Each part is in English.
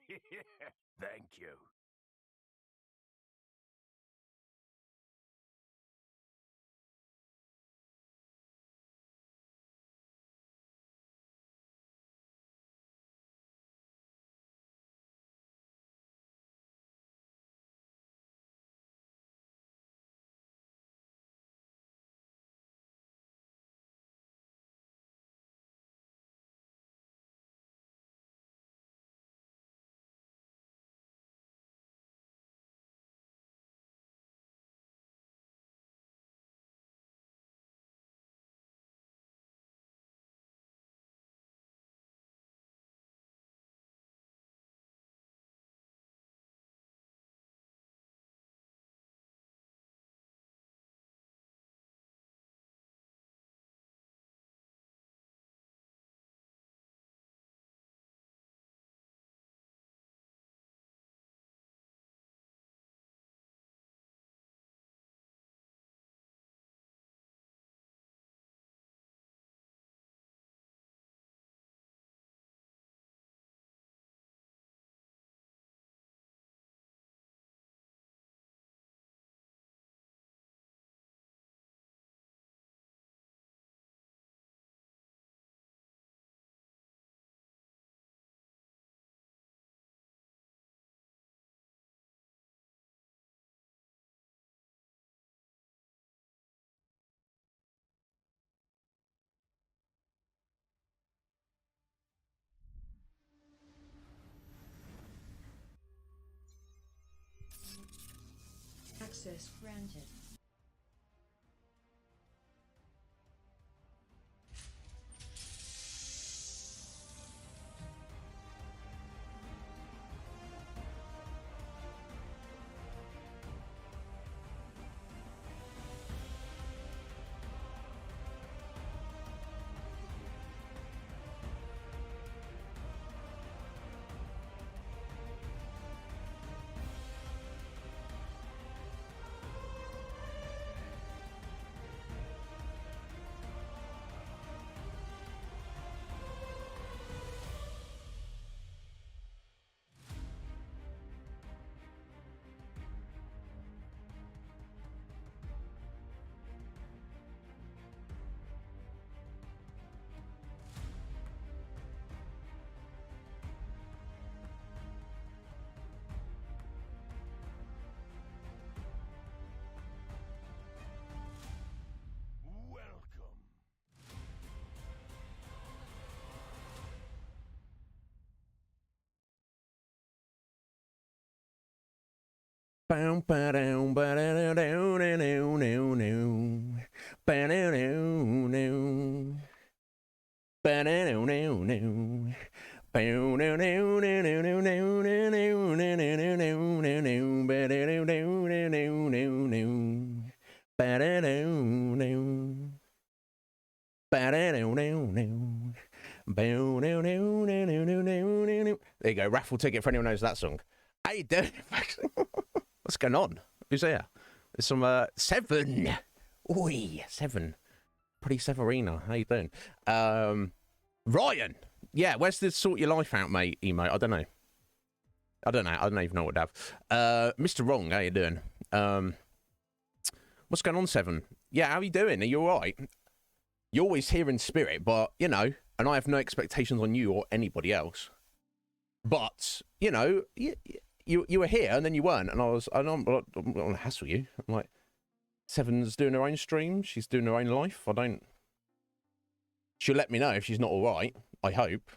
Thank you. Access granted. Welcome. Bow, ba-dow, ba-da-dow, dow, dow, dow, dow, dow. Ba-da-dow, dow. Ba-da-dow, dow, dow. Bow, dow, dow, dow, dow, dow, dow, dow, dow, dow, dow, dow, dow, dow. Ba-da-dow, dow, dow, dow, dow, dow. Ba-da-dow, dow. Ba-da-dow, dow, dow. Bow, dow, dow, dow, dow, dow, dow, dow. There you go, raffle ticket for anyone who knows that song. How you doing? What's going on? Who's there? There's some Seven. Oi, Seven. Pretty Severina. How you doing? Ryan. Yeah, where's the sort your life out, mate? Emote. I don't know. I don't even know what to have. Mr. Wrong. How you doing? What's going on, Seven? Yeah, how you doing? Are you all right? You're always here in spirit, but you know, and I have no expectations on you or anybody else. But you know, you were here and then you weren't, and I don't want to hassle you. I'm like, Seven's doing her own stream. She's doing her own life. She'll let me know if she's not all right. I hope.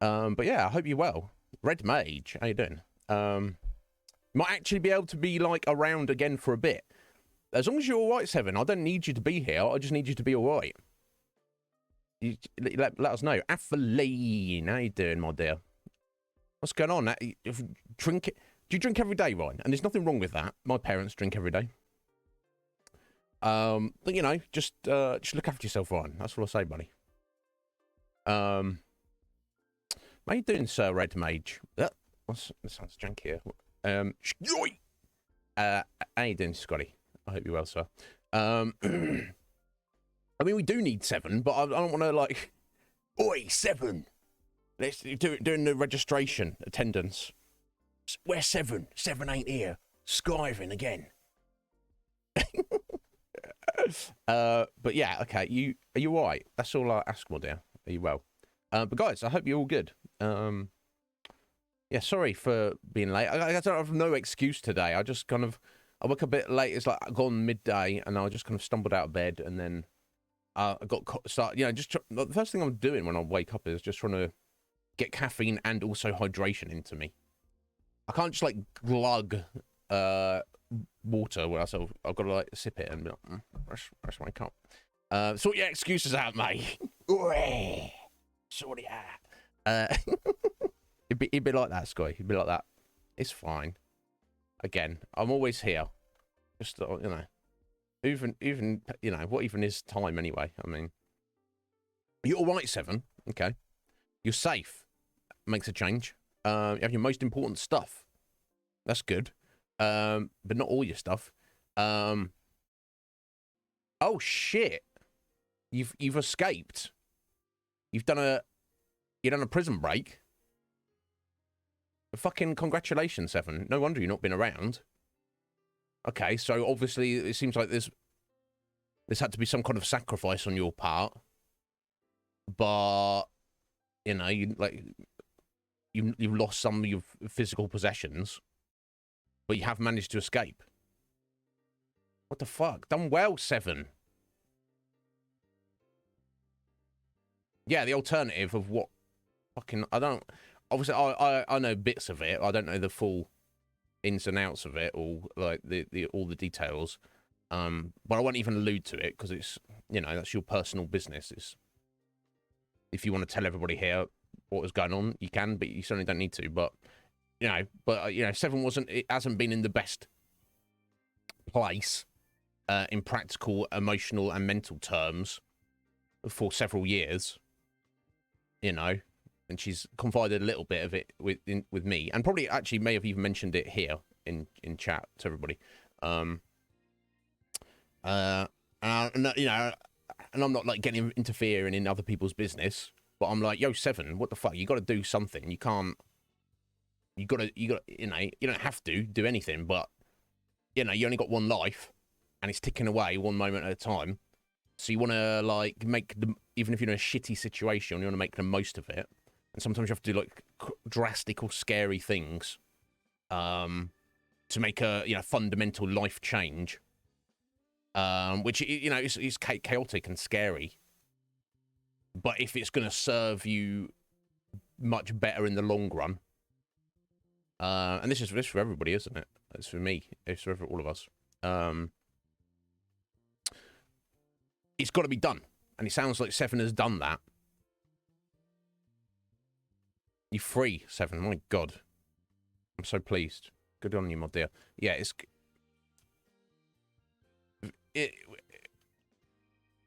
But yeah, I hope you're well. Red Mage, how you doing? Might actually be able to be like around again for a bit. As long as you're all right, Seven. I don't need you to be here. I just need you to be all right. Let us know. Atheline, how you doing, my dear? What's going on? Do you drink every day, Ryan? And there's nothing wrong with that. My parents drink every day. But you know, just look after yourself, Ryan. That's what I'll say, buddy. How you doing, Sir Red Mage? That sounds janky here. How you doing, Scotty? I hope you're well, sir. I mean, we do need Seven, but I don't want to like, oi, Seven. Let's doing the registration attendance. Where's Seven? Seven ain't here. Skiving again. But yeah, okay. Are you all right? That's all I ask, my dear. Are you well? But guys, I hope you're all good. Yeah, sorry for being late. I don't have no excuse today. I woke a bit late. It's like gone midday, and I just kind of stumbled out of bed, and then I got started. You know, the first thing I'm doing when I wake up is just trying to get caffeine and also hydration into me. I can't just like glug water where I've got to like sip it and be like, where's my cup? Sort your excuses out, mate. Sort it out. He'd be like that, Sky. He'd be like that. It's fine. Again, I'm always here. Just you know, even you know, what even is time anyway? I mean, you're all right, Seven. Okay, you're safe. Makes a change. You have your most important stuff. That's good. But not all your stuff. Oh shit! You've escaped. You've done a prison break. Fucking congratulations, Seven. No wonder you've not been around. Okay, so obviously it seems like there's had to be some kind of sacrifice on your part. But you know, you've lost some of your physical possessions, but you have managed to escape. What the fuck? Done well, Seven. Yeah, the alternative of what fucking obviously I know bits of it. I don't know the full ins and outs of it, or like all the details. But I won't even allude to it because it's, you know, that's your personal business. If you want to tell everybody here what was going on, you can, but you certainly don't need to. But you know, Seven hasn't been in the best place in practical, emotional, and mental terms for several years. You know, and she's confided a little bit of it with me, and probably actually may have even mentioned it here in chat to everybody. And you know, and I'm not like getting interfering in other people's business, but I'm like, yo, Seven, what the fuck? You got to do something. You can't. You got to. You know, you don't have to do anything, but you know, you only got one life, and it's ticking away one moment at a time. So you want to like even if you're in a shitty situation, you want to make the most of it. And sometimes you have to do like drastic or scary things, to make a fundamental life change. Which, you know, is chaotic and scary. But if it's going to serve you much better in the long run, and this is for everybody, isn't it? It's for me. It's for all of us. It's got to be done, and it sounds like Seven has done that. You're free, Seven. My God, I'm so pleased. Good on you, my dear. Yeah,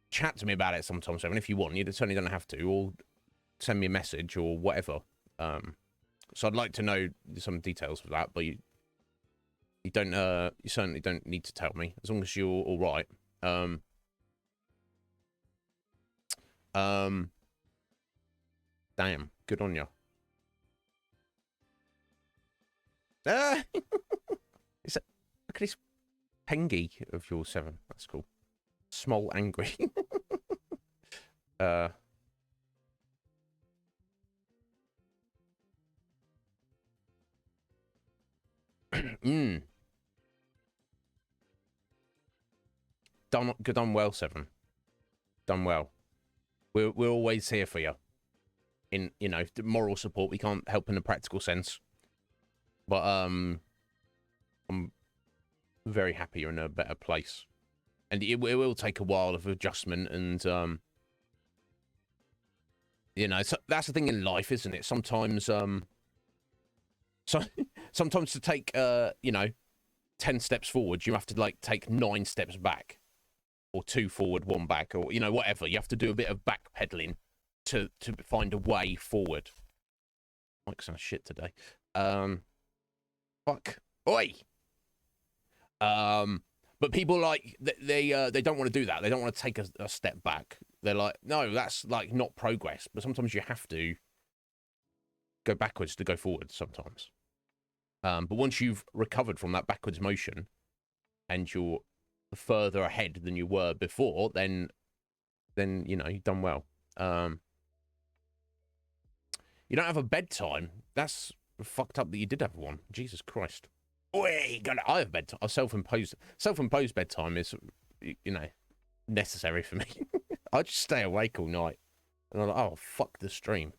chat to me about it sometimes, Seven, if you want. You certainly don't have to, or send me a message or whatever. So I'd like to know some details of that, but you certainly don't need to tell me as long as you're all right. Damn, good on you. Look at this pengy of your Seven. That's cool. Small angry. Done well, Seven. Done well. We're always here for you. In, you know, moral support. We can't help in a practical sense. But I'm very happy you're in a better place. And it will take a while of adjustment, and you know, so that's the thing in life, isn't it? Sometimes sometimes to take you know, 10 steps forward, you have to like take 9 steps back, or 2 forward, 1 back, or you know, whatever. You have to do a bit of backpedaling to find a way forward. Mike sounds shit today. Fuck. Oi. But people like they don't want to do that. They don't want to take a step back. They're like, no, that's like not progress. But sometimes you have to go backwards to go forward sometimes. But once you've recovered from that backwards motion and you're further ahead than you were before, then you know, you've done well. You don't have a bedtime. That's fucked up that you did have one. Jesus Christ. I have bedtime. Self-imposed bedtime is, you know, necessary for me. I just stay awake all night. And I'm like, oh, fuck the stream.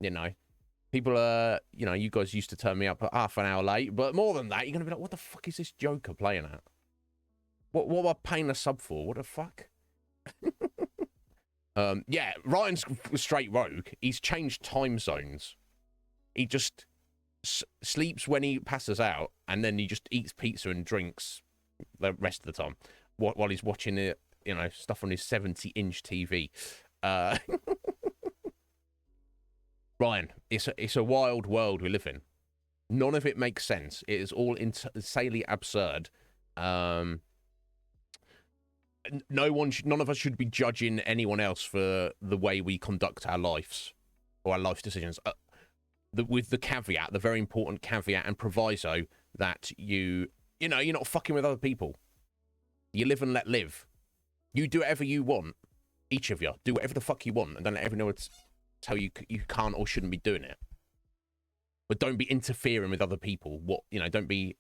You know, people you know, you guys used to turn me up at half an hour late, but more than that, you're going to be like, what the fuck is this Joker playing at? What am I paying a sub for? What the fuck? Yeah, Ryan's straight rogue. He's changed time zones. He just sleeps when he passes out, and then he just eats pizza and drinks the rest of the time while he's watching it, you know, stuff on his 70-inch TV. Ryan, it's a wild world we live in. None of it makes sense. It is all insanely absurd. None of us should be judging anyone else for the way we conduct our lives or our life decisions. With the caveat, the very important caveat and proviso that you know, you're not fucking with other people. You live and let live. You do whatever you want. Each of you do whatever the fuck you want, and don't let everyone tell you you can't or shouldn't be doing it. But don't be interfering with other people. You know, don't be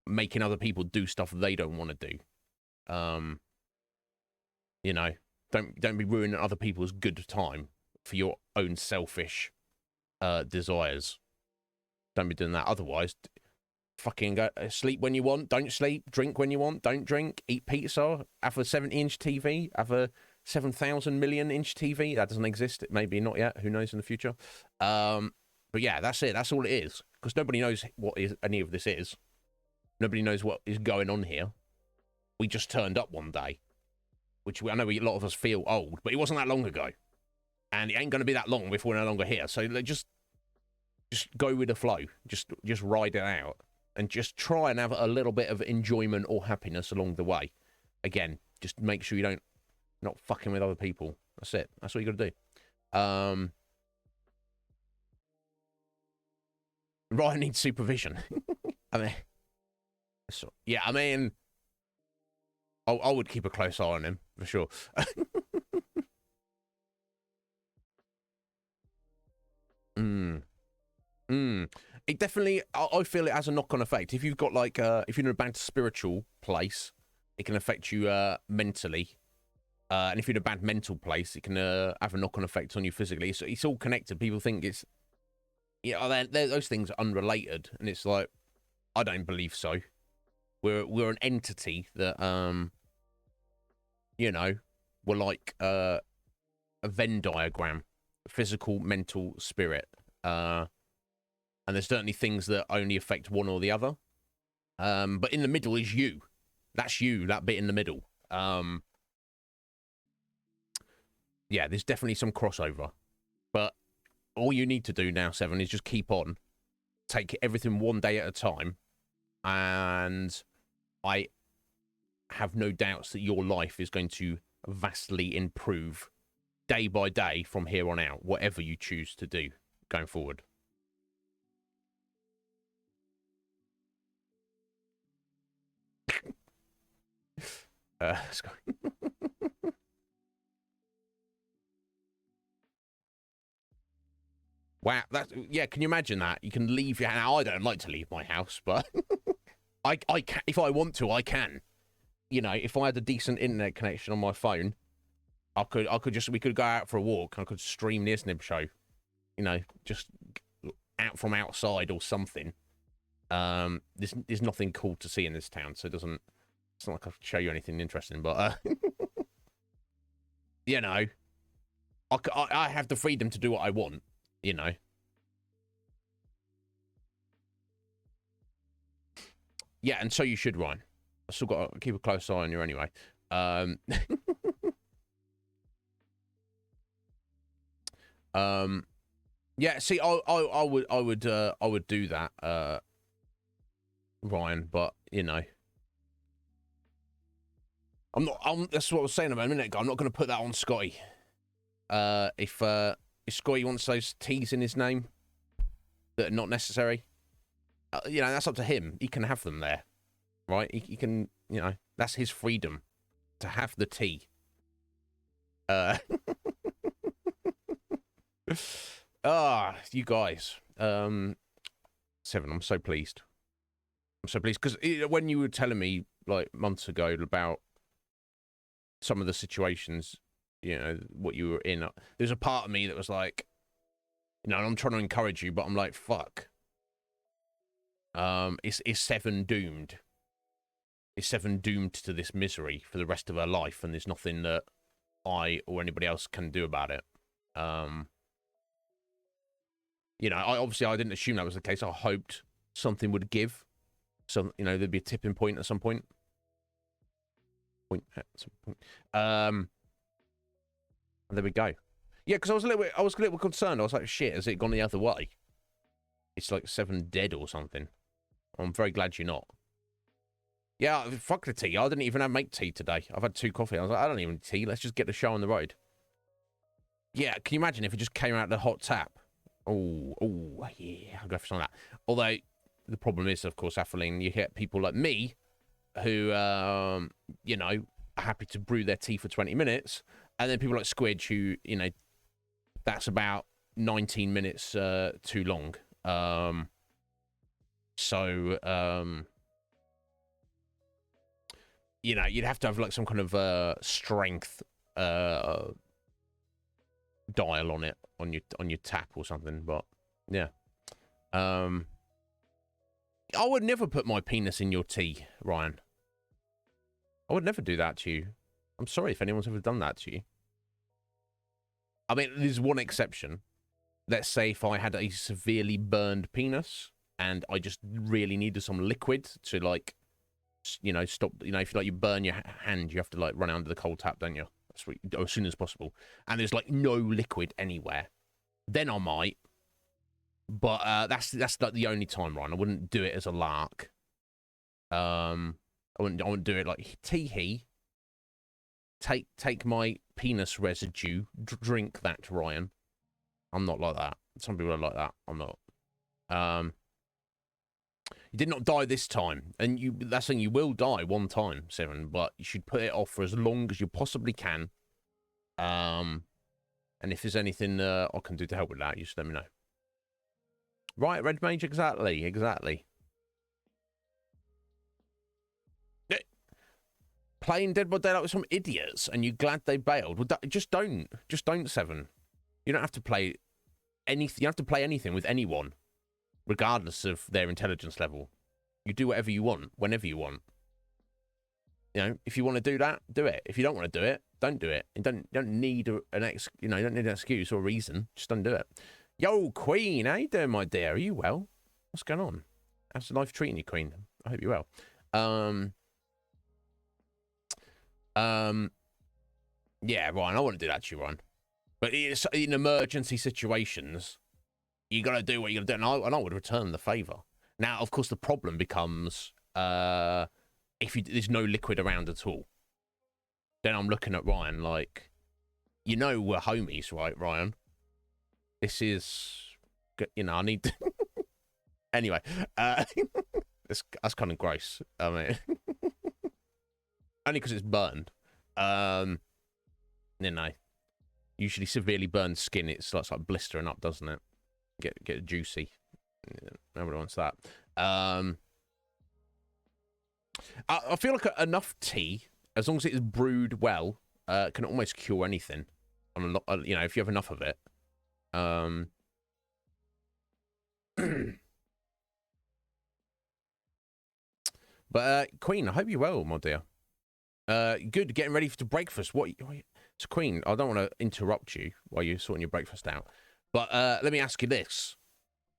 making other people do stuff they don't want to do. You know, don't be ruining other people's good time for your own selfish desires. Don't be doing that. Otherwise, fucking go sleep when you want, don't sleep, drink when you want, don't drink, eat pizza, have a 70-inch TV, have a 7,000 million-inch TV. That doesn't exist. Maybe not yet. Who knows in the future? But yeah, that's it. That's all it is. Because nobody knows what any of this is. Nobody knows what is going on here. We just turned up one day. Which I know a lot of us feel old, but it wasn't that long ago. And it ain't going to be that long before we're no longer here. So just go with the flow. Just ride it out. And just try and have a little bit of enjoyment or happiness along the way. Again, just make sure you're not fucking with other people. That's it. That's what you got to do. Ryan needs supervision. I mean, yeah, I mean, I would keep a close eye on him, for sure. It definitely, I feel it has a knock-on effect. If you've got, like, if you're in a bad spiritual place, it can affect you mentally. And if you're in a bad mental place, it can have a knock-on effect on you physically. So it's all connected. People think it's, you know, those things are unrelated. And it's like, I don't believe so. We're an entity that, you know, we're like a Venn diagram, physical, mental, spirit. And there's certainly things that only affect one or the other. But in the middle is you. That's you, that bit in the middle. Yeah, there's definitely some crossover. But all you need to do now, Seven, is just keep on. Take everything one day at a time. And I have no doubts that your life is going to vastly improve day by day from here on out, whatever you choose to do going forward. Let's go. Wow, yeah. Can you imagine that? You can leave your house. I don't like to leave my house, but I can, if I want to, I can. You know, if I had a decent internet connection on my phone, we could go out for a walk. And I could stream the Iznib Show. You know, just out from outside or something. There's nothing cool to see in this town, so it's not like I can show you anything interesting, but you know, I have the freedom to do what I want, you know. Yeah, and so you should, Ryan. I still got to keep a close eye on you anyway. Yeah, see, I would do that, Ryan, but you know, that's what I was saying about a minute ago. I'm not going to put that on Scotty. If Scotty wants those T's in his name, that are not necessary. You know, that's up to him. He can have them there, right? He can, you know, that's his freedom to have the tea. You guys. 7, I'm so pleased. I'm so pleased because when you were telling me like months ago about some of the situations, you know, what you were in, there's a part of me that was like, you know, I'm trying to encourage you, but I'm like, fuck. Is 7 doomed? Is 7 doomed to this misery for the rest of her life, and there's nothing that I or anybody else can do about it? You know, I didn't assume that was the case. I hoped something would give. Some, you know, there'd be a tipping point at some point. And there we go. Yeah, because I was a little bit concerned. I was like, shit, has it gone the other way? It's like 7 dead or something. I'm very glad you're not. Yeah, fuck the tea. I didn't even make tea today. I've had 2 coffee. I was like, I don't even need tea. Let's just get the show on the road. Yeah, can you imagine if it just came out the hot tap? Oh, yeah, I'll go for some of that. Although, the problem is, of course, Atheling, you get people like me who, you know, are happy to brew their tea for 20 minutes, and then people like Squidge who, you know, that's about 19 minutes too long. You know, you'd have to have like some kind of strength dial on it on your tap or something. But yeah, I would never put my penis in your tea, Ryan. I would never do that to you. I'm sorry if anyone's ever done that to you. I mean, there's one exception. Let's say if I had a severely burned penis and I just really needed some liquid to, like, you know, stop. You know, if you burn your hand, you have to like run under the cold tap, don't you? That's what as soon as possible. And there's like no liquid anywhere. Then I might. But that's like the only time, Ryan. I wouldn't do it as a lark. I wouldn't do it like tee-hee. Take my penis residue, drink that, Ryan. I'm not like that. Some people are like that. I'm not. You did not die this time, and that's saying you will die one time, 7. But you should put it off for as long as you possibly can. And if there's anything I can do to help with that, you just let me know. Right, Red Mage, exactly. Playing Dead by Daylight with some idiots, and you're glad they bailed. Well, just don't, 7. You don't have to play anything. You have to play anything with anyone, regardless of their intelligence level. You do whatever you want, whenever you want. You know, if you want to do that, do it. If you don't want to do it, don't do it. You don't need you don't need an excuse or a reason. Just don't do it. Yo, Queen, how you doing, my dear? Are you well? What's going on? How's life treating you, Queen? I hope you're well. Yeah, Ryan, I want to do that to you, Ryan. But it's, in emergency situations, you got to do what you got to do, and I would return the favour. Now, of course, the problem becomes if there's no liquid around at all. Then I'm looking at Ryan like, you know, we're homies, right, Ryan? This is, you know, I need to... Anyway, that's kind of gross. I mean, only because it's burned. You know, usually severely burned skin, it's like blistering up, doesn't it? Get juicy. Nobody wants that. I feel like enough tea, as long as it is brewed well, can almost cure anything. You know, if you have enough of it. But Queen, I hope you're well, my dear. Good, getting ready for breakfast. So Queen, I don't want to interrupt you while you're sorting your breakfast out, but let me ask you this: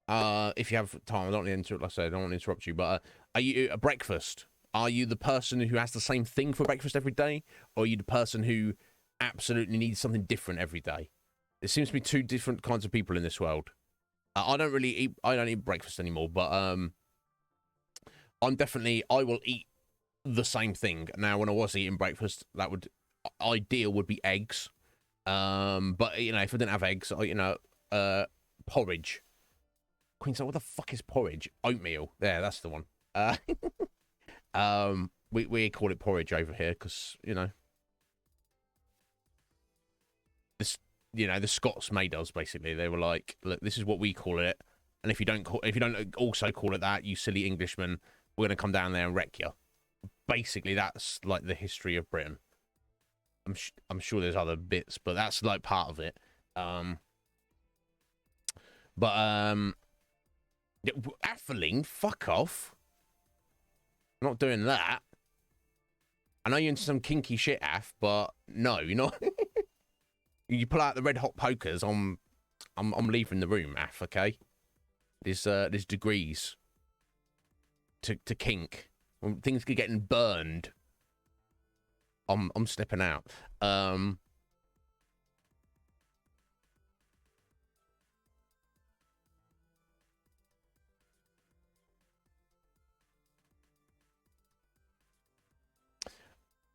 if you have time, I don't want to interrupt you, but are you at breakfast? Are you the person who has the same thing for breakfast every day, or are you the person who absolutely needs something different every day? There seems to be 2 different kinds of people in this world. I don't eat breakfast anymore, but I will eat the same thing. Now, when I was eating breakfast, ideal would be eggs. But, you know, if I didn't have eggs, porridge. Queen said, what the fuck is porridge? Oatmeal. There, that's the one. We call it porridge over here because, you know, this, you know, the Scots made us, basically. They were like, look, this is what we call it. And if you don't also call it that, you silly Englishmen, we're going to come down there and wreck you. Basically, that's like the history of Britain. I'm sure there's other bits, but that's like part of it. Atheling, fuck off. I'm not doing that. I know you're into some kinky shit, Ath, but no, you're not. You pull out the red hot pokers, I'm leaving the room, Ath, okay? There's degrees to kink. When things get getting burned, I'm slipping out.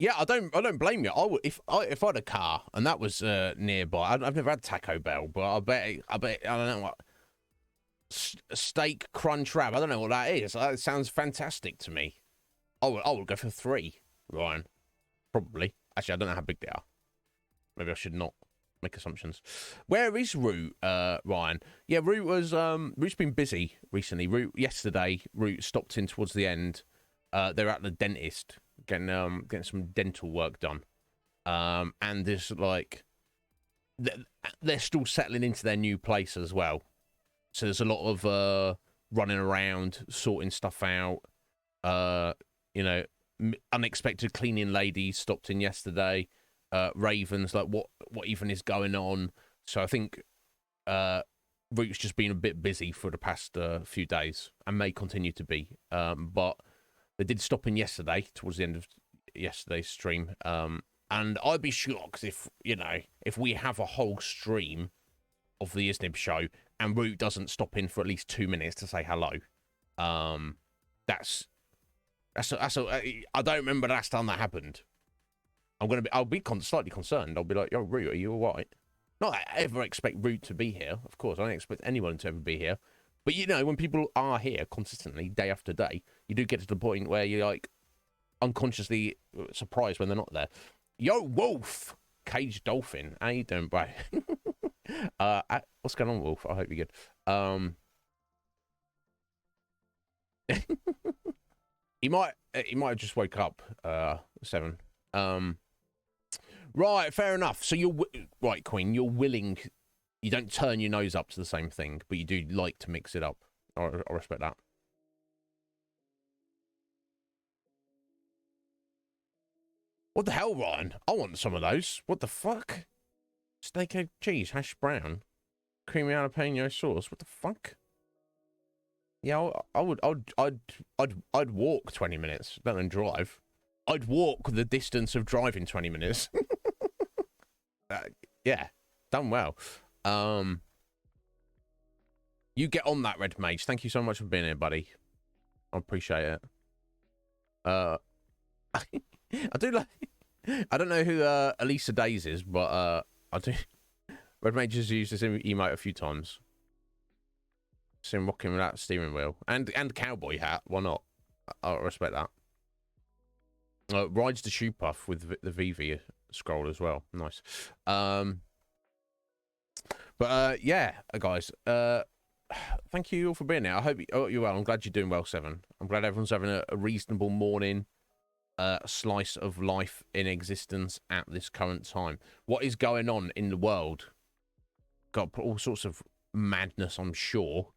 Yeah, I don't blame you. I would if I had a car and that was nearby. I've never had Taco Bell, but I bet I don't know what steak crunch wrap. I don't know what that is. That sounds fantastic to me. I would go for 3, Ryan. Probably. Actually, I don't know how big they are. Maybe I should not make assumptions. Where is Root, Ryan? Yeah, Root was Root's been busy recently. Yesterday, Root stopped in towards the end. They're at the dentist getting some dental work done. And there's like they're still settling into their new place as well. So there's a lot of running around, sorting stuff out. You know, unexpected cleaning lady stopped in yesterday. Raven's like, what even is going on? So I think Root's just been a bit busy for the past few days and may continue to be. But they did stop in yesterday towards the end of yesterday's stream. And I'd be shocked if, you know, if we have a whole stream of the Iznib Show and Root doesn't stop in for at least 2 minutes to say hello. I don't remember the last time that happened. I'll be slightly concerned. I'll be like, yo, Root, are you all right? Not that I ever expect Root to be here. Of course, I don't expect anyone to ever be here. But, you know, when people are here consistently, day after day, you do get to the point where you're, like, unconsciously surprised when they're not there. Yo, Wolf! Caged Dolphin. How you doing, bro? What's going on, Wolf? I hope you're good. He might have just woke up, 7. Right, fair enough. So you're right, Queen. You're willing. You don't turn your nose up to the same thing, but you do like to mix it up. I respect that. What the hell, Ryan? I want some of those. What the fuck? Steak, egg, cheese, hash brown, creamy jalapeno sauce. What the fuck? Yeah, I'd walk 20 minutes, let alone drive. I'd walk the distance of driving 20 minutes. Yeah, done well. You get on that, Red Mage. Thank you so much for being here, buddy. I appreciate it. I do like. I don't know who Elisa Days is, but I do. Red Mage has used this emote a few times. Seen rocking without steering wheel and cowboy hat. Why not? I respect that. Rides the shoe puff with the VV scroll as well. Nice. Yeah, guys. Thank you all for being here. I hope you're well. I'm glad you're doing well, 7. I'm glad everyone's having a reasonable morning. Slice of life in existence at this current time. What is going on in the world? Got all sorts of madness, I'm sure.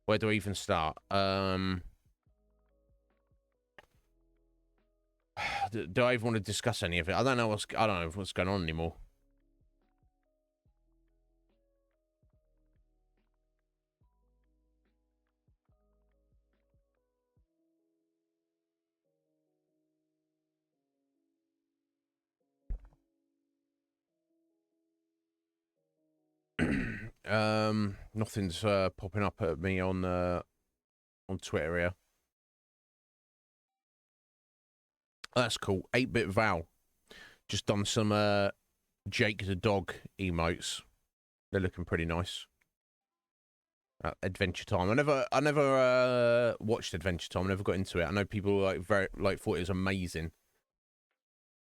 Where do I even start? Do I even want to discuss any of it? I don't know what's going on anymore. Nothing's popping up at me on Twitter here. Oh, that's cool. 8-bit Val just done some Jake the dog emotes. They're looking pretty nice. Adventure Time. I never watched Adventure Time. I never got into it. I know people thought it was amazing.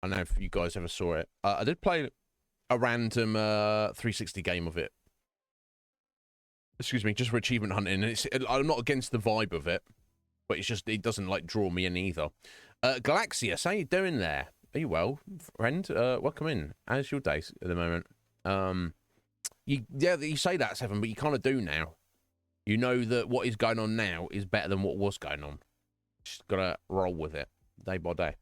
I don't know if you guys ever saw it. I did play a random 360 game of it. Excuse me, just for achievement hunting. And I'm not against the vibe of it, but it's just it doesn't like draw me in either. Galaxius, how you doing there? Are you well, friend? Welcome in. How's your day at the moment? You say that, Seven, but you kind of do now. You know that what is going on now is better than what was going on. Just gotta roll with it day by day.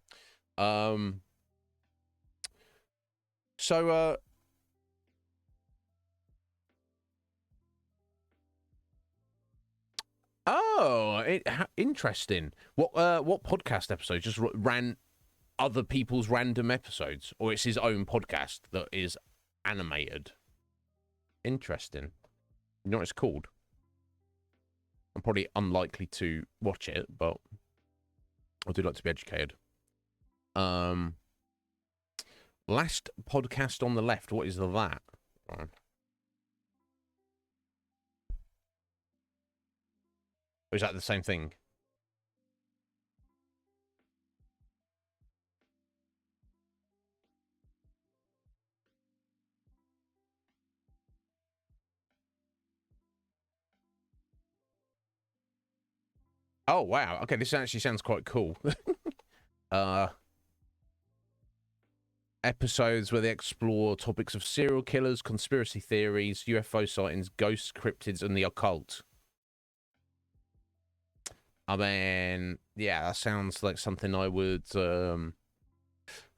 Interesting. What podcast episode just ran other people's random episodes, or it's his own podcast that is animated? Interesting. You know what it's called? I'm probably unlikely to watch it, but I do like to be educated. Last podcast on the left. What is that? Right. Or is that the same thing? Oh, wow. Okay, this actually sounds quite cool. Episodes where they explore topics of serial killers, conspiracy theories, UFO sightings, ghosts, cryptids, and the occult. I mean, yeah, that sounds like something I would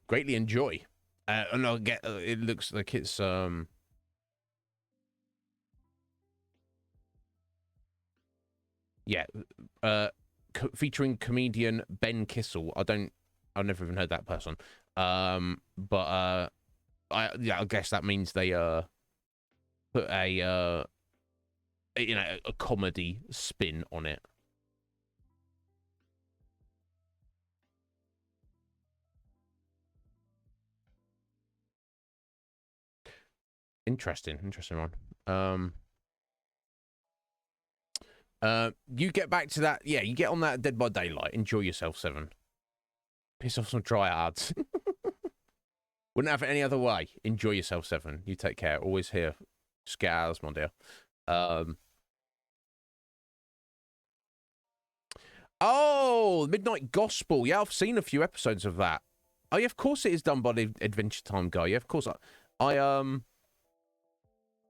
greatly enjoy. And I'll get, it looks like it's featuring comedian Ben Kissel. I've never even heard that person. But I guess that means they put a comedy spin on it. Interesting one. You get back to that. Yeah, you get on that Dead by Daylight. Enjoy yourself, Seven. Piss off some tryhards. Wouldn't have it any other way. Enjoy yourself, Seven. You take care. Always here. Scars, my dear. Oh, Midnight Gospel. Yeah, I've seen a few episodes of that. Oh, yeah, of course it is done by the Adventure Time guy. Yeah, of course. I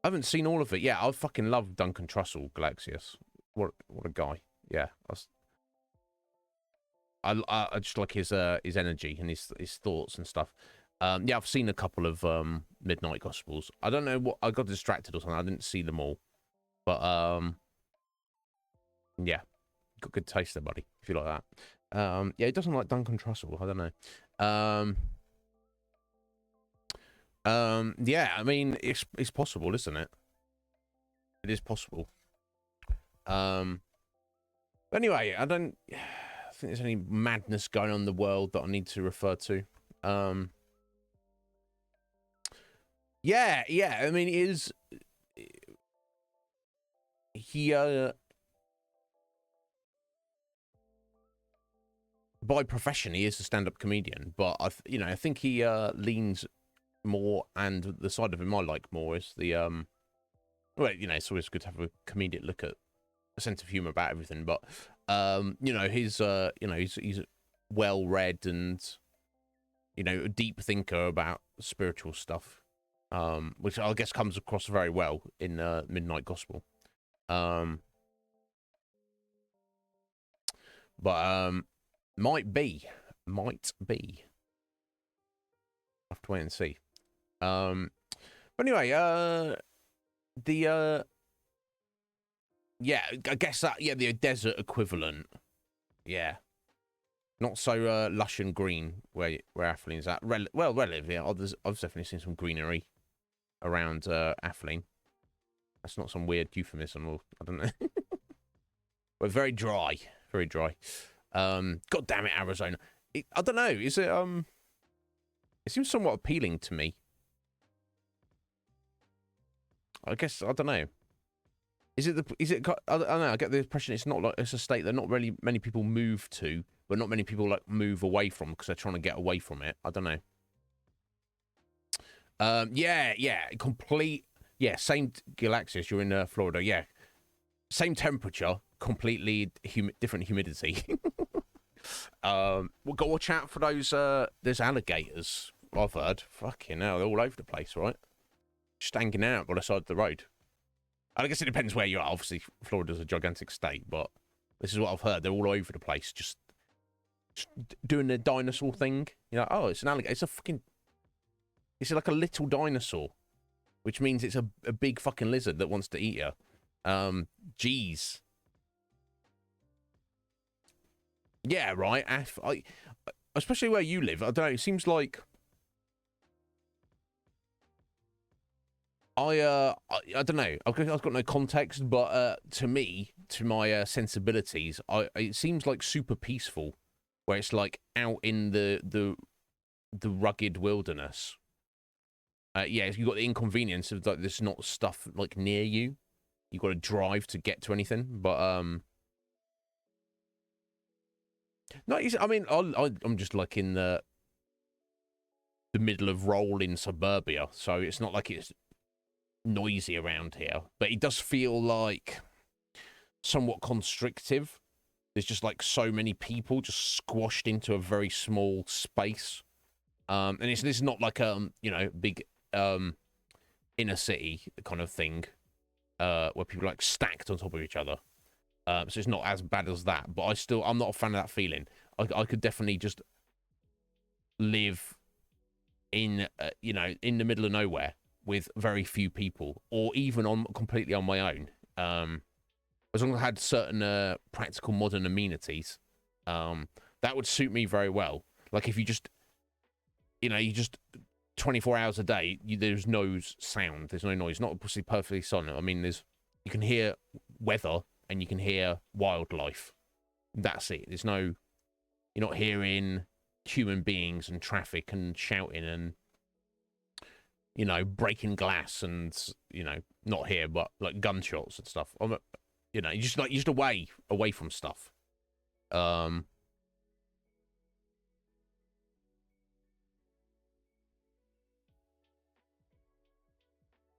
haven't seen all of it. Yeah, I fucking love Duncan Trussell, Galaxius. What a guy. Yeah. I just like his energy and his thoughts and stuff. Yeah, I've seen a couple of Midnight Gospels. I don't know what I got distracted or something. I didn't see them all, but yeah, got good taste there, buddy. If you like that. Yeah, he doesn't like Duncan Trussell. I don't know. Yeah, I mean it's possible, isn't it? It is possible. Anyway, I don't think there's any madness going on in the world that I need to refer to. Yeah. I mean, he by profession he is a stand-up comedian, but I think he leans more, and the side of him I like more is the well, it's always good to have a comedic look at a sense of humor about everything, but he's well read and a deep thinker about spiritual stuff, which I guess comes across very well in Midnight Gospel. But might be. I'll have to wait and see. But anyway, yeah, I guess that, yeah, the desert equivalent. Yeah. Not so lush and green where Atheling's at. Relatively, yeah. I've definitely seen some greenery around Atheling. That's not some weird euphemism, or I don't know. But very dry. Very dry. God damn it, Arizona. I don't know. Is it it seems somewhat appealing to me. I guess, I don't know. Is it the? Is it? I don't know. I get the impression it's not like it's a state that not really many people move to, but not many people like move away from because they're trying to get away from it. I don't know. Yeah, complete. Yeah, same Galaxius. You're in Florida. Yeah, same temperature, completely different humidity. We've got to watch out for those. There's alligators. I've heard. Fucking hell, they're all over the place, right? Just hanging out by the side of the road. I guess it depends where you are. Obviously, Florida's a gigantic state, but this is what I've heard. They're all over the place, just doing the dinosaur thing. You know, oh, it's an alligator. It's a fucking. It's like a little dinosaur, which means it's a big fucking lizard that wants to eat you. Jeez. Yeah, right. Especially where you live. I don't know. It seems like. I don't know. I've got no context, but to me, to my sensibilities, it seems like super peaceful, where it's like out in the rugged wilderness. Yeah, you've got the inconvenience of like there's not stuff like near you. You've got to drive to get to anything, but no. I mean, I'm just like in the middle of rolling suburbia, so it's not like it's noisy around here, but it does feel like somewhat constrictive. There's just like so many people just squashed into a very small space, and it's not like you know, big inner city kind of thing where people are like stacked on top of each other. So it's not as bad as that, but I'm not a fan of that feeling. I could definitely just live in you know, in the middle of nowhere with very few people, or even completely on my own. As long as I had certain practical modern amenities, that would suit me very well. Like if you just, you know, you just 24 hours a day, there's no sound, there's no noise, not obviously perfectly silent. I mean, you can hear weather and you can hear wildlife. That's it. You're not hearing human beings and traffic and shouting and, you know, breaking glass and, you know, not here, but like gunshots and stuff. You know, you're just away from stuff.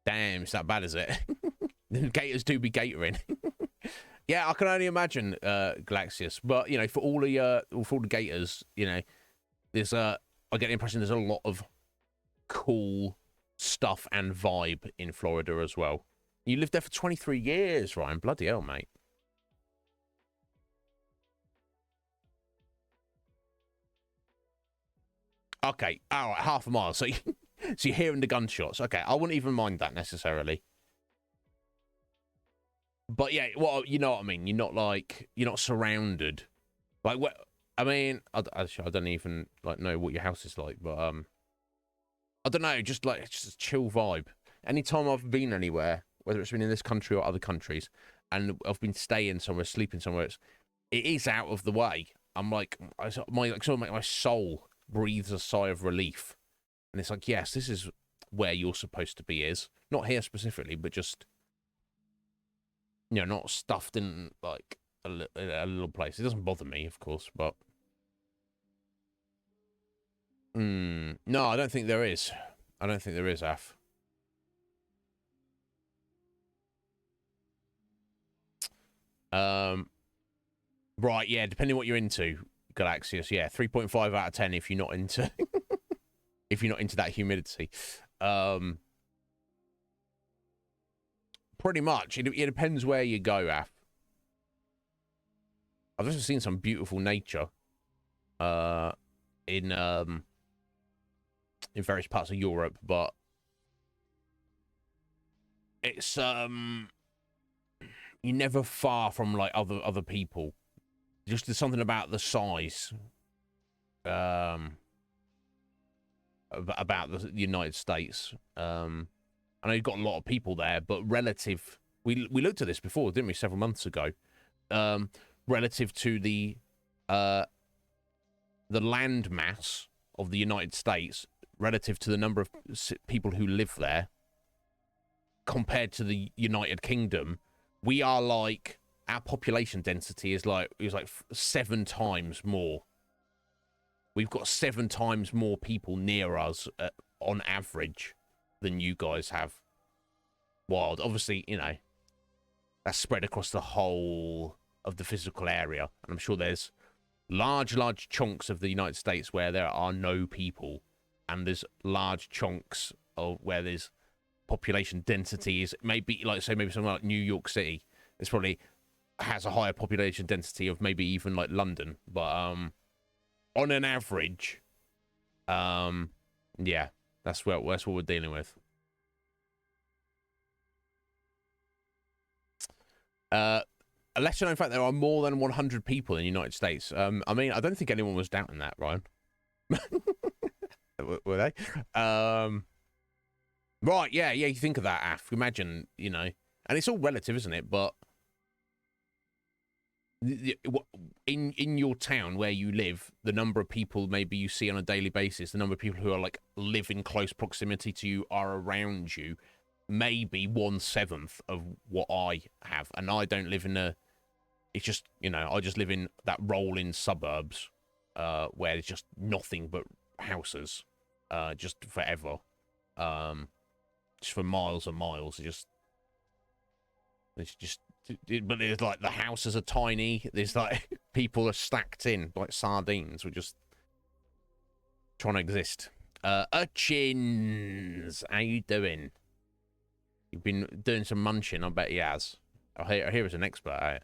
Damn, it's that bad, is it? The gators do be gatoring. Yeah, I can only imagine, Galaxius. But you know, for all the gators, you know, there's I get the impression there's a lot of cool stuff and vibe in Florida as well. You lived there for 23 years, Ryan. Bloody hell, mate. Okay, all right, half a mile. So, so you're hearing the gunshots. Okay, I wouldn't even mind that necessarily. But yeah, well, you know what I mean. You're not surrounded. Like, what? I mean, I don't even like know what your house is like, but I don't know. Just like it's just a chill vibe. Anytime I've been anywhere, whether it's been in this country or other countries, and I've been staying somewhere, sleeping somewhere, it is out of the way. I'm like, my soul breathes a sigh of relief, and it's like, yes, this is where you're supposed to be. Is not here specifically, but just, you know, not stuffed in like a little place. It doesn't bother me, of course, but no, I don't think there is. I don't think there is, Af. Right, yeah, depending what you're into, Galaxius, yeah, 3.5 out of 10 if you're not into if you're not into that humidity. Pretty much. It depends where you go, Af. I've just seen some beautiful nature in various parts of Europe, but it's you're never far from like other people. Just there's something about the size about the United States. I know you've got a lot of people there, but relative, we looked at this before, didn't we, several months ago? Relative to the land mass of the United States, relative to the number of people who live there, compared to the United Kingdom, we are like, our population density is like 7 times more. We've got 7 times more people near us on average than you guys have. Wild. Obviously, you know, that's spread across the whole of the physical area. And I'm sure there's large chunks of the United States where there are no people. And there's large chunks of where there's population density is maybe, like, say, maybe something like New York City. It's probably has a higher population density of maybe even like London. But on an average, yeah, that's what we're dealing with. A lesser known fact: there are more than 100 people in the United States. I mean, I don't think anyone was doubting that, Ryan. Were they? Right? Yeah. You think of that, Af. Imagine, you know, and it's all relative, isn't it? But in your town where you live, the number of people maybe you see on a daily basis, the number of people who are like live in close proximity to you are around you, maybe 1/7 of what I have, and I don't live in a. It's just, you know, I just live in that rolling suburbs, where it's just nothing but houses, just forever, just for miles and miles. It's just. But there's like the houses are tiny. There's like people are stacked in like sardines. We're just trying to exist. Urchins, how you doing? You've been doing some munching. I bet he has. I hear as an expert at it.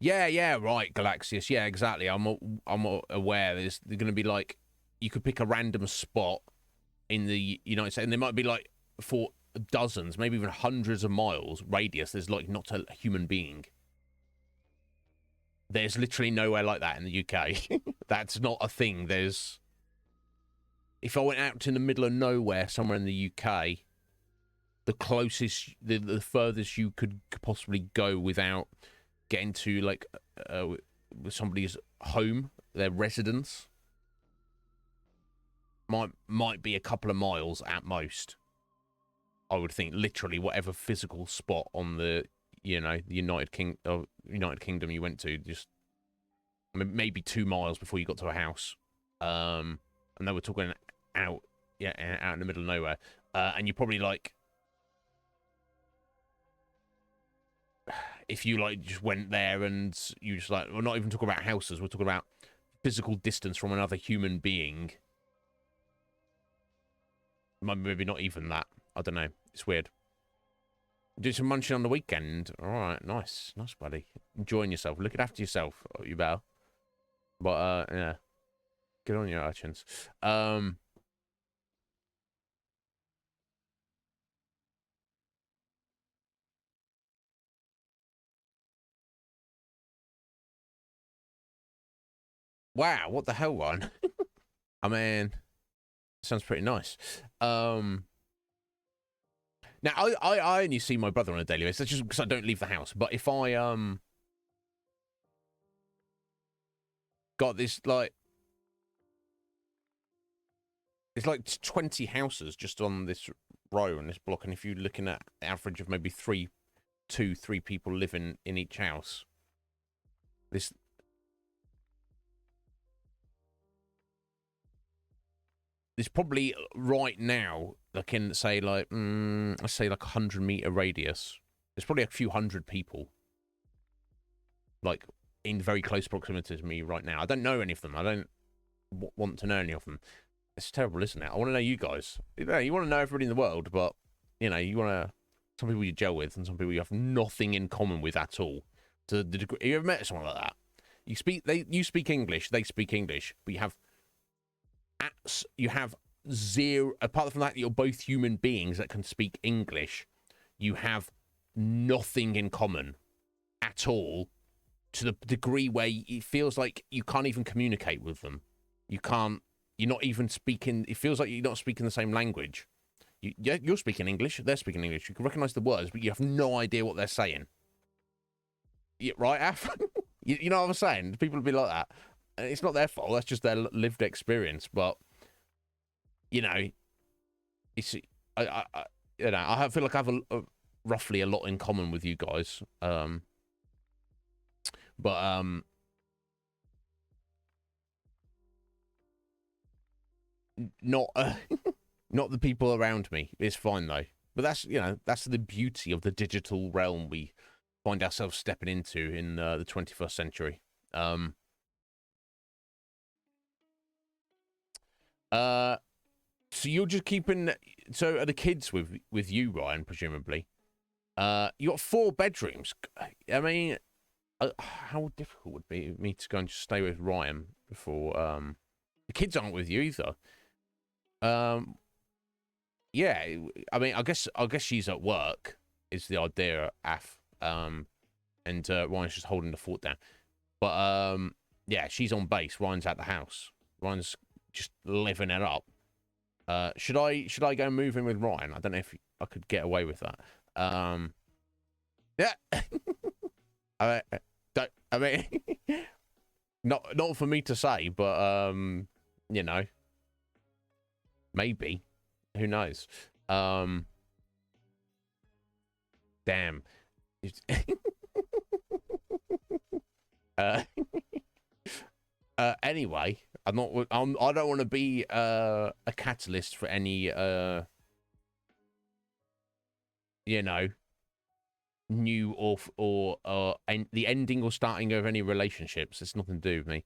Yeah, right, Galaxius. Yeah, exactly. I'm aware. There's going to be like, you could pick a random spot in the United States, and there might be like, for dozens, maybe even hundreds of miles radius, there's like not a human being. There's literally nowhere like that in the UK. That's not a thing. If I went out in the middle of nowhere somewhere in the UK, the closest, the furthest you could possibly go without getting to like somebody's home, their residence, might be a couple of miles at most. I would think, literally, whatever physical spot on the, you know, the United Kingdom you went to, just, I mean, maybe 2 miles before you got to a house. And then we're talking out in the middle of nowhere. And you probably like, if you like just went there and you just like, we're not even talking about houses, we're talking about physical distance from another human being. Maybe not even that. I don't know. It's weird. Do some munching on the weekend. All right, nice, buddy. Enjoying yourself. Looking after yourself. You better. But yeah, good on your urchins. Wow, what the hell, Ryan? I mean, sounds pretty nice. Now, I only see my brother on a daily basis. That's just because I don't leave the house. But if I got this, like, it's like 20 houses just on this row and this block, and if you're looking at the average of maybe 3 people living in each house, there's probably right now, like in say like let's say like 100-meter radius, there's probably a few hundred people like in very close proximity to me right now. I don't know any of them. I don't want to know any of them. It's terrible, isn't it? I want to know you guys. You want to know everybody in the world, but you know, you want to. Some people you gel with, and some people you have nothing in common with at all. To the degree, have you ever met someone like that? You speak English, they speak English, but you have zero. Apart from that, you're both human beings that can speak English. You have nothing in common at all, to the degree where it feels like you can't even communicate with them. You're not even speaking. It feels like you're not speaking the same language. You're speaking English. They're speaking English. You can recognize the words, but you have no idea what they're saying. Yeah, right, Af? you know what I'm saying? People will be like that. And it's not their fault. That's just their lived experience. But, you know, it's you know, I feel like I have roughly a lot in common with you guys. But not not the people around me. It's fine though. But that's, you know, that's the beauty of the digital realm we find ourselves stepping into in the 21st century. So you're just keeping. So are the kids with you, Ryan? Presumably. You got 4 bedrooms. I mean, how difficult would it be me to go and just stay with Ryan before the kids aren't with you either? Yeah. I mean, I guess she's at work. Is the idea, Af? And Ryan's just holding the fort down. But yeah, she's on base. Ryan's at the house. Ryan's just living it up. Should I go move in with Ryan? I don't know if I could get away with that. Yeah. I mean, not for me to say, but you know, maybe. Who knows? Damn. Anyway, I don't want to be a catalyst for any you know, new or the ending or starting of any relationships. It's nothing to do with me.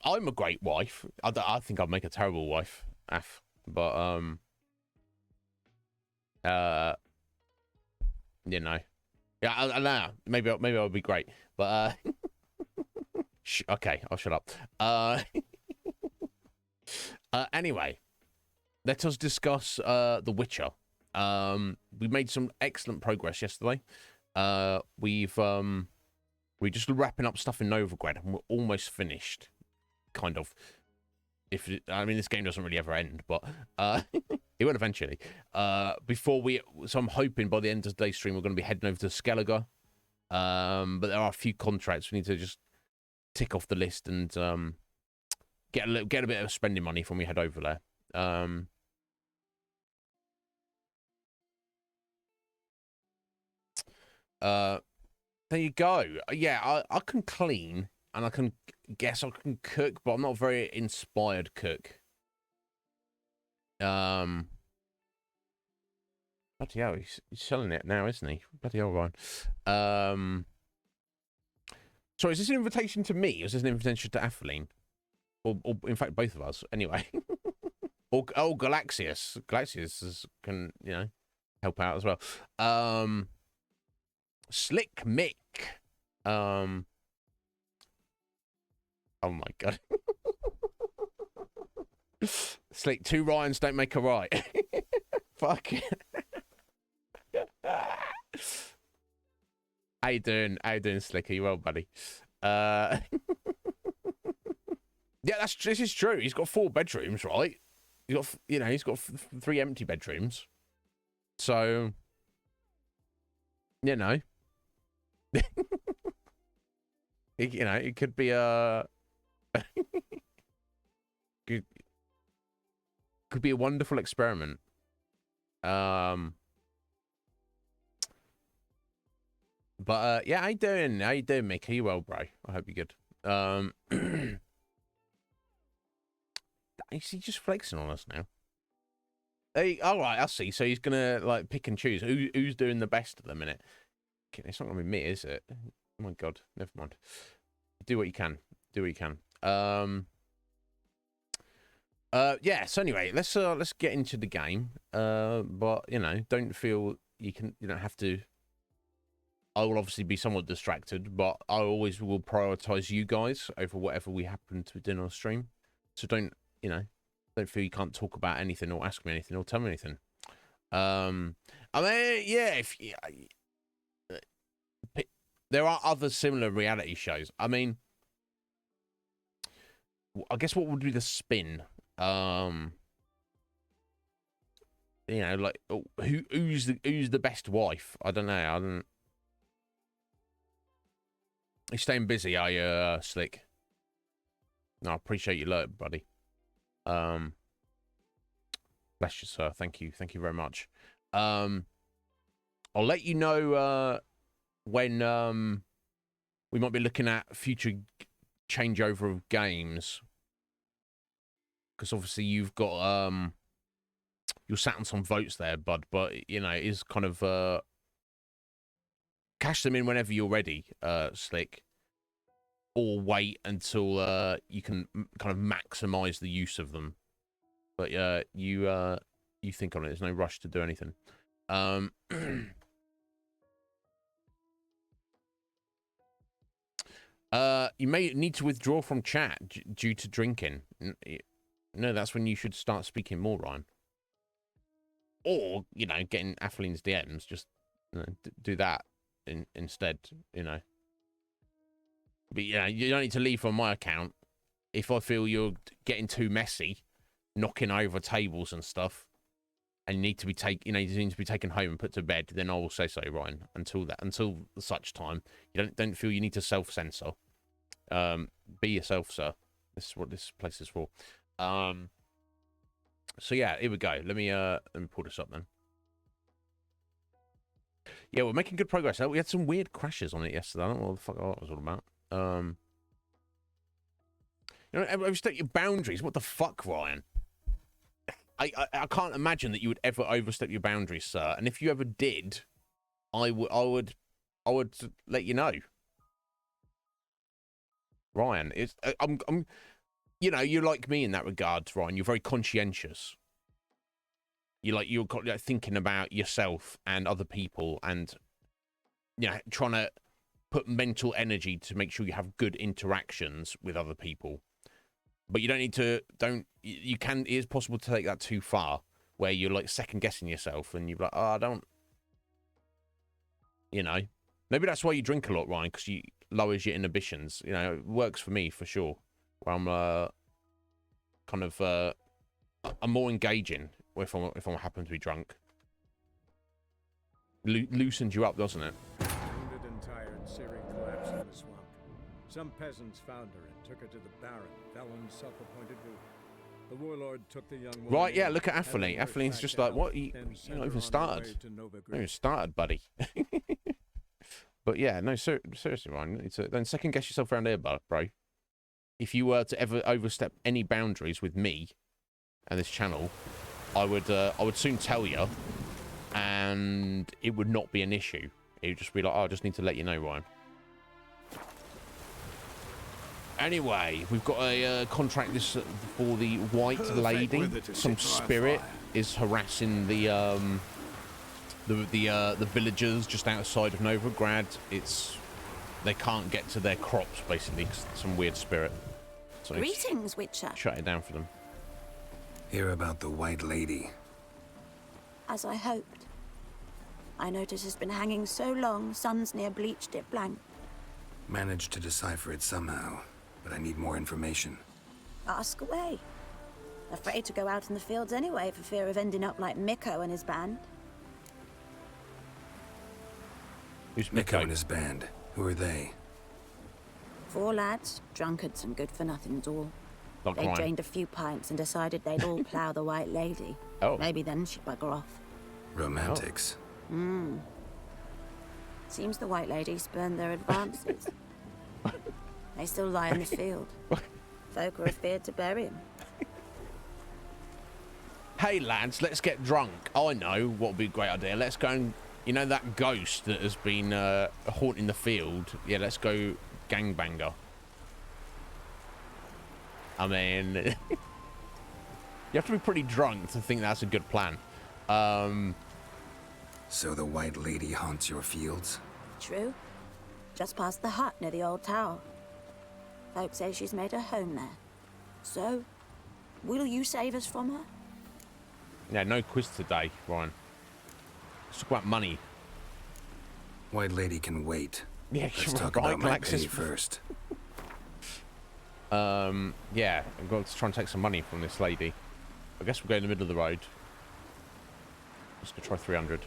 I'm a great wife. I think I'd make a terrible wife, but you know, yeah, I don't know. Maybe I'll be great, but okay, I'll shut up. Anyway, let us discuss The Witcher. We made some excellent progress yesterday. We're just wrapping up stuff in Novigrad, and we're almost finished. Kind of. I mean, this game doesn't really ever end, but it will eventually. So I'm hoping by the end of today's stream we're going to be heading over to Skellige. But there are a few contracts we need to just tick off the list and get a bit of spending money when we head over there. There you go. Yeah, I can clean, and I can guess I can cook, but I'm not a very inspired cook. Bloody hell, he's selling it now, isn't he? Bloody hell, Ryan. Sorry, is this an invitation to me, or is this an invitation to Atheline? Or in fact, both of us. Anyway. or Galaxius. Galaxius can, you know, help out as well. Slick Mick. Oh my god. Slick, 2 Ryans don't make a right. Fuck it. How you doing, Slick? Are you well, buddy? Yeah, this is true. He's got 4 bedrooms, right? He's got 3 empty bedrooms. So, you know, it could be a could be a wonderful experiment. But yeah, how you doing, Mick? Are you well, bro? I hope you're good. Is he just flexing on us now? Hey, all right, I see. So he's gonna like pick and choose who's doing the best at the minute. It's not gonna be me, is it? Oh my god, never mind. Do what you can. Do what you can. Yeah. So anyway, let's get into the game. But you know, don't feel you don't have to. I will obviously be somewhat distracted, but I always will prioritize you guys over whatever we happen to do on stream. So don't feel you can't talk about anything or ask me anything or tell me anything. I mean, yeah, there are other similar reality shows. I mean, I guess what would be the spin? Like who's the best wife? I don't know. You're staying busy, are you, Slick? No, I appreciate your alert, buddy. Bless you, sir. Thank you very much. I'll let you know when we might be looking at future changeover of games, because obviously you've got you're sat on some votes there, bud. But you know, it is kind of cash them in whenever you're ready, Slick, or wait until you can kind of maximize the use of them. But you think on it. There's no rush to do anything. You may need to withdraw from chat due to drinking. No, that's when you should start speaking more, Ryan. Or, you know, getting Atheline's DMs, just do that instead, you know. But, yeah, you don't need to leave from my account. If I feel you're getting too messy, knocking over tables and stuff, and you need to be you need to be taken home and put to bed, then I will say so, Ryan. Until such time, you don't feel you need to self-censor. Be yourself, sir. This is what this place is for. So yeah, here we go. Let me pull this up then. Yeah, we're making good progress. We had some weird crashes on it yesterday. I don't know what the fuck that was all about. You know, overstep your boundaries. What the fuck, Ryan? I can't imagine that you would ever overstep your boundaries, sir. And if you ever did, I would let you know. Ryan, I'm you know, you're like me in that regard, Ryan. You're very conscientious. You're thinking about yourself and other people, and you know, trying to put mental energy to make sure you have good interactions with other people. But you don't need to. You can. It is possible to take that too far, where you're like second guessing yourself, and you're like, oh, I don't. You know, maybe that's why you drink a lot, Ryan, because you lowers your inhibitions. You know, it works for me for sure. Where I'm kind of I'm more engaging if I happen to be drunk. Loosens you up, doesn't it? Wounded and tired, Siri collapsed in the swamp. Some peasants found her and took her to the Baron, Vellon's self-appointed ruler. The warlord took the young woman. Right, yeah, look at Atheline. Atheline's just like, what? You're not even started. Not even started, buddy. But yeah, no, seriously, Ryan. Don't second guess yourself around here, bro. If you were to ever overstep any boundaries with me and this channel, I would soon tell you, and it would not be an issue. It would just be like, oh, I just need to let you know, Ryan. Anyway, we've got a contract for the White Lady. Some spirit is harassing the villagers just outside of Novigrad. They can't get to their crops basically, 'cause some weird spirit. So greetings, Witcher. Shut it down for them. Hear about the White Lady. As I hoped. I notice it's been hanging so long, sun's near bleached it blank. Managed to decipher it somehow, but I need more information. Ask away. Afraid to go out in the fields anyway for fear of ending up like Mikko and his band. Who's Mikko and his band? Who are they? 4 lads, drunkards and good-for-nothings all. Not They crying. drained a few pints and decided they'd all plough the White Lady. Oh. Maybe then she'd bugger off. Romantics. Seems the White Lady spurned their advances. They still lie in the field. Folk are afeard to bury him. Hey lads, let's get drunk. I know what would be a great idea. Let's go and, you know, that ghost that has been haunting the field. Yeah, let's go gangbanger. I mean, you have to be pretty drunk to think that's a good plan. So the White Lady haunts your fields? True. Just past the hut near the old tower. Folk say she's made her home there. So, will you save us from her? Yeah, no quiz today, Ryan. Let's talk about money. White Lady can wait. Yeah, Let's you're talk right, about my Alexis. pay first. Yeah, I've got to try and take some money from this lady. I guess we'll go in the middle of the road. Just gonna try 300.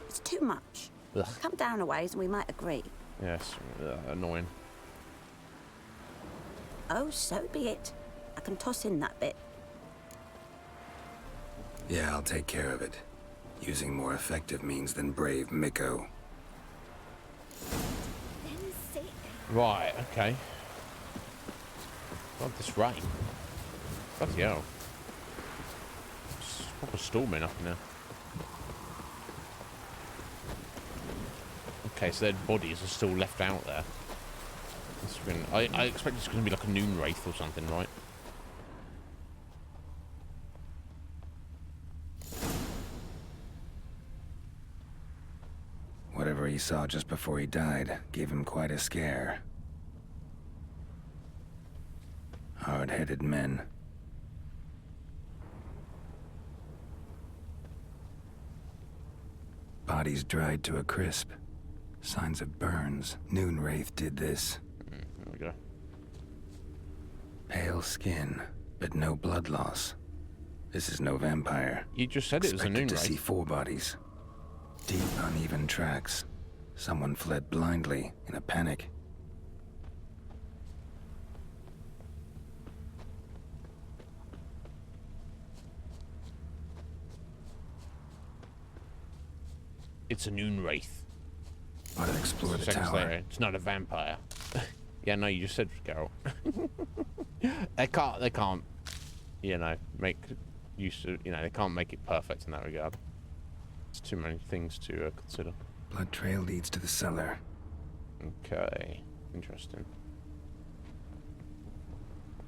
It's too much. Ugh. Come down a ways and we might agree. Yes, annoying. Oh, so be it. I can toss in that bit. Yeah, I'll take care of it. Using more effective means than brave Miko. Right, okay. God, this rain. Bloody hell. It's proper storming up in there. Okay, so their bodies are still left out there. I expect it's going to be like a noon wraith or something, right? Whatever he saw just before he died gave him quite a scare. Hard-headed men. Bodies dried to a crisp. Signs of burns. Noon Wraith did this. There we go. Pale skin, but no blood loss. This is no vampire. You just said it was a noon Expected to see wraith. 4 bodies. Deep, uneven tracks. Someone fled blindly, in a panic. It's a noon wraith. Ought to explore the Seconds tower. later, it's not a vampire. Yeah, no, you just said Geralt. They can't, you know, make use of, you know, they can't make it perfect in that regard. There's too many things to consider. Blood trail leads to the cellar. Okay, interesting.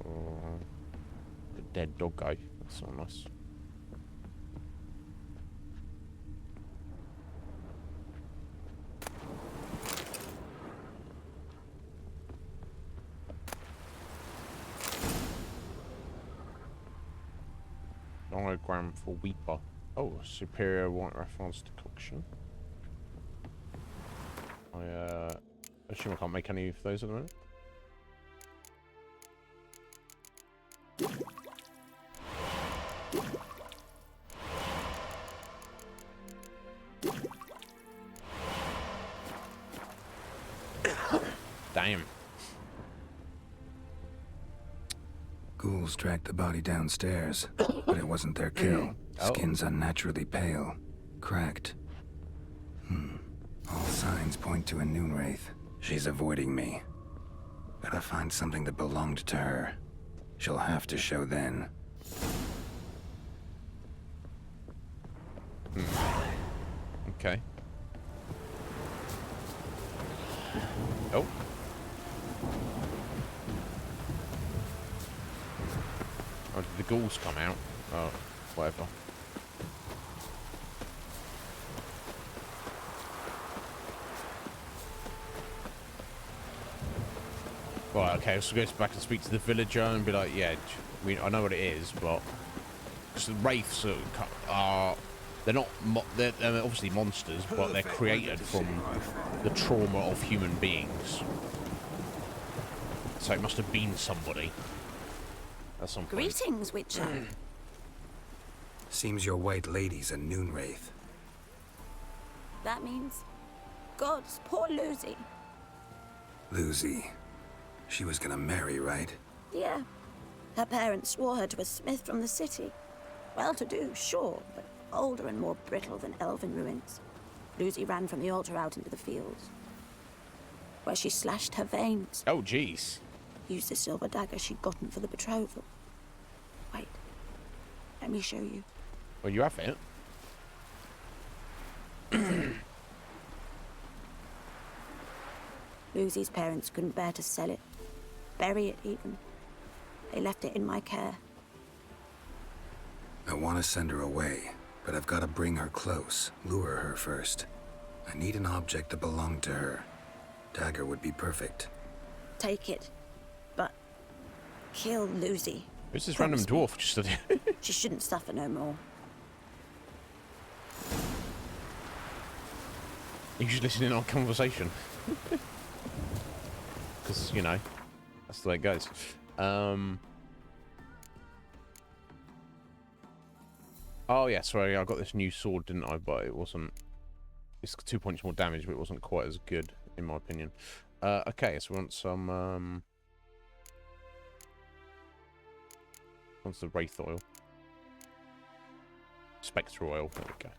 Oh, the dead dog guy. That's so nice. Diagram for Weeper. Oh, superior white reference decoction. I assume I can't make any of those at the moment. Damn. Ghouls dragged the body downstairs, but it wasn't their kill. Skin's unnaturally pale, cracked. All signs point to a noon wraith. She's avoiding me. Gotta find something that belonged to her. She'll have to show then. Okay. Oh. Oh, did the ghouls come out? Oh, whatever. Right, okay, so go back and speak to the villager and be like, yeah, I know what it is, but... Because the wraiths are... They're not... They're obviously monsters, but they're created from the trauma of human beings. So it must have been somebody. At some point. Greetings, Witcher. Seems your white lady's a noon wraith. That means... Gods, poor Lucy. Lucy. She was gonna marry, right? Yeah. Her parents swore her to a smith from the city. Well-to-do, sure, but older and more brittle than elven ruins. Lucy ran from the altar out into the fields, where she slashed her veins. Oh, jeez. Used the silver dagger she'd gotten for the betrothal. Wait. Let me show you. Well, you have it. Lucy's parents couldn't bear to sell it. Bury it, even. They left it in my care. I want to send her away, but I've got to bring her close, lure her first. I need an object that belonged to her. Dagger would be perfect. Take it, but kill Lucy. Who's this random dwarf just stood here? She shouldn't suffer no more. You should listen in on conversation. Because, you know, that's the way it goes. Oh, yeah, sorry, I got this new sword, didn't I? But it wasn't... It's 2 points more damage, but it wasn't quite as good, in my opinion. Okay, so we want some... one's the Wraith Oil. Spectral Oil. There we go.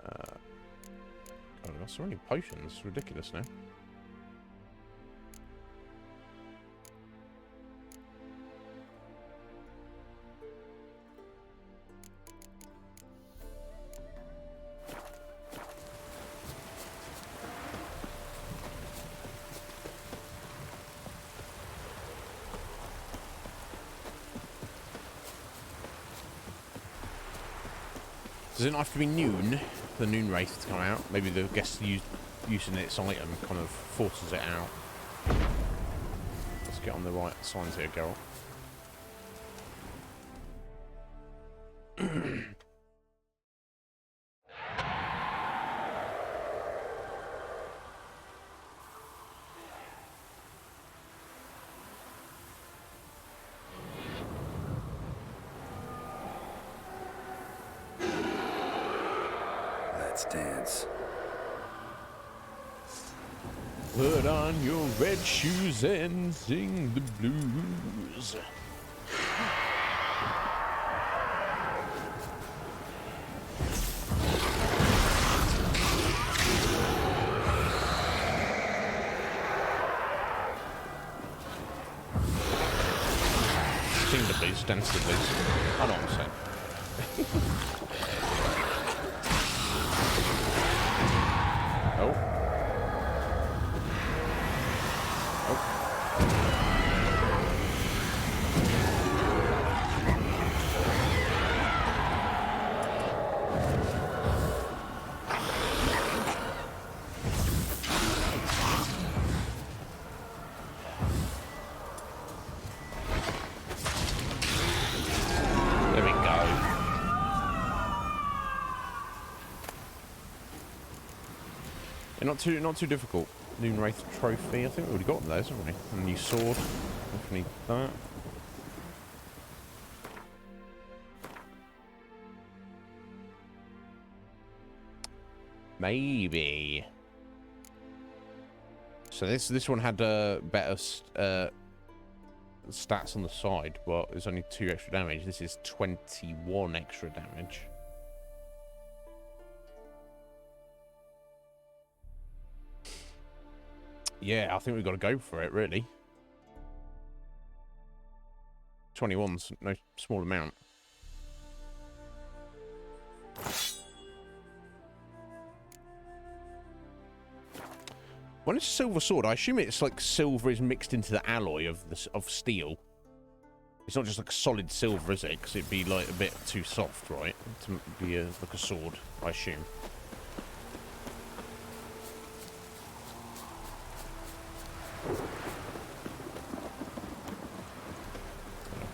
God, I've got so many potions. It's ridiculous now. Does it not have to be noon for the noon race to come out? Maybe the guest using its item kind of forces it out. Let's get on the right signs here, Geralt. Let's dance. Put on your red shoes and sing the blues. Sing the blues, dance the blues. I know what I'm saying. Oh. There we go. Yeah, not too difficult. Noon Wraith trophy. I think we already got those, haven't we? And a new sword. Definitely that. Maybe. So this one had better stats on the side, but it's only 2 extra damage. This is 21 extra damage. Yeah, I think we've got to go for it, really. 21's no small amount. When it's a silver sword, I assume it's like silver is mixed into the alloy of steel. It's not just like solid silver, is it? Because it'd be like a bit too soft, right? To be like a sword, I assume.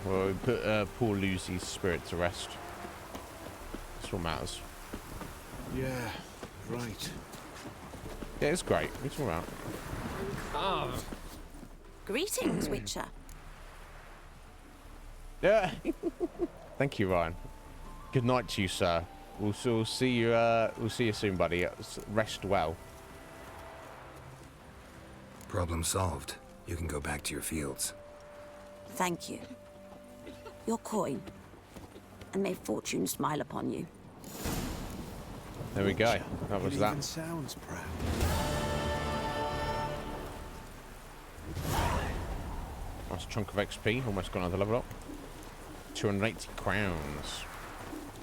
Well, we put poor Lucy's spirit to rest. That's what matters. Yeah, right. Yeah, it's great. It's all right. Greetings, Witcher. Yeah. Thank you, Ryan. Good night to you, sir. We'll see you. We'll see you soon, buddy. Rest well. Problem solved. You can go back to your fields. Thank you. Your coin. And may fortune smile upon you. There we go. That was It that. even sounds proud. Nice chunk of XP. Almost got another level up. 280 crowns.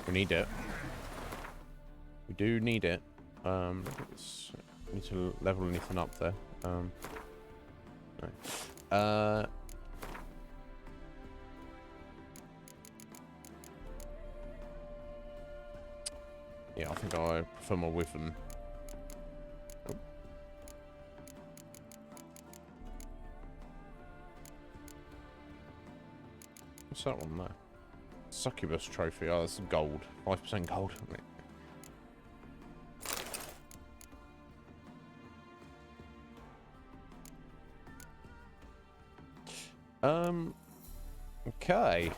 We need it. We do need it. Let's need to level anything up there. No. Yeah, I think I prefer my Wyvern. Oh. What's that one there? Succubus trophy. Oh, that's gold. 5% gold. Okay.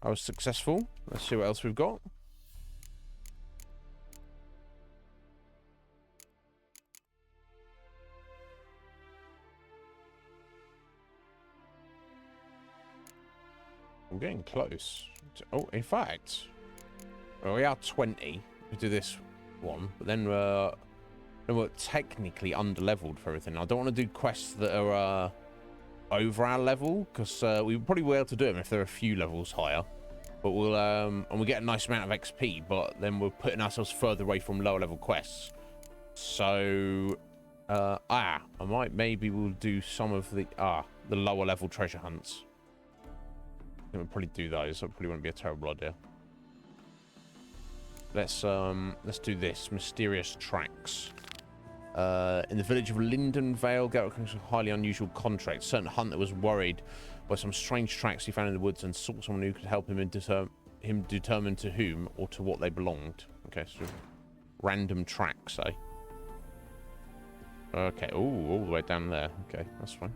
I was successful. Let's see what else we've got. I'm getting close. Oh, in fact, well, we are 20. We do this one, but then we're technically under-leveled for everything. I don't want to do quests that are over our level, because we probably will be able to do them if they're a few levels higher. But we'll and we get a nice amount of XP, but then we're putting ourselves further away from lower level quests. So maybe we'll do some of the lower level treasure hunts. I think we'll probably do those. That probably wouldn't be a terrible idea. Let's do this. Mysterious tracks. In the village of Lindenvale, Geralt comes a highly unusual contract. A certain hunter was worried by some strange tracks he found in the woods and sought someone who could help him determine to whom or to what they belonged. Okay, so random tracks, eh? Okay, oh, all the way down there. Okay, that's fine.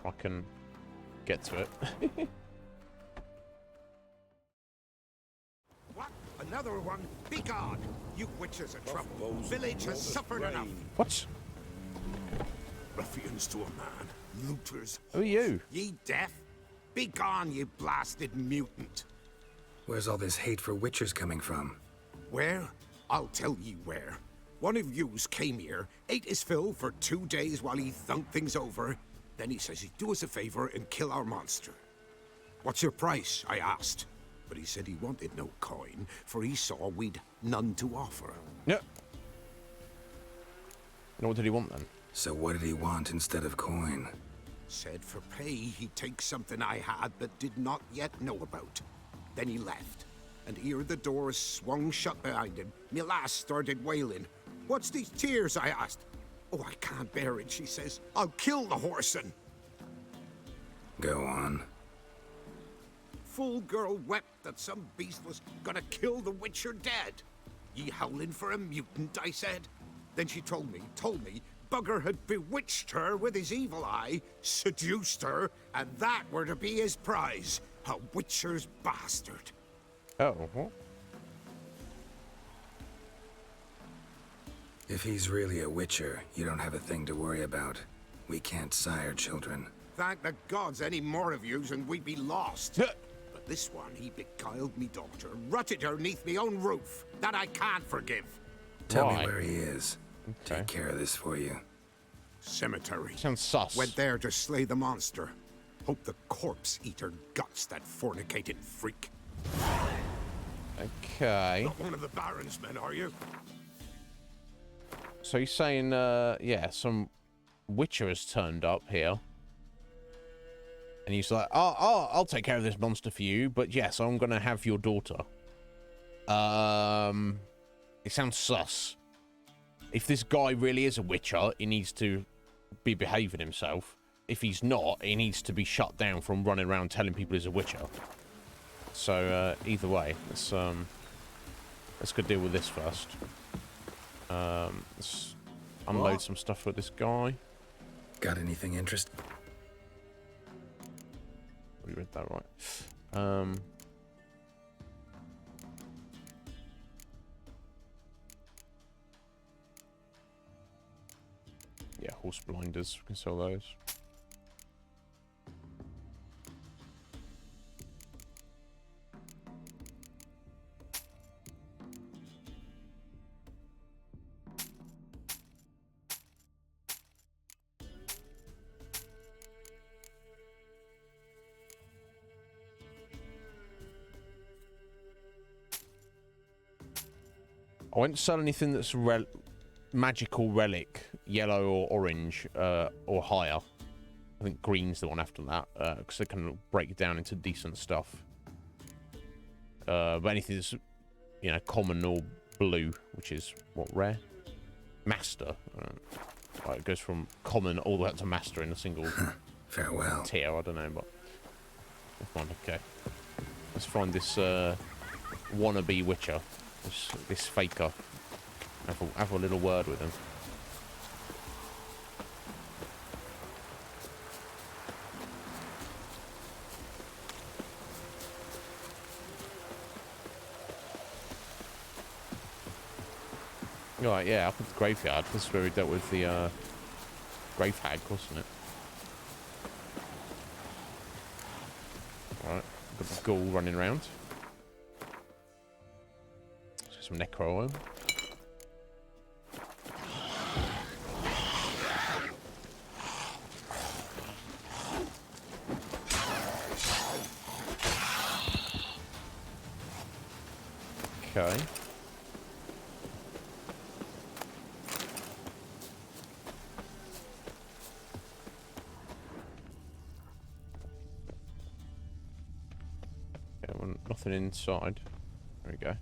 I can get to it. What? Another one? Begone! You witches are trouble. Village has suffered enough. What? Ruffians to a man. Looters. Who are you? Ye deaf? Begone, you blasted mutant. Where's all this hate for witchers coming from? Where? I'll tell ye where. One of yous came here, ate his fill for 2 days while he thunked things over. Then he says he'd do us a favor and kill our monster. What's your price? I asked. But he said he wanted no coin, for he saw we'd none to offer. Yeah. And what did he want then? So what did he want instead of coin? Said for pay he'd take something I had but did not yet know about. Then he left, and ere the doors swung shut behind him, me lass started wailing. What's these tears? I asked. Oh, I can't bear it, she says. I'll kill the whoreson. Go on. Full girl wept that some beast was gonna kill the witcher dead. Ye howling for a mutant, I said. Then she told me, Bugger had bewitched her with his evil eye, seduced her, and that were to be his prize. A witcher's bastard. Oh, what? If he's really a witcher, you don't have a thing to worry about. We can't sire children. Thank the gods any more of yous and we'd be lost. But this one, he beguiled me daughter, rutted her neath me own roof. That I can't forgive. Tell Why? me where he is. Okay. Take care of this for you. Cemetery. Sounds sus. Went there to slay the monster. Hope the corpse eater guts that fornicating freak. Okay. Not one of the Baron's men, are you? So he's saying, yeah, some witcher has turned up here. And he's like, oh, I'll take care of this monster for you, but yes, I'm going to have your daughter. It sounds sus. If this guy really is a witcher, he needs to be behaving himself. If he's not, he needs to be shut down from running around telling people he's a witcher. So, either way, let's go deal with this first. Let's unload some stuff for this guy. Got anything interesting? We read that right. Yeah, horse blinders. We can sell those. I won't sell anything that's magical relic, yellow or orange, or higher. I think green's the one after that, because they can break down into decent stuff. But anything that's, you know, common or blue, which is, what, rare? Master. Right, it goes from common all the way up to master in a single Farewell. tier, I don't know, but... Fine, okay. Let's find this wannabe witcher, this faker. Have a little word with him. Right, yeah, up at the graveyard. This is where we dealt with the grave hag, wasn't it? Alright, got the ghoul running around. Let's get some necro on. Okay. Nothing inside. There we go.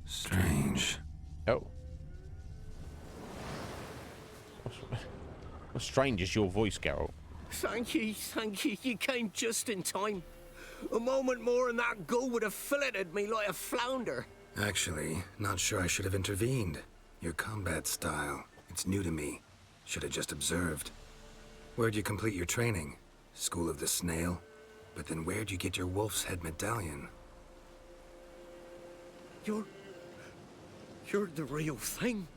Strange. Oh. What's strange is your voice, Geralt. Thank you. You came just in time. A moment more and that ghoul would have filleted me like a flounder. Actually, not sure I should have intervened. Your combat style, it's new to me. Should have just observed. Where'd you complete your training? School of the Snail? But then where'd you get your wolf's head medallion? You're the real thing?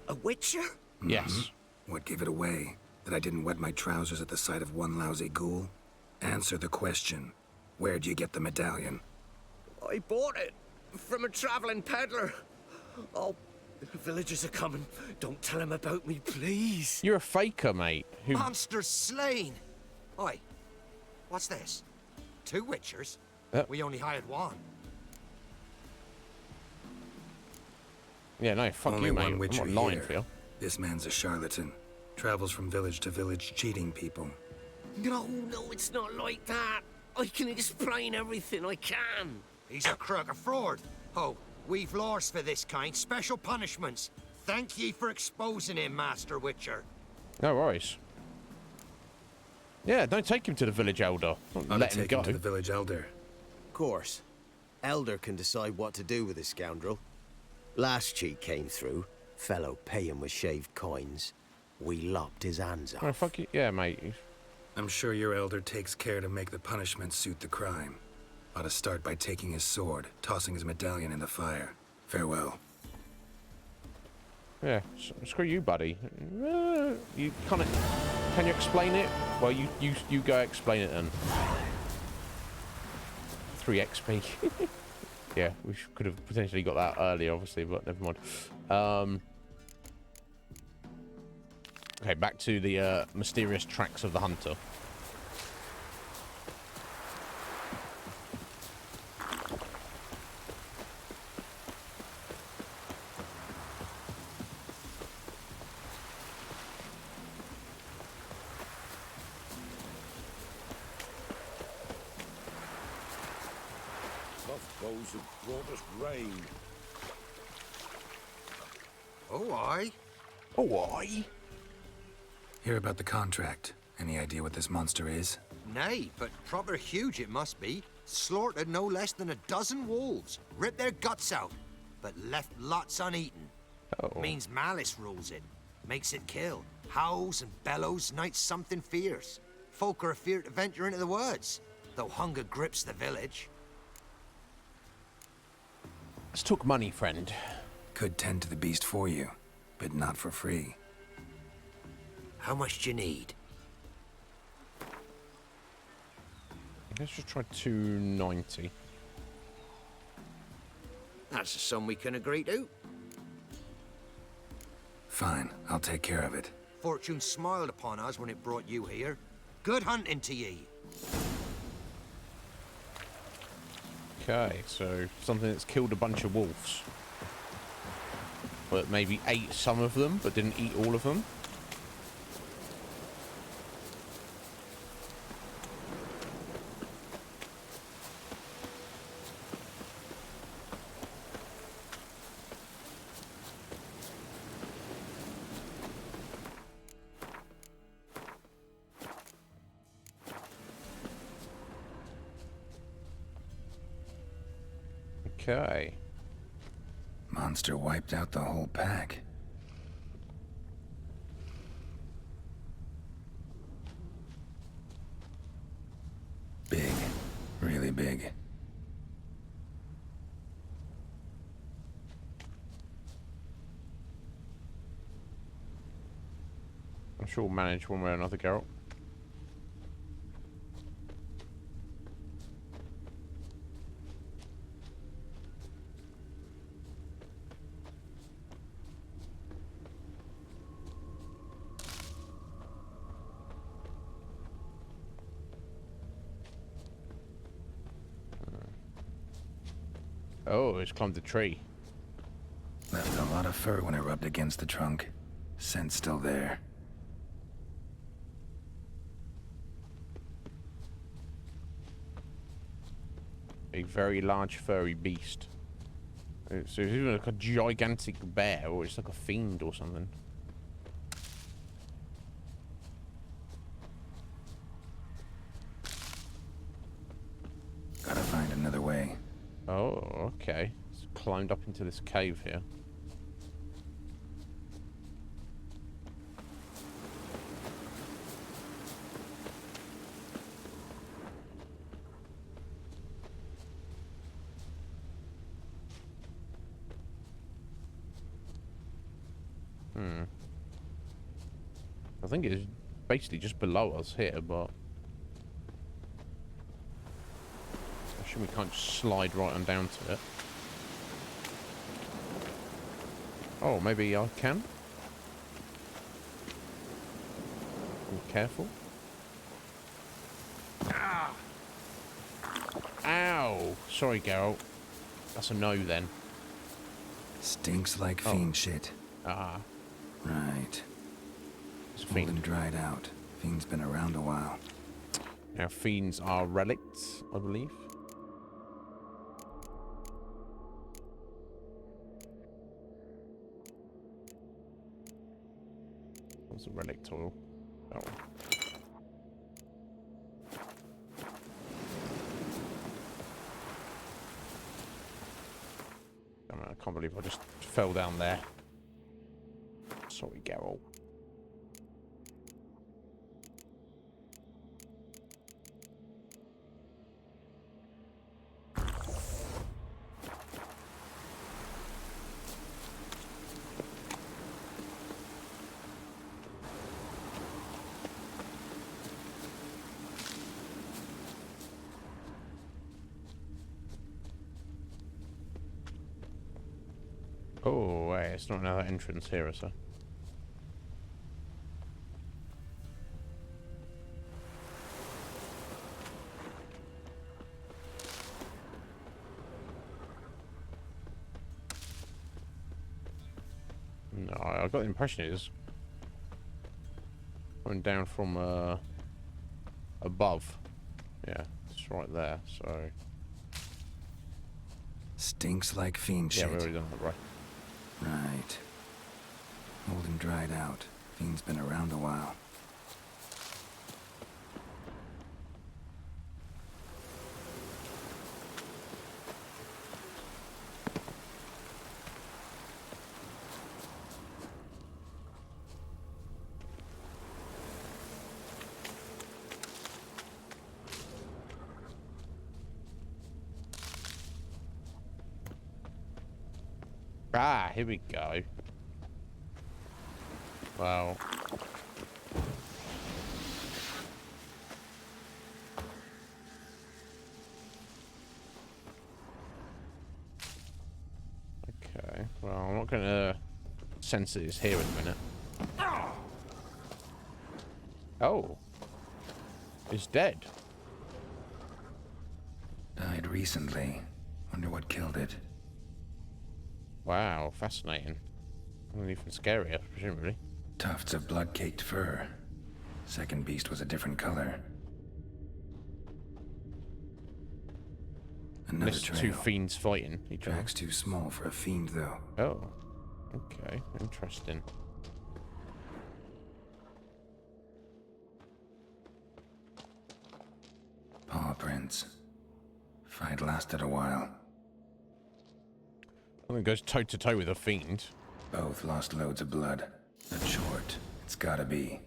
A witcher? Yes. What gave it away? That I didn't wet my trousers at the sight of one lousy ghoul? Answer the question. Where'd you get the medallion? I bought it from a traveling peddler. Oh, the villagers are coming. Don't tell them about me, please. You're a faker, mate. Who... Monsters slain! Oi, what's this? 2 witchers? We only hired 1. Yeah, no, fuck Only you, one mate. witcher I'm not lying here. for you. This man's a charlatan. Travels from village to village cheating people. No, it's not like that. I can explain everything I can. He's a crook, a fraud. Oh, we've laws for this kind, special punishments. Thank ye for exposing him, Master Witcher. No worries. Yeah, don't take him to the village elder. I'll Let him take go. him to the village elder. Of course. Elder can decide what to do with the scoundrel. Last cheat came through. Fellow paying with shaved coins. We lopped his hands off. Oh, fuck you. Yeah, mate. I'm sure your elder takes care to make the punishment suit the crime. Ought to start by taking his sword, tossing his medallion in the fire. Farewell. Yeah, screw you, buddy. You kind of... Can you explain it? Well, you go explain it then. 3 XP. Yeah, we could have potentially got that earlier, obviously, but never mind. Okay, back to the mysterious tracks of the hunter. Tough foes have brought us rain. Oh, aye. Oh, aye. Hear about the contract. Any idea what this monster is? Nay, but proper huge it must be. Slaughtered no less than a dozen wolves. Ripped their guts out, but left lots uneaten. Oh. Means malice rules it. Makes it kill. Howls and bellows, nights something fierce. Folk are afeard to venture into the woods, though hunger grips the village. Let's talk money, friend. Could tend to the beast for you, but not for free. How much do you need? Let's just try 290. That's a sum we can agree to. Fine, I'll take care of it. Fortune smiled upon us when it brought you here. Good hunting to ye. Okay, so something that's killed a bunch of wolves. But maybe ate some of them, but didn't eat all of them. Okay. Monster wiped out the whole pack. Big. Really big. I'm sure we'll manage one way or another, Geralt. Oh, it's climbed the tree. Left a lot of fur when it rubbed against the trunk. Scent's still there. A very large furry beast. So it's even like a gigantic bear, or it's like a fiend or something. Gotta find another way. Oh, okay. It's climbed up into this cave here. I think it's basically just below us here, but I assume we can't just slide right on down to it. Oh, maybe I can? Be careful. Ah! Ow! Sorry, Geralt. That's a no then. Stinks like fiend shit. Ah. Right. It's Old and dried out. Fiend's been around a while. Now, fiends are relicts, I believe. What's a relic oil? Oh. Damn it, I can't believe I just fell down there. Sorry, Geralt. Oh, wait, it's not another entrance here, is there? No, I got the impression it is coming down from above. Yeah, it's right there, so... Stinks like fiend shit. Yeah, we've already done that, right. Right. Old and dried out. Fiend's been around a while. Ah, here we go. Wow. Okay, well, I'm not gonna sense it is here in a minute. Oh. It's dead. Died recently. Wonder what killed it. Wow, fascinating. And even scarier, presumably. Tufts of blood-caked fur. Second beast was a different color. Another There's trail. two fiends fighting each other. Track's too small for a fiend, though. Oh. Okay, interesting. Paw prints. Fight lasted a while. I think it goes toe to toe with a fiend. Both lost loads of blood. A chort. It's gotta be.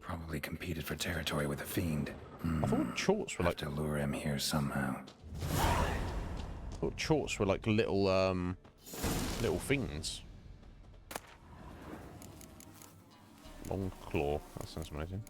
Probably competed for territory with a fiend. I thought chorts were Have like to lure him here somehow. little little fiends. Long claw. That sounds amazing.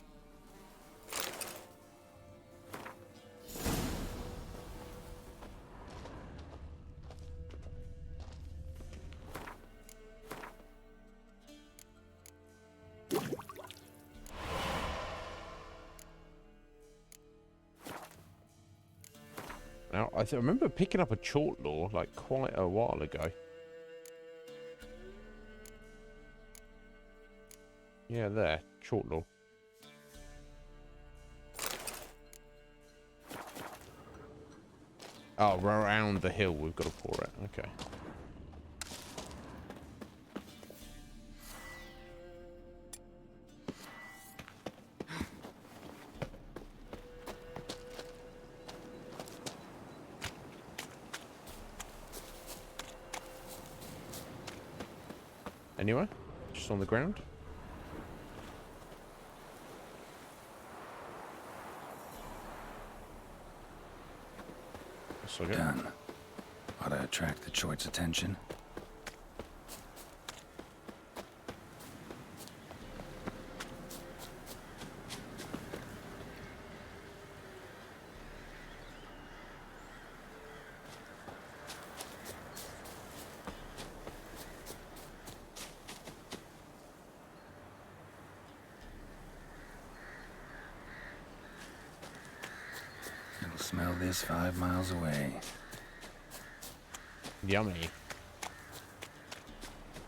Now, I remember picking up a chort law like quite a while ago. Yeah, there, chort law. Oh, around the hill we've got to pour it. Okay. Anywhere? Just on the ground? So good. Done. Ought to attract the chort's attention. It'll smell this 5 miles away. Yummy.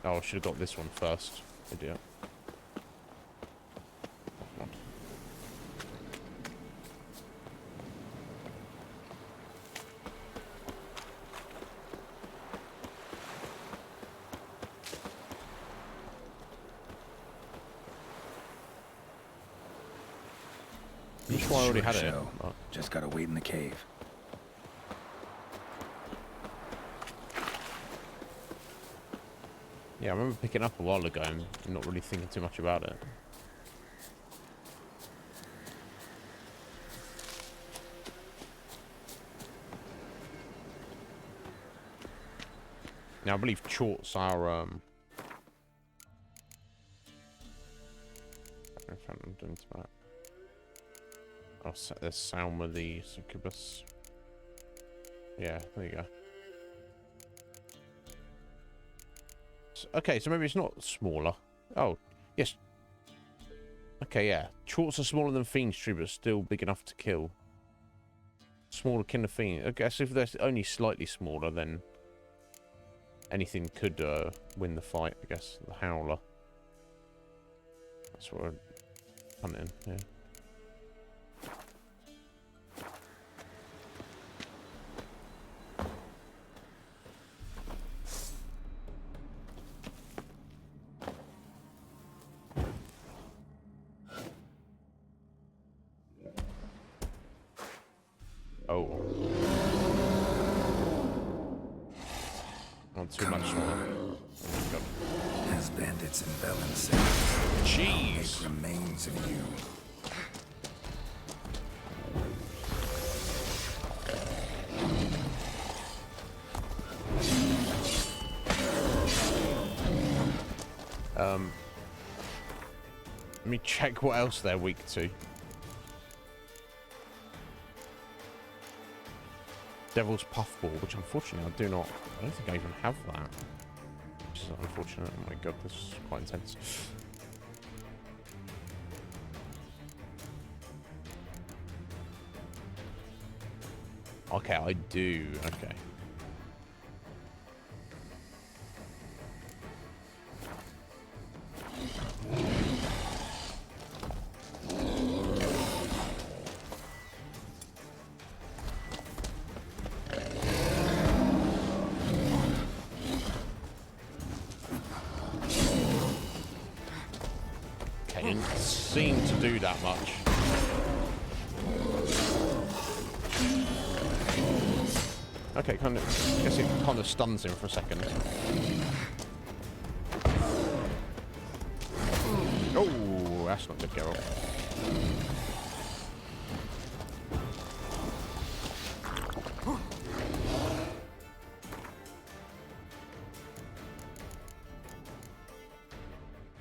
Oh, I should have got this one first. Idiot. Come on. I'm sure I already had it. Show. Oh. Just gotta wait in the cave. Yeah, I remember picking up a while ago and not really thinking too much about it. Now, I believe chorts are, I don't know if I'm doing that. Oh, there's Salma the succubus. Yeah, there you go. Okay, so maybe it's not smaller. Oh, yes. Okay, yeah. Chorts are smaller than Fiend's Tree, but still big enough to kill. Smaller kin of Fiend. I guess if they're only slightly smaller, then anything could win the fight, I guess. The Howler. That's what we're hunting, yeah. Oh. Not too much more. As bandits and Velen say, Jeez. it remains of you. Let me check what else they're weak to. Devil's Puffball, which unfortunately I don't think I even have that. Which is unfortunate. Oh my god, this is quite intense. Okay, I do. Okay. Didn't seem to do that much. Okay, I guess it kind of stuns him for a second. Oh, that's not good, Geralt.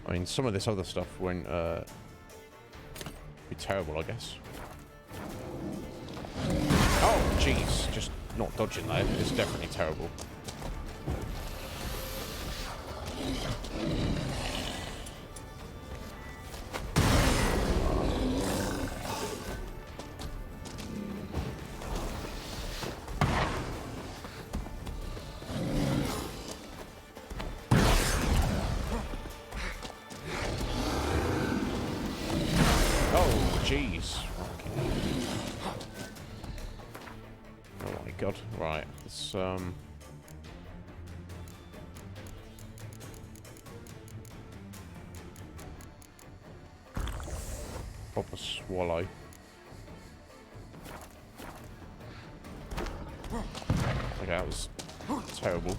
I mean, some of this other stuff won't be terrible, I guess. Oh, jeez. Just not dodging that. It's definitely terrible. Jeez. Oh my god. Right. Let's pop a swallow. Okay, that was terrible.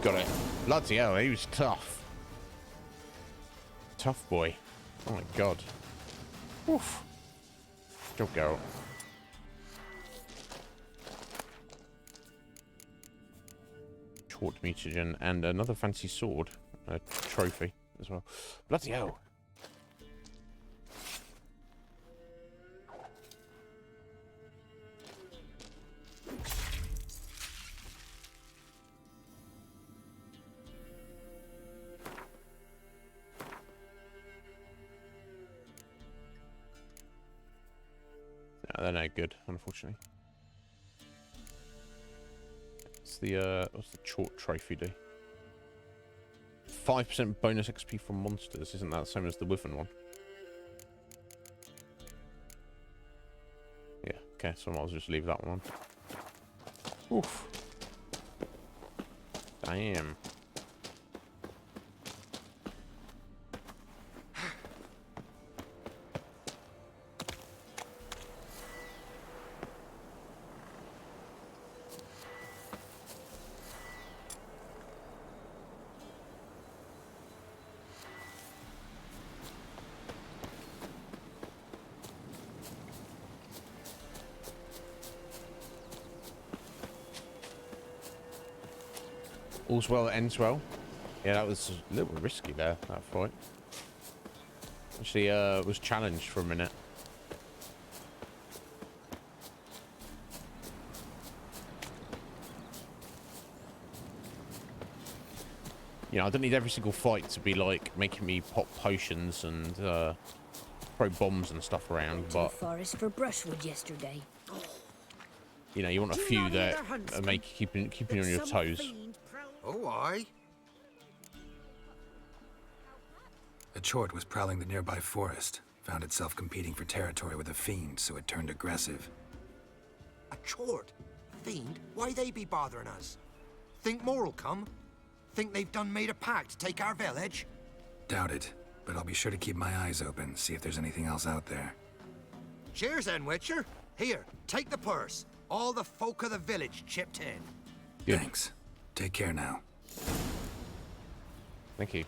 Got it. Bloody hell, he was tough. Tough boy. Oh my god. Oof. Good job, Geralt. Short mutagen and another fancy sword. A trophy as well. Bloody hell. They're no good, unfortunately. What's the chalk trophy do? 5% bonus XP from monsters. Isn't that the same as the Wyvern one? Yeah, okay, so I'll just leave that one on. Oof. Damn. All's well that ends well. Yeah, that was a little risky there, that fight. Actually, was challenged for a minute. You know, I don't need every single fight to be like making me pop potions and throw bombs and stuff around, but forest for brushwood yesterday. you know, you want a few that make keeping you on your toes. Oh, aye. A chort was prowling the nearby forest. Found itself competing for territory with a fiend, so it turned aggressive. A chort? Fiend? Why they be bothering us? Think more'll come? Think they've done made a pact to take our village? Doubt it, but I'll be sure to keep my eyes open, see if there's anything else out there. Cheers then, Witcher. Here, take the purse. All the folk of the village chipped in. Good. Thanks. Take care now. Thank you.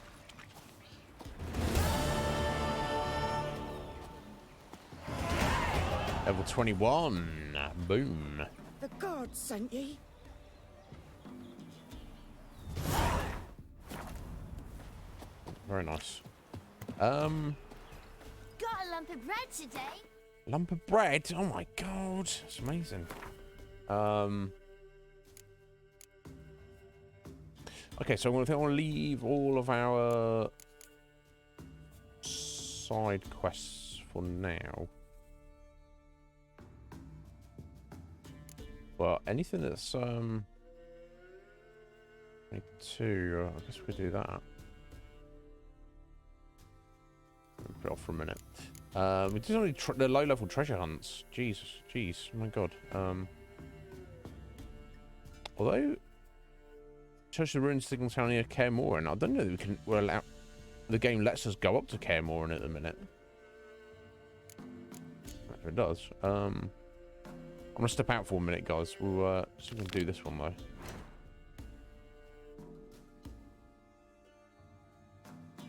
Level 21. Boom. The gods sent ye. Very nice. Got a lump of bread today. Lump of bread? Oh my god, it's amazing. Okay, so I think I want to leave all of our side quests for now. But anything that's 22, I guess we could do that. Put it off for a minute. We did only the low-level treasure hunts. Jeez, my god. Although Church of the Ruins Signal Town near Kaer Morhen, I don't know that we can. We're allowed. The game lets us go up to Kaer Morhen at the minute. If it does. I'm gonna step out for a minute, guys. We'll still gonna do this one though.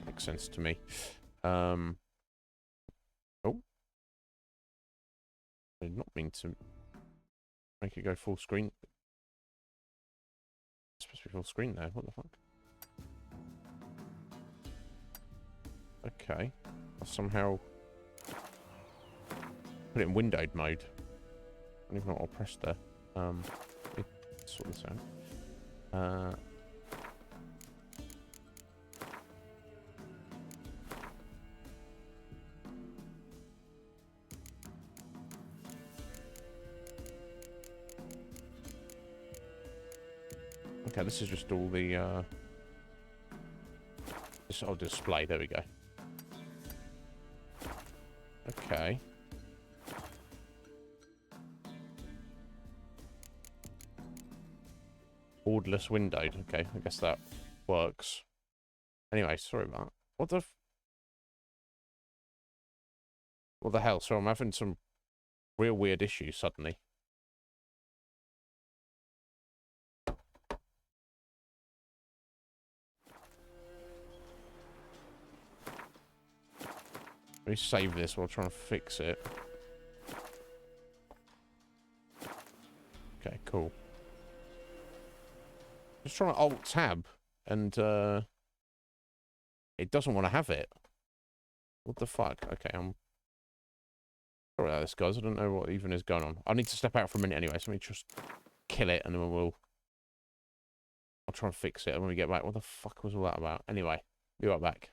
Makes sense to me. Oh, I did not mean to make it go full screen. It's supposed to be full screen there. What the fuck? Okay. I'll somehow put it in windowed mode. I don't even know what I'll press there. Let me sort this out. Okay, this is just all the this I'll display, there we go. Okay. Borderless windowed. Okay, I guess that works. Anyway, sorry about that. What the hell? So I'm having some real weird issues suddenly. Let me save this while trying to fix it. Okay, cool. Just trying to Alt-Tab, and it doesn't want to have it. What the fuck? Okay, I'm sorry about this, guys. I don't know what even is going on. I need to step out for a minute anyway, so let me just kill it, and then I'll try and fix it when we get back. What the fuck was all that about? Anyway, be right back.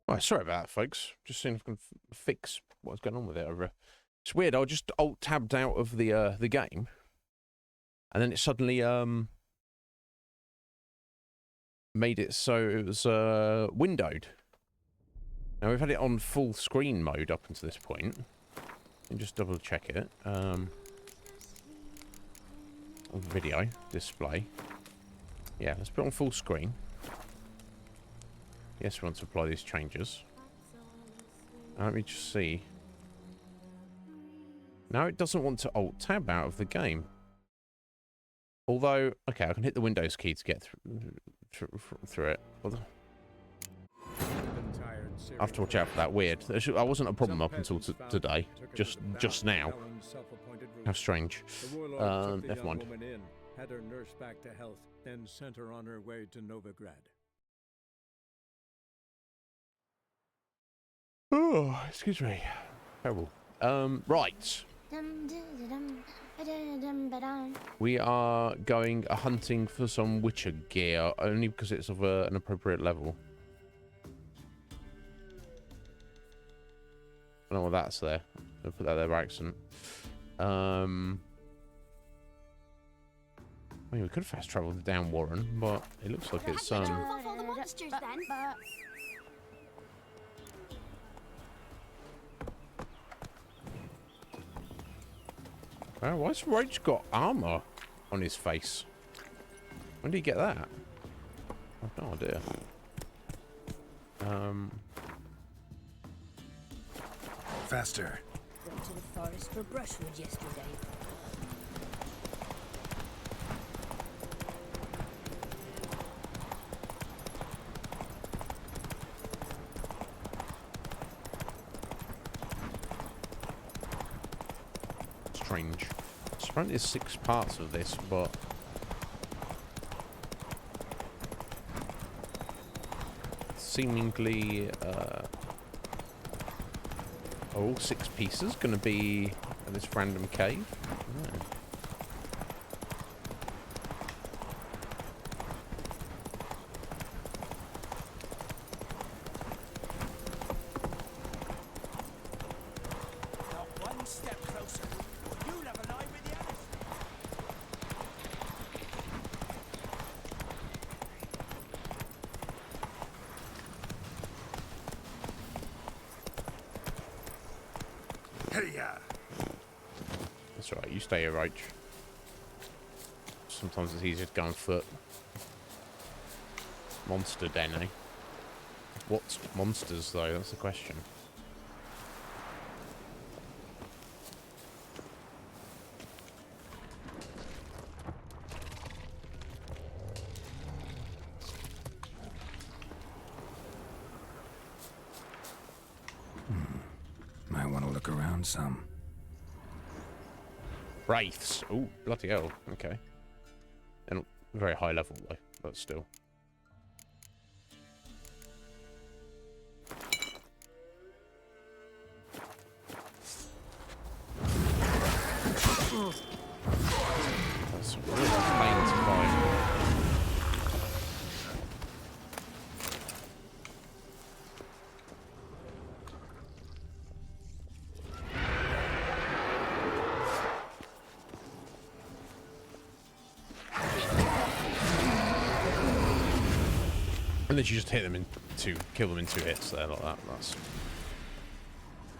Right, sorry about that, folks. Just seeing if I can fix what's going on with it over. It's weird. I just alt tabbed out of the game, and then it suddenly made it so it was windowed. Now we've had it on full screen mode up until this point. And just double check it. Video display. Yeah, let's put it on full screen. Yes, we want to apply these changes. Let me just see. Now it doesn't want to alt tab out of the game. Although, okay, I can hit the Windows key to get through it. I have to watch out for that. Weird. That wasn't a problem up until today. Just now. How strange. Never mind. Had her nursed back to health, then sent her on her way to Novigrad. Oh, excuse me. Terrible. Right. We are going hunting for some Witcher gear, only because it's of an appropriate level. I don't know what that's there. I'll put that there by accident. I mean, we could fast travel down Warren, but it looks like it's why's Roach got armor on his face? When did he get that? I've no idea. Faster. Went to the forest for brushwood yesterday. Strange. Apparently there's 6 parts of this, but seemingly are all 6 pieces going to be in this random cave? Oh. That's right, you stay here, Roach. Sometimes it's easier to go on foot. Monster den, eh? What monsters, though? That's the question. Might want to look around some. Wraiths. Ooh, bloody hell. Okay. And very high level, though, but still. That's a real pain to find. And then you just hit them kill them in 2 hits there like that. That's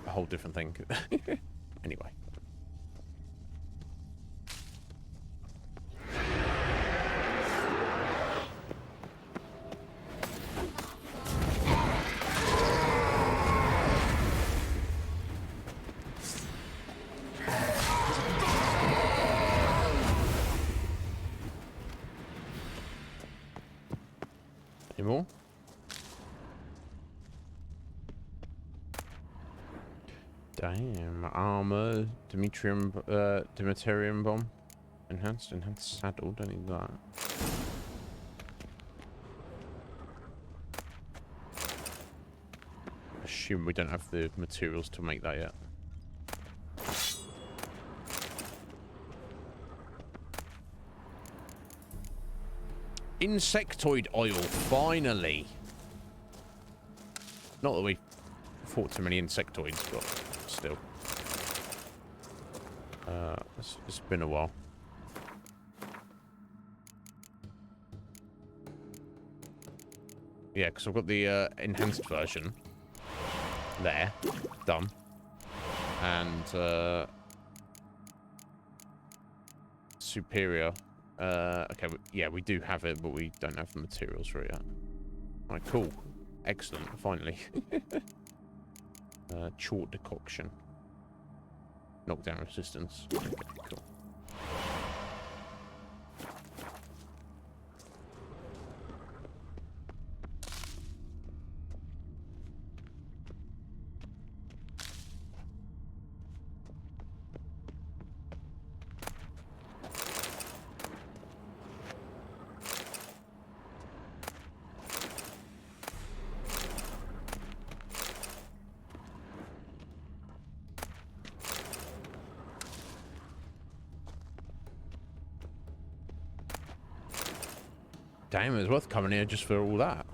a whole different thing. Anyway. Any more? Damn, armor, Demeterium bomb. Enhanced saddle, don't need that. Assume we don't have the materials to make that yet. Insectoid oil, finally. Not that we fought too many insectoids, but still. It's been a while. Yeah, because I've got the enhanced version there, done, and superior. Okay, yeah, we do have it, but we don't have the materials for it yet. Alright, cool, excellent, finally. Chort decoction, knockdown resistance. Okay, cool. Damn, it's worth coming here just for all that.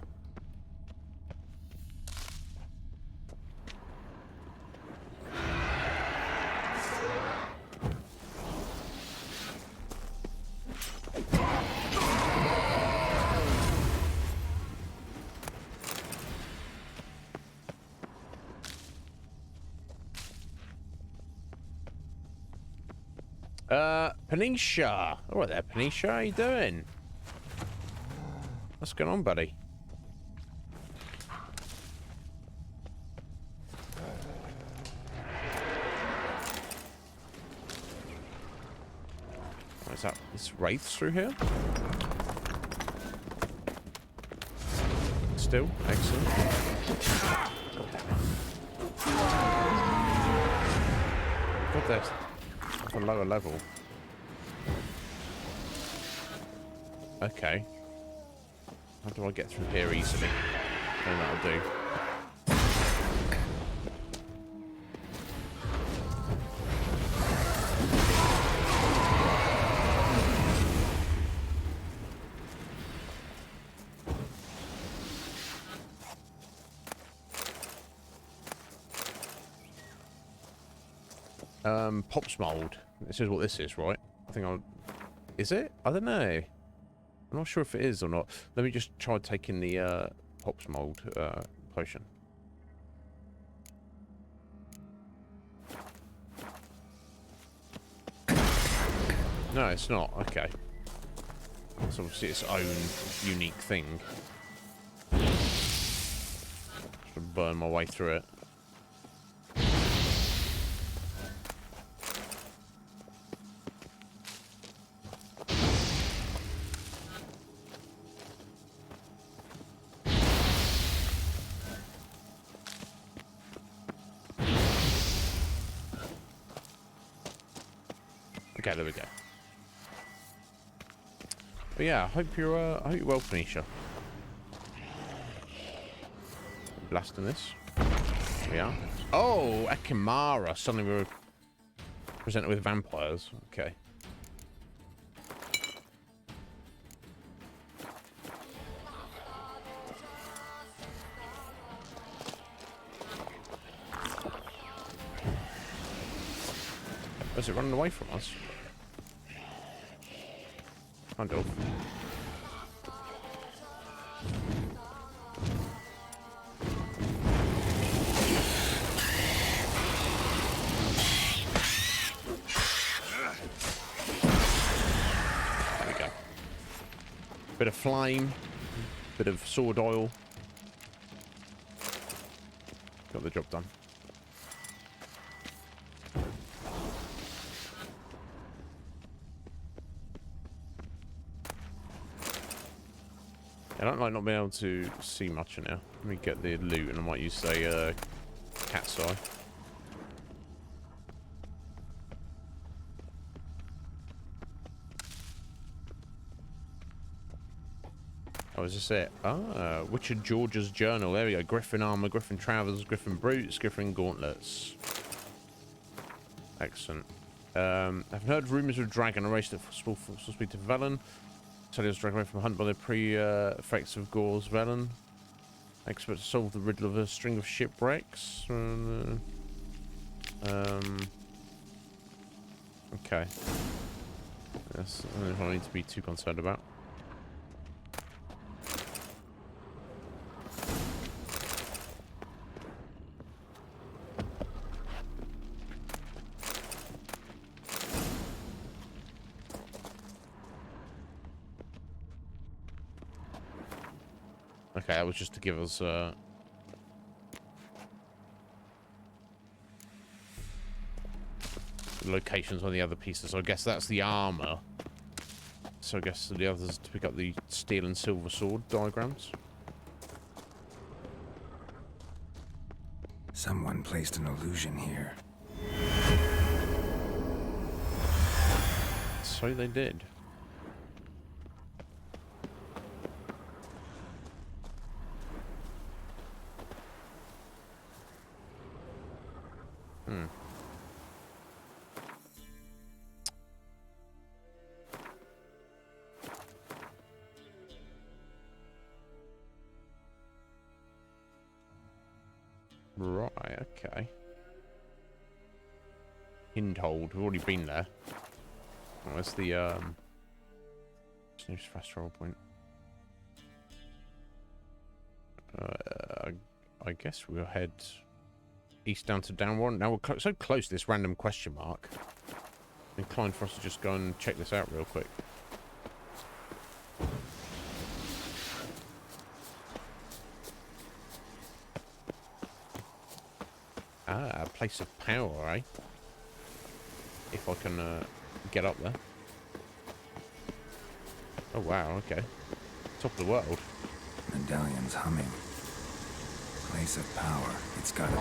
Panisha. All right there, Panisha. How you doing? What's going on, buddy? What is that? It's wraiths through here? Still? Excellent. God, there's a lower level. Okay. How do I get through here easily? And that'll do. Pops mold. This is what this is, right? I think I'll... Is it? I don't know. I'm not sure if it is or not. Let me just try taking the Pops mold potion. No, it's not. Okay. It's obviously its own unique thing. Just burn my way through it. Okay, there we go. But yeah, I hope you're well, Phoenicia. Blasting this. We are. Oh, Akimara. Suddenly we were presented with vampires. Okay. Is it running away from us? Kind of. There we go. Bit of flame, bit of sword oil. Got the job done. I don't like not being able to see much in here. Let me get the loot and I might use a cat's eye. Oh, is this it? Ah, Witcher George's journal. There we go. Griffin armor, Griffin trousers, Griffin boots, Griffin gauntlets. Excellent. I've heard rumours of a dragon, a race that was supposed to be to Velen. Talios dragged away from a hunt by the pre-effects of Gore's Velen. Expert to solve the riddle of a string of shipwrecks. Okay. That's what I need to be too concerned about. Okay, that was just to give us locations on the other pieces. So I guess that's the armor. So I guess the others to pick up the steel and silver sword diagrams. Someone placed an illusion here. So they did. Right, okay. Hindhold, we've already been there. Oh, where's the snooze fast travel point? I guess we'll head east down to down one. Now we're so close to this random question mark. I'm inclined for us to just go and check this out real quick. Ah, a place of power, eh? If I can get up there. Oh wow, okay. Top of the world. Medallion's humming. Place of power. It's gotta be.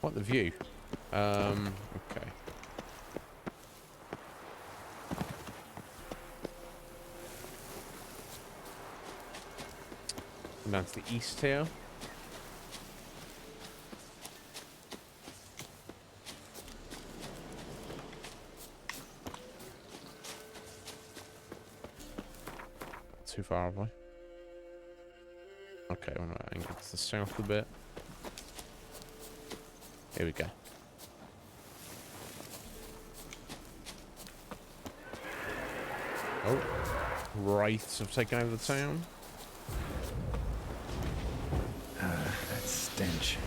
What the view? Okay. Down to the east here. Too far away. Okay, I'm gonna angle to the south a bit. Here we go. Oh, wraiths have taken over the town. That stench.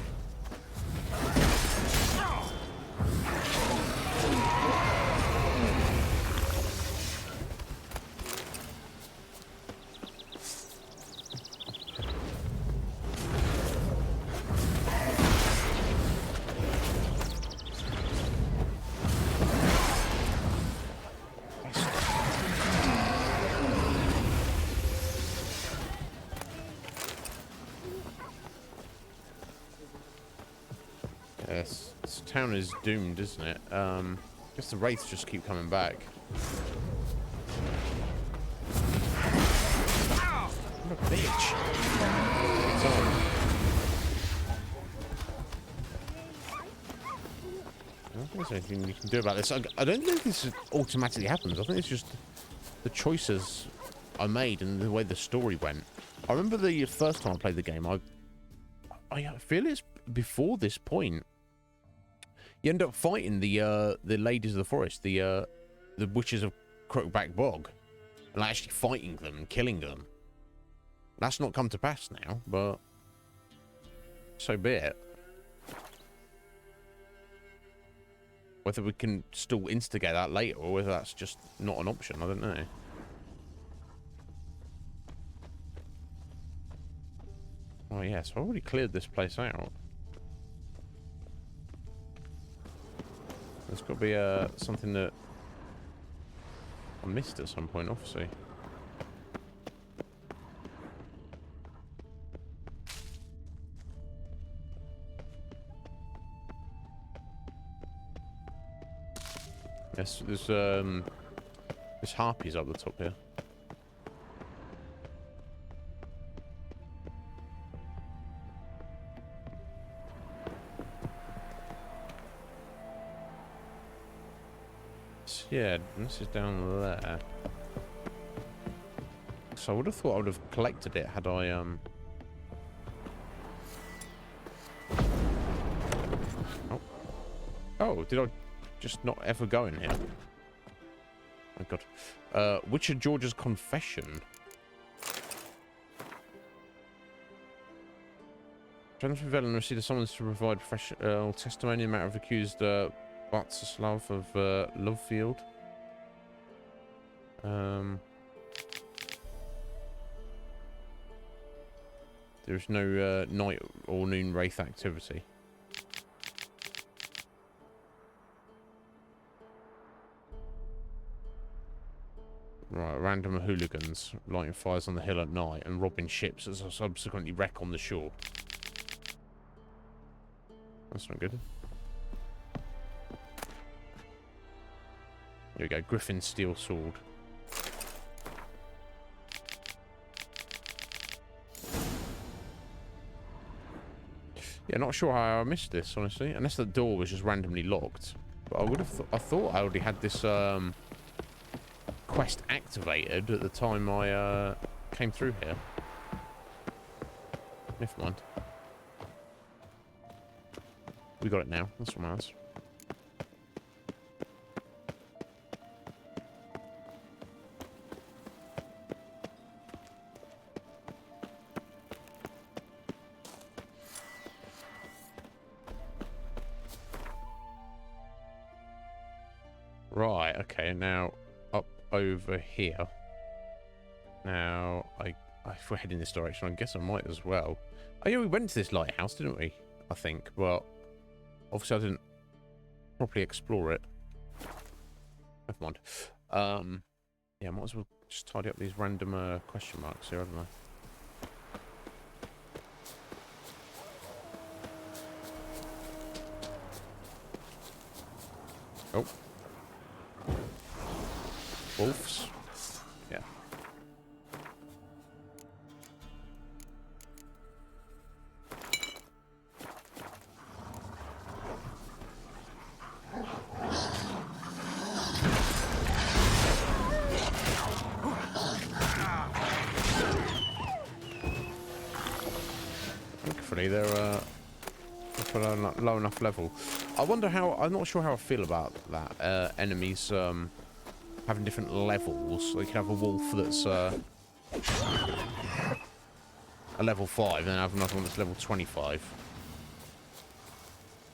Yes, this town is doomed, isn't it? I guess the wraiths just keep coming back. What a bitch! It's on. I don't think there's anything you can do about this. I don't think this automatically happens. I think it's just the choices I made and the way the story went. I remember the first time I played the game, I feel it's before this point. You end up fighting the ladies of the forest, the witches of Crookback Bog, and actually fighting them and killing them. That's not come to pass now, but so be it. Whether we can still instigate that later, or whether that's just not an option, I don't know. Oh yeah, so I already cleared this place out. There's got to be something that I missed at some point, obviously. Yes, there's harpies up the top here. Yeah, this is down there. So I would have thought I would have collected it had I Oh, did I just not ever go in here? Oh god. Witcher George's confession. Transfer Velen received a summons to provide professional testimony in the matter of accused Bartslav of Lovefield. There's no night or noon wraith activity. Right, random hooligans lighting fires on the hill at night and robbing ships that subsequently wreck on the shore. That's not good. Here we go, Griffin's steel sword. Yeah, not sure how I missed this, honestly. Unless the door was just randomly locked. But I would have I thought I already had this quest activated at the time I came through here. Never mind. We got it now. That's what matters. Right, okay, now up over here. Now, if we're heading this direction, I guess I might as well. Oh yeah, we went to this lighthouse, didn't we? I think, but obviously I didn't properly explore it. Never mind. Yeah, I might as well just tidy up these random question marks here, I don't know. Oh. Wolves. Yeah. Thankfully, they're up at a low enough level. I wonder how. I'm not sure how I feel about that. Enemies having different levels. Like you can have a wolf that's a level 5, and then have another one that's level 25.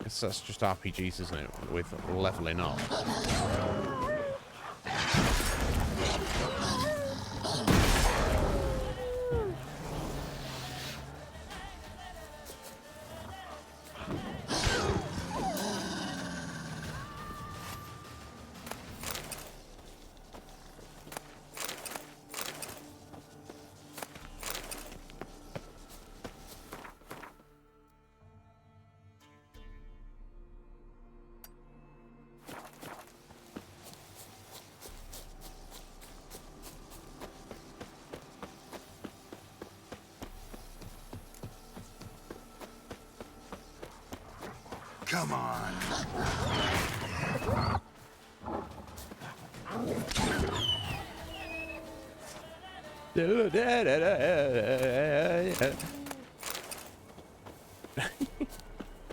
I guess that's just RPGs, isn't it? With leveling up. Come on.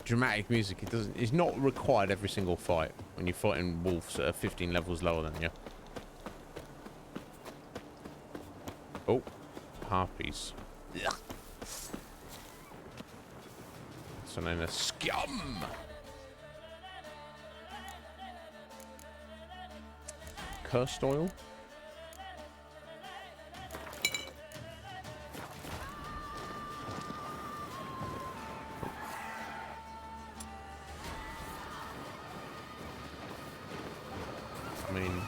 Dramatic music. It's not required every single fight when you're fighting wolves that are 15 levels lower than you. Oh, harpies. Ugh. So known as scum. Cursed oil. I mean,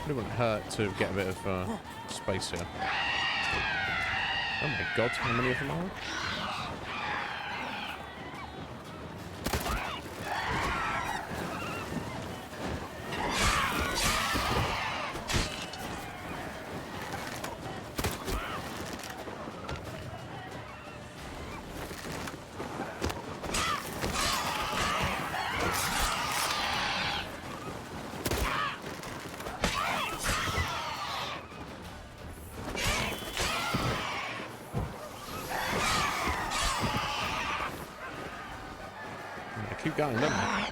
it wouldn't hurt to get a bit of space here. Oh my god, how many of them are? keep going, don't they?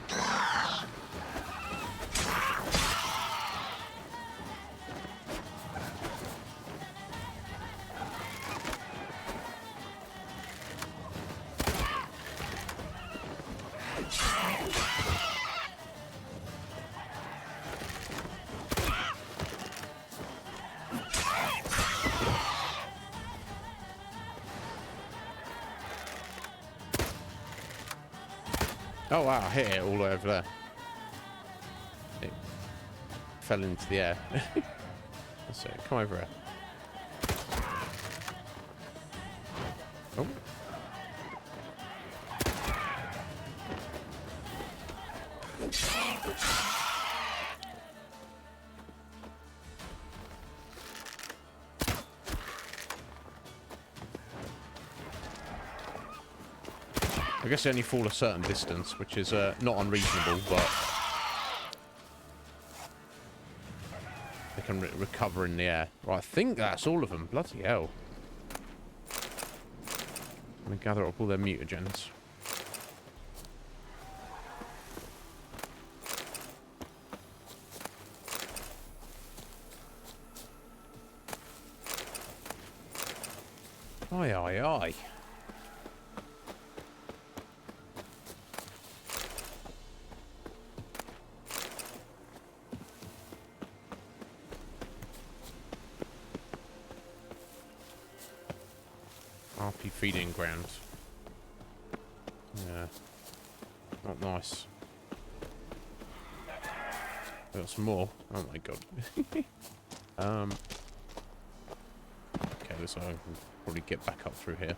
Oh wow, I hit it all the way over there. It fell into the air. That's it, come over here. Oh. I guess they only fall a certain distance, which is not unreasonable, but they can recover in the air. Right, I think that's all of them. Bloody hell. I'm going to gather up all their mutagens. Aye, aye, aye. RP feeding ground. Yeah. Not nice. Got some more. Oh my god. Okay, so I can probably get back up through here.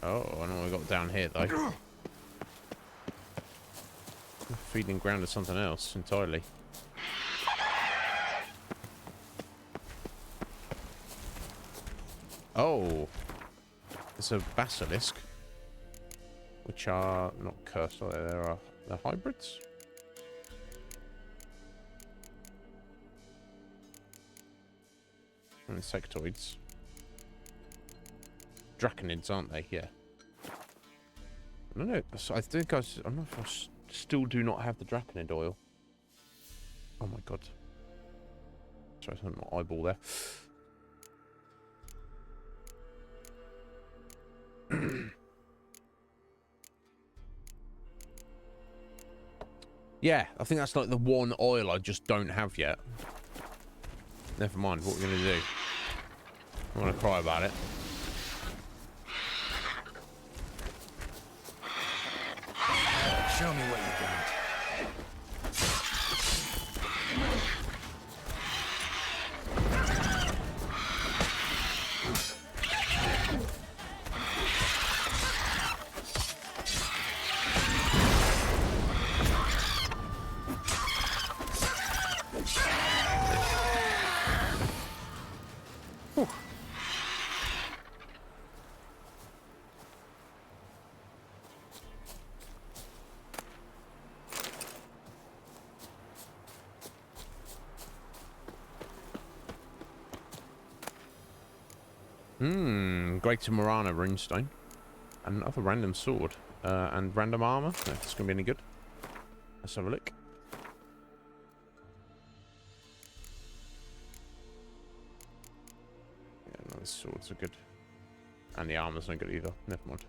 Oh, I know what I got down here though. Feeding ground is something else entirely. Oh, it's a basilisk, which are not cursed, are they? They're hybrids. Insectoids. Draconids, aren't they? Yeah. I don't know. I think I don't know if I still do not have the draconid oil. Oh my god. Sorry, I had my eyeball there. Yeah, I think that's like the one oil I just don't have yet. Never mind, what we're going to do. I want to cry about it. Show me what you got. Greater Morana runestone. And another random sword. And random armor. If it's going to be any good. Let's have a look. Yeah, no, the swords are good. And the armor's not good either. Never mind.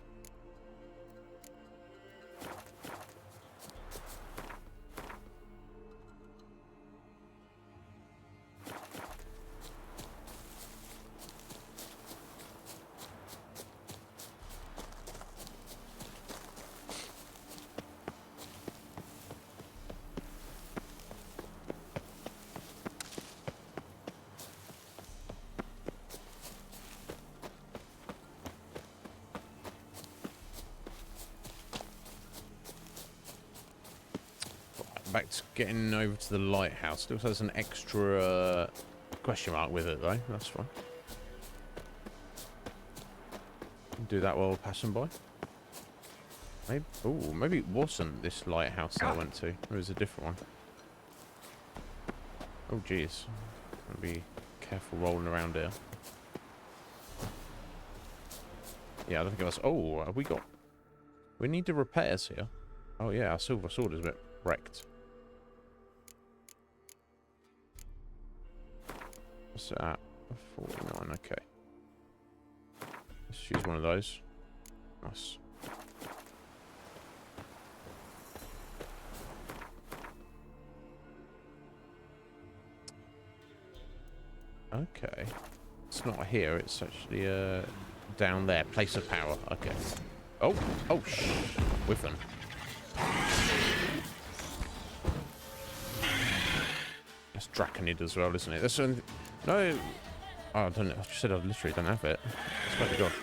Back to getting over to the lighthouse. Still has an extra question mark with it though. That's fine. Do that while we're passing by. Maybe, oh, maybe it wasn't this lighthouse that I went to. It was a different one. Oh jeez. I'll be careful rolling around here. Yeah, I don't think it was. Oh, have we got We need the repairs here. Oh yeah, our silver sword is a bit wrecked. What's that? 49, okay. Let's use one of those. Nice. Okay. It's not here, it's actually down there. Place of power. Okay. Oh, oh shh. Wyvern. That's Draconid as well, isn't it? That's no. Oh, I don't know. I just said I literally don't have it. I swear to God.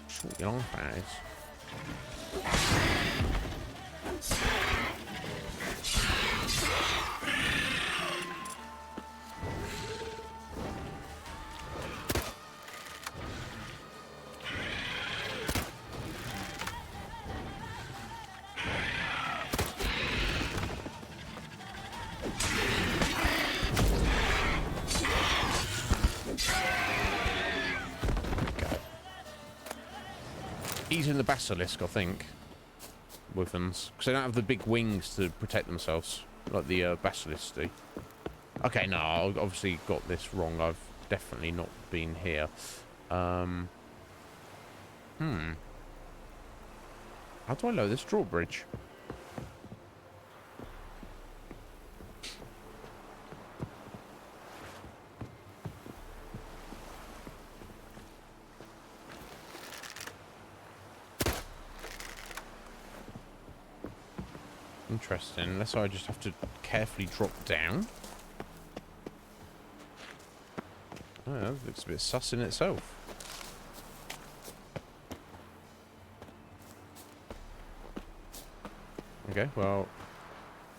Short your long eyes. Eating the basilisk, I think. Wyverns. Because they don't have the big wings to protect themselves, like the basilisks do. Okay, no, I've obviously got this wrong. I've definitely not been here. How do I lower this drawbridge? Interesting, unless I just have to carefully drop down. Oh, that looks a bit sus in itself. Okay, well,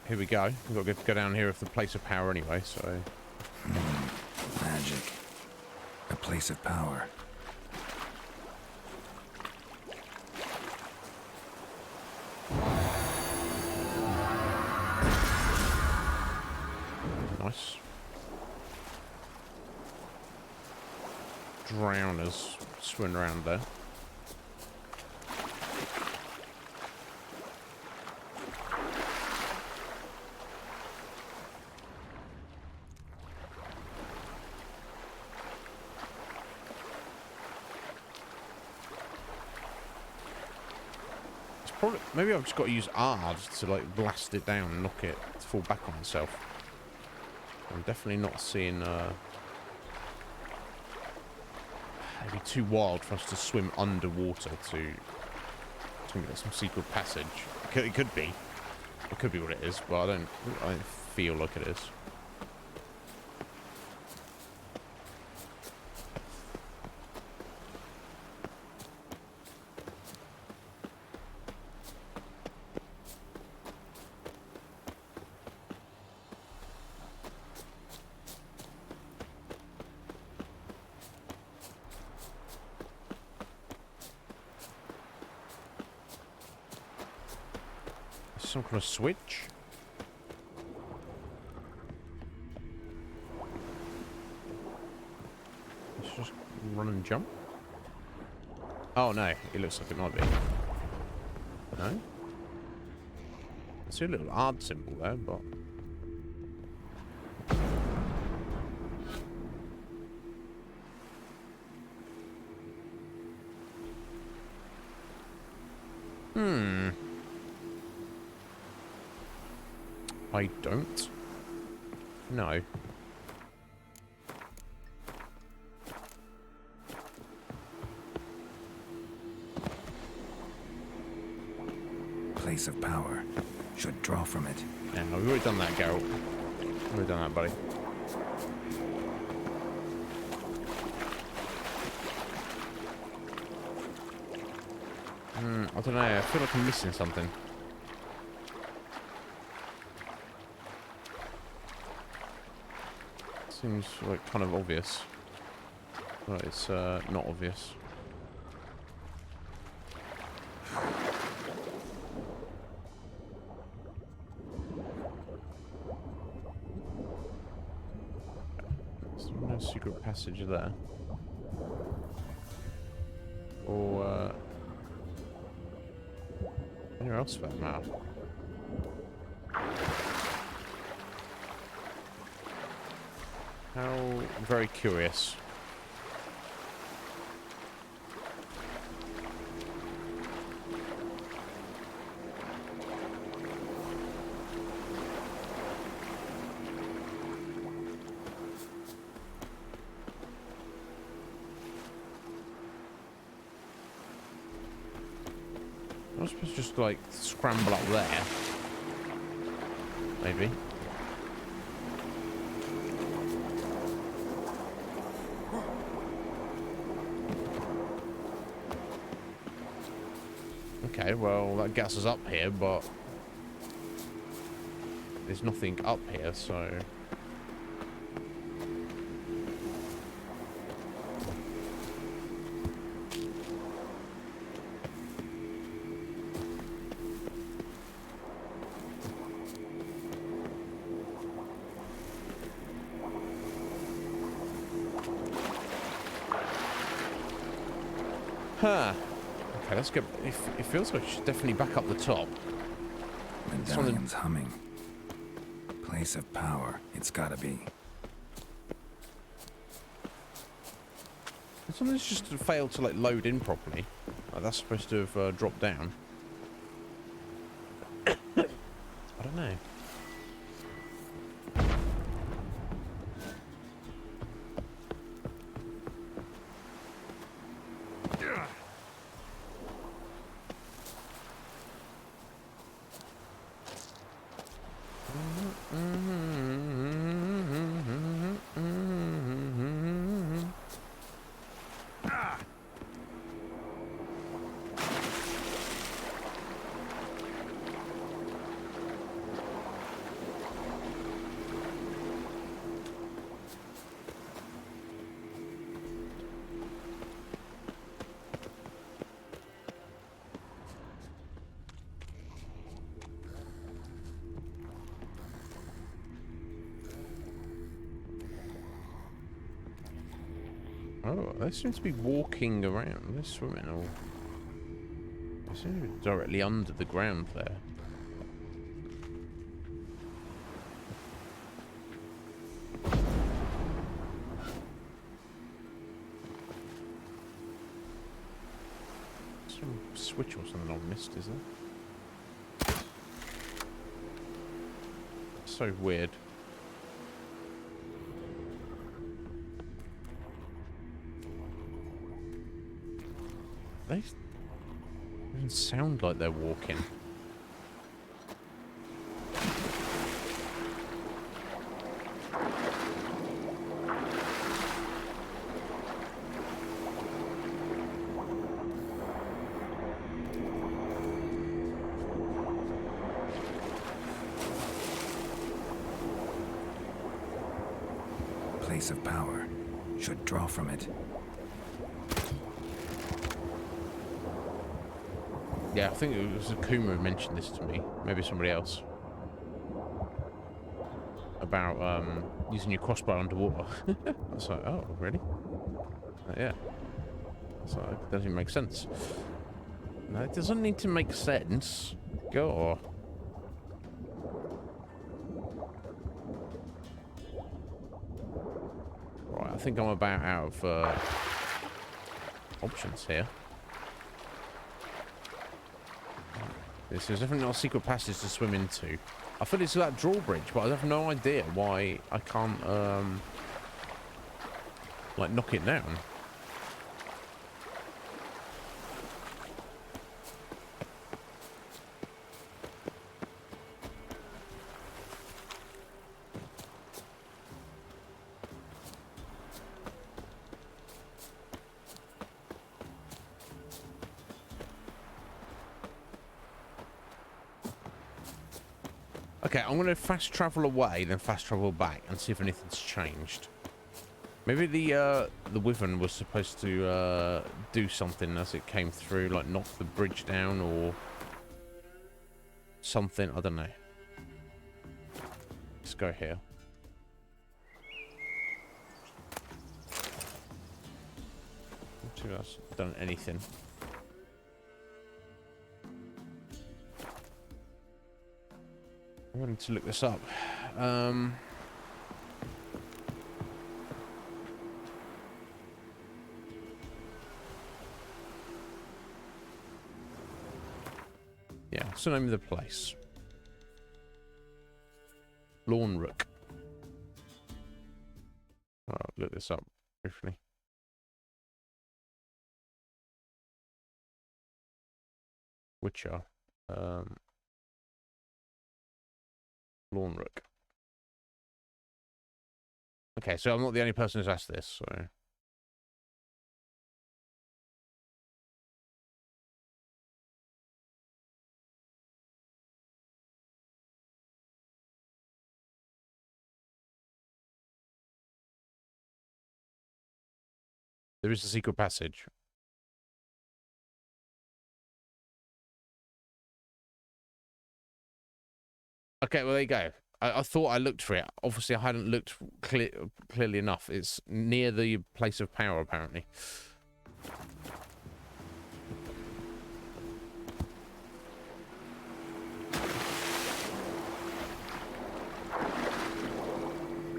here we go. We've got to go down here with the place of power anyway, so... Magic. A place of power. Nice. Drowners swimming around there. It's probably, maybe I've just got to use Ard to like blast it down and knock it to fall back on itself. I'm definitely not seeing it'd be too wild for us to swim underwater to get some secret passage. It could be. It could be what it is, but I don't feel like it is. Some kind of switch. Let's just run and jump. Oh no, it looks like it might be. No? I see a little Ard symbol there, but... I don't. No. Place of power. Should draw from it. Yeah, we've already done that, Geralt. We've already done that, buddy. I don't know. I feel like I'm missing something. Seems like kind of obvious, but it's not obvious. There's no secret passage there. Or Anywhere else for that matter. How very curious. I'm supposed to just like scramble up there. Maybe. Okay, well that gets us up here, but there's nothing up here, so huh. Okay, let's get. It feels like it's definitely back up the top. Medallion's humming. Place of power. It's gotta be. Something's just failed to like load in properly. Like, that's supposed to have dropped down. I don't know. Oh, they seem to be walking around. They're swimming all. They seem to be directly under the ground there. Some switch or something I've missed, is there? So weird. They don't sound like they're walking. Place of power. Should draw from it. Yeah, I think it was Akuma who mentioned this to me. Maybe somebody else. About using your crossbow underwater. I was like, oh, really? Yeah. So it doesn't make sense. No, it doesn't need to make sense. Go. Right, I think I'm about out of options here. This is definitely not a secret passage to swim into. I feel it's that drawbridge, but I have no idea why I can't, like, knock it down. Okay, I'm going to fast travel away, then fast travel back, and see if anything's changed. Maybe the wyvern was supposed to do something as it came through, like knock the bridge down or something. I don't know. Let's go here. Let's see if that's done anything. I need to look this up. Yeah, what's the name of the place? Lawnrook. I'll look this up briefly. Witcher. Lawnrook. Okay, so I'm not the only person who's asked this, so... There is a secret passage. Okay, well, there you go. I thought I looked for it. Obviously, I hadn't looked clearly enough. It's near the place of power, apparently.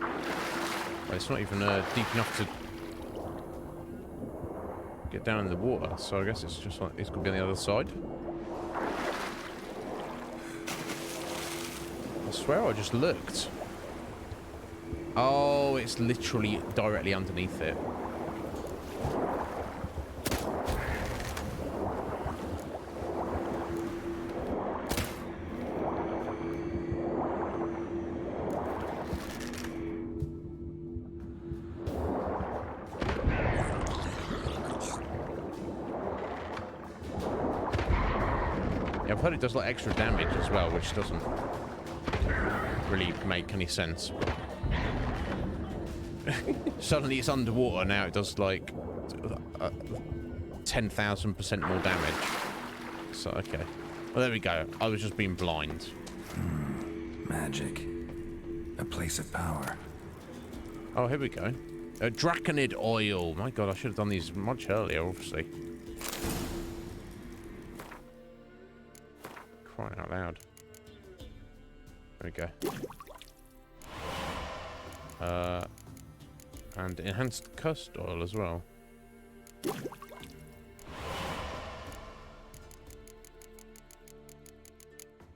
Well, it's not even deep enough to get down in the water, so I guess it's just like it's going to be on the other side. I swear I just looked. Oh, it's literally directly underneath it. Yeah, I've heard it does like extra damage as well, which doesn't really make any sense. Suddenly it's underwater now. It does like 10,000% more damage. So okay, well there we go. I was just being blind. Magic. A place of power. Oh, here we go. Draconid oil. My God, I should have done these much earlier. Obviously. Crying out loud. There we go. And enhanced cust oil as well.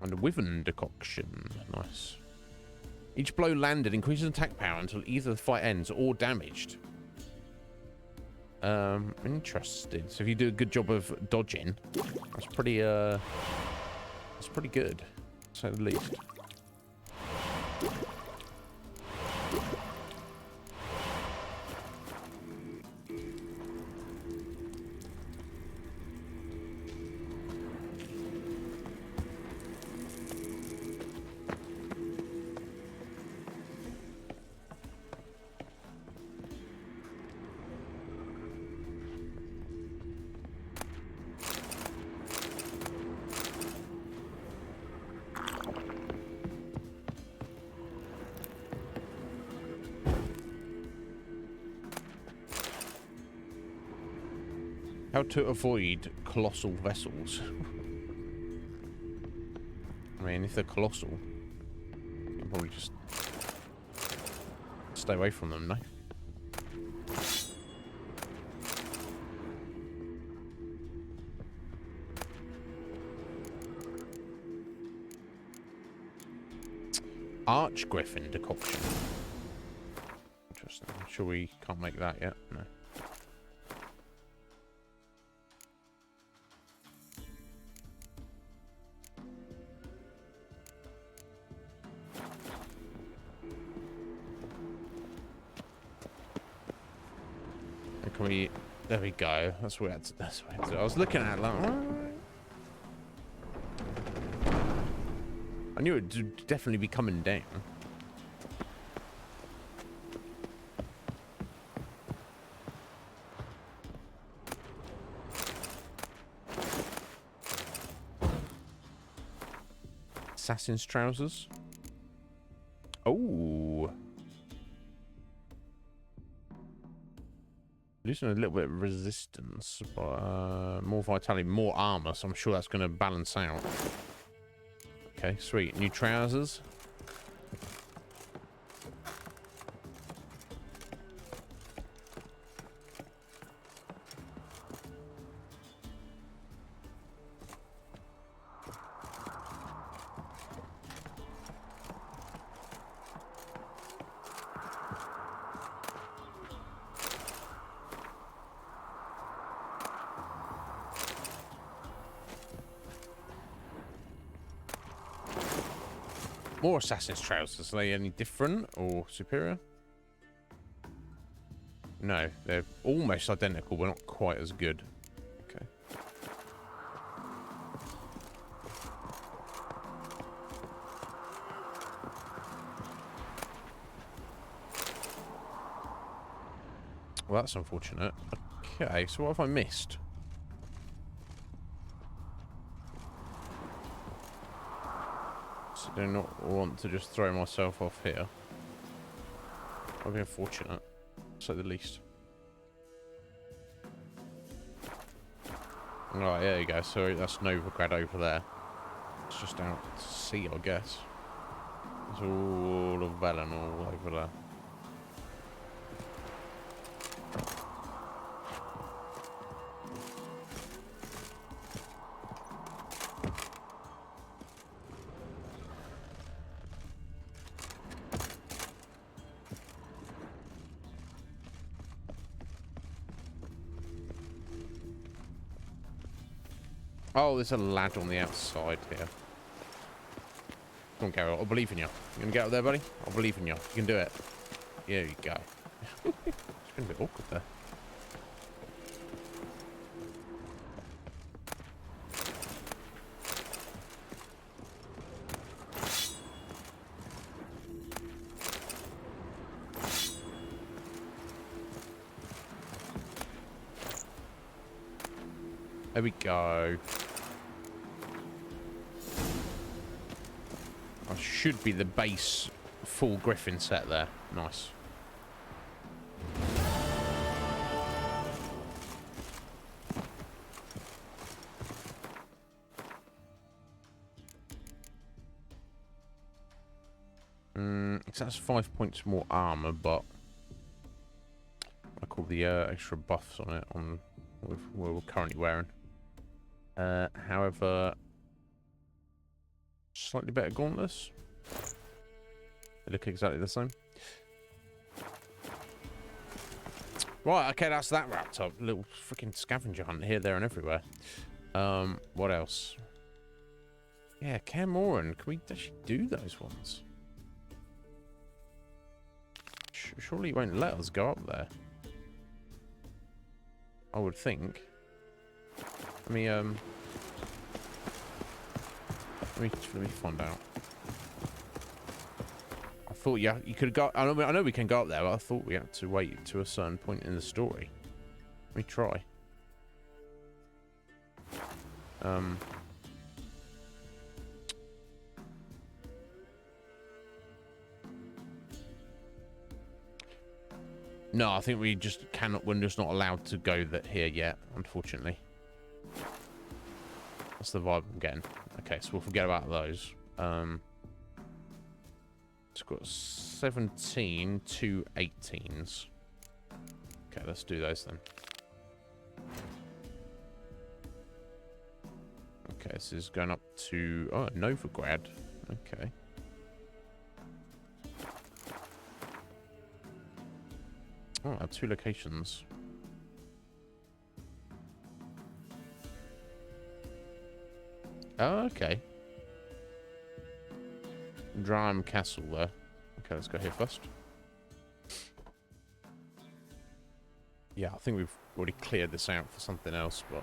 And a wyvern decoction. Nice. Each blow landed increases attack power until either the fight ends or damaged. Interesting. So if you do a good job of dodging, that's pretty good, to say the least. How to avoid colossal vessels. I mean, if they're colossal, you can probably just stay away from them, no? Arch Griffin decoction. Interesting. I'm sure we can't make that yet. No. Can we? There we go. That's where. That's where. I was looking at it like. I knew it would definitely be coming down. Assassin's trousers. Oh. Losing a little bit of resistance, but more vitality, more armor, so I'm sure that's going to balance out. Okay, sweet. New trousers. More Assassin's trousers. Are they any different or superior? No, they're almost identical, but not quite as good. Okay. Well, that's unfortunate. Okay, so what have I missed? I do not want to just throw myself off here. I've been fortunate, to say the least. Alright, there you go. So that's Novigrad over there. It's just out to sea, I guess. It's all of Velen all over there. Oh, there's a lad on the outside here. Come on, Geralt. I believe in you. You gonna get up there, buddy? I believe in you. You can do it. There you go. It's been a bit awkward there. There we go. I should be the base full Griffin set there. Nice. So that's 5 points more armor, but I call the extra buffs on it on what we're currently wearing. However, slightly better gauntlets. They look exactly the same. Right, okay, that's that wrapped up. Little freaking scavenger hunt here, there, and everywhere. What else? Yeah, Camoran. Can we actually do those ones? Surely you won't let us go up there. I would think. Let me find out. I thought you could go. I know we can go up there, but I thought we had to wait to a certain point in the story. Let me try. No, I think we just cannot. We're just not allowed to go here yet, unfortunately. That's the vibe I'm getting. Okay, so we'll forget about those. It's got 17 to 18s. Okay, let's do those then. Okay, this is going up to Novigrad. Okay. Oh, I have 2 locations. Oh, okay. Drime Castle there. Okay, let's go here first. Yeah, I think we've already cleared this out for something else, but...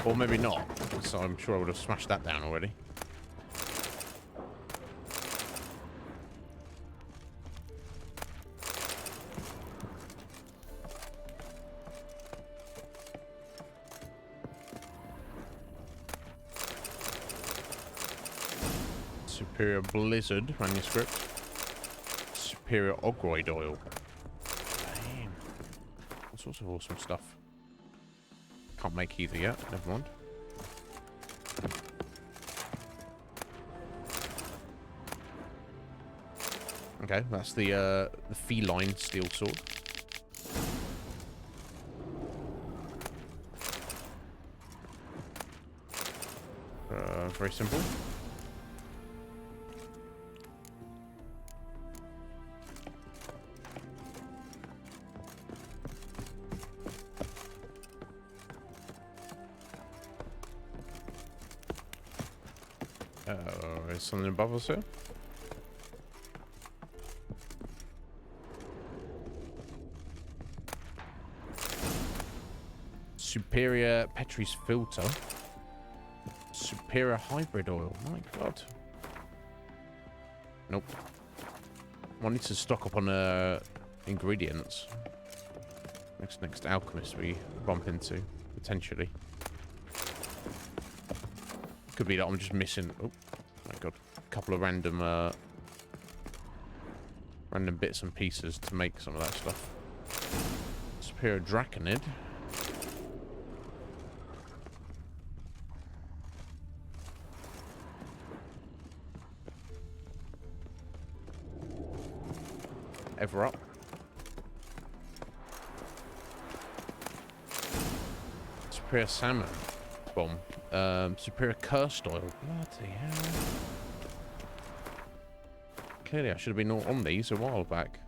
Or maybe not, so I'm sure I would have smashed that down already. Superior Blizzard manuscript. Superior Ogroid oil. Damn. sorts of awesome stuff. Can't make either yet. Never mind. Okay, that's the feline steel sword. Very simple. Is something above us here? Superior Petrie's filter. Superior hybrid oil. My God. Nope. I need to stock up on ingredients. Next alchemist we bump into potentially. Could be that I'm just missing. Oh my God, a couple of random bits and pieces to make some of that stuff. Superior Draconid. Ever up. Superior Salmon Bomb. Superior Cursed Oil. Bloody hell. Clearly I should have been on these a while back.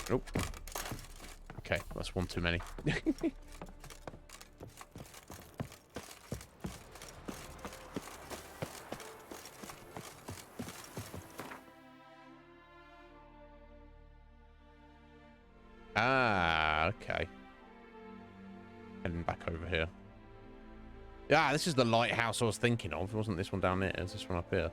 Nope. Okay, that's one too many. Ah, okay. Heading back over here. Yeah, this is the lighthouse I was thinking of. It wasn't this one down there. It's this one up here.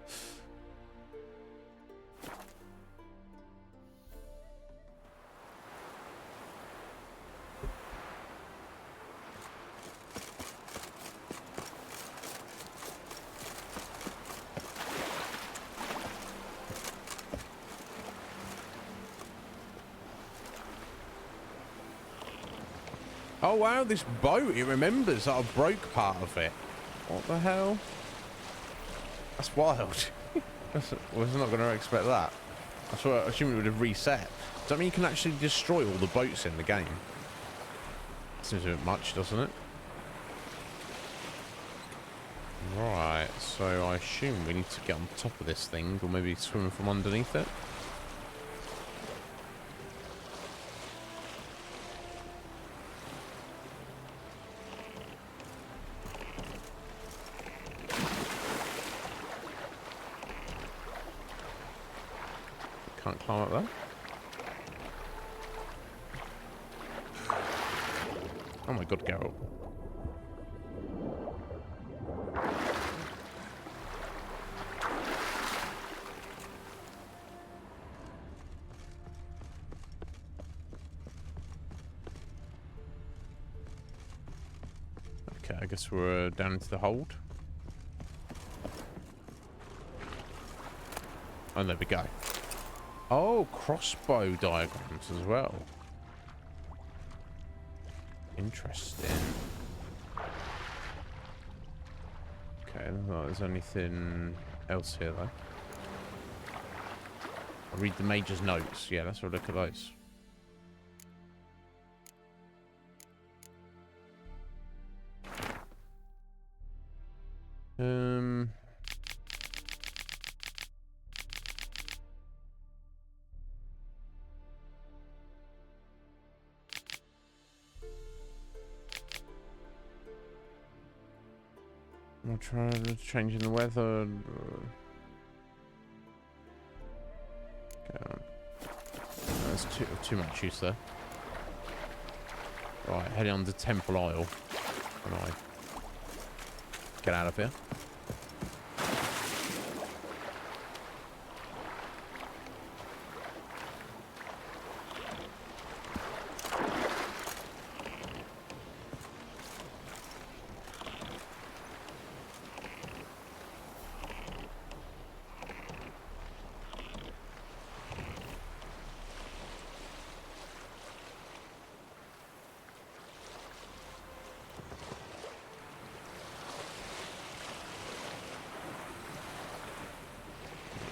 Oh wow, this boat, it remembers that I broke part of it. What the hell? That's wild. I was not going to expect that. I assumed it would have reset. Does that mean you can actually destroy all the boats in the game? Seems a bit much, doesn't it? Right, so I assume we need to get on top of this thing, or maybe swim from underneath it. Can't climb up there. Oh my God, Geralt. Okay, I guess we're down into the hold. Oh, there we go. Oh, crossbow diagrams as well. Interesting. Okay, I don't know if there's anything else here though. I'll read the Major's notes. Yeah, let's have a look at those. I'll try changing the weather. Okay. That's too much use there. Right, heading on to Temple Isle. Can I get out of here?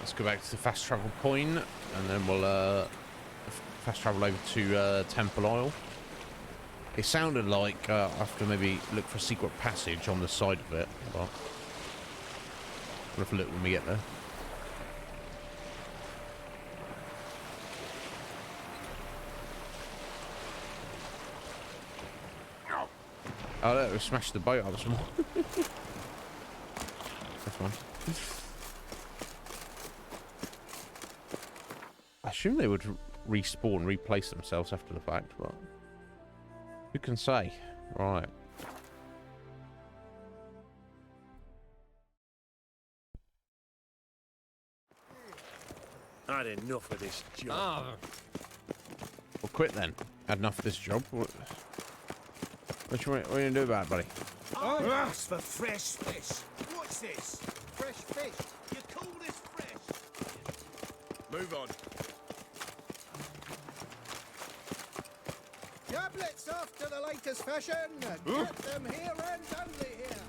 let's go back to the fast travel point, and then we'll fast travel over to Temple Isle. It sounded like I have to maybe look for a secret passage on the side of it, but we'll have a look when we get there. Oh, look, we smashed the boat up some more. That's fine. I assume they would respawn, replace themselves after the fact, but who can say? Right. I had enough of this job. Well, quit then. Had enough of this job. What you gonna do about it, buddy? I asked for fresh fish. What's this? Fresh fish? You call this fresh? Move on. Tablets after the latest fashion. Get them here and only here.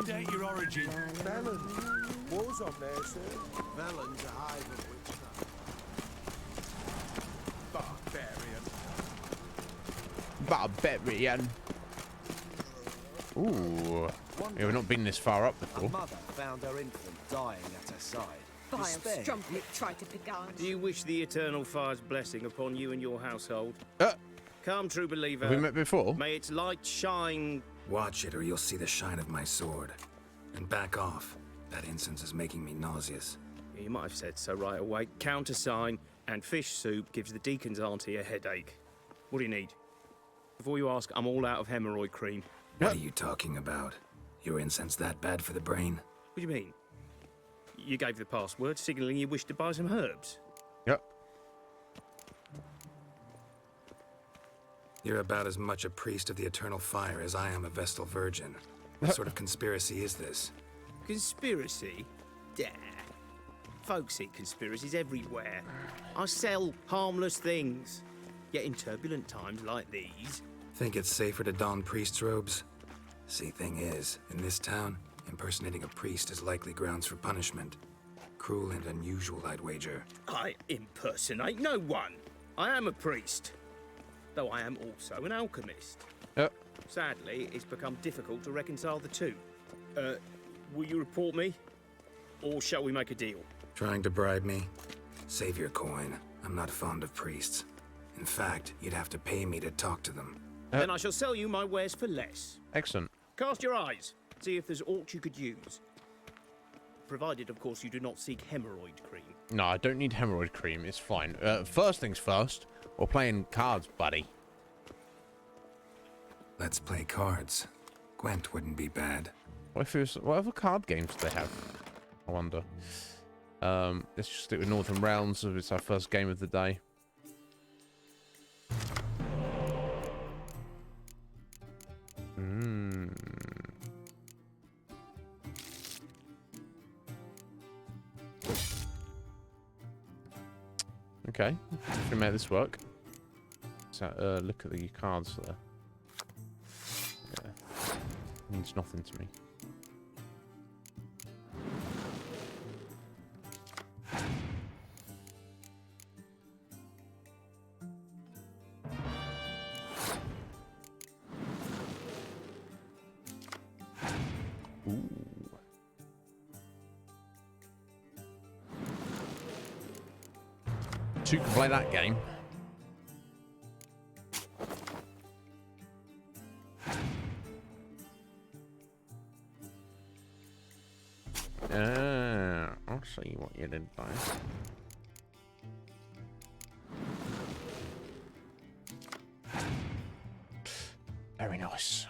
State your origin. Melon. War's on there, sir. Melon's a hive of witchcraft. Barbarian. Ooh. Yeah, we've not been this far up before. A mother found her infant dying at her side. Vile Despair. strumpet tried to beguile. Do you wish the eternal fire's blessing upon you and your household? Come, true believer. Have we met before? May its light shine. Watch it or you'll see the shine of my sword. And back off. That incense is making me nauseous. You might have said so right away. Countersign and fish soup gives the deacon's auntie a headache. What do you need? Before you ask, I'm all out of hemorrhoid cream. What are you talking about? Your incense that bad for the brain? What do you mean? You gave the password, signalling you wish to buy some herbs. Yep. You're about as much a priest of the eternal fire as I am a Vestal virgin. What sort of conspiracy is this? Conspiracy? Dah. Folks see conspiracies everywhere. I sell harmless things. Yet in turbulent times like these... Think it's safer to don priest's robes? See, thing is, in this town, impersonating a priest is likely grounds for punishment. Cruel and unusual, I'd wager. I impersonate no one. I am a priest. Though I am also an alchemist. Yep. Sadly, it's become difficult to reconcile the two. Will you report me? Or shall we make a deal? Trying to bribe me? Save your coin. I'm not fond of priests. In fact, you'd have to pay me to talk to them. Then I shall sell you my wares for less. Excellent. Cast your eyes. See if there's aught you could use. Provided, of course, you do not seek hemorrhoid cream. No, I don't need hemorrhoid cream. It's fine. First things first, we're playing cards, buddy. Let's play cards. Gwent wouldn't be bad. What other card games do they have? I wonder. Let's just stick with Northern Realms if it's our first game of the day. Okay, we can make this work. So, look at the cards there. Yeah. Means nothing to me. Ooh. Two can play that game. I'll see what you did there. Very nice.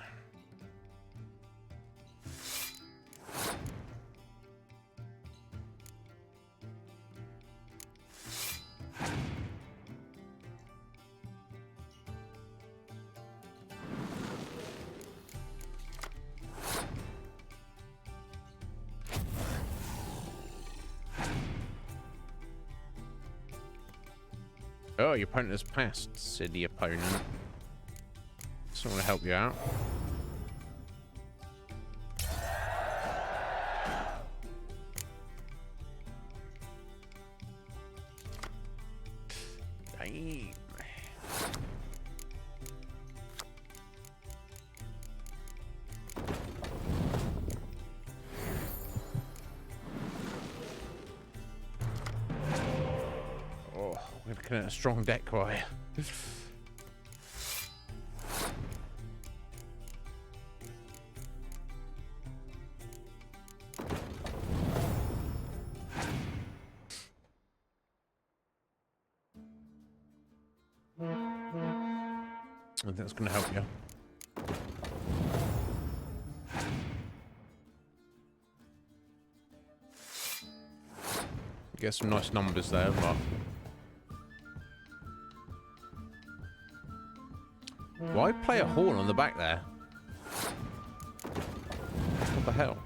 Oh, your opponent has passed, said the opponent. Just want to help you out. We're looking at a strong deck right here. I think that's going to help you. Get some nice numbers there, but why play a horn on the back there? What the hell?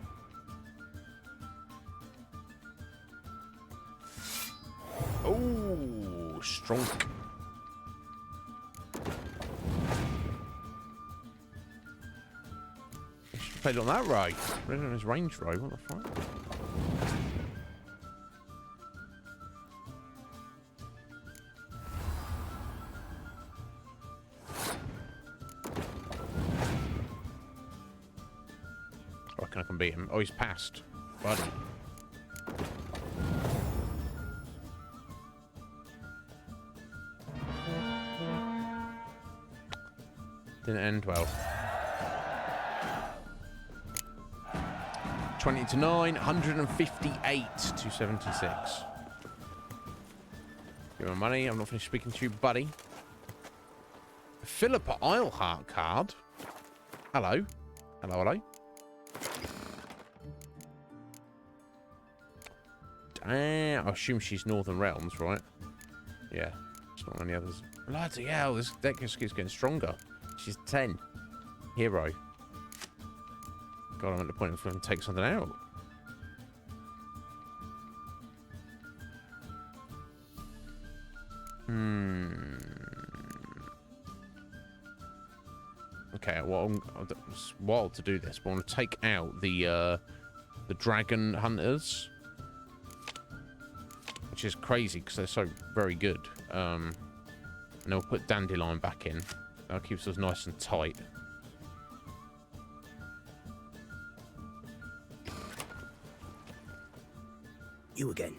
Oh, strong. Played on that right. Played on his range row. What the fuck? I reckon I can beat him. Oh, he's passed. Buddy. Didn't end well. 20 to 9, 158 to 76. Give me my money. I'm not finished speaking to you, buddy. Philippa Eilhart card. Hello. Hello, hello. I assume she's Northern Realms, right? Yeah. It's not any others. Bloody hell, this deck just keeps getting stronger. She's 10. Hero. God, I'm at the point of going to take something out. Okay, well, it's wild to do this, but I want to take out the dragon hunters, which is crazy because they're so very good. And then we'll put Dandelion back in. That keeps us nice and tight. You again.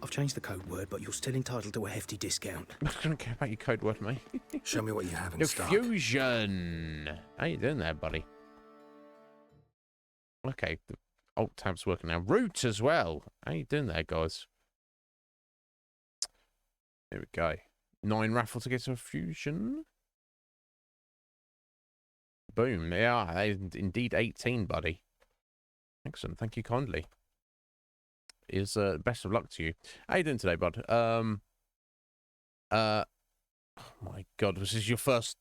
I've changed the code word, but you're still entitled to a hefty discount. I don't care about your code word, mate. Show me what you have in stock. Diffusion. How you doing there, buddy? Okay, the alt tab's working now. Root as well. How you doing there, guys? There we go. 9 raffle to get to a fusion. Boom. They are indeed 18, buddy. Excellent. Thank you kindly. Is best of luck to you. How you doing today, bud? Oh my God, this is your first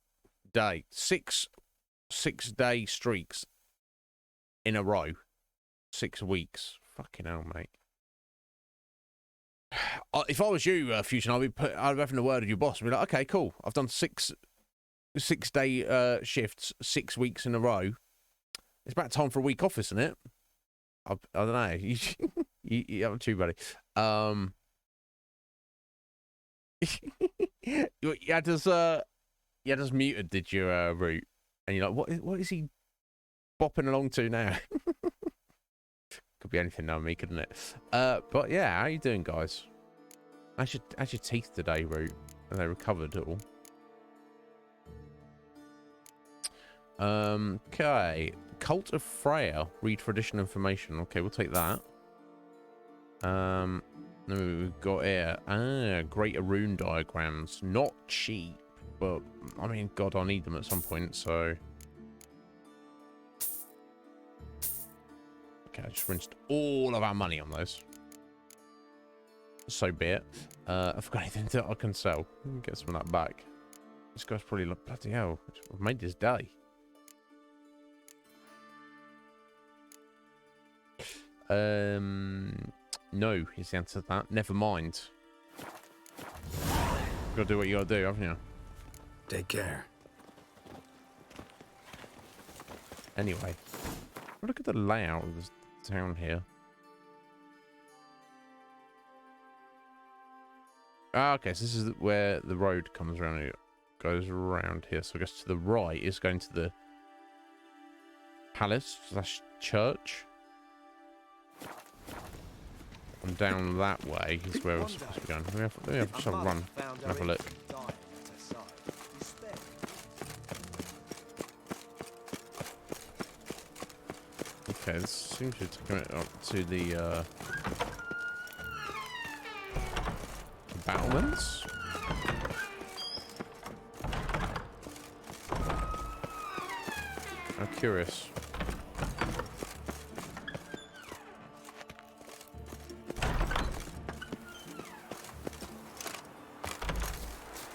day. 6-day streaks in a row. 6 weeks. Fucking hell, mate. If I was you, Fusion, I'd be having a word with your boss. I'd be like, okay, cool. I've done 6-day shifts, 6 weeks in a row. It's about time for a week off, isn't it? I don't know. You have too, buddy. You had us muted, did you, Root? And you're like, what is he bopping along to now? Could be anything now, me, couldn't it? But yeah, how you doing, guys? How's your teeth today, Root? Are they recovered at all? Okay. Cult of Freya. Read for additional information. Okay, we'll take that. Then we've got here. Greater rune diagrams. Not cheap, but I mean, God, I'll need them at some point, so. Okay, I just rinsed all of our money on those. So be it. I've got anything that I can sell. Get some of that back. This guy's probably like, bloody hell, I've made this day. No is the answer to that. Never mind. Gotta do what you gotta do, haven't you? Take care. Anyway, look at the layout of this town here. Ah, okay, so this is where the road comes around. It goes around here. So I guess to the right is going to the palace / church. And down that way is where we're supposed to be going. Let me have some run. Have a look. Okay, this seems to take it up to the battlements. I'm curious.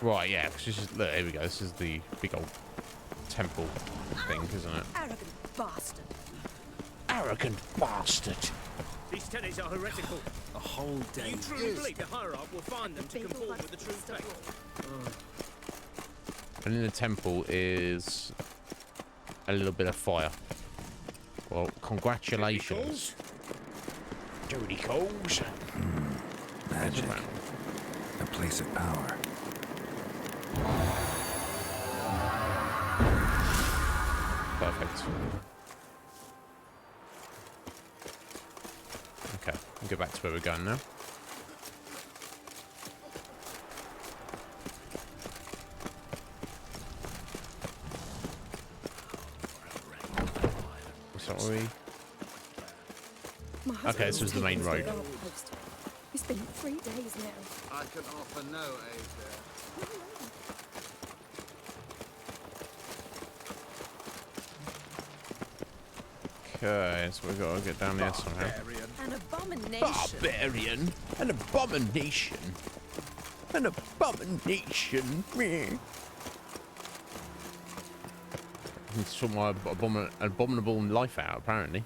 Right, yeah, because this is, look, here we go. This is the big old temple thing, isn't it? Arrogant bastard. Arrogant bastard. These tenets are heretical. A whole day. You truly believe the hierarch will find them to conform with the true faith? And in the temple is a little bit of fire. Well, congratulations. Dirty coals. Magic. A place of power. Perfect. Okay, we'll get back to where we're going now. Sorry. Okay, this was the main road. It's been 3 days now. I can offer no aid there. Okay, so we've got to get down there somehow. An abomination. Barbarian. An abomination. An abomination. Meh. Need to sort my abominable life out, apparently.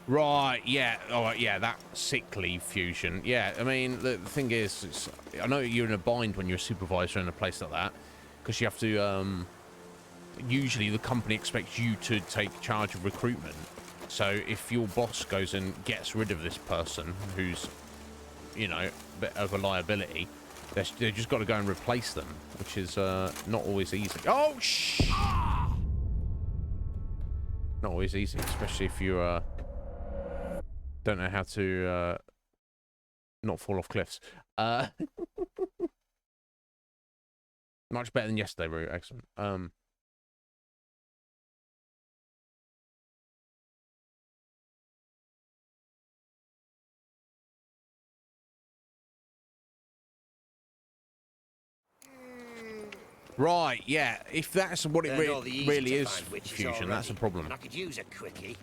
Right, yeah, all right, yeah, that sickly fusion. Yeah, I mean, the thing is, I know you're in a bind when you're a supervisor in a place like that, because you have to, usually the company expects you to take charge of recruitment. So if your boss goes and gets rid of this person who's, you know, a bit of a liability, they've just got to go and replace them, which is not always easy. Oh, shh! Not always easy, especially if you don't know how to not fall off cliffs. Much better than yesterday, Roo. Excellent. Right, yeah. If that's what it really is, fusion, that's a problem. I could use a quickie.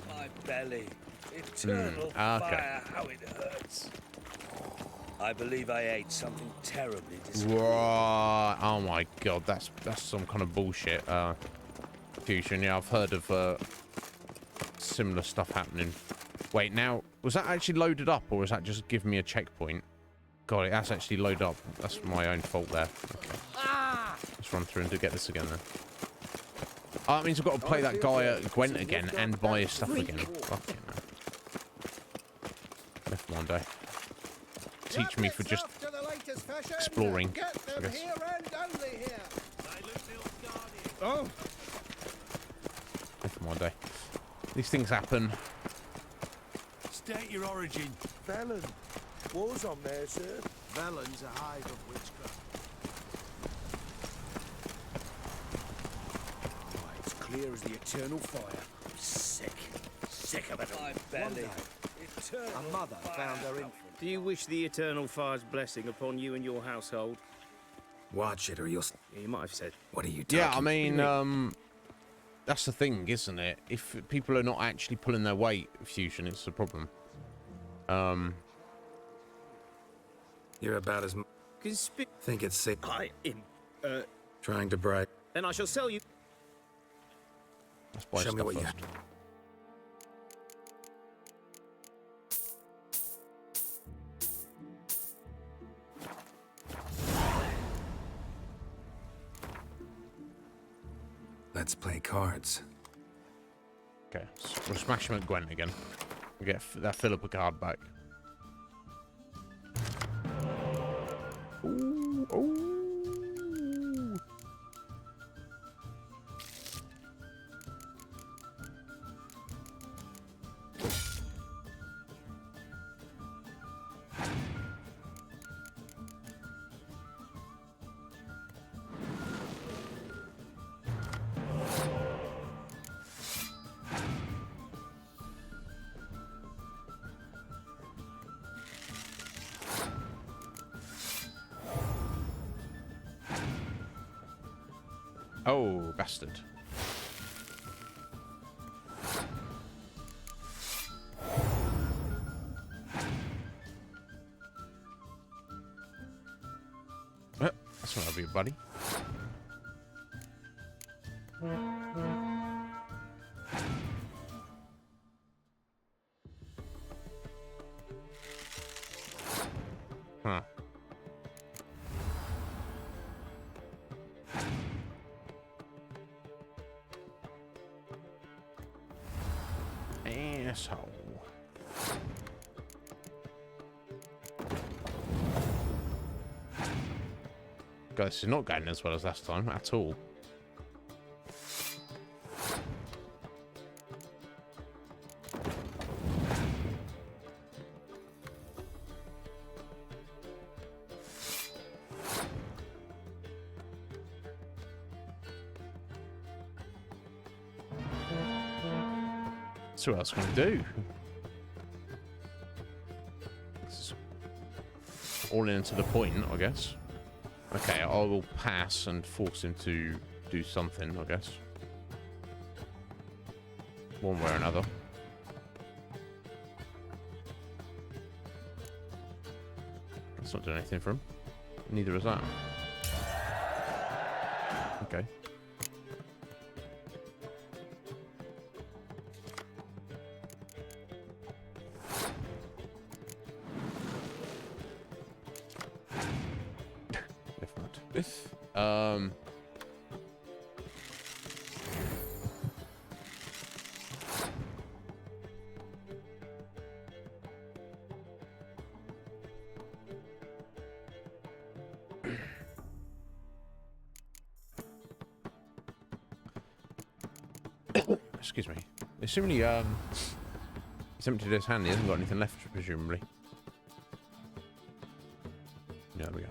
My belly. Eternal fire, how it hurts. I believe I ate something terribly disgusting. Right. Oh my god, that's some kind of bullshit. Fusion, yeah, I've heard of similar stuff happening. Wait, now, was that actually loaded up, or was that just giving me a checkpoint? God, that's actually loaded up. That's my own fault there. Okay. Let's run through and get this again then. Oh, that means I've got to play that guy at Gwent again and buy his stuff again. Fucking hell. Left one day. Teach me for just exploring, I guess. Oh. Left one day. These things happen. State your origin. Velen. War's on there, sir. Velen's a hive of witchcraft. It's clear as the eternal fire. I'm sick. Sick of it. My belly. A mother found her infant. Do you wish the eternal fire's blessing upon you and your household? Watch it or you'll... Yeah, you might have said. What are you talking? Yeah, I mean, that's the thing, isn't it? If people are not actually pulling their weight, fusion, it's a problem. You're about as... Think it's safe. I am... Trying to brag. Then I shall sell you... Let's buy Show me stuff what you first. Let's play cards. Okay, we'll smash him at Gwent again. Get that Philippa card back. Ooh, ooh. Oh, bastard. That's not a bit, buddy. Huh. Asshole. God, this is not going as well as last time at all. So what else can I do? This is all in to the point, I guess. Okay, I will pass and force him to do something, I guess. One way or another. That's not doing anything for him. Neither is that. Okay. Excuse me. Assuming he's emptied his hand, he hasn't got anything left, presumably. Yeah, there we go.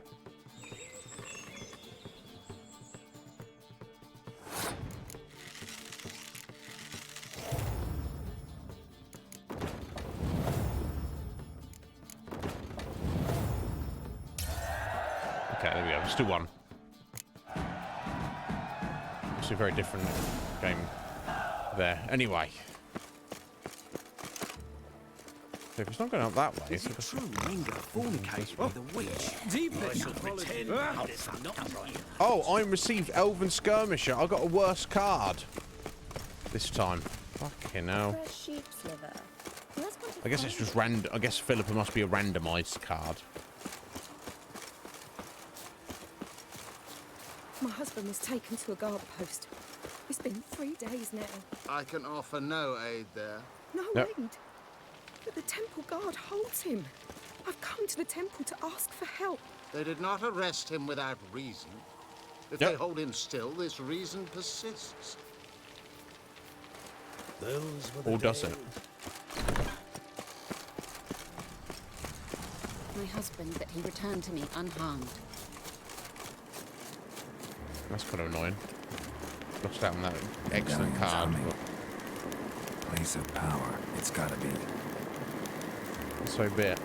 Okay, there we go. Still one. It's a very different game there. Anyway. So if it's not going up that way, it's true. Oh, I received Elven Skirmisher. I got a worse card this time. Fucking hell. I guess it's just random. I guess Philippa must be a randomized card. My husband was taken to a guard post. It's been 3 days now. I can offer no aid there. No aid? But the temple guard holds him. I've come to the temple to ask for help. They did not arrest him without reason. If they hold him still, this reason persists. Those were the Or does it? My husband, that he returned to me unharmed. That's kind of annoying. Lost out on that excellent card. Place of power. It's gotta be. So be it.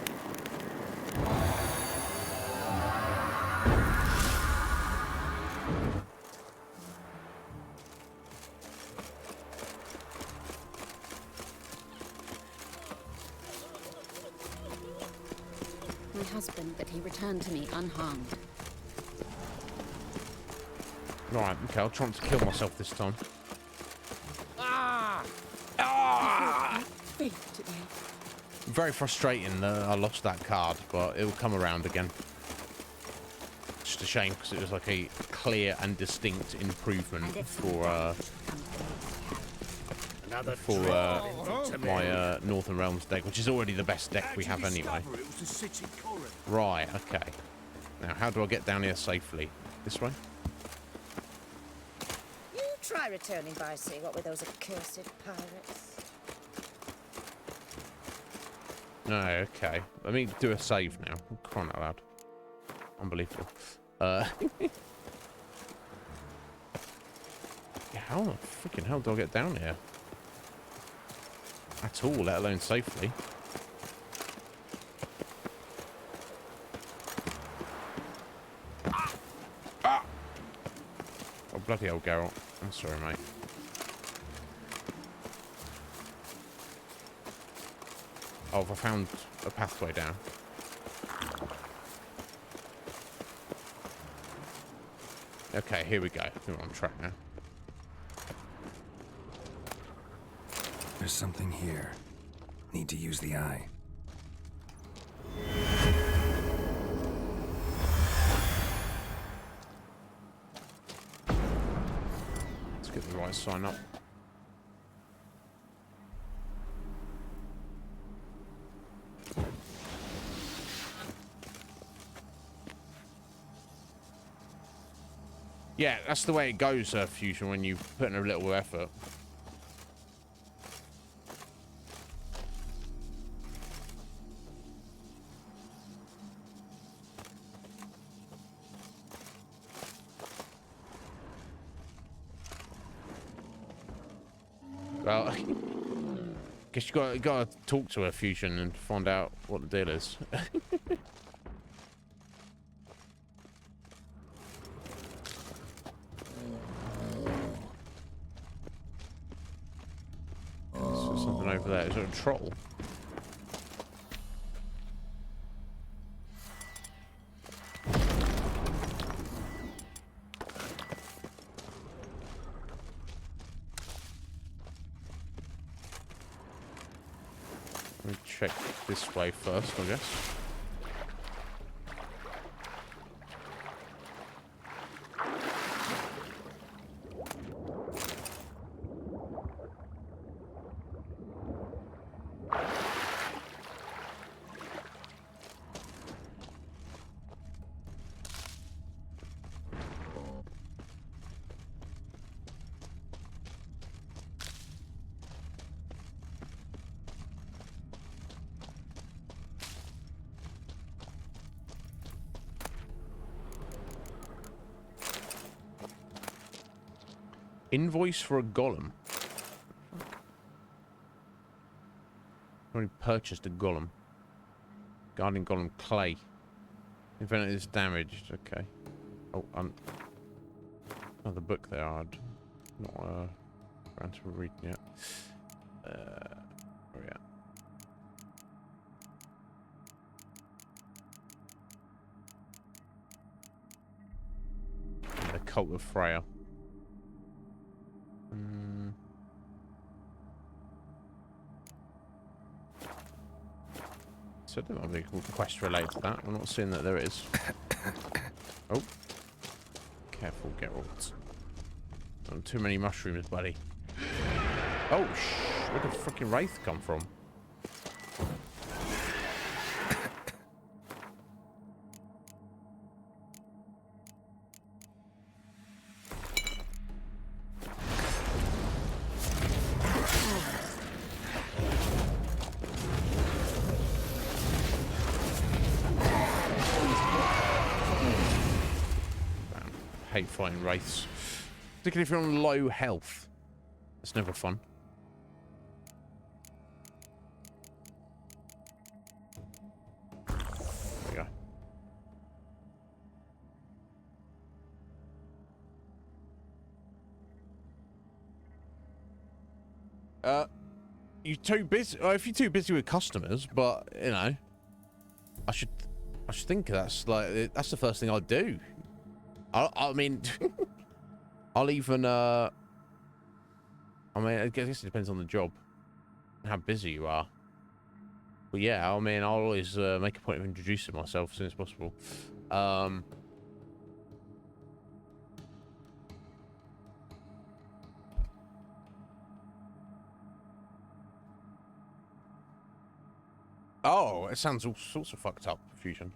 My husband, that he returned to me unharmed. Right, okay, I'll try not to kill myself this time. Ah! Ah! Very frustrating that I lost that card, but it'll come around again. Just a shame because it was like a clear and distinct improvement for for my Northern Realms deck, which is already the best deck we have anyway. Right, okay. Now, how do I get down here safely? This way? You try returning by sea, what with those accursed pirates. No, okay. Let me do a save now. I'm crying out loud. Unbelievable. Yeah, how the freaking hell do I get down here? At all, let alone safely. Ah! Oh, bloody hell, Geralt. I'm sorry, mate. Oh, have I found a pathway down? Okay, here we go. I think we're on track now. There's something here. Need to use the eye. Let's get the right sign up. Yeah, that's the way it goes, Fusion, when you put in a little effort. Well, guess you got to talk to her, Fusion, and find out what the deal is. There's something over there. Is it a troll? Let me check this way first, I guess. Invoice for a golem. Already purchased a golem. Guardian golem clay. Event is damaged. Okay. Oh, another book there. I'd not around to read yet. Where are we at? The Cult of Freya. So I don't have any quest related to that. I'm not seeing that there is. Oh. Careful, Geralt. Not too many mushrooms, buddy. Oh, where did the freaking wraith come from? Fighting wraiths, particularly if you're on low health. It's never fun. There we go. You're too busy. If you're too busy with customers, but you know, I should think that's the first thing I'd do. I mean, I'll even, I mean, I guess it depends on the job and how busy you are. But yeah, I mean, I'll always make a point of introducing myself as soon as possible. Oh, it sounds all sorts of fucked up, Fusion.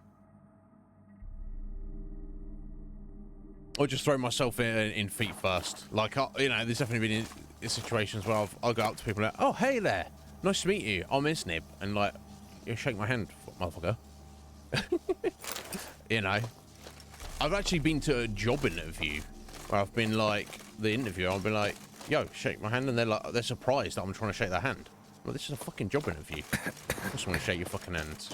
Or just throw myself in feet first. Like, you know, there's definitely been in situations where I'll go up to people and like, oh, hey there. Nice to meet you. I'm Iznib. And, like, you shake my hand, motherfucker. You know. I've actually been to a job interview where I've been, like, the interviewer, I'll be like, yo, shake my hand. And they're surprised that I'm trying to shake their hand. Well, this is a fucking job interview. I just want to shake your fucking hands.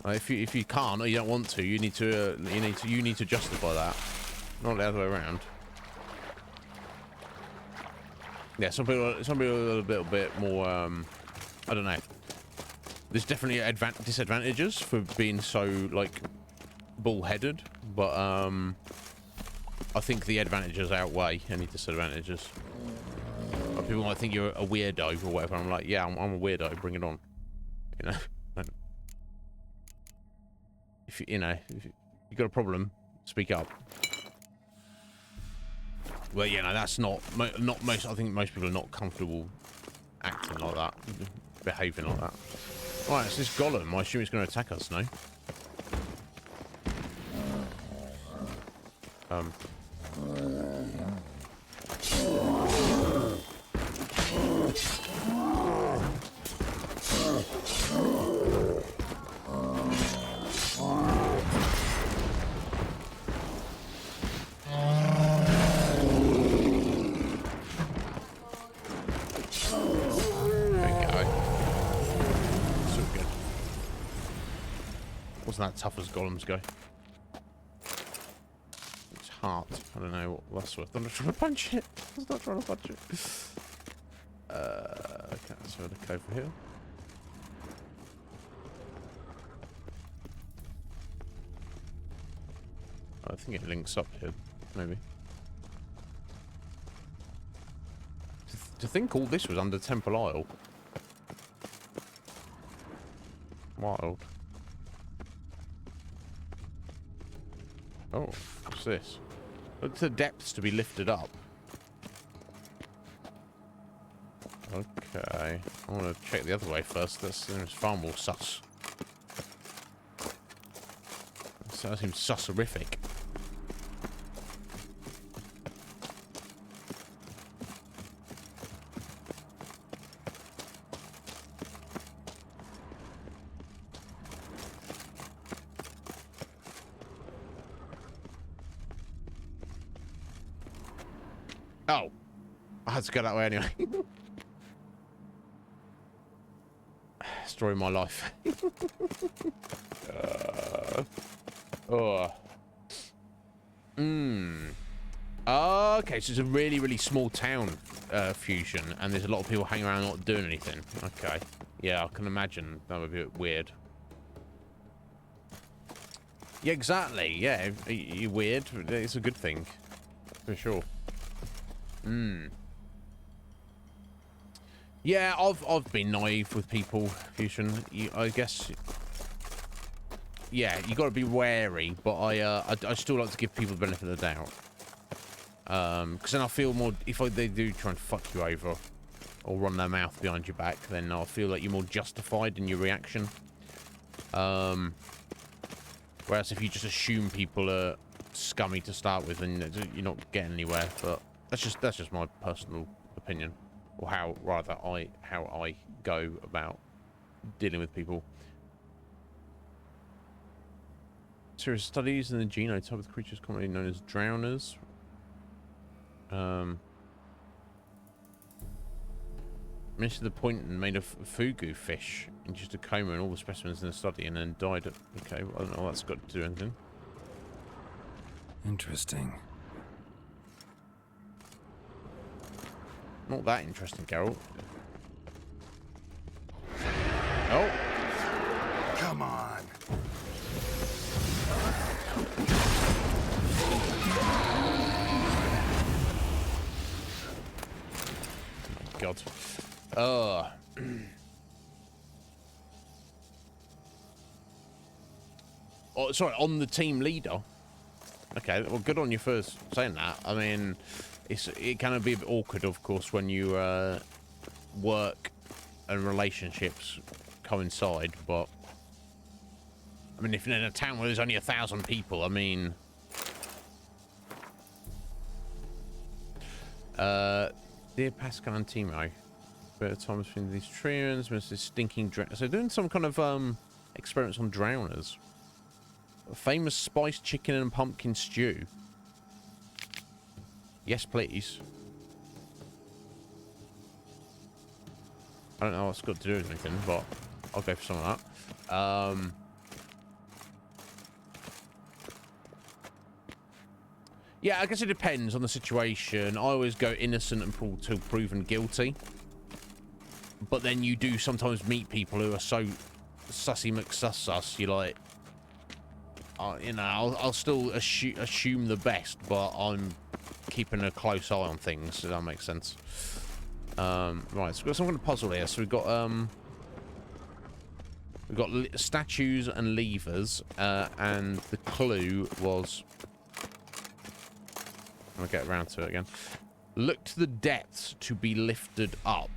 If you can't or you don't want to, you need to justify that, not the other way around. Yeah, some people are a little bit more. I don't know. There's definitely disadvantages for being so like bullheaded, but I think the advantages outweigh any disadvantages. Like, people might think you're a weirdo or whatever. I'm like, yeah, I'm a weirdo. Bring it on. You know. If you got a problem, speak up. Well, you know, that's not most. I think most people are not comfortable acting like that, behaving like that. Right, it's this golem. I assume it's going to attack us, no? Wasn't that tough as golems go? It's heart. I don't know what that's worth. I'm not trying to punch it. I was not trying to punch it. Okay, so look over here. I think it links up here, maybe. To think all this was under Temple Isle. Wild. Oh, what's this? Look to the depths to be lifted up. Okay. I want to check the other way first. That seems far more sus. That seems susserific. Oh, I had to go that way anyway. Story of my life. Okay, so it's a really, really small town, Fusion, and there's a lot of people hanging around not doing anything. Okay. Yeah, I can imagine that would be a bit weird. Yeah, exactly. Yeah, you're weird. It's a good thing. For sure. Yeah, I've been naive with people, Fusion. I guess. Yeah, you got to be wary, but I still like to give people the benefit of the doubt. Because then I feel more if they do try and fuck you over or run their mouth behind your back, then I'll feel like you're more justified in your reaction. Whereas if you just assume people are scummy to start with, then you're not getting anywhere. But that's just my personal opinion, or how I go about dealing with people. Serious studies in the genotype of creatures commonly known as drowners. Missed the point and made a fugu fish in just a coma and all the specimens in the study, and then died. Okay, well, I don't know what that's got to do anything. Interesting. Not that interesting, Geralt. Oh. Come on. God. Oh, sorry, on the team leader. Okay, well, good on you for saying that. I mean, it can be a bit awkward, of course, when you work and relationships coincide, but I mean, if you're in a town where there's only 1,000 people, I mean, dear Pascal and Timo, bit of time between these trions, this stinking so doing some kind of experiments on drowners. A famous spiced chicken and pumpkin stew. Yes, please. I don't know what's got to do with anything, but I'll go for some of that. Yeah, I guess it depends on the situation. I always go innocent until proven guilty. But then you do sometimes meet people who are so sussy McSuss. You're like, you know, I'll still assume the best, but I'm keeping a close eye on things. Does that make sense? Right, so we've got some kind of puzzle here. So we've got statues and levers, and the clue was, I'll get around to it again. Look to the depths to be lifted up.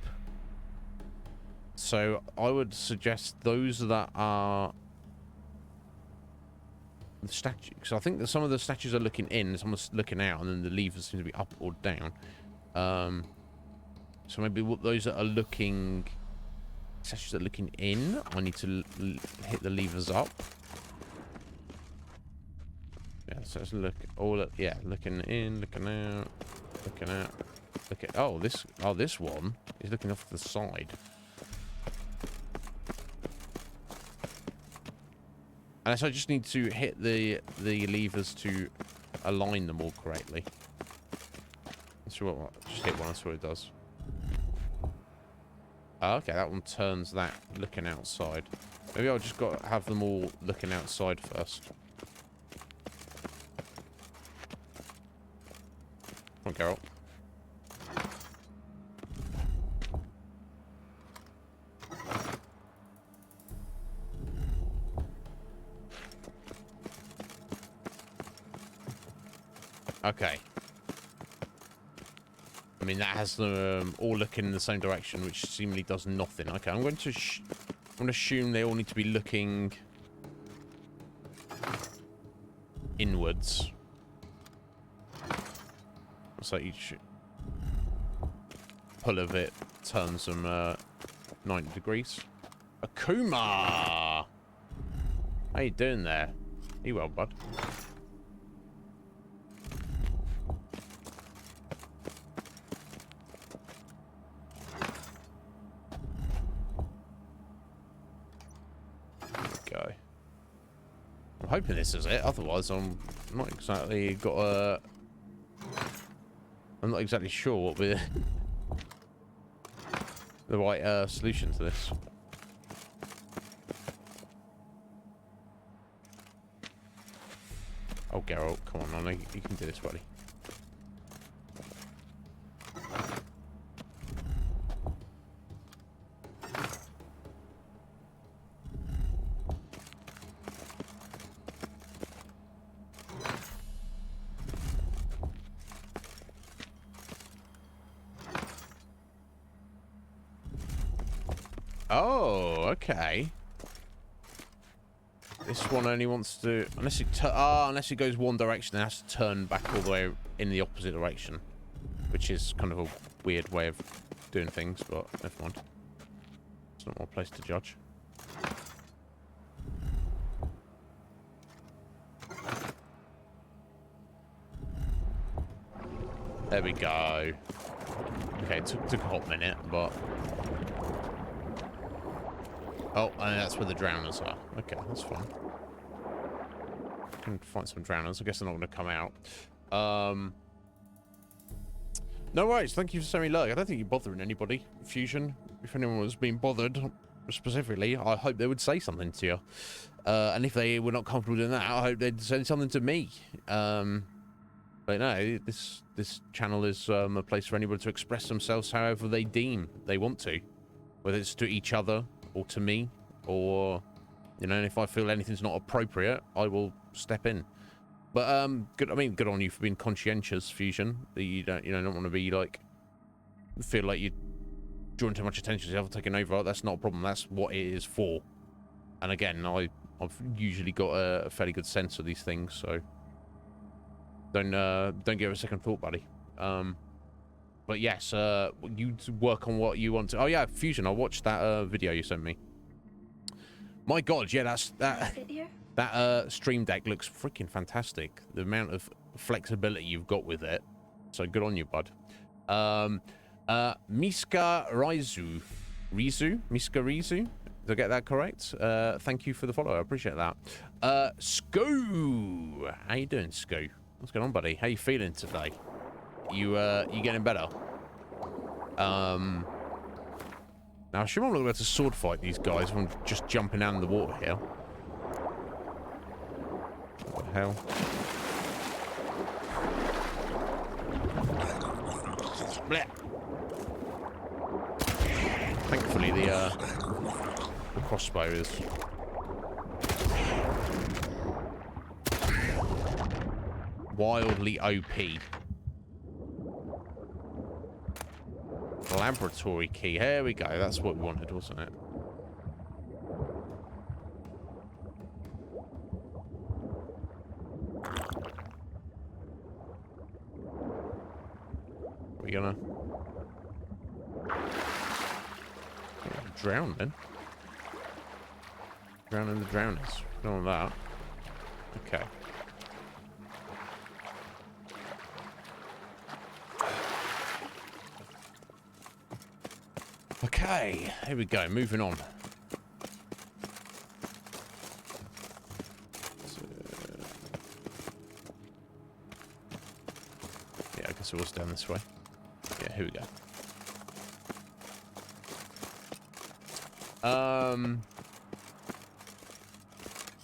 So I would suggest those that are the statues. So I think that some of the statues are looking in, some are looking out, and then the levers seem to be up or down. So maybe those that are looking, statues that are looking in, I need to hit the levers up. Yeah, so let's look all at, yeah, looking in, looking out, looking out, look at, oh this one is looking off to the side. And so I just need to hit the levers to align them all correctly. Let's see what, just hit one and see what it does. Oh, okay, that one turns that looking outside. Maybe I'll just got to have them all looking outside first. Come on, Geralt. Okay. I mean, that has them all looking in the same direction, which seemingly does nothing. Okay, I'm going to assume they all need to be looking inwards. So each pull of it turns them 90 degrees. Akuma! How you doing there? You well, bud? Go. I'm hoping this is it. Otherwise, I'm not exactly got a. I'm not exactly sure what we're the right solution to this. Oh, Geralt, come on, I know you can do this, buddy. Oh, okay. This one only wants to, unless it goes one direction, it has to turn back all the way in the opposite direction, which is kind of a weird way of doing things, but never mind. It's not my place to judge. There we go. Okay, it took a hot minute, but... Oh, and that's where the drowners are. Okay, that's fine. Can find some drowners. I guess they're not going to come out. No worries. Thank you for sending me luck. I don't think you're bothering anybody, Fusion. If anyone was being bothered specifically, I hope they would say something to you. And if they were not comfortable doing that, I hope they'd send something to me. But no, this channel is a place for anybody to express themselves however they deem they want to, whether it's to each other or to me, or you know, if I feel anything's not appropriate, I will step in. But good. I mean, good on you for being conscientious, Fusion. That you don't want to be like feel like you're drawing too much attention to yourself, taking over. That's not a problem. That's what it is for. And again, I've usually got a fairly good sense of these things, so don't give it a second thought, buddy. But yes, you work on what you want to. Oh yeah, Fusion. I watched that video you sent me. My God, yeah, that Stream Deck looks freaking fantastic. The amount of flexibility you've got with it. So good on you, bud. Miska Rizu. Miska Rizu? Did I get that correct? Thank you for the follow. I appreciate that. Sko! How you doing, Sko? What's going on, buddy? How you feeling today? You getting better? Now, I assume I'm not going to sword fight these guys if I'm just jumping out in the water here. What the hell? Blech. Thankfully, the crossbow is wildly OP. Laboratory key. Here we go. That's what we wanted, wasn't it? Are we gonna drown then? Drown in the drowners. Don't want that. Okay. Okay, here we go, moving on. So, yeah, I guess it was down this way. Yeah, here we go.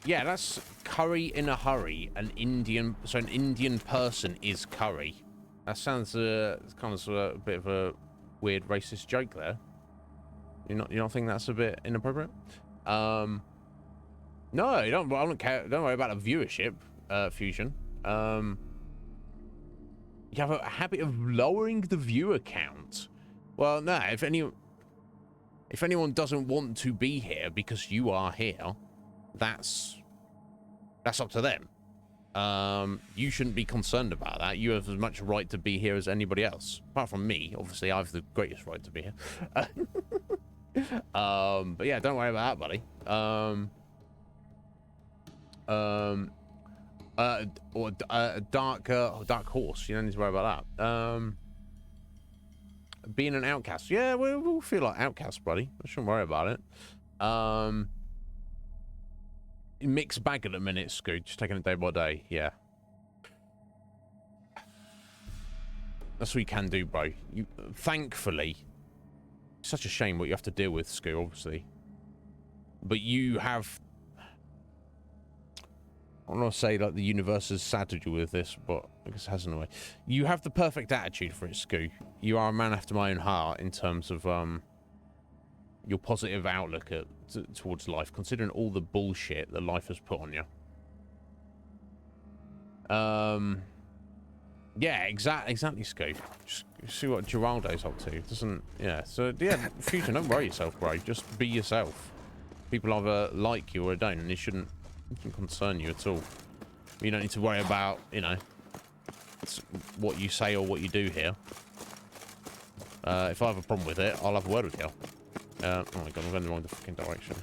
Yeah, that's curry in a hurry. An Indian person is curry. That sounds kind of a bit of a weird racist joke there. You don't think that's a bit inappropriate? No, I don't care. Don't worry about the viewership, Fusion. You have a habit of lowering the viewer count. Well, no, if anyone doesn't want to be here because you are here, that's up to them. You shouldn't be concerned about that. You have as much right to be here as anybody else. Apart from me, obviously, I have the greatest right to be here. But yeah, don't worry about that, buddy. Dark horse. You don't need to worry about that. Being an outcast. Yeah, we'll feel like outcasts, buddy. I shouldn't worry about it. Mixed bag at the minute, Scoot. Just taking it day by day. Yeah. That's what you can do, bro. Thankfully, it's such a shame what you have to deal with, Scoot, obviously. But you have... I don't want to say like the universe has saddled you with this, but I guess it has in a way. You have the perfect attitude for it, Scoo. You are a man after my own heart in terms of your positive outlook towards life, considering all the bullshit that life has put on you. Yeah, exactly, Scoo. Just see what Geraldo's up to. Doesn't, yeah. So yeah, Fusion, don't worry yourself, bro. Just be yourself. People either like you or don't, and it shouldn't concern you at all. You don't need to worry about, you know, what you say or what you do here. If I have a problem with it, I'll have a word with you. Oh my god, I'm going the wrong fucking direction.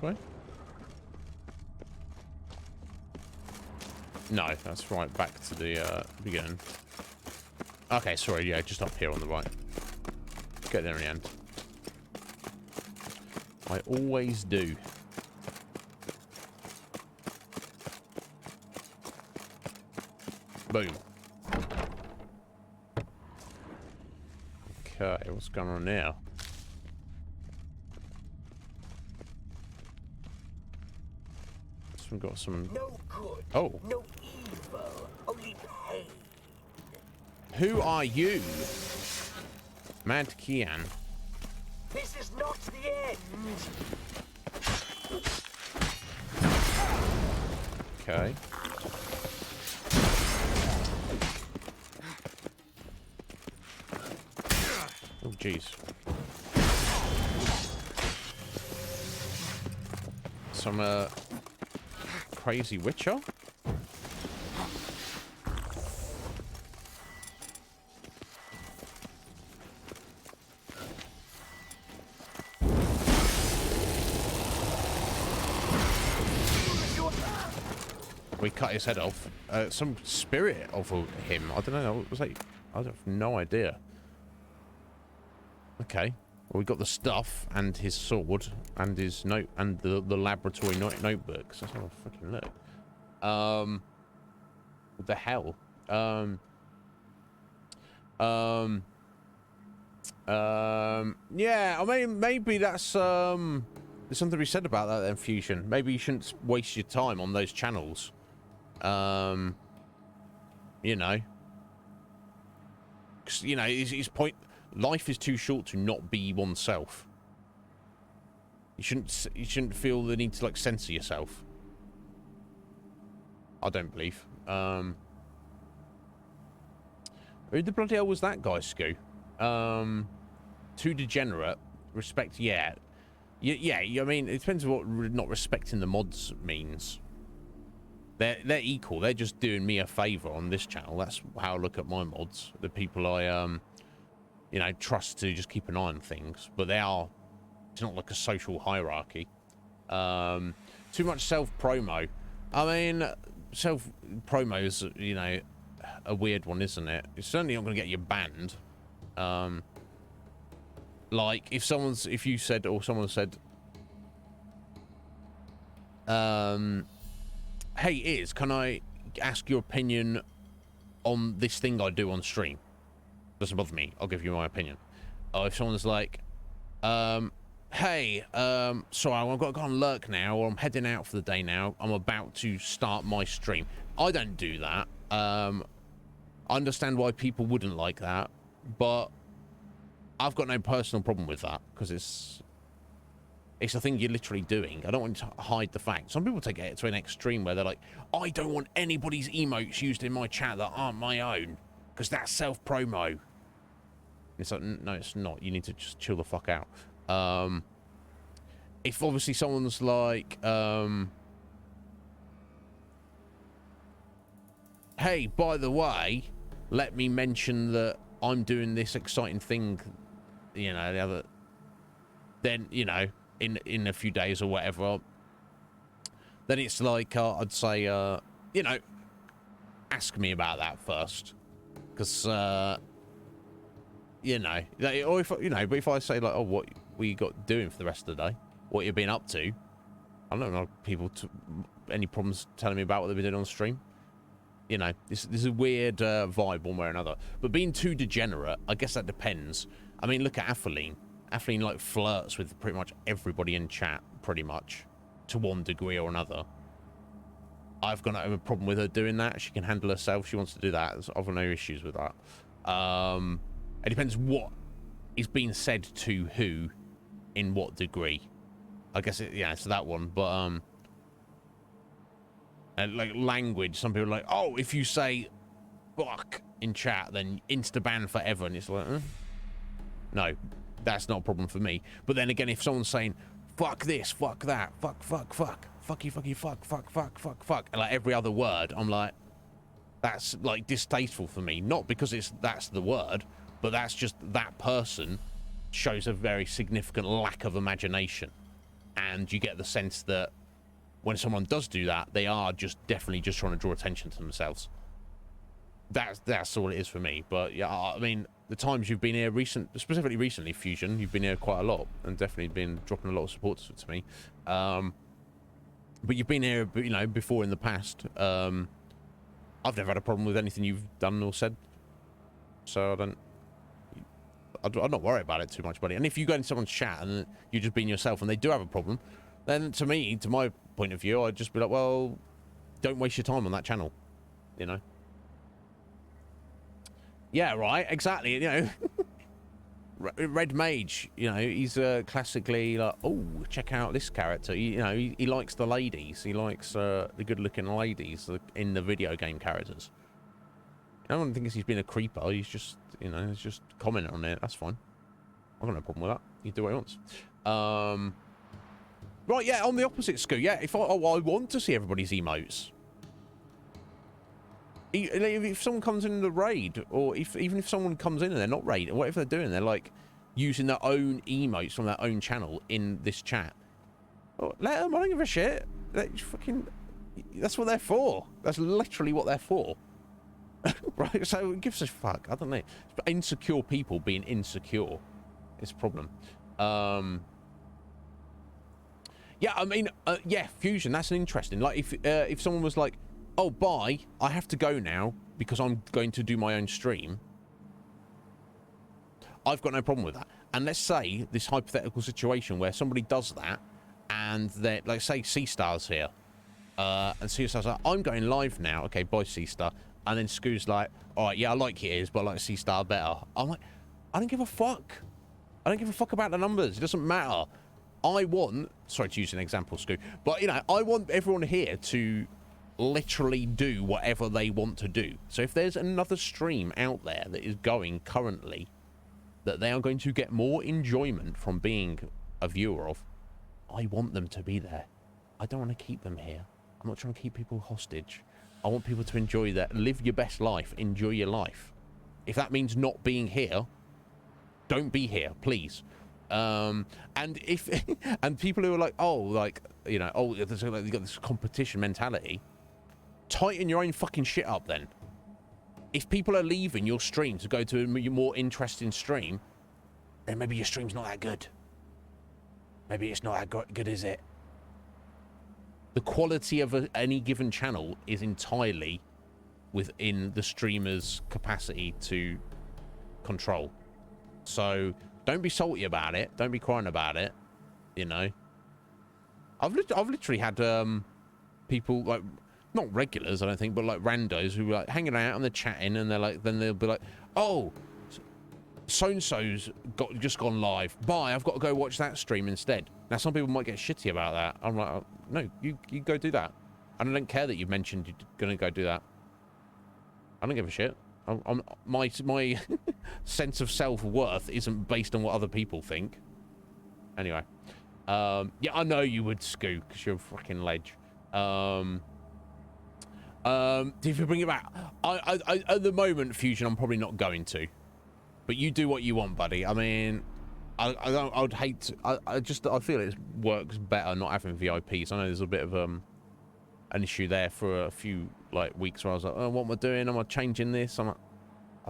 Way? No, that's right, back to the beginning. Okay, sorry, yeah, just up here on the right. Get there in the end. I always do. Boom. Okay, what's going on now? We've got some... No good, oh. no evil, only pain. Who are you? Mad Kian. This is not the end. Okay. Oh, jeez. Some, crazy witcher? We cut his head off. Some spirit of him. I don't know. It was like, I have no idea. Okay. Well, we got the stuff and his sword and his note and the laboratory notebooks. Let's have a freaking look. What the hell? Yeah. I mean, maybe that's there's something to be said about that then, Fusion. Maybe you shouldn't waste your time on those channels. You know, because you know his point. Life is too short to not be oneself. You shouldn't feel the need to like censor yourself. I don't believe. Who the bloody hell was that guy, Scoo? Too degenerate. Respect, yeah. Yeah. I mean, it depends on what not respecting the mods means. They're equal. They're just doing me a favor on this channel. That's how I look at my mods. The people I you know, trust to just keep an eye on things. But they are. It's not like a social hierarchy. Too much self-promo. I mean, self-promo is, you know, a weird one, isn't it? It's certainly not going to get you banned. Like, if you said, or someone said, hey, Iz, can I ask your opinion on this thing I do on stream? Doesn't bother me. I'll give you my opinion. Or if someone's like, hey, sorry, I've got to go on lurk now, or I'm heading out for the day now. I'm about to start my stream. I don't do that. I understand why people wouldn't like that, but I've got no personal problem with that, because it's a thing you're literally doing. I don't want to hide the fact. Some people take it to an extreme where they're like, I don't want anybody's emotes used in my chat that aren't my own, because that's self-promo. It's like, no, it's not. You need to just chill the fuck out. If obviously someone's like, hey, by the way, let me mention that I'm doing this exciting thing, you know, the other, then, you know, in a few days or whatever, then it's like, I'd say, you know, ask me about that first. Because, you know, or if, you know, but if I say like, oh, what you got doing for the rest of the day, what you've been up to, I don't know people any problems telling me about what they've been doing on stream. You know, this is a weird vibe one way or another. But being too degenerate, I guess that depends. I mean, look at Atheline. Atheline like flirts with pretty much everybody in chat, pretty much, to one degree or another. I've got no problem with her doing that. She can handle herself. She wants to do that. I've got no issues with that. It depends what is being said to who, in what degree. I guess yeah, it's that one. But and like language, some people are like, oh, if you say fuck in chat, then insta ban forever, and it's like, no, that's not a problem for me. But then again, if someone's saying fuck this, fuck that, fuck, fucky, fuck, and like every other word, I'm like, that's like distasteful for me. Not because that's the word, but that's just that person shows a very significant lack of imagination. And you get the sense that when someone does do that, they are just definitely just trying to draw attention to themselves. That's all it is for me. But yeah, I mean, the times you've been here specifically recently, Fusion, you've been here quite a lot and definitely been dropping a lot of support to me. But you've been here, you know, before in the past. I've never had a problem with anything you've done or said. So I'm not worried about it too much, buddy. And if you go into someone's chat and you're just being yourself and they do have a problem, then to my point of view, I'd just be like, well, don't waste your time on that channel, you know? Yeah, right, exactly. You know, Red Mage, you know, he's classically like, oh, check out this character. You know, he likes the ladies. He likes the good-looking ladies in the video game characters. I don't think he's been a creeper. He's just, you know, he's just commenting on it. That's fine. I've got no problem with that. He do what he wants. Right, yeah, on the opposite scoot. Yeah, if I want to see everybody's emotes. If someone comes in the raid, or even if someone comes in and they're not raid, whatever they're doing, they're like using their own emotes from their own channel in this chat. Oh, let them. I don't give a shit. That's what they're for. That's literally what they're for. Right, so it gives a fuck. I don't know. Insecure people being insecure is a problem. Yeah, I mean, yeah, Fusion, that's an interesting. Like, if someone was like, oh, bye, I have to go now because I'm going to do my own stream, I've got no problem with that. And let's say this hypothetical situation where somebody does that and they're, like, say, C-Star's here. And C-Star's like, I'm going live now. Okay, bye, C-Star. And then Scoo's like, all right, yeah, I like yours, but I like C-Star better. I'm like, I don't give a fuck. I don't give a fuck about the numbers. It doesn't matter. I want, sorry to use an example, Scoo, but, you know, I want everyone here to literally do whatever they want to do. So if there's another stream out there that is going currently that they are going to get more enjoyment from being a viewer of, I want them to be there. I don't want to keep them here. I'm not trying to keep people hostage. I want people to enjoy that. Live your best life. Enjoy your life. If that means not being here, don't be here, please. And if and people who are like, oh, like, you know, oh, you've got this competition mentality, tighten your own fucking shit up then. If people are leaving your stream to go to a more interesting stream, then maybe your stream's not that good. Maybe it's not that good, is it? The quality of any given channel is entirely within the streamer's capacity to control. So don't be salty about it. Don't be crying about it. You know, I've literally had people, like, not regulars, I don't think, but like randos who are like hanging out and they're chatting and they're like, then they'll be like, oh, so-and-so's just gone live. Bye, I've got to go watch that stream instead. Now, some people might get shitty about that. I'm like, oh, no, you go do that. And I don't care that you mentioned you're going to go do that. I don't give a shit. My sense of self-worth isn't based on what other people think. Anyway. Yeah, I know you would, Scoo, because you're a fucking ledge. If you bring it back, I at the moment, Fusion, I'm probably not going to. But you do what you want, buddy. I mean, I'd hate to, I feel it works better not having VIPs. I know there's a bit of an issue there for a few like weeks where I was like, oh, what am I doing? Am I changing this? I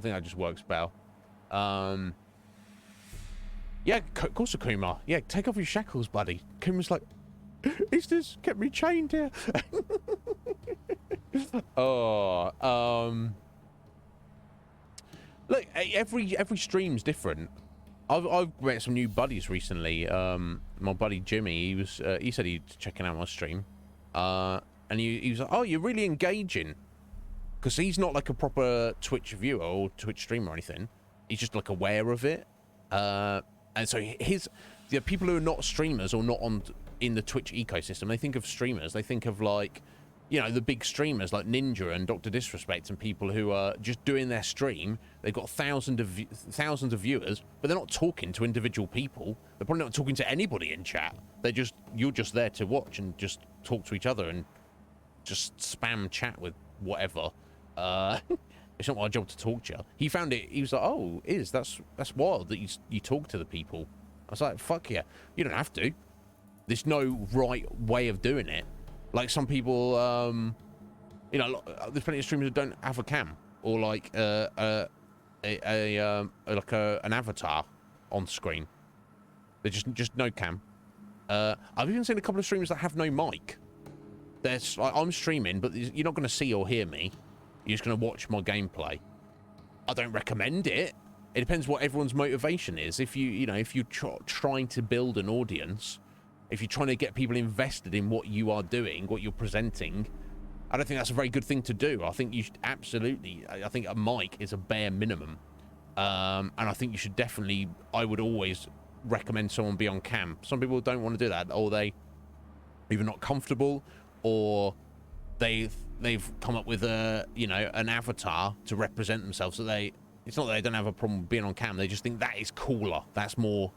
think that just works better. Yeah, of course, Akuma. Yeah, take off your shackles, buddy. Akuma's like, is this kept me chained here? Oh, look, every stream's different. I've met some new buddies recently. My buddy Jimmy, he said he's checking out my stream, and he was like, oh, you're really engaging, because he's not like a proper Twitch viewer or Twitch streamer or anything. He's just like aware of it, and so the people who are not streamers or not in the Twitch ecosystem, they think of streamers, they think of like, you know, the big streamers like Ninja and Dr. Disrespect and people who are just doing their stream. They've got thousands of viewers, but they're not talking to individual people. They're probably not talking to anybody in chat. You're just there to watch and just talk to each other and just spam chat with whatever. It's not my job to talk to you. He found it. He was like, oh, that's wild that you talk to the people. I was like, fuck yeah. You don't have to. There's no right way of doing it. Like some people, you know, there's plenty of streamers who don't have a cam or like an avatar on screen. They're just no cam. I've even seen a couple of streamers that have no mic. There's like, I'm streaming, but you're not going to see or hear me. You're just going to watch my gameplay. I don't recommend it. It depends what everyone's motivation is. If you're trying to build an audience, if you're trying to get people invested in what you are doing, what you're presenting, I don't think that's a very good thing to do. I think you should absolutely, I think a mic is a bare minimum. And I think you should definitely, I would always recommend someone be on cam. Some people don't want to do that, or they either not comfortable, or they've come up with a, you know, an avatar to represent themselves. So it's not that they don't have a problem being on cam. They just think that is cooler. That's more,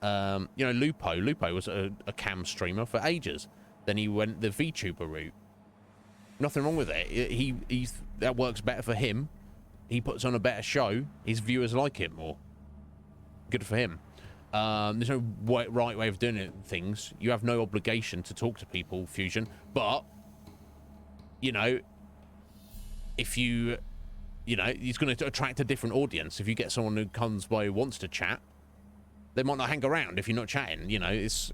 you know, Lupo was a cam streamer for ages. Then he went the VTuber route. Nothing wrong with it. That works better for him. He puts on a better show. His viewers like it more. Good for him. There's no right way of doing things. You have no obligation to talk to people, Fusion. But, you know, if you know, he's going to attract a different audience. If you get someone who comes by who wants to chat, they might not hang around if you're not chatting. You know, it's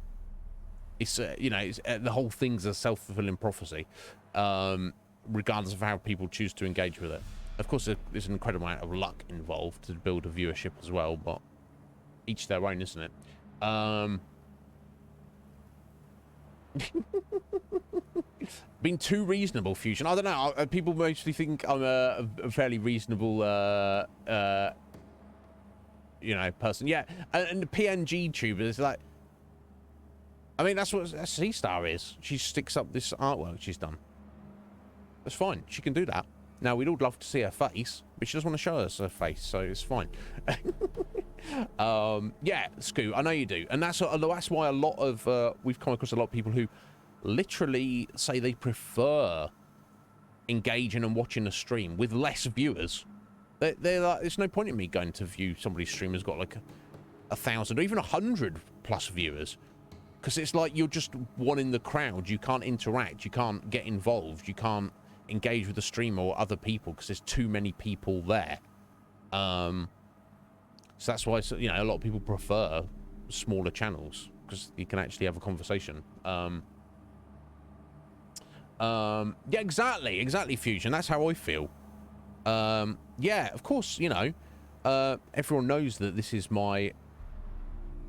you know, the whole thing's a self-fulfilling prophecy, regardless of how people choose to engage with it. Of course, there's an incredible amount of luck involved to build a viewership as well, but each their own, isn't it? Being too reasonable, Fusion. I don't know. People mostly think I'm a fairly reasonable, you know, person. Yeah, and the PNG tubers, like, I mean, that's what a C-Star is. She sticks up this artwork she's done. That's fine. She can do that. Now, we'd all love to see her face, but she doesn't want to show us her face, so it's fine. Yeah, Scoo, I know you do. And that's why a lot of, we've come across a lot of people who literally say they prefer engaging and watching a stream with less viewers. They're like, there's no point in me going to view somebody's stream who's got like 1,000 or even 100 plus viewers. Because it's like you're just one in the crowd. You can't interact. You can't get involved. You can't engage with the streamer or other people because there's too many people there. So that's why, you know, a lot of people prefer smaller channels because you can actually have a conversation. Yeah, exactly, Fusion. That's how I feel. Yeah, of course, you know, everyone knows that this is my,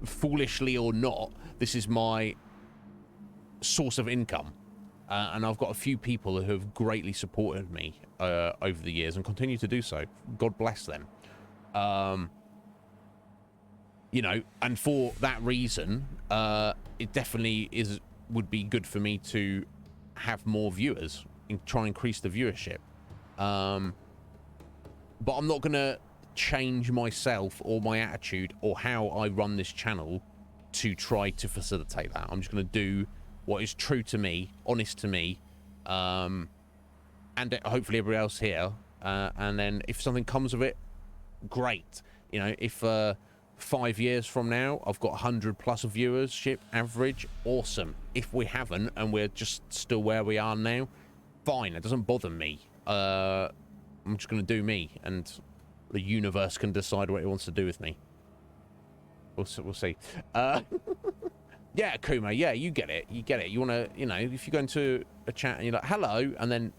foolishly or not, this is my source of income. And I've got a few people who have greatly supported me over the years and continue to do so. God bless them. You know, and for that reason, it definitely would be good for me to have more viewers and try and increase the viewership. But I'm not going to change myself or my attitude or how I run this channel to try to facilitate that. I'm just going to do what is true to me, honest to me, and hopefully everybody else here. And then if something comes of it, great. You know, if 5 years from now I've got 100 plus viewership average, awesome. If we haven't and we're just still where we are now, fine. It doesn't bother me. I'm just going to do me, and the universe can decide what it wants to do with me. We'll see. Yeah, Kuma, yeah, you get it. You get it. You want to, you know, if you go into a chat and you're like, hello, and then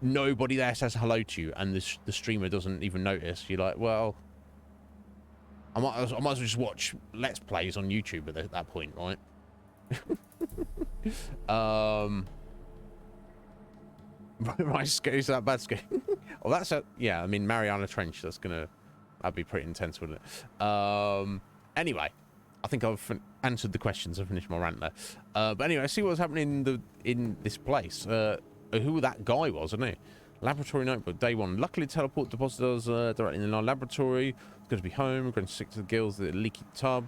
nobody there says hello to you, and the streamer doesn't even notice, you're like, well, I might as well just watch Let's Plays on YouTube at that point, right? Right, is that bad, Sco? Oh, that's a, yeah, I mean, Mariana Trench, that'd be pretty intense, wouldn't it? Anyway, I think I've answered the questions. I've finished my rant there. But anyway, I see what's happening in this place. Who that guy was, I don't know. Laboratory notebook, day one. Luckily, teleport depositors directly in our laboratory. It's going to be home. We're going to stick to the gills, the leaky tub.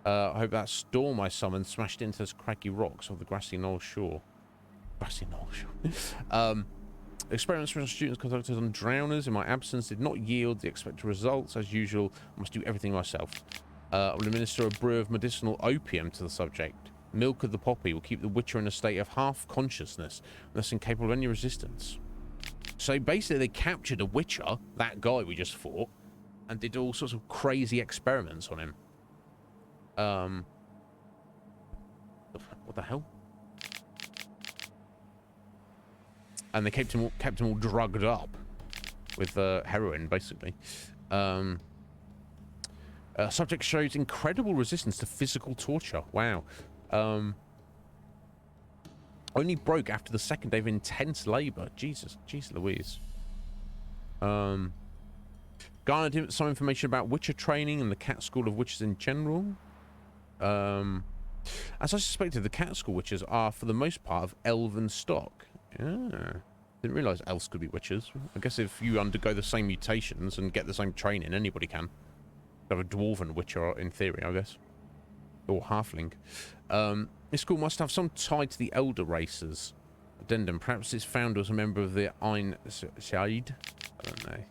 I hope that storm I summoned smashed into those craggy rocks of the grassy knoll shore. Grassy knoll shore. Experiments for students conducted on drowners in my absence did not yield the expected results. As usual, I must do everything myself. I will administer a brew of medicinal opium to the subject. Milk of the poppy will keep the Witcher in a state of half-consciousness, thus incapable of any resistance. So basically they captured a Witcher, that guy we just fought, and did all sorts of crazy experiments on him. What the hell? And they kept him all drugged up with heroin, basically. Subject shows incredible resistance to physical torture. Wow. Only broke after the second day of intense labour. Jesus Louise. Garnered some information about Witcher training and the Cat School of Witches in general. As I suspected, the Cat School Witches are, for the most part, of elven stock. Yeah. Didn't realise elves could be witches. I guess if you undergo the same mutations and get the same training, anybody can. Have a dwarven witcher, in theory, I guess. Or halfling. This school must have some tie to the elder races. Addendum. Perhaps its founder was a member of the Ein Said. I don't know.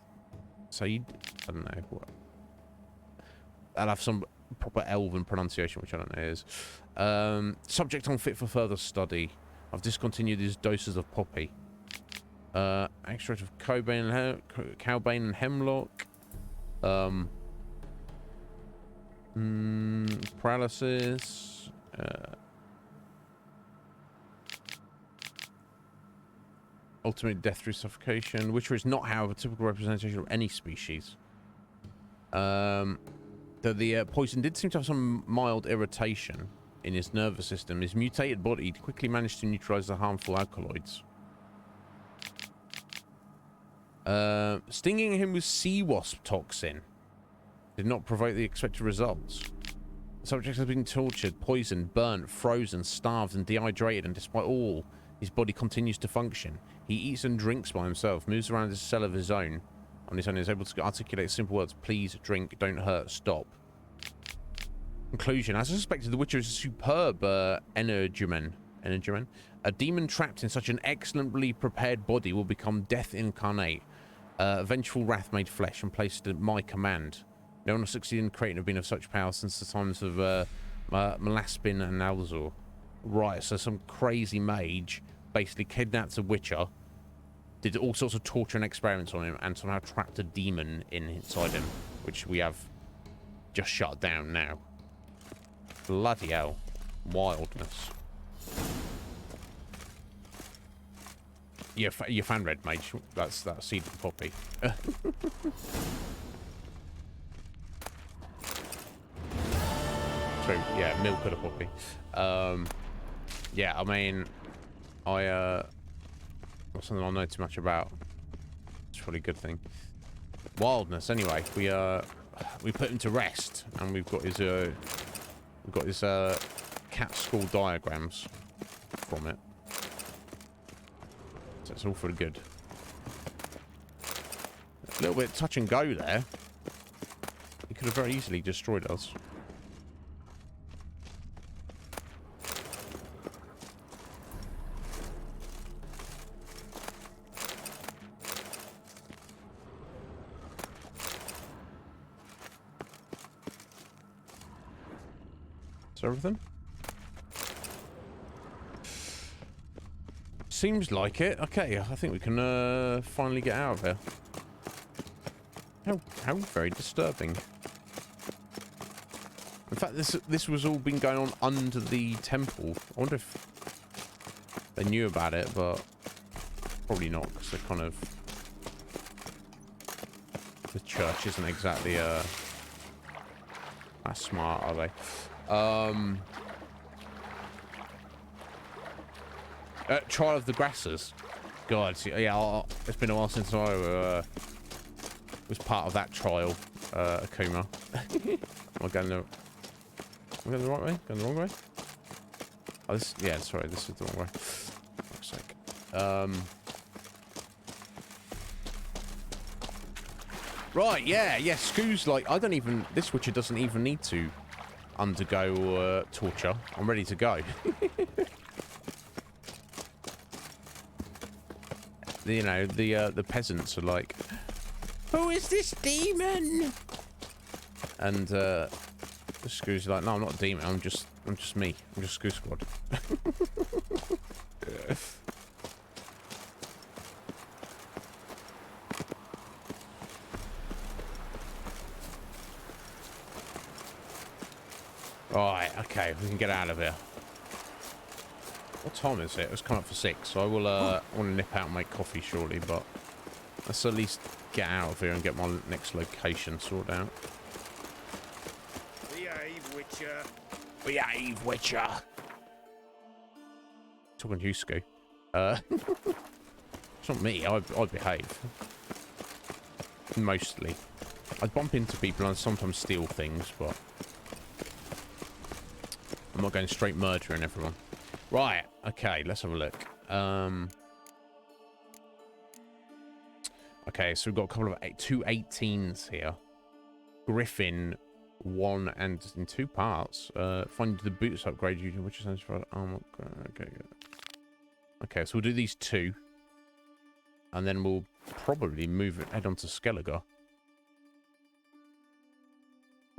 Said? I don't know. What? I'll have some proper elven pronunciation, which I don't know is. Subject unfit for further study. I've discontinued these doses of poppy. Extract of cowbane and hemlock. Paralysis. Ultimate death through suffocation. Witcher is not, however, a typical representation of any species. The poison did seem to have some mild irritation in his nervous system. His mutated body quickly managed to neutralize the harmful alkaloids. Stinging him with sea wasp toxin did not provoke the expected results. The subject has been tortured, poisoned, burnt, frozen, starved, and dehydrated, and despite all, his body continues to function. He eats and drinks by himself, moves around a cell of his own. On his own, is able to articulate simple words: please, drink, don't hurt, stop. Conclusion. As I suspected, the Witcher is a superb energyman. A demon trapped in such an excellently prepared body will become death incarnate. Vengeful wrath made flesh and placed at my command. No one has succeeded in creating a being of such power since the times of Malaspin and Alzor. Right, so some crazy mage basically kidnapped a Witcher, did all sorts of torture and experiments on him, and somehow trapped a demon inside him, which we have just shut down now. Bloody hell. Wildness. You fan red, mage. That's that seed of poppy. So, yeah, milk of the poppy. Yeah, I mean, not something I know too much about. It's probably a good thing. Wildness, anyway. We put him to rest, and we've got his cat school diagrams from it. So it's all for the good. A little bit touch and go there. He could have very easily destroyed us. Is everything? Seems like it. Okay, I think we can finally get out of here. How very disturbing. In fact, this was all been going on under the temple. I wonder if they knew about it, but probably not, because they're kind of... The church isn't exactly that smart, are they? Trial of the Grassers. God, yeah, it's been a while since I was part of that trial, Akuma. Am I going the right way? Going the wrong way? Oh, this, yeah, sorry, this is the wrong way. Looks like. Right, yeah, Scoo's like, I don't even, this Witcher doesn't even need to undergo torture. I'm ready to go. You know, the peasants are like, who is this demon? And Scoo's like, no, I'm not a demon. I'm just me. I'm just Scoo Squad. Alright, okay, we can get out of here. What time is it? It's come up for 6, so I will want to nip out and make coffee shortly, but let's at least get out of here and get my next location sorted out. Behave, Witcher. Behave, Witcher. Talking to you, Sco. It's not me. I behave. Mostly. I bump into people and sometimes steal things, but I'm not going straight murdering everyone. Right. Okay, let's have a look. Okay, so we've got a couple of two 18s here. Griffin, 1 and in 2 parts. Find the boots upgrade using which is for armor. Okay, good. Okay, so we'll do these 2. And then we'll probably head on to Skellige.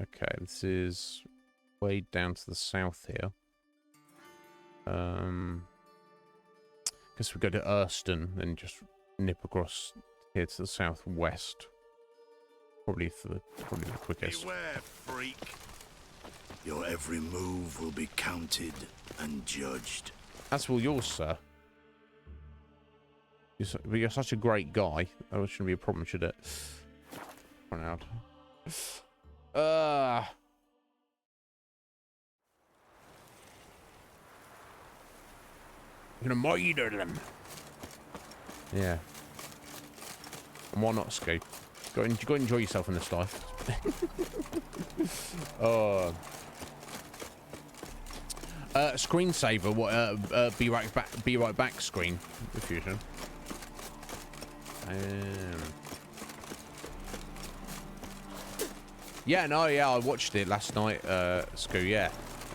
Okay, this is way down to the south here. Guess we go to Erston, then just nip across here to the southwest. Probably the quickest. Beware, freak. Your every move will be counted and judged. That's all yours, sir. You're such a great guy. That shouldn't be a problem, should it? Run out. You're gonna murder them. Yeah. And why not, Scoop? Go enjoy yourself in this life. Oh. Screensaver. What? Be right back. Screen. Diffusion. Yeah. No. Yeah. I watched it last night. Scoop. Yeah.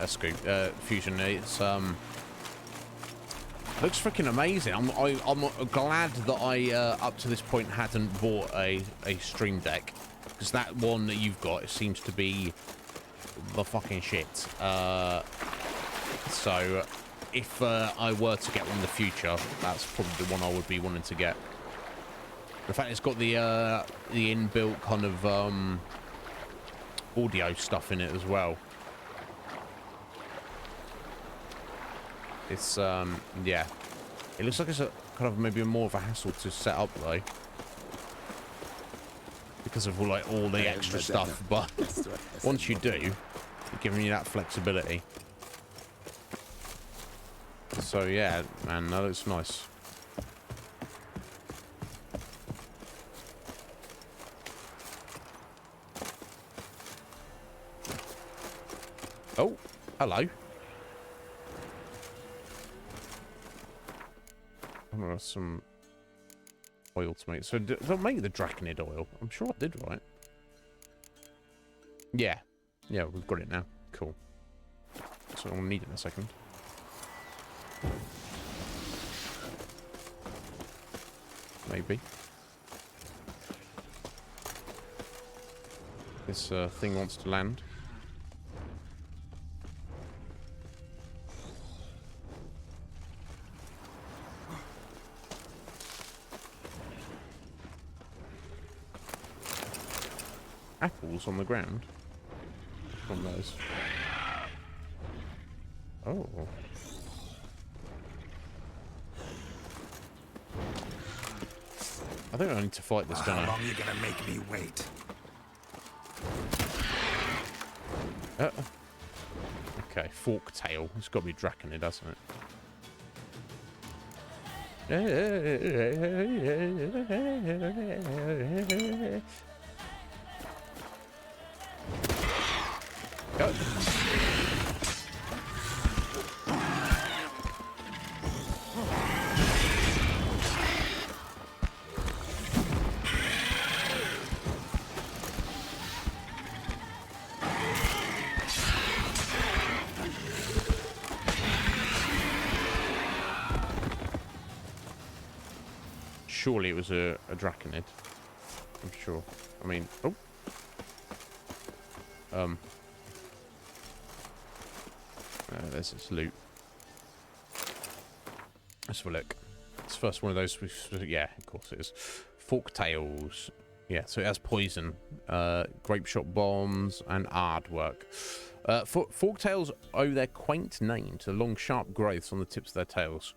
Scoop. Fusion. It's looks freaking amazing. I'm glad that I up to this point hadn't bought a Stream Deck, because that one that you've got, it seems to be the fucking shit. So if I were to get one in the future, that's probably the one I would be wanting to get. In fact, it's got the inbuilt kind of audio stuff in it as well. It's yeah, it looks like it's a kind of maybe more of a hassle to set up though, because of all the extra stuff. But once you do, it's giving you that flexibility. So yeah, man, that looks nice. Oh, hello. Some oil to make. So they'll make the Draconid oil. I'm sure I did, right? Yeah. Yeah, we've got it now. Cool. So I'll need it in a second. Maybe. This thing wants to land. Apples on the ground from those. Oh. I think I need to fight this guy. How long are you gonna make me wait? Okay, fork tail. It's got to be Draconid, hasn't it? Go. Surely it was a Draconid. I'm sure. I mean, oh. There's this loot. Let's have a look. It's the first one of those. Yeah, of course it is. Fork tails. Yeah, so it has poison, grape shot bombs, and aardwork. Fork tails owe their quaint name to the long, sharp growths on the tips of their tails.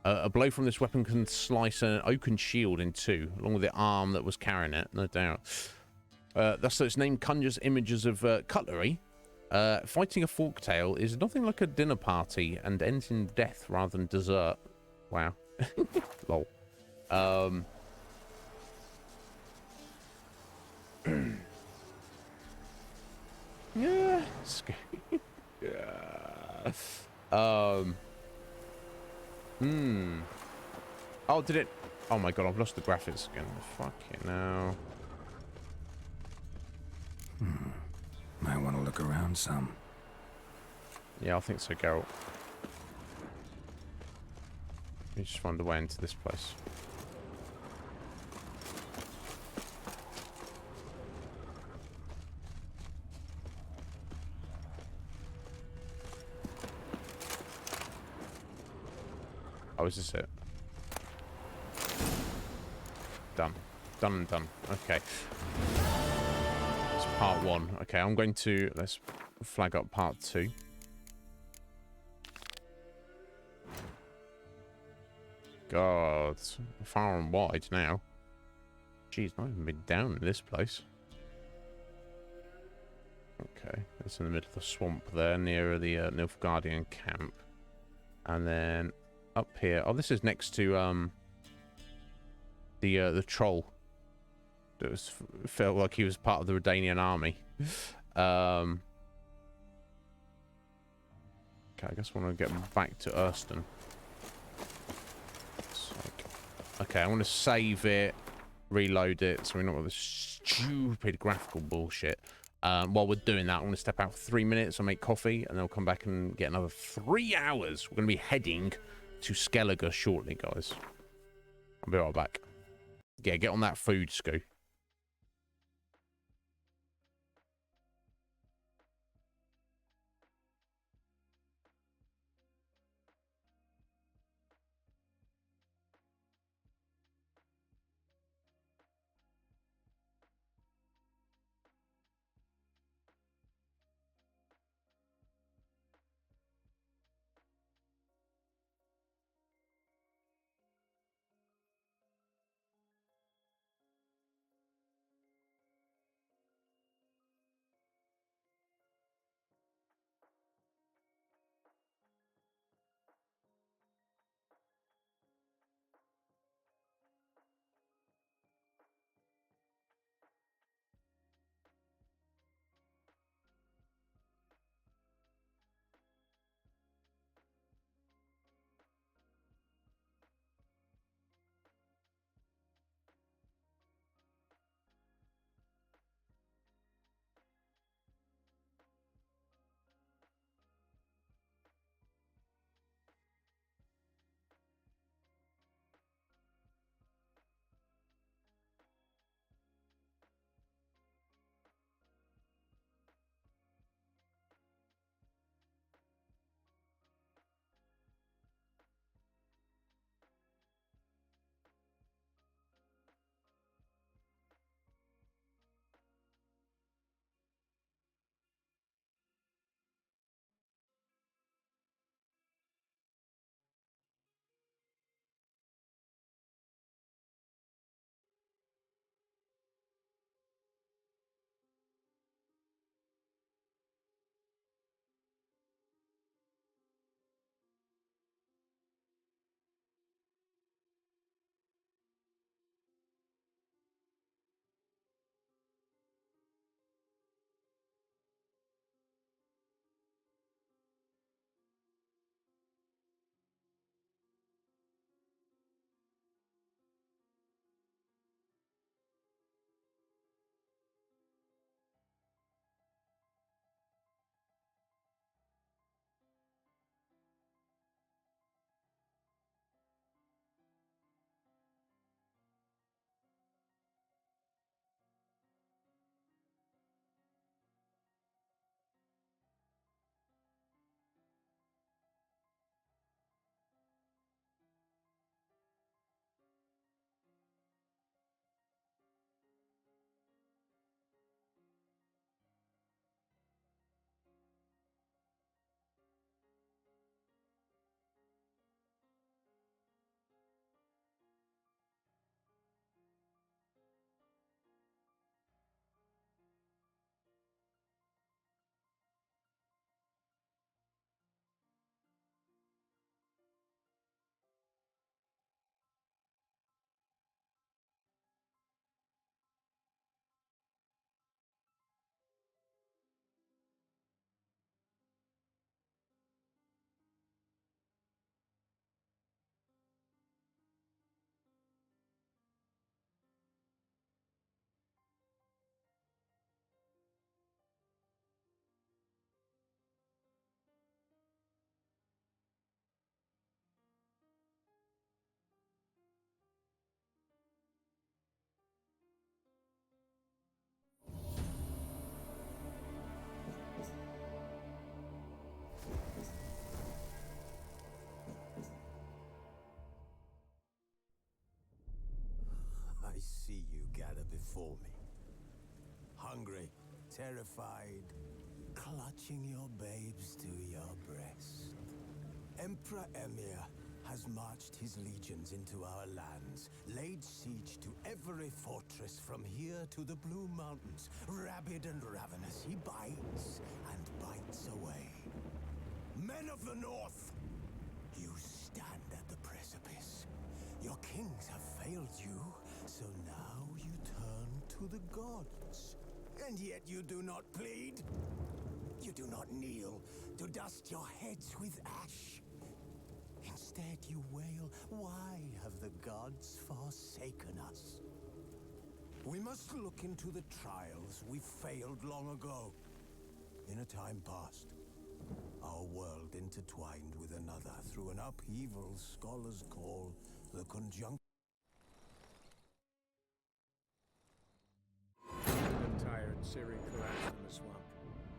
A blow from this weapon can slice an oaken shield in two, along with the arm that was carrying it, no doubt. Thus, its name conjures images of cutlery, Fighting a forktail is nothing like a dinner party and ends in death rather than dessert. Wow. Lol. Yeah. Yeah. Oh, did it? Oh my god, I've lost the graphics again. Fucking hell. Might want to look around some. Yeah, I think so, Geralt. Let me just find a way into this place. Oh, is this it? Done. Done and done. Okay. It's part 1. Okay, I'm going to... Let's flag up part 2. God. Far and wide now. Jeez, not even been down in this place. Okay. It's in the middle of the swamp there, near the Nilfgaardian camp. And then... Up here. Oh, this is next to the troll. That felt like he was part of the Redanian army. Okay, I guess I want to get back to Erston. Okay, I want to save it, reload it, so we're not with this stupid graphical bullshit. While we're doing that, I'm going to step out for 3 minutes and make coffee, and then I'll come back and get another 3 hours. We're going to be heading to Skellige shortly, guys. I'll be right back. Yeah, get on that food, Scoo. gather before me. Hungry, terrified, clutching your babes to your breast. Emperor Emir has marched his legions into our lands, laid siege to every fortress from here to the Blue Mountains. Rabid and ravenous, he bites and bites away. Men of the North, you stand at the precipice. Your kings have failed you, so now you turn to the gods. And yet you do not plead. You do not kneel to dust your heads with ash. Instead you wail, why have the gods forsaken us? We must look into the trials we failed long ago. In a time past, our world intertwined with another through an upheaval scholars call the conjunction. The tired Ciri collapsed in the swamp.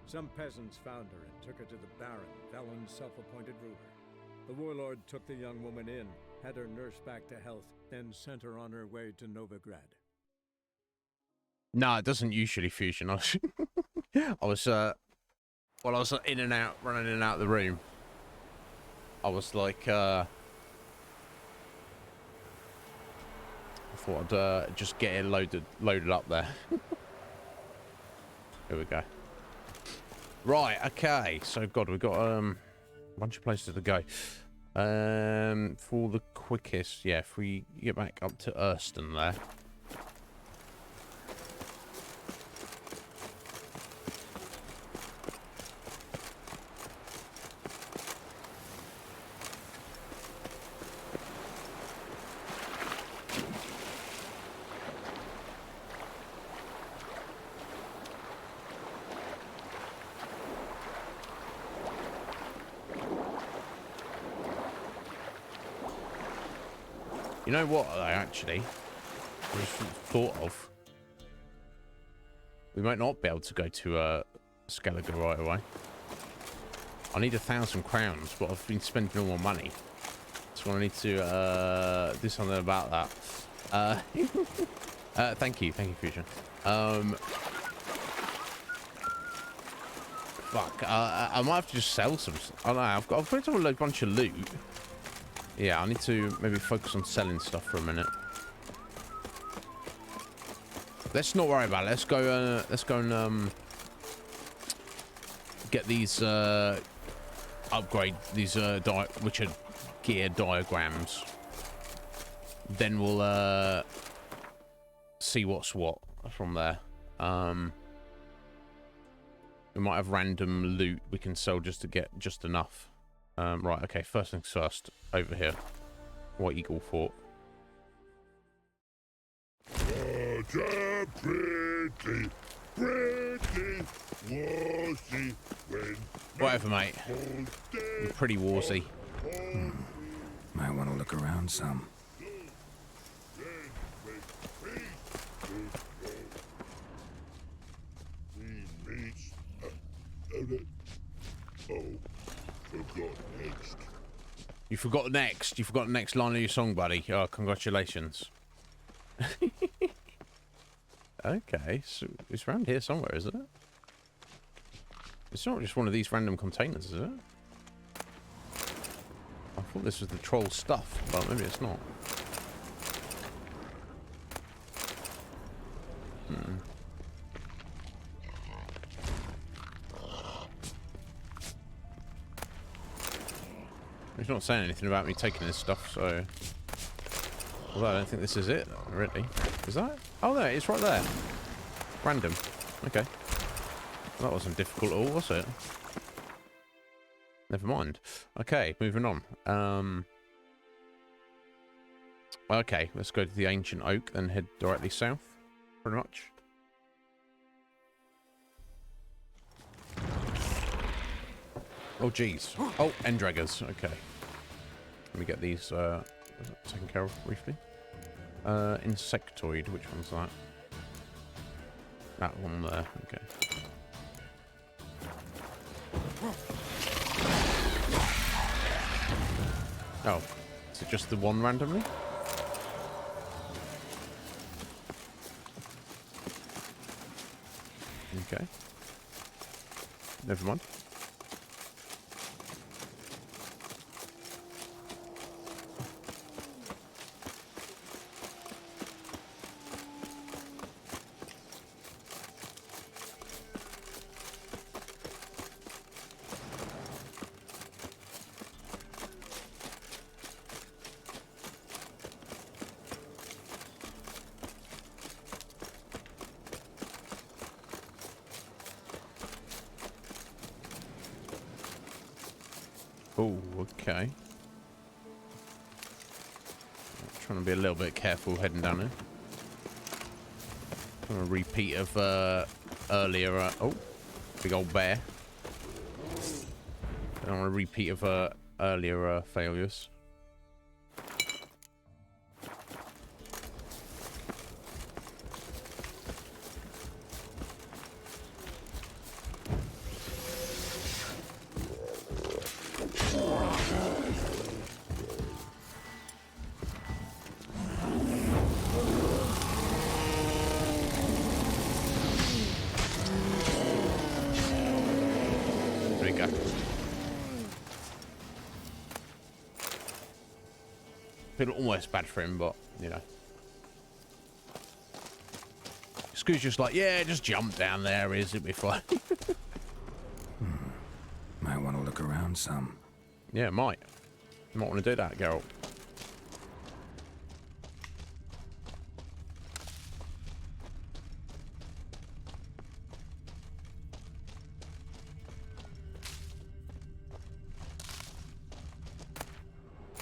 Some peasants found her and took her to the Baron, Velen's self-appointed ruler. The warlord took the young woman in, had her nursed back to health, then sent her on her way to Novigrad. No, it doesn't usually fusion. I was while I was in and out, running in and out of the room, I was like, I thought I'd just get it loaded up there. Here we go. Right, okay. So, God, we've got a bunch of places to go. For the quickest, yeah, if we get back up to Erston there. You know what, I actually just thought of? We might not be able to go to Skellige right away. I need 1,000 crowns, but I've been spending all my money. So I need to do something about that. Thank you, Fusion. Fuck, I might have to just sell some. I don't know, I've got a bunch of loot. Yeah, I need to maybe focus on selling stuff for a minute. Let's not worry about it. Let's go and get these upgrade these Witcher gear diagrams. Then we'll see what's what from there. We might have random loot we can sell just to get just enough. Right, okay, first things first, over here. White Eagle Fort. Whatever, mate. You're pretty warsy. Might want to look around some. You forgot next. You forgot the next line of your song, buddy. Oh, congratulations. Okay, so it's around here somewhere, isn't it? It's not just one of these random containers, is it? I thought this was the troll stuff, but maybe it's not. He's not saying anything about me taking this stuff, so... Although I don't think this is it, really. Is that? Oh, no, it's right there. Random. Okay. Well, that wasn't difficult at all, was it? Never mind. Okay, moving on. Okay, let's go to the Ancient Oak, then head directly south, pretty much. Oh, jeez. Oh, Endraggers. Okay. Let me get these taken care of briefly. Insectoid. Which one's that? That one there. Okay. Oh. Is it just the one randomly? Okay. Never mind. Oh, okay. Trying to be a little bit careful heading down here. A repeat of earlier. Oh, big old bear. I don't want a repeat of earlier failures. Feel almost bad for him, but you know. Scoo's just like, yeah, just jump down there, is it? Before. Might want to look around some. Yeah, might. You might want to do that, Geralt.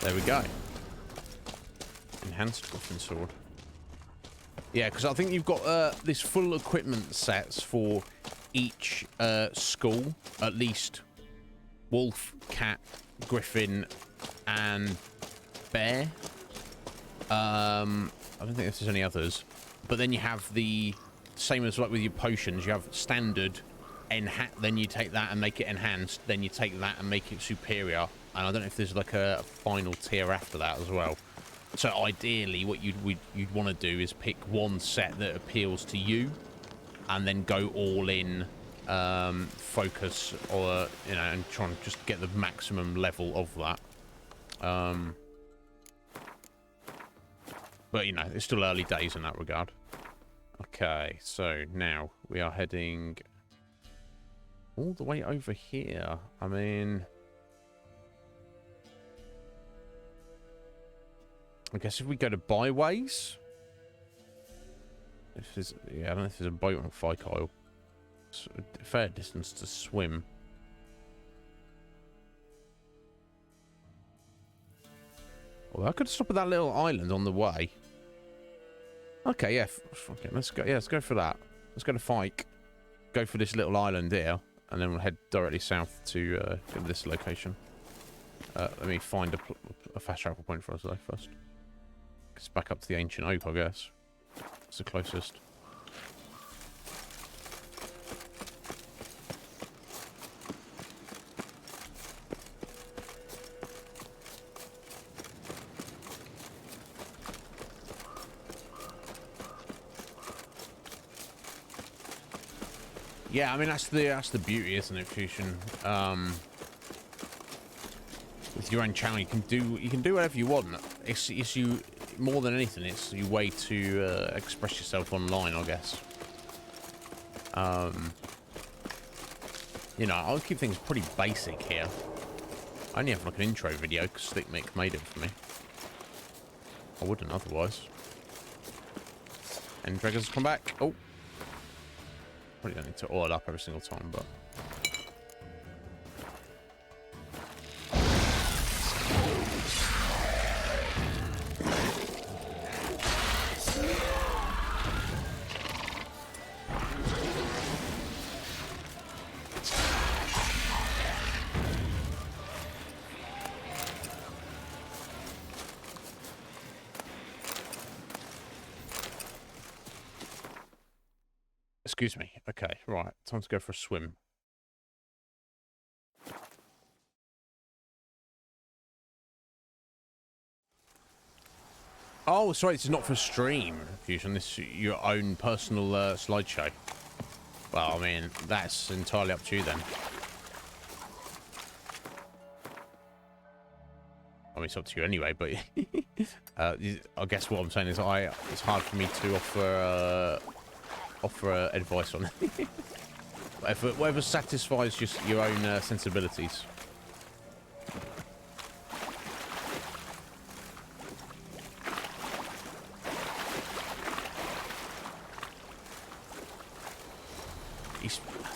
There we go. Enhanced Griffin Sword. Yeah, because I think you've got this full equipment sets for each school. At least wolf, cat, griffin, and bear. I don't think there's any others. But then you have the same as like with your potions. You have standard, then you take that and make it enhanced. Then you take that and make it superior. And I don't know if there's like a final tier after that as well. So ideally, what you'd want to do is pick one set that appeals to you, and then go all in, focus, or you know, and try and just get the maximum level of that. But you know, it's still early days in that regard. Okay, so now we are heading all the way over here. I mean, I guess if we go to byways, if there's, yeah, I don't know if there's a boat on Fyke Isle. It's a fair distance to swim. Well, I could stop at that little island on the way. Okay, yeah, okay, let's go. Yeah, let's go for that. Let's go to Fyke. Go for this little island here, and then we'll head directly south to go to this location. Let me find a fast travel point for us though first. It's back up to the Ancient Oak, I guess. It's the closest. Yeah, I mean that's the beauty, isn't it, Fusion? With your own channel, you can do whatever you want. It's you, more than anything, it's your way to express yourself online, I guess. You know, I'll keep things pretty basic here. I only have like an intro video because Slick Mick made it for me. I wouldn't otherwise. And dragons come back. Oh. Probably don't need to oil up every single time, but... Excuse me. Okay, right. Time to go for a swim. Oh, sorry. This is not for stream, Fusion. This is your own personal slideshow. Well, I mean, that's entirely up to you then. I mean, it's up to you anyway, but I guess what I'm saying is it's hard for me to offer advice on it. whatever satisfies just your own sensibilities.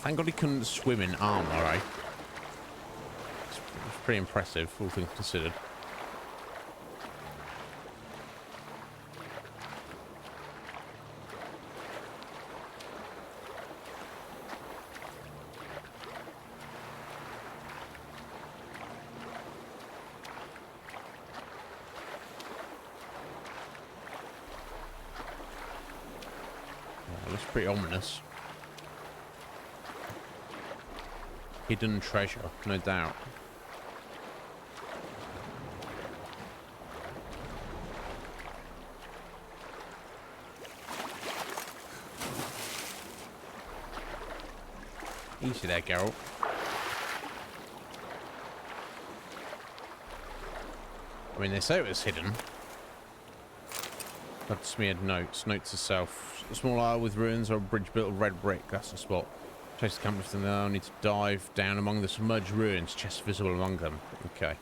Thank God he couldn't swim in armor, eh? It's pretty impressive, all things considered. Oh, that's pretty ominous. Hidden treasure, no doubt. Easy there, Geralt. I mean, they say it was hidden. Got smeared notes. Note to self. A small isle with ruins or a bridge built of red brick. That's the spot. Chase the campers and they'll need to dive down among the submerged ruins. Chests visible among them. Okay.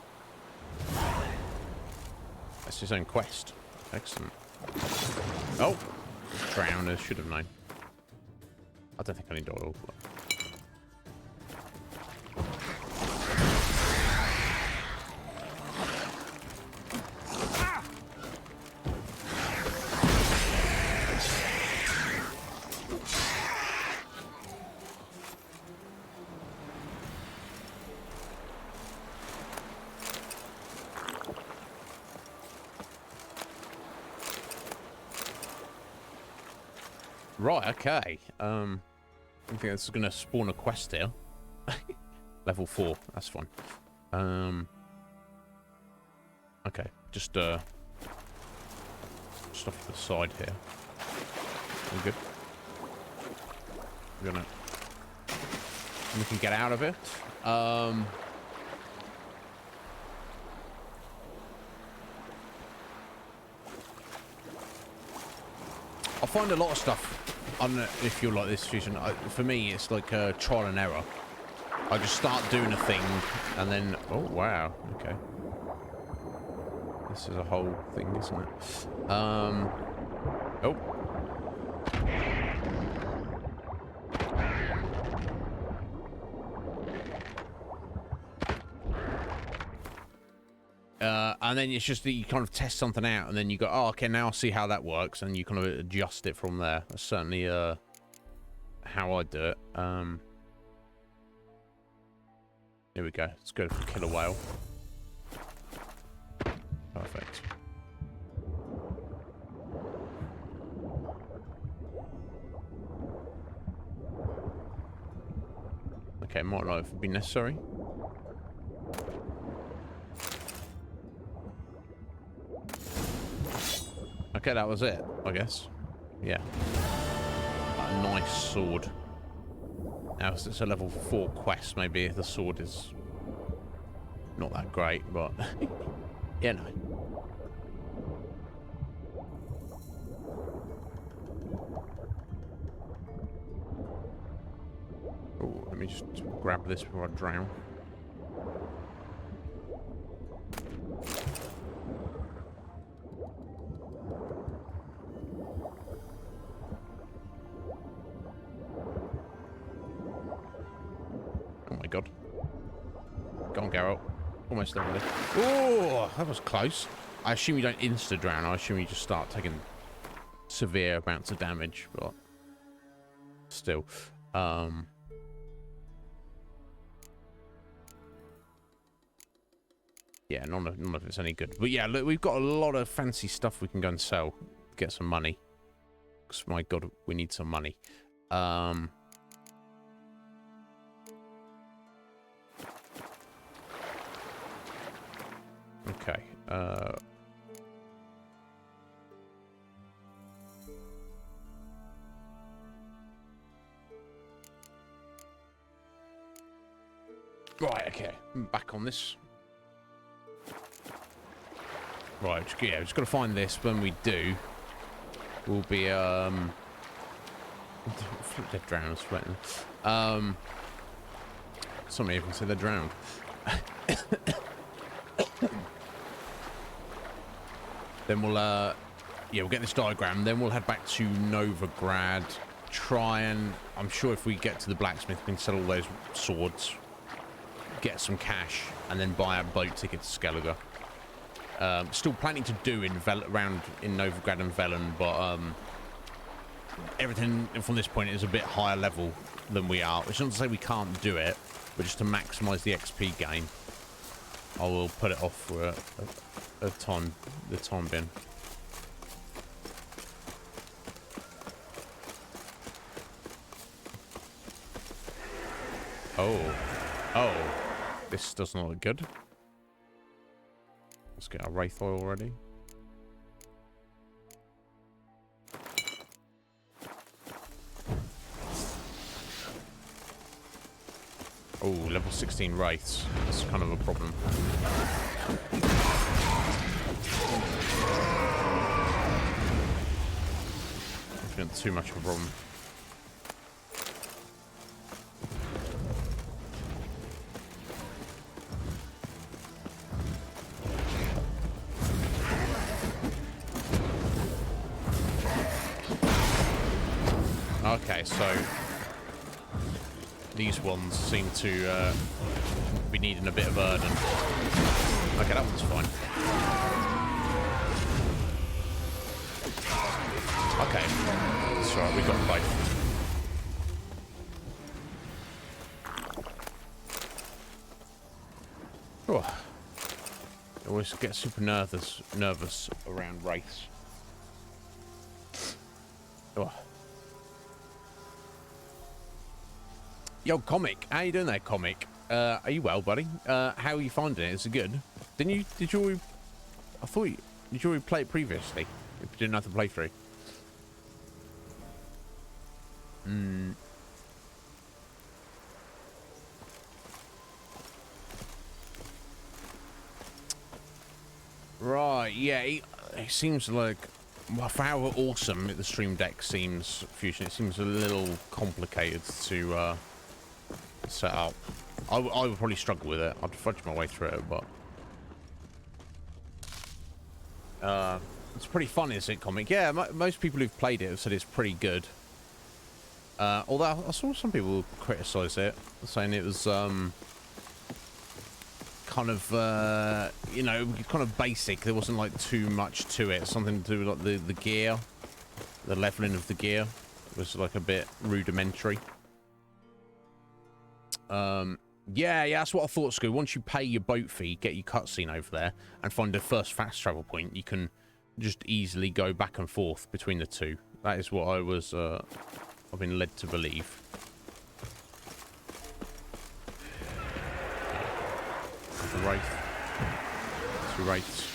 That's his own quest. Excellent. Oh! Drowners. Should have known. I don't think I need oil. Right, okay. I think this is going to spawn a quest here. Level 4, that's fine. Okay, just off to the side here. We're good. We can get out of it. I find a lot of stuff, I don't know if you're like this, Fusion. For me, it's like trial and error. I just start doing a thing, and then... Oh, wow. Okay. This is a whole thing, isn't it? Oh. And then it's just that you kind of test something out, and then you go, oh, okay, now I'll see how that works, and you kind of adjust it from there. That's certainly how I do it. Here we go. Let's go for killer whale. Perfect. Okay, might not be necessary. Okay, that was it, I guess. Yeah. A nice sword. Now, it's a level 4 quest. Maybe the sword is not that great, but... yeah, no. Oh, let me just grab this before I drown. God. Go on, Geralt. Almost there. Oh, that was close. I assume you don't insta-drown. I assume you just start taking severe amounts of damage, but still. Yeah, none of it's any good. But yeah, look, we've got a lot of fancy stuff we can go and sell. Get some money. Because, my God, we need some money. Okay. back on this. Right, yeah, we've just got to find this. When we do, we'll be they're drowned, sweating. Somebody even said they're drowned. Then we'll yeah, we'll get this diagram. Then we'll head back to Novigrad. Try and I'm sure if we get to the blacksmith, we can sell all those swords, get some cash, and then buy a boat ticket to Skellige. Still plenty to do around in Novigrad and Velen, but everything from this point is a bit higher level than we are. Which is not to say we can't do it, but just to maximise the XP gain, I will put it off for the time being. Oh, this doesn't look good. Let's get our Wraith oil ready. Oh, level 16 Wraiths. That's kind of a problem. It's been too much of a problem. Okay, so these ones seem to be needing a bit of burden. Okay, that one's fine. Okay, that's alright, we got them both. Oh. I always get super nervous around Wraiths. Oh. Yo, Comic, how you doing there, Comic? Are you well, buddy? How are you finding it? Is it good? Did you already, did you already play it previously? If you didn't have to play through. Right, yeah, it seems like, well, for how awesome the stream deck seems, Fusion, it seems a little complicated to set up. I would probably struggle with it. I'd fudge my way through it, but it's pretty fun, is it, Comic? Yeah, most people who've played it have said it's pretty good. Although I saw some people criticise it, saying it was kind of you know, kind of basic. There wasn't like too much to it. Something to do with like the gear, the leveling of the gear was like a bit rudimentary. Yeah, that's what I thought, Scoo. Once you pay your boat fee, get your cutscene over there, and find the first fast travel point, you can just easily go back and forth between the two. That is what I was, I've been led to believe. The Wraith. 2 Wraiths.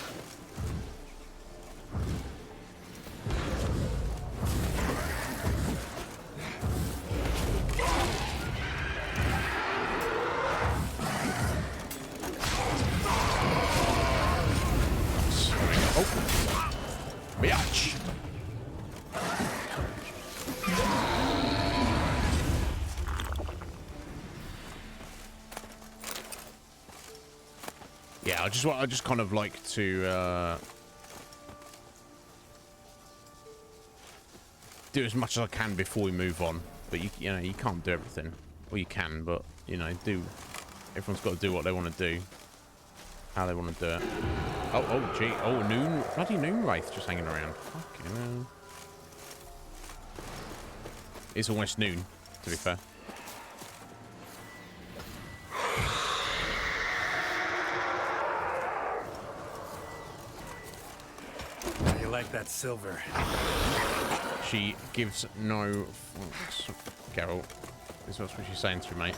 Biatch! Yeah, I just kind of like to do as much as I can before we move on. But you know, you can't do everything. Well, you can, but you know, everyone's got to do what they want to do, how they want to do it. Oh, gee. Oh, bloody Noon Wraith just hanging around. Fucking hell. It's almost noon, to be fair. How you like that silver? She gives no fucks. Geralt. That's what she's saying to me, mate.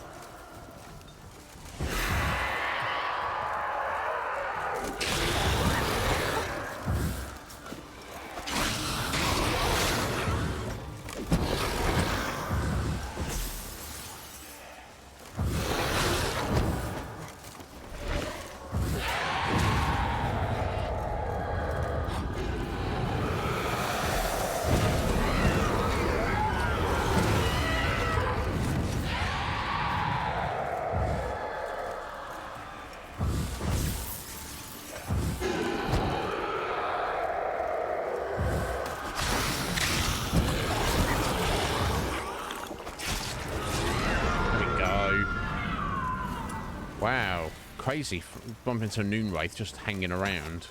crazy. Bump into a noon wraith just hanging around.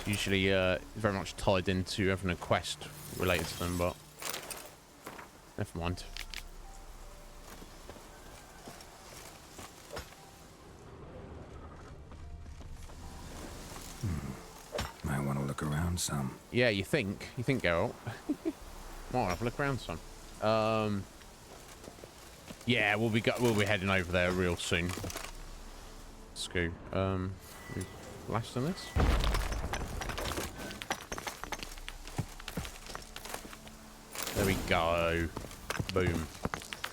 Usually very much tied into having a quest related to them, but never mind. Might want to look around some. Yeah, you think, Geralt? Might have a look around some. Yeah, we'll be heading over there real soon. Let's go. We've lashed on this. There we go. Boom.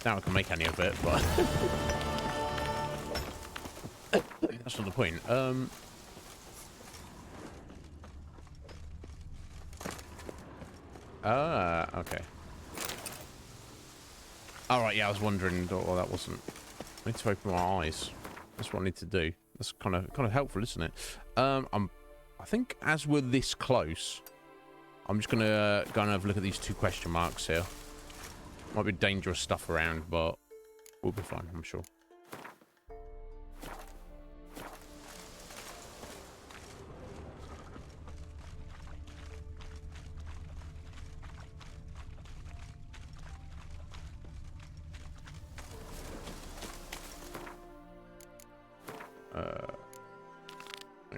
Now I can make any of it, but that's not the point. Okay. Alright, yeah, I was wondering, oh, that wasn't... I need to open my eyes. That's what I need to do. That's kind of helpful, isn't it? I think as we're this close, I'm just gonna go and have a look at these 2 question marks here. Might be dangerous stuff around, but we'll be fine, I'm sure.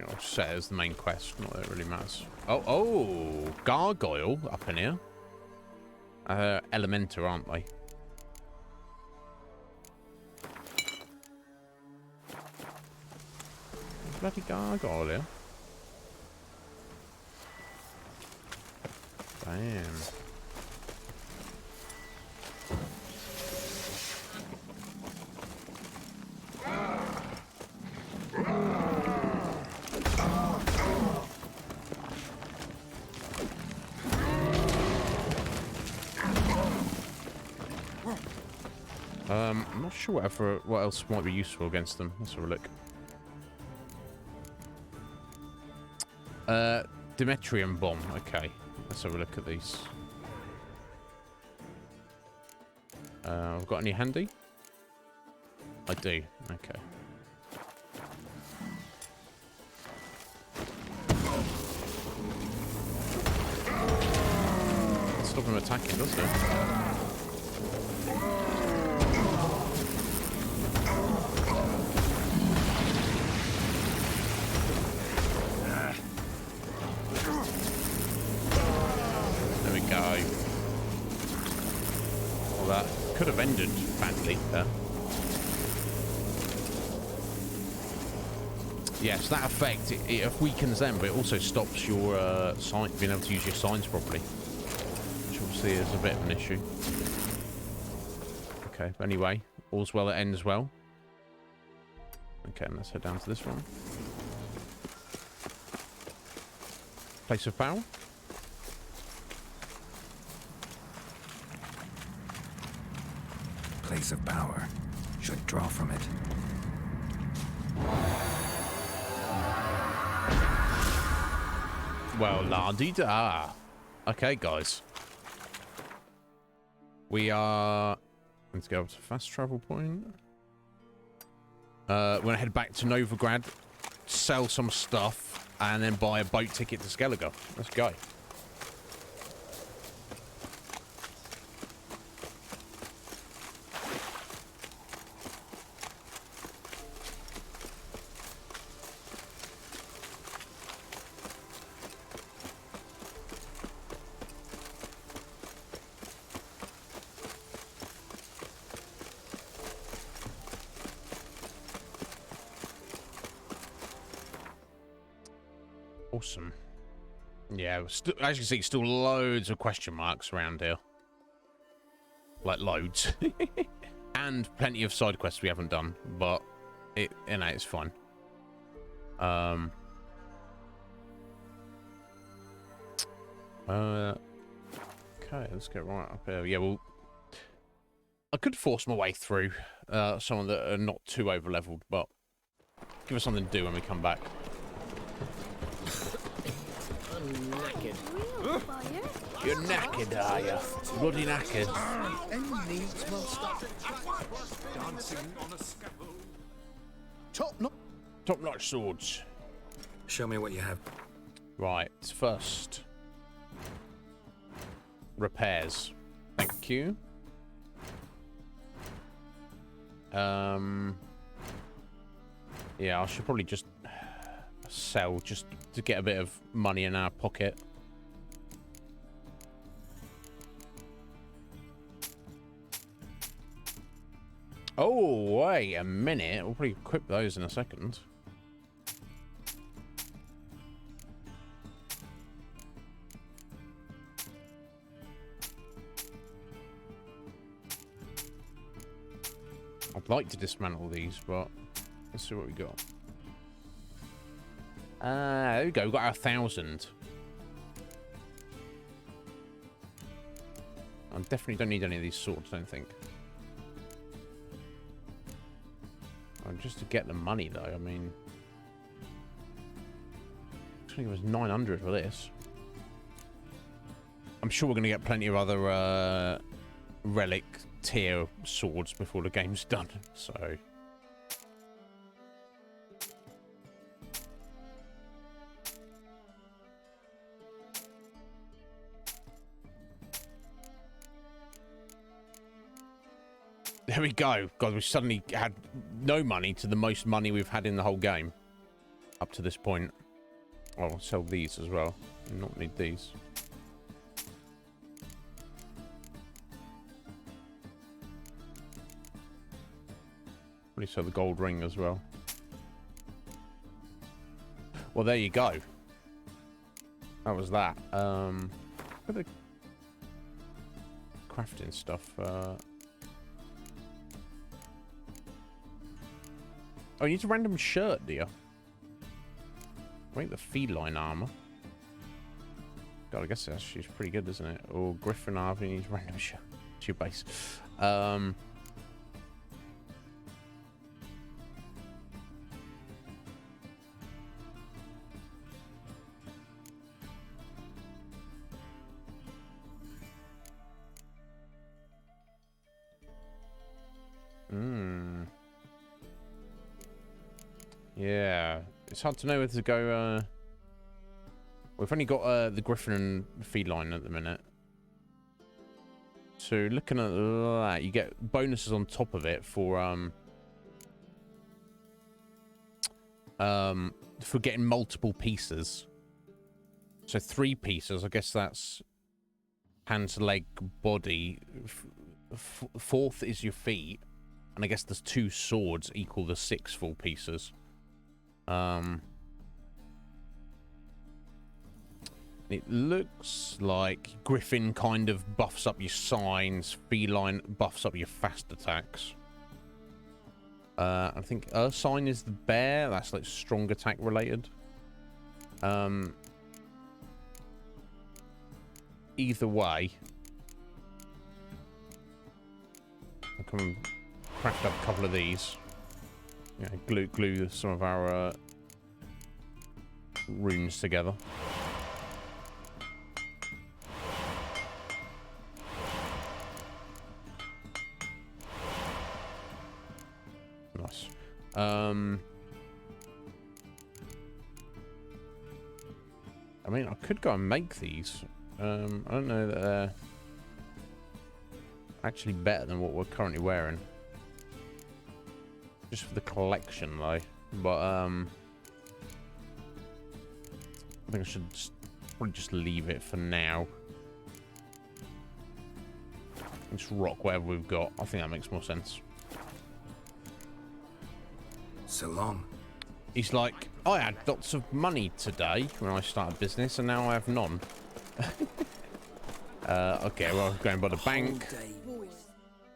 I'll set it as the main quest, not that it really matters. Oh, gargoyle up in here. Elementor, aren't they? Bloody gargoyle here. Damn. I'm not sure what else might be useful against them. Let's have a look. Demetrium bomb. Okay, let's have a look at these. I've got any handy? I do. Okay. Stop him attacking, doesn't it? There we go. Well, that could have ended badly there. Yes, that effect, it weakens them, but it also stops your being able to use your signs properly. Which obviously is a bit of an issue. Okay, but anyway, all's well that ends well. Okay, let's head down to this one. Place of power. Place of power. Should draw from it. Well, la-dee-da. Okay, guys. We are... Let's go up to fast travel point. We're going to head back to Novigrad, sell some stuff, and then buy a boat ticket to Skellige. Let's go. Awesome. Yeah, as you can see, still loads of question marks around here. Like, loads. And plenty of side quests we haven't done, but it's fine. Okay, let's get right up here. Yeah, well, I could force my way through some that are not too over-leveled, but give us something to do when we come back. I'm knackered. You're knackered, are you? Bloody knackered. Any needs will stop. Dancing on a scaffold. Top-notch swords. Show me what you have. Right, first. Repairs. Thank you. Yeah, I should probably just sell just to get a bit of money in our pocket. Oh, wait a minute. We'll probably equip those in a second. I'd like to dismantle these, but let's see what we got. There we go. We've got our 1,000. I definitely don't need any of these swords, I don't think. Just to get the money, though, I mean... I think it was 900 for this. I'm sure we're going to get plenty of other relic tier swords before the game's done, so... There we go. God, we suddenly had no money to the most money we've had in the whole game. Up to this point. Oh, I'll sell these as well. Not need these. Probably sell the gold ring as well. Well, there you go. That was that. Look at the crafting stuff. Oh, you need a random shirt, do you? Wait, the feline armor. God, I guess that's she's pretty good, isn't it? Or Griffin armor needs random shirt. It's your base. Yeah, it's hard to know whether to go. We've only got the Griffin and feline at the minute. So looking at that, you get bonuses on top of it for getting multiple pieces. So 3 pieces, I guess that's hands, leg, body. Fourth is your feet, and I guess there's 2 swords equal the 6 full pieces. It looks like Griffin kind of buffs up your signs, feline buffs up your fast attacks. I think Sign is the bear, that's like strong attack related. Either way, I can craft up a couple of these. Yeah, glue some of our runes together. Nice. I mean, I could go and make these. I don't know that they're actually better than what we're currently wearing. Just for the collection, though. But I think I should probably just leave it for now. Just rock whatever we've got. I think that makes more sense. So long. He's like, I had lots of money today when I started business, and now I have none. Okay, well, going by the bank.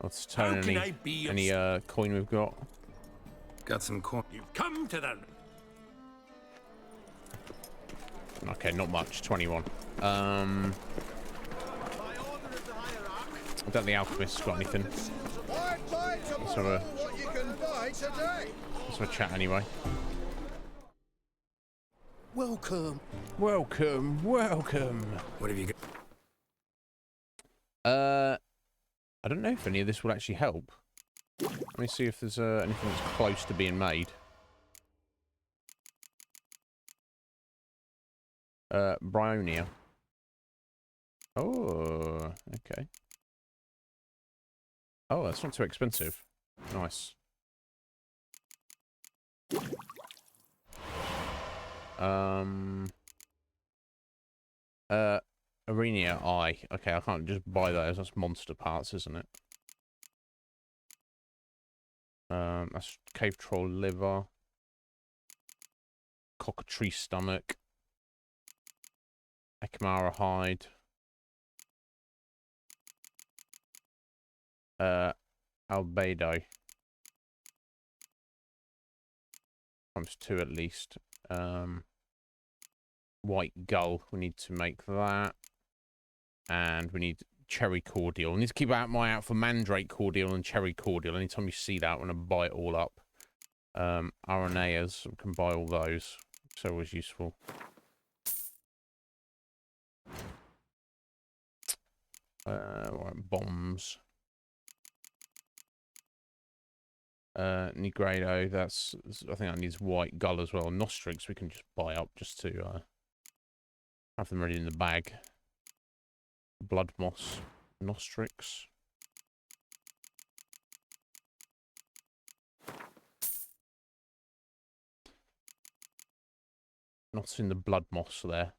Let's turn any coin we've got. Got some coin. You've come to the... Okay, not much. 21. I don't think the Alchemist's got anything. Let's have a chat anyway. Welcome. Welcome. Welcome. What have you got? I don't know if any of this will actually help. Let me see if there's anything that's close to being made. Bryonia. Oh, okay. Oh, that's not too expensive. Nice. Arenia Eye. Okay, I can't just buy those. That's monster parts, isn't it? That's Cave Troll liver. Cockatree stomach. Ekmara hide. Albedo. Times 2 at least. White gull. We need to make that. And we need cherry cordial. I need to keep an eye out for mandrake cordial and cherry cordial. Anytime you see that, I'm going to buy it all up. Aroneas, we can buy all those. It's always useful. Right, bombs. Negredo, that's... I think that needs white gull as well. Nostrix we can just buy up just to have them ready in the bag. Blood moss. Nostrix. Not in the blood moss there.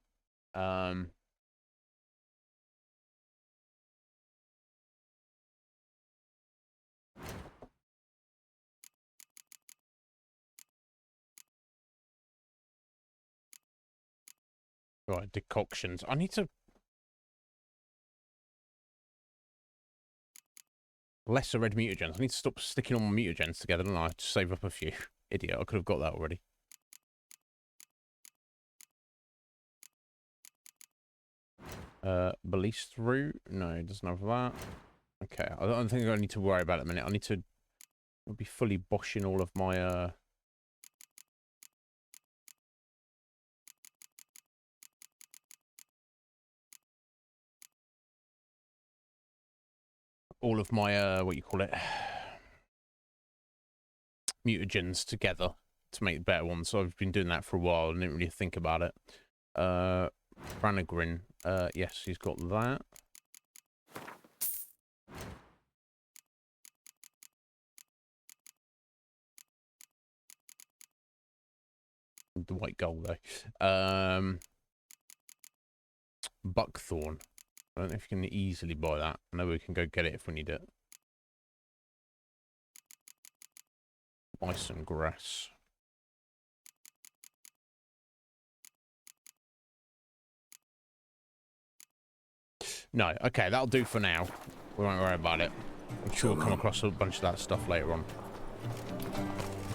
Right, decoctions. I need to... Lesser red mutagens. I need to stop sticking all my mutagens together, don't I? To save up a few. Idiot, I could have got that already. Ballista root? No, it doesn't have that. Okay, I don't think I need to worry about it a minute. I need to be fully boshing all of my... all of my, what you call it, mutagens together to make better ones. So I've been doing that for a while and didn't really think about it. Branagrin, yes, he's got that. The white gold, though. Buckthorn. I don't know if you can easily buy that. I know we can go get it if we need it. Buy some grass. No, okay, that'll do for now. We won't worry about it. I'm sure we'll come across a bunch of that stuff later on.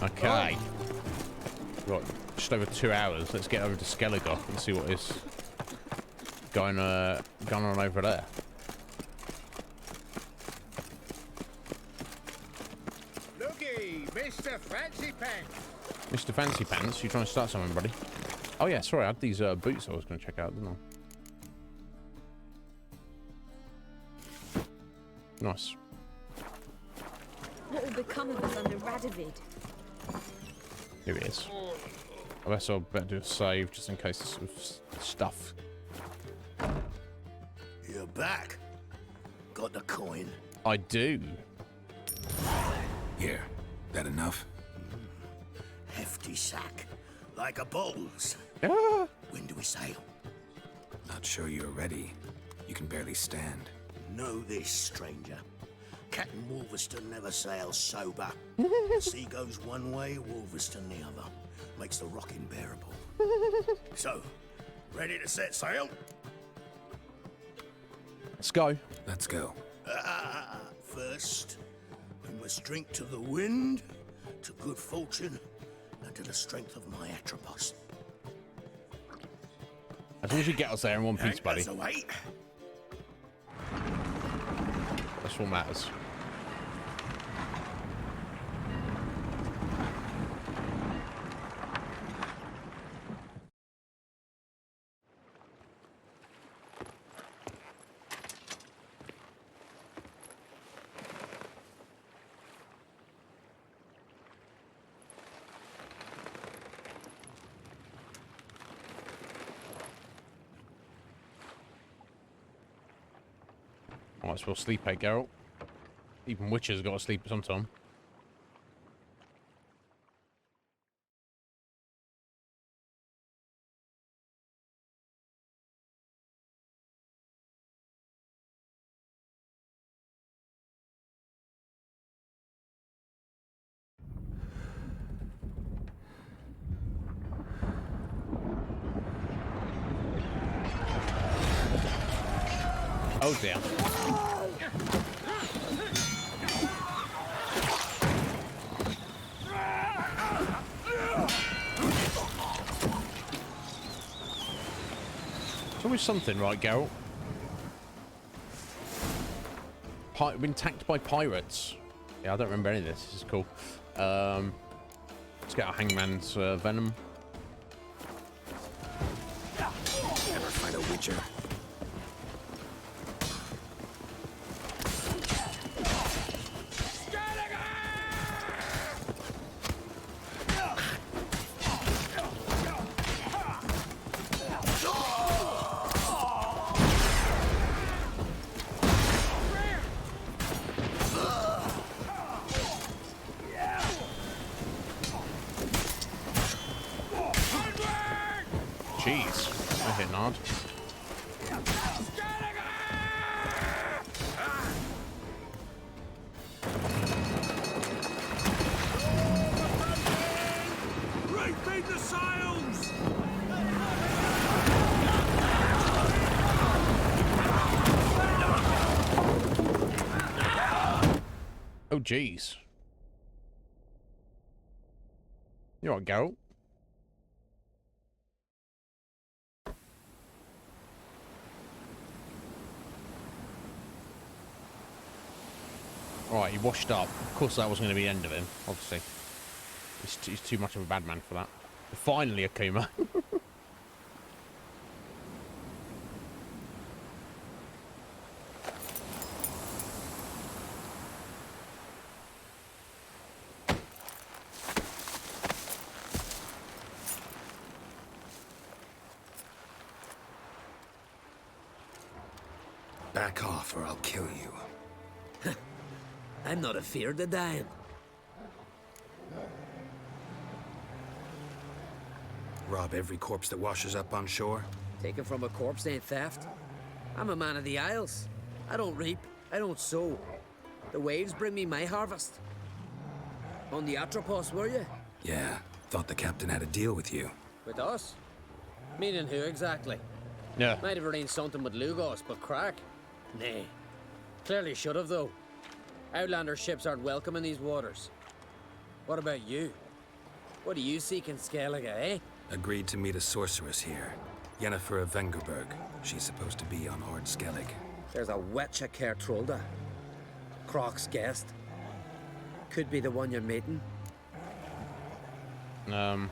Okay. Right, just over 2 hours. Let's get over to Skellige and see what is going on over there. Looky, Mr. Fancy Pants. Mr. Fancy Pants, you trying to start something, buddy? Oh yeah, sorry, I had these boots I was going to check out, didn't I? Nice. What will become of us under Radovid? Here he is. I guess I'll better do a save just in case there's some stuff. You're back. Got the coin? I do. Here, that enough? Hefty sack. Like a bull's. Ah. When do we sail? Not sure you're ready. You can barely stand. Know this, stranger. Captain Wolverston never sails sober. Sea goes one way, Wolverston the other. Makes the rocking bearable. So, ready to set sail? Let's go. Let's go. First, we must drink to the wind, to good fortune, and to the strength of my Atropos. As long as you get us there in one piece, buddy. Away. That's what matters. Might as well sleep, eh, Geralt? Even witches got to sleep sometime. Oh dear. It's always something, right, Geralt? Been attacked by pirates. Yeah, I don't remember any of this. This is cool. Let's get our hangman's venom. Never fight a witcher. Jeez, I hit hard. Refeed the sails! Oh, jeez. You all right, Geralt? Alright, he washed up. Of course that was going to be the end of him, obviously. He's too much of a bad man for that. Finally, Akuma. Back off or I'll kill you. I'm not afeard of dying. Rob every corpse that washes up on shore? Taken from a corpse ain't theft. I'm a man of the Isles. I don't reap, I don't sow. The waves bring me my harvest. On the Atropos, were you? Yeah, thought the captain had a deal with you. With us? Meaning who exactly? Yeah. Might have arranged something with Lugos, but crack? Nay. Clearly should have, though. Outlander ships aren't welcome in these waters. What about you? What do you seek in Skellige, eh? Agreed to meet a sorceress here. Yennefer of Vengerberg. She's supposed to be on Ord Skellig. There's a witch at Kertrolda. Croc's guest. Could be the one you're meeting. So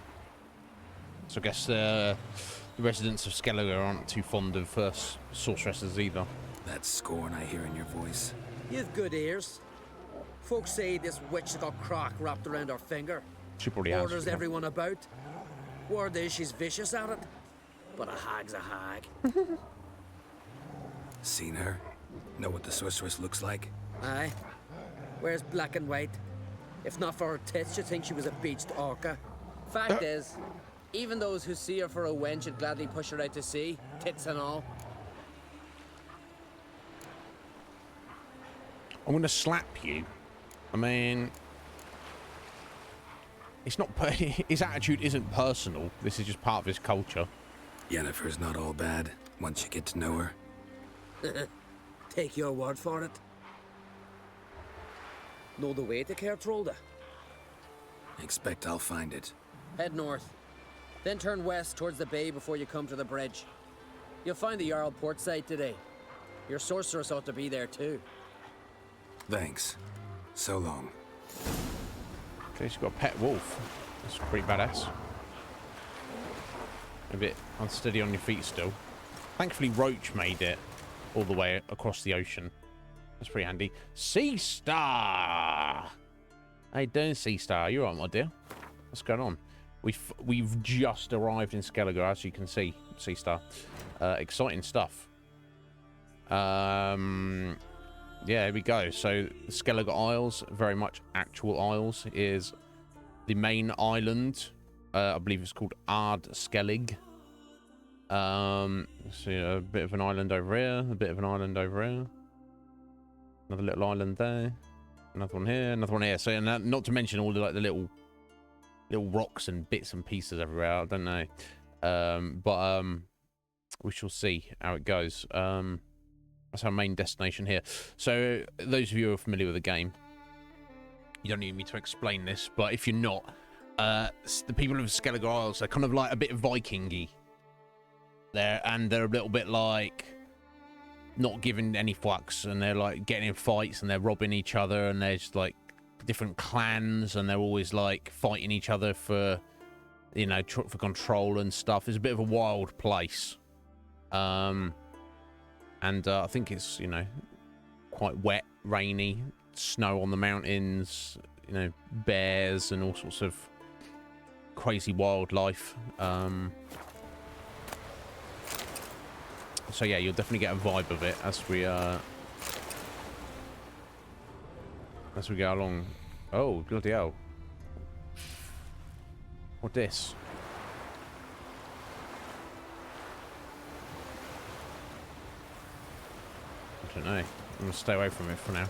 I guess the residents of Skellige aren't too fond of sorceresses either. That scorn I hear in your voice. You've good ears. Folks say this witch has got Croc wrapped around her finger. She probably has. Orders everyone about. Word is she's vicious at it. But a hag's a hag. Seen her? Know what the sorceress looks like? Aye. Wears black and white. If not for her tits, you'd think she was a beached orca. Fact is, even those who see her for a wench would gladly push her out to sea, tits and all. I'm gonna slap you. I mean, it's not. His attitude isn't personal. This is just part of his culture. Yennefer's not all bad once you get to know her. Take your word for it. Know the way to Kertrolda? Expect I'll find it. Head north, then turn west towards the bay before you come to the bridge. You'll find the Jarl port site today. Your sorceress ought to be there too. Thanks. So long. Okay, she's got a pet wolf. That's pretty badass. A bit unsteady on your feet still. Thankfully, Roach made it all the way across the ocean. That's pretty handy. Sea Star! How you doing, Sea Star? You alright, my dear? What's going on? We've just arrived in Skellige, as you can see, Sea Star. Exciting stuff. yeah, here we go. So Skellig Isles, very much actual isles, is the main island. I believe it's called Ard Skellig. So a bit of an island over here, a bit of an island over here. Another little island there. Another one here, another one here. So not to mention all the like the little rocks and bits and pieces everywhere. I don't know. But we shall see how it goes. That's our main destination here. So those of you who are familiar with the game, you don't need me to explain this, but if you're not, the people of Skellig Isles are kind of like a bit Viking-y. They're a little bit like not giving any fucks, and they're like getting in fights and they're robbing each other, and there's like different clans, and they're always like fighting each other for, you know, for control and stuff. It's a bit of a wild place. And I think it's, you know, quite wet, rainy, snow on the mountains, you know, bears and all sorts of crazy wildlife. So yeah, you'll definitely get a vibe of it as we go along. Oh, bloody hell. What this? I don't know. I'm gonna stay away from it for now.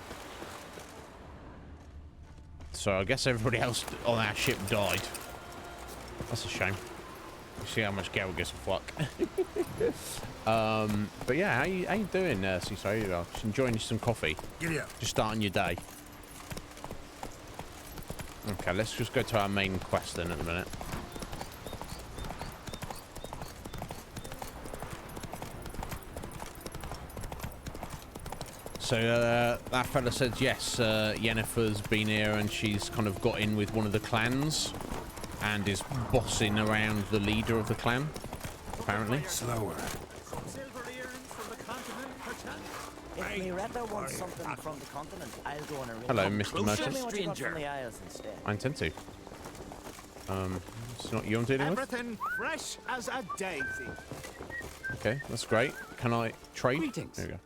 So I guess everybody else on our ship died. That's a shame. You see how much Geralt gives a fuck. But yeah, how you doing, Ciso? Just enjoying some coffee. Giddy up. Just starting your day. Okay, let's just go to our main quest then at the minute. So that fella said yes, Yennefer's been here and she's kind of got in with one of the clans and is bossing around the leader of the clan, apparently. Slower. If Miretta wants something from the continent, I'll go on a ring. Hello, Mr. Merchant. Show me what you got from the Isles instead. I intend to. It's not you I'm dealing with? Everything fresh as a daisy. Okay, that's great. Can I trade? Greetings. There we go.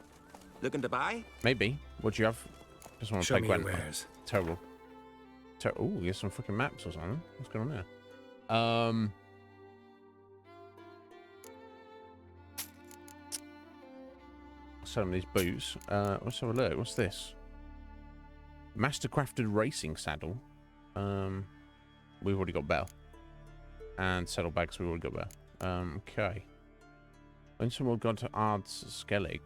Looking to buy? Maybe. What do you have? Just want to Show play me Gwen. your wares. Terrible. Oh, there's some fucking maps or something. What's going on there? Some of these boots. Let's have a look. What's this? Mastercrafted racing saddle. We've already got better. And saddlebags we've already got better. Okay. When someone got to Ard's Skellig.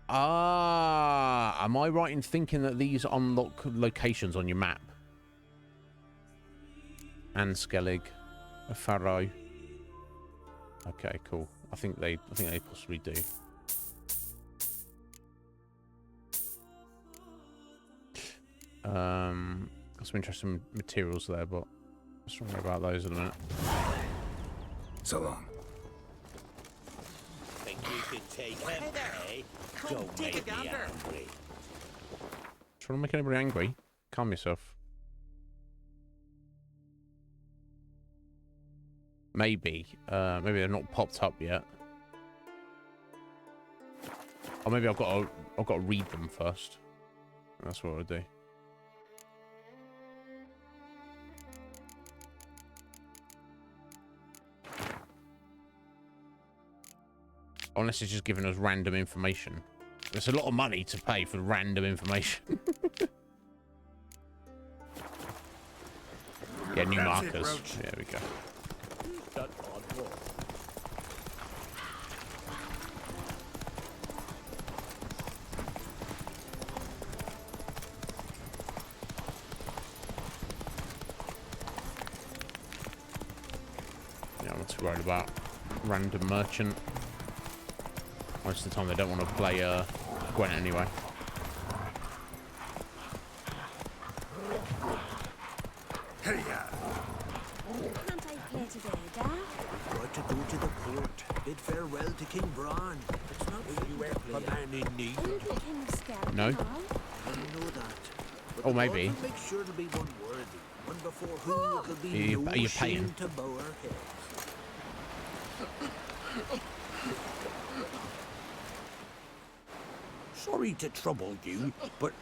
Ah, am I right in thinking that these unlock locations on your map? And Skellig, a Pharaoh. Okay, cool. I think they possibly do. Got some interesting materials there, but let's talk about those in a minute. So long. Think you could take him, eh? Don't make me angry. Trying to make anybody angry? Calm yourself. Maybe. Maybe they're not popped up yet. Or maybe I've got to read them first. That's what I'll do. Unless it's just giving us random information. It's a lot of money to pay for random information. Yeah, new markers. There we go. That odd wall. Yeah, I'm not too worried about random merchant. Most of the time they don't want to play Gwen anyway. Hey, Can't I play today, Dad? Got to go to the court. Bid farewell to King Bran. It's not for you to play a man in need. Isn't the King scared? No. I know that. But Oh, the maybe. Lord will make sure to be one worthy. One before whom it will be Are no you shame paying? to bow our heads. Sorry sorry to trouble you, but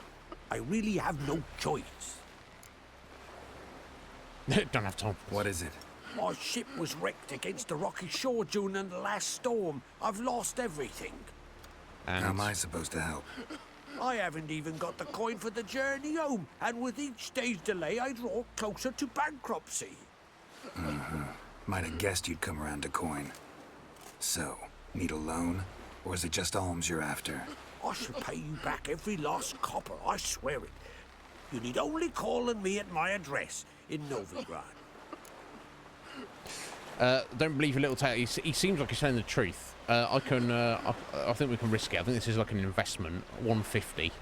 I really have no choice. Don't have time. What is it? My ship was wrecked against the rocky shore during the last storm. I've lost everything. And how am I supposed to help? I haven't even got the coin for the journey home, and with each day's delay, I draw closer to bankruptcy. Might have guessed you'd come around to coin. So, need a loan? Or is it just alms you're after? I shall pay you back every last copper, I swear it. You need only call on me at my address in Novigrad. Don't believe your little tale. He seems like he's telling the truth. I think we can risk it. I think this is like an investment. 150.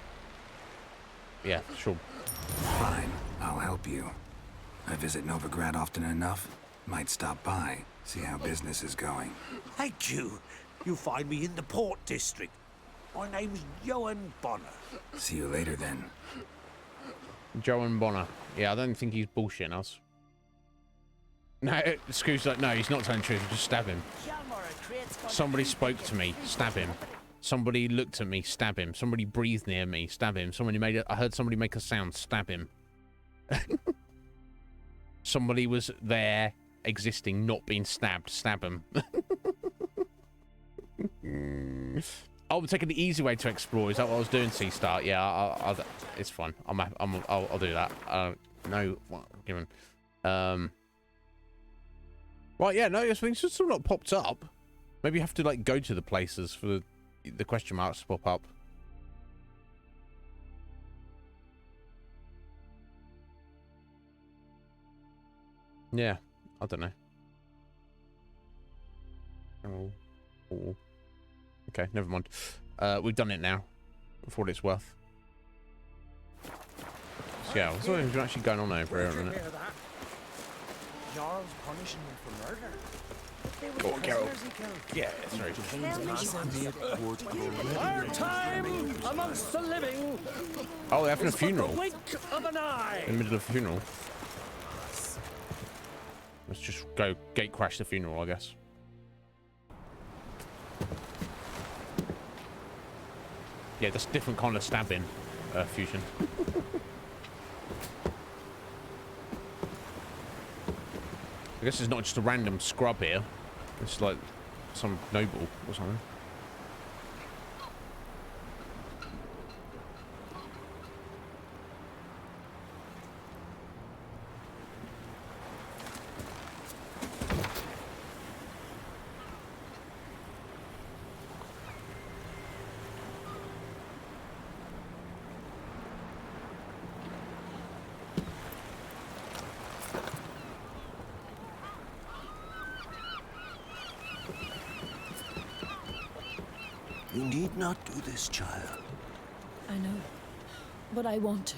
Yeah, sure. Fine, I'll help you. I visit Novigrad often enough. Might stop by, see how business is going. Thank you. You'll find me in the Port District. My name's Johan Bonner. See you later then. Johan Bonner. Yeah, I don't think he's bullshitting us. No, Screw's like, no, he's not telling the truth. Just stab him. Somebody spoke to me. Stab him. Somebody looked at me. Stab him. Somebody breathed near me. Stab him. I heard somebody make a sound. Stab him. Somebody was there, existing, not being stabbed. Stab him. I'm taking the easy way to explore. Is that what I was doing? C-Start. Yeah, it's fine. I'll do that. No, what? Given. Right, yeah, no, it's just not popped up. Maybe you have to like go to the places for the question marks to pop up. Yeah, I don't know. Oh. Okay, never mind. We've done it now, for what it's worth. So yeah, what's actually going on over here at the minute? Jarl's punishing him for murder. Go on, Geralt. Yeah, sorry. Our time amongst the living. Oh, they're having a funeral. Wink of an eye. In the middle of a funeral. Let's just go gate crash the funeral, I guess. Yeah, that's a different kind of stabbing, Fusion. I guess it's not just a random scrub here. It's like some noble or something. You need not do this, child. I know, but I want to.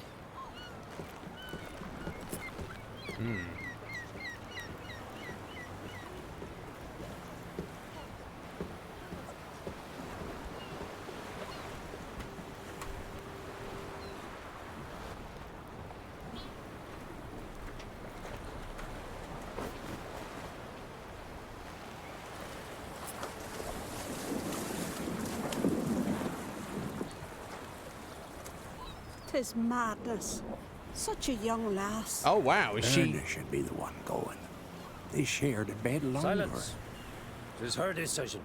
Tis madness. Such a young lass. Oh wow, is she? Erna should be the one going. They shared a bed longer. Silence. It is her decision.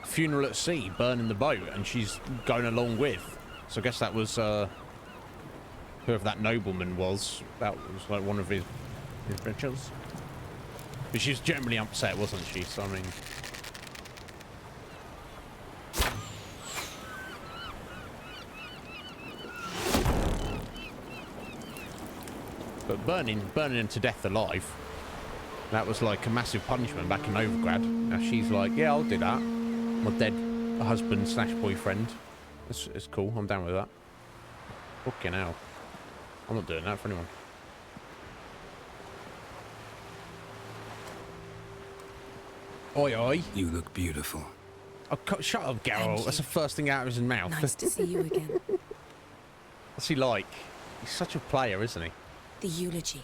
Funeral at sea, burning the boat, and she's going along with. So I guess that was whoever that nobleman was. That was like one of his bitches. But she was generally upset, wasn't she? So I mean. But burning him to death alive, that was like a massive punishment back in Novigrad. Now she's like, yeah, I'll do that. My dead husband / boyfriend. It's cool. I'm down with that. Fucking hell. I'm not doing that for anyone. Oi, oi. You look beautiful. Oh, shut up, Geralt. That's the first thing out of his mouth. Nice to see you again. What's he like? He's such a player, isn't he? The eulogy.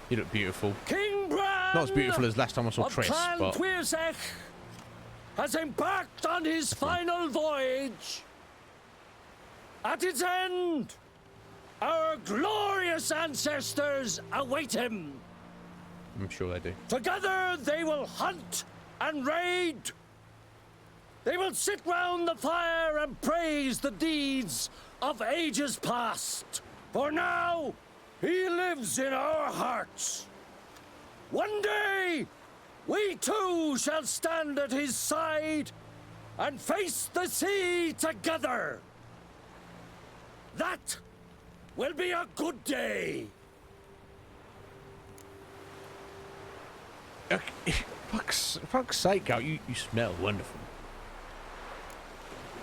You look beautiful. King Bran! Not as beautiful as last time I saw Triss, but... has embarked on his final voyage. At its end, our glorious ancestors await him. I'm sure they do. Together they will hunt and raid. They will sit round the fire and praise the deeds of ages past. For now, he lives in our hearts. One day, we too shall stand at his side and face the sea together. That will be a good day. Fuck's sake, Gal, you smell wonderful.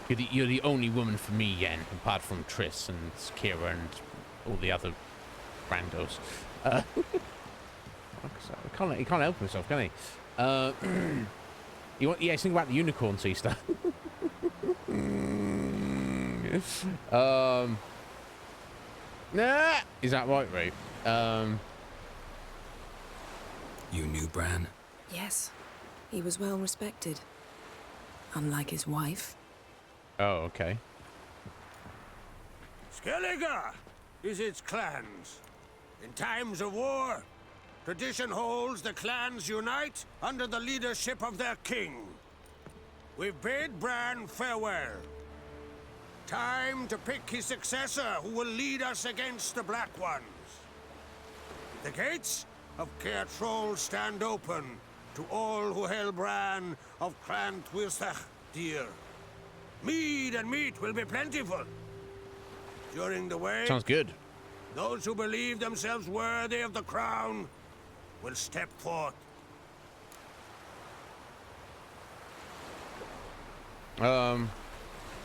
You're the only woman for me, Yen, apart from Triss and Kira and all the other randos. He can't help himself, can he? Yeah, think about the unicorn sister. Nah, is that right, Ray? You knew Bran? Yes. He was well respected. Unlike his wife. Oh, okay. Skellige is its clans. In times of war, tradition holds the clans unite under the leadership of their king. We've bid Bran farewell. Time to pick his successor who will lead us against the Black Ones. The gates of Caer Troll stand open to all who hail Bran of Clan Twisach dear. Mead and meat will be plentiful. During the way, sounds good. Those who believe themselves worthy of the crown will step forth. Go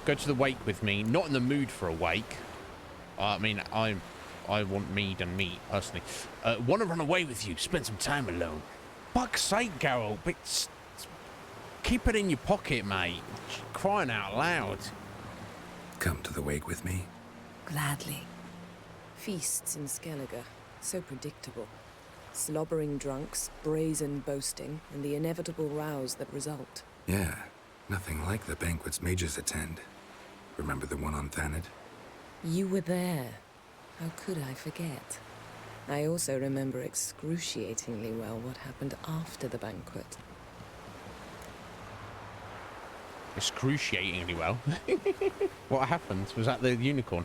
to the wake with me. Not in the mood for a wake. I mean, I want mead and meat, personally. Want to run away with you. Spend some time alone. Fuck's sake, Geralt. Keep it in your pocket, mate. Crying out loud. Come to the wake with me. Gladly. Feasts in Skellige. So predictable. Slobbering drunks, brazen boasting, and the inevitable rows that result. Yeah, nothing like the banquets mages attend. Remember the one on Thanedd? You were there. How could I forget? I also remember excruciatingly well what happened after the banquet. Excruciatingly well. What happened? Was that the unicorn?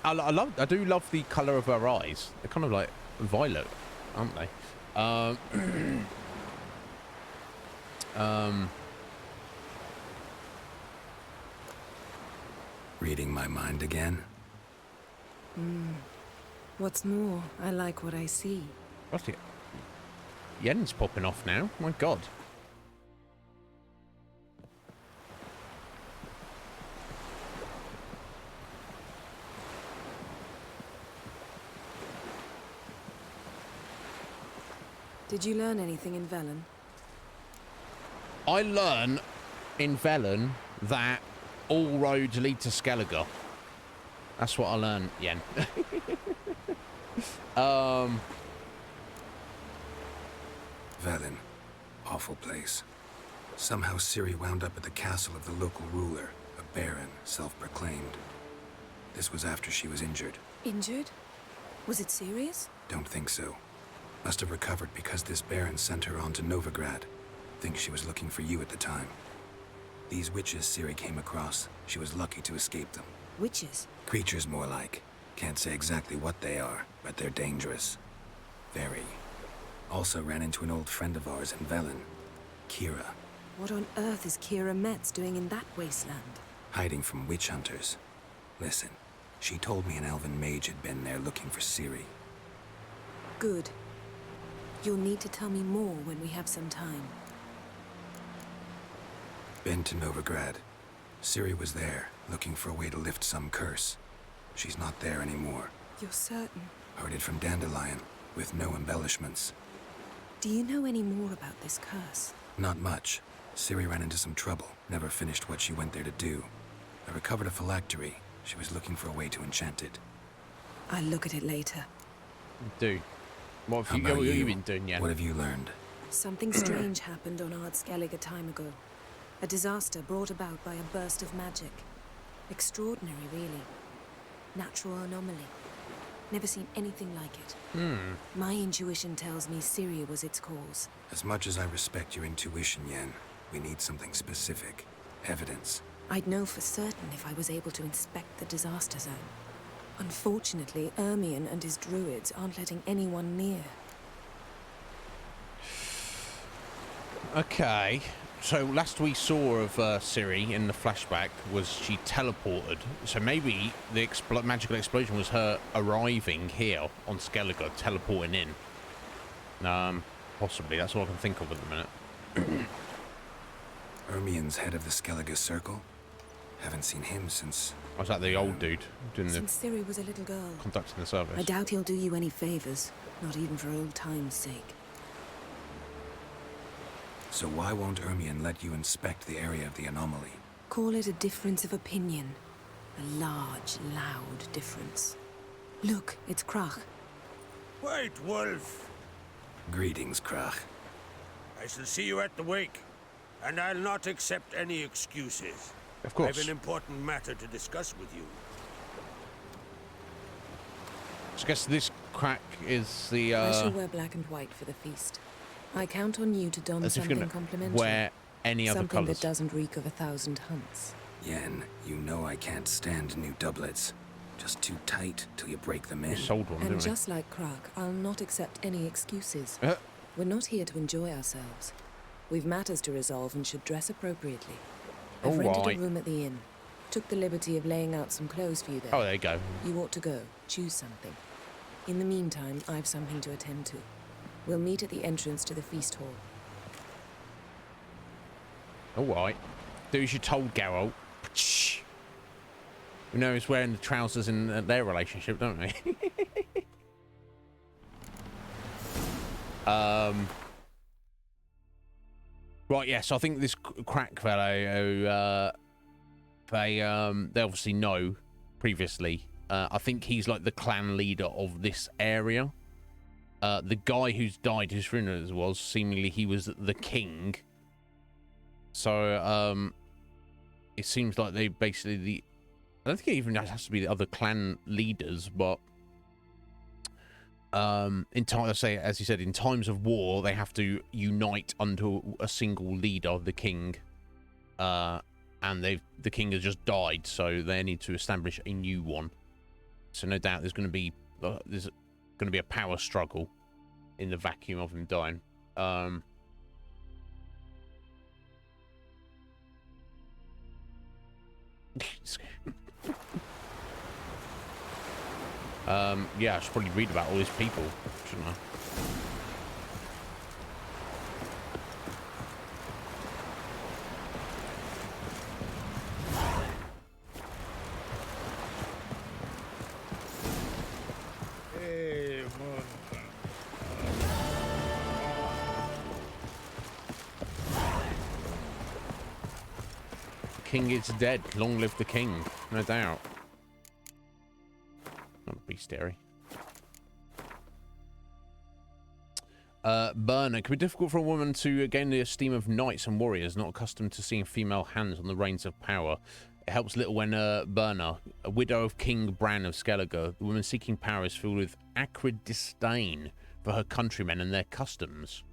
I do love the colour of her eyes. They're kind of like violet, aren't they? Reading my mind again? What's more, I like what I see. What's it? Yen's popping off now. My God. Did you learn anything in Velen? I learn in Velen that all roads lead to Skellige. That's what I learned, Yen. Velen. Awful place. Somehow Ciri wound up at the castle of the local ruler, a baron, self-proclaimed. This was after she was injured. Injured? Was it serious? Don't think so. Must have recovered because this baron sent her on to Novigrad. Think she was looking for you at the time. These witches Ciri came across, she was lucky to escape them. Witches? Creatures more like. Can't say exactly what they are, but they're dangerous. Very. Also ran into an old friend of ours in Velen, Kira. What on earth is Kira Metz doing in that wasteland? Hiding from witch hunters. Listen, she told me an elven mage had been there looking for Ciri. Good. You'll need to tell me more when we have some time. Been to Novigrad. Ciri was there, looking for a way to lift some curse. She's not there anymore. You're certain? Heard it from Dandelion, with no embellishments. Do you know any more about this curse? Not much. Ciri ran into some trouble, never finished what she went there to do. I recovered a phylactery. She was looking for a way to enchant it. I'll look at it later. Do. What have you been doing, Yen? What have you learned? Something strange happened on Ard Skellige a time ago. A disaster brought about by a burst of magic. Extraordinary, really. Natural anomaly. Never seen anything like it. My intuition tells me Syria was its cause. As much as I respect your intuition, Yen, we need something specific. Evidence. I'd know for certain if I was able to inspect the disaster zone. Unfortunately, Ermion and his druids aren't letting anyone near. Okay. So last we saw of Ciri in the flashback was she teleported. So maybe the magical explosion was her arriving here on Skellige, teleporting in. Possibly. That's all I can think of at the minute. Ermion's head of the Skellige Circle? Haven't seen him since... Was that the old dude doing Since Ciri was a little girl. Conducting the service? I doubt he'll do you any favors, not even for old time's sake. So why won't Ermion let you inspect the area of the anomaly? Call it a difference of opinion. A large, loud difference. Look, it's Krach. Wait, Wolf. Greetings, Krach. I shall see you at the wake, and I'll not accept any excuses. Of course. I have an important matter to discuss with you. So I guess this crack is the, I shall wear black and white for the feast. I count on you to don as if something you're gonna complimentary. wear any other something colours. that doesn't reek of 1,000 hunts. Yen, you know I can't stand new doublets. Just too tight till you break them in. We sold one, And didn't we? just like Krach, I'll not accept any excuses. We're not here to enjoy ourselves. We've matters to resolve and should dress appropriately. I've rented a room at the inn. Took the liberty of laying out some clothes for you there. Oh, there you go. You ought to go. Choose something. In the meantime, I've something to attend to. We'll meet at the entrance to the feast hall. Alright. Do as you told, Geralt. We know he's wearing the trousers in their relationship, don't we? Right, yes, I think this crack fellow, they obviously know previously. I think he's like the clan leader of this area. The guy who's died, whose funeral it was, seemingly he was the king. So, it seems like they basically I don't think it even has to be the other clan leaders, but in time, I say, as you said, in times of war, they have to unite under a single leader, the king. And the king has just died, so they need to establish a new one. So no doubt there's going to be a power struggle in the vacuum of him dying. Yeah, I should probably read about all these people, shouldn't I? King is dead. Long live the king, no doubt. Not a bestiary. Burner. It can be difficult for a woman to gain the esteem of knights and warriors not accustomed to seeing female hands on the reins of power. It helps little when Burner, a widow of King Bran of Skellige, the woman seeking power is filled with acrid disdain for her countrymen and their customs.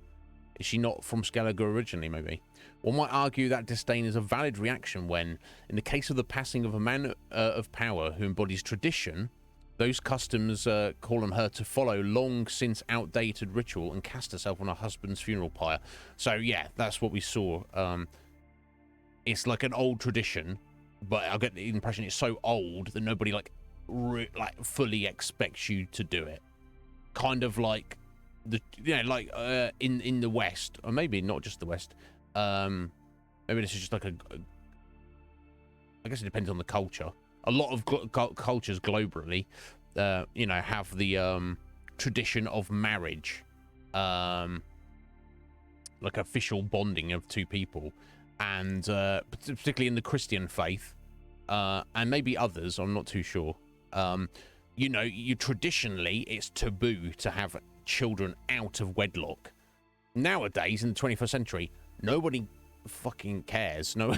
Is she not from Skellige originally, maybe? One might argue that disdain is a valid reaction when, in the case of the passing of a man of power who embodies tradition, those customs call on her to follow long since outdated ritual and cast herself on her husband's funeral pyre. So yeah, that's what we saw. It's like an old tradition, but I get the impression it's so old that nobody like fully expects you to do it. Kind of like in the West, or maybe not just the West. Maybe this is just like I guess it depends on the culture. A lot of cultures globally, have the tradition of marriage, like official bonding of two people, and particularly in the Christian faith, and maybe others, I'm not too sure. You traditionally, it's taboo to have children out of wedlock. Nowadays, in the 21st century, nobody fucking cares. No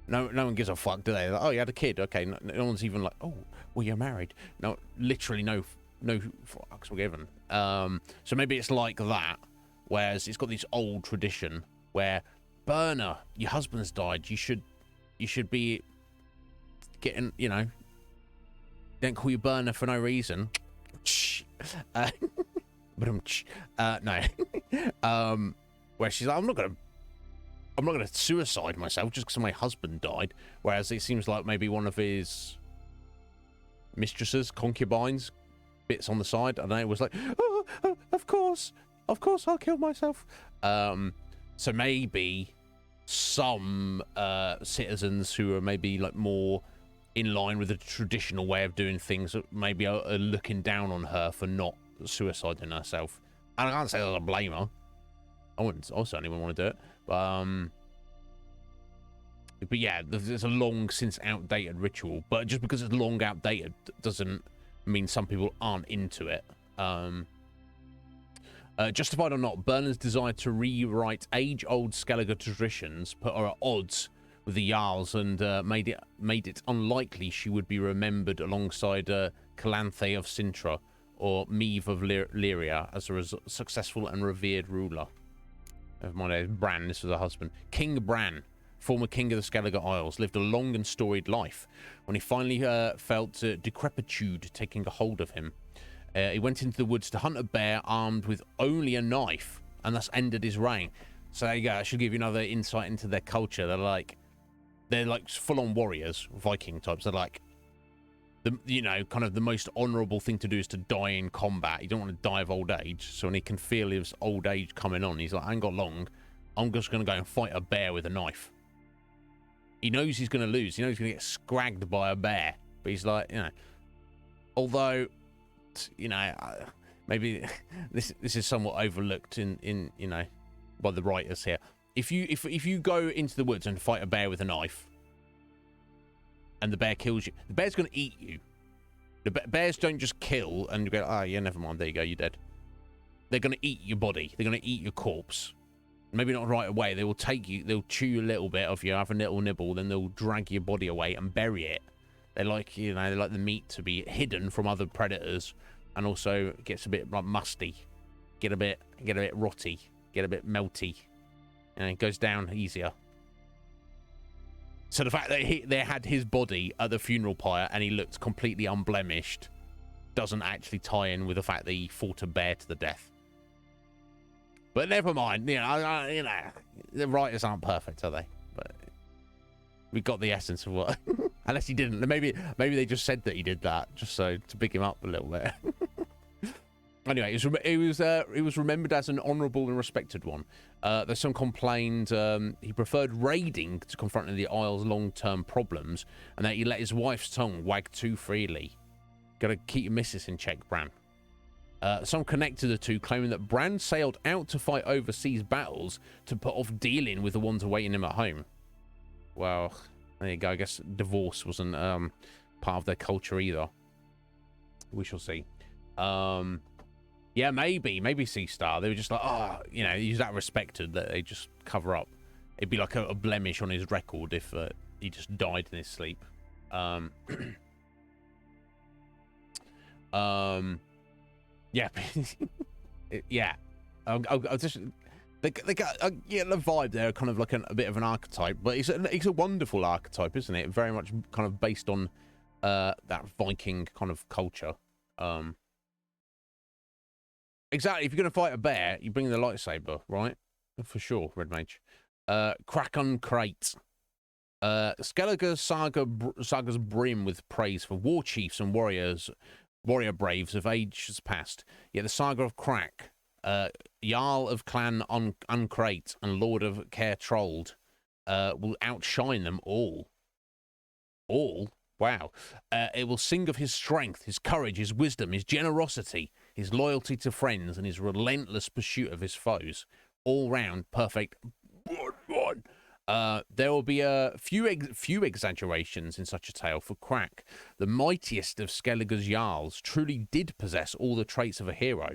one gives a fuck, do they? Like, oh, you had a kid. Okay, no one's even like, oh, well, you're married. No, literally no fucks were given. So maybe it's like that, whereas it's got this old tradition where, Burner, your husband's died. You should be getting, you know, don't call you Burner for no reason. No. Where she's like, I'm not gonna suicide myself just because my husband died. Whereas it seems like maybe one of his mistresses, concubines, bits on the side, I don't know, it was like, oh, of course I'll kill myself. So maybe some citizens who are maybe like more in line with the traditional way of doing things maybe are looking down on her for not suiciding herself. And I can't say that I blame her. I certainly wouldn't want to do it. But yeah, there's a long since outdated ritual. But just because it's long outdated doesn't mean some people aren't into it. Justified or not, Bernard's desire to rewrite age-old Skellige traditions put her at odds with the Jarls and made it unlikely she would be remembered alongside Calanthe of Sintra or Meve of Lyria as a successful and revered ruler. Never mind, Bran, this was her husband. King Bran, former king of the Skellige Isles, lived a long and storied life. When he finally felt decrepitude taking a hold of him, he went into the woods to hunt a bear armed with only a knife, and thus ended his reign. So there you go. I should give you another insight into their culture. They're like full-on warriors, Viking types. They're like, kind of the most honourable thing to do is to die in combat. You don't want to die of old age. So when he can feel his old age coming on, he's like, I ain't got long. I'm just going to go and fight a bear with a knife. He knows he's going to lose. He knows he's going to get scragged by a bear. But he's like, although, maybe this is somewhat overlooked in by the writers here. If you go into the woods and fight a bear with a knife, and the bear kills you, the bear's going to eat you. The bears don't just kill and you go, oh yeah, never mind, there you go, you're dead. They're going to eat your body. They're going to eat your corpse. Maybe not right away. They will take you. They'll chew a little bit of you, have a little nibble, then they'll drag your body away and bury it. They like the meat to be hidden from other predators, and also it gets a bit like musty, get a bit rotty, get a bit melty, and it goes down easier. So the fact that they had his body at the funeral pyre and he looked completely unblemished doesn't actually tie in with the fact that he fought a bear to the death. But never mind, the writers aren't perfect, are they? But we got the essence of what. Unless he didn't. Maybe they just said that he did that just so to pick him up a little bit. Anyway, it was remembered as an honourable and respected one. There's some complained he preferred raiding to confronting the Isle's long-term problems, and that he let his wife's tongue wag too freely. Gotta keep your missus in check, Bran. Some connected the two, claiming that Bran sailed out to fight overseas battles to put off dealing with the ones awaiting him at home. Well, there you go. I guess divorce wasn't part of their culture either. We shall see. Yeah, maybe Sea Star. They were just like, he's that respected that they just cover up. It'd be like a blemish on his record if he just died in his sleep. Yeah, yeah. I'll just they got the vibe there, kind of like a bit of an archetype, but it's a wonderful archetype, isn't it? Very much kind of based on that Viking kind of culture. Exactly. If you're going to fight a bear, you bring the lightsaber, right? For sure, Red Mage. Krakon Crate. Skellige sagas brim with praise for war chiefs and warrior braves of ages past. Yet the saga of Krak, Jarl of Clan Uncrate and Lord of Care Trolled, will outshine them all. All? Wow. It will sing of his strength, his courage, his wisdom, his generosity, his loyalty to friends, and his relentless pursuit of his foes. All round perfect. There will be a few exaggerations in such a tale, for Krak, the mightiest of Skellige's Jarls, truly did possess all the traits of a hero.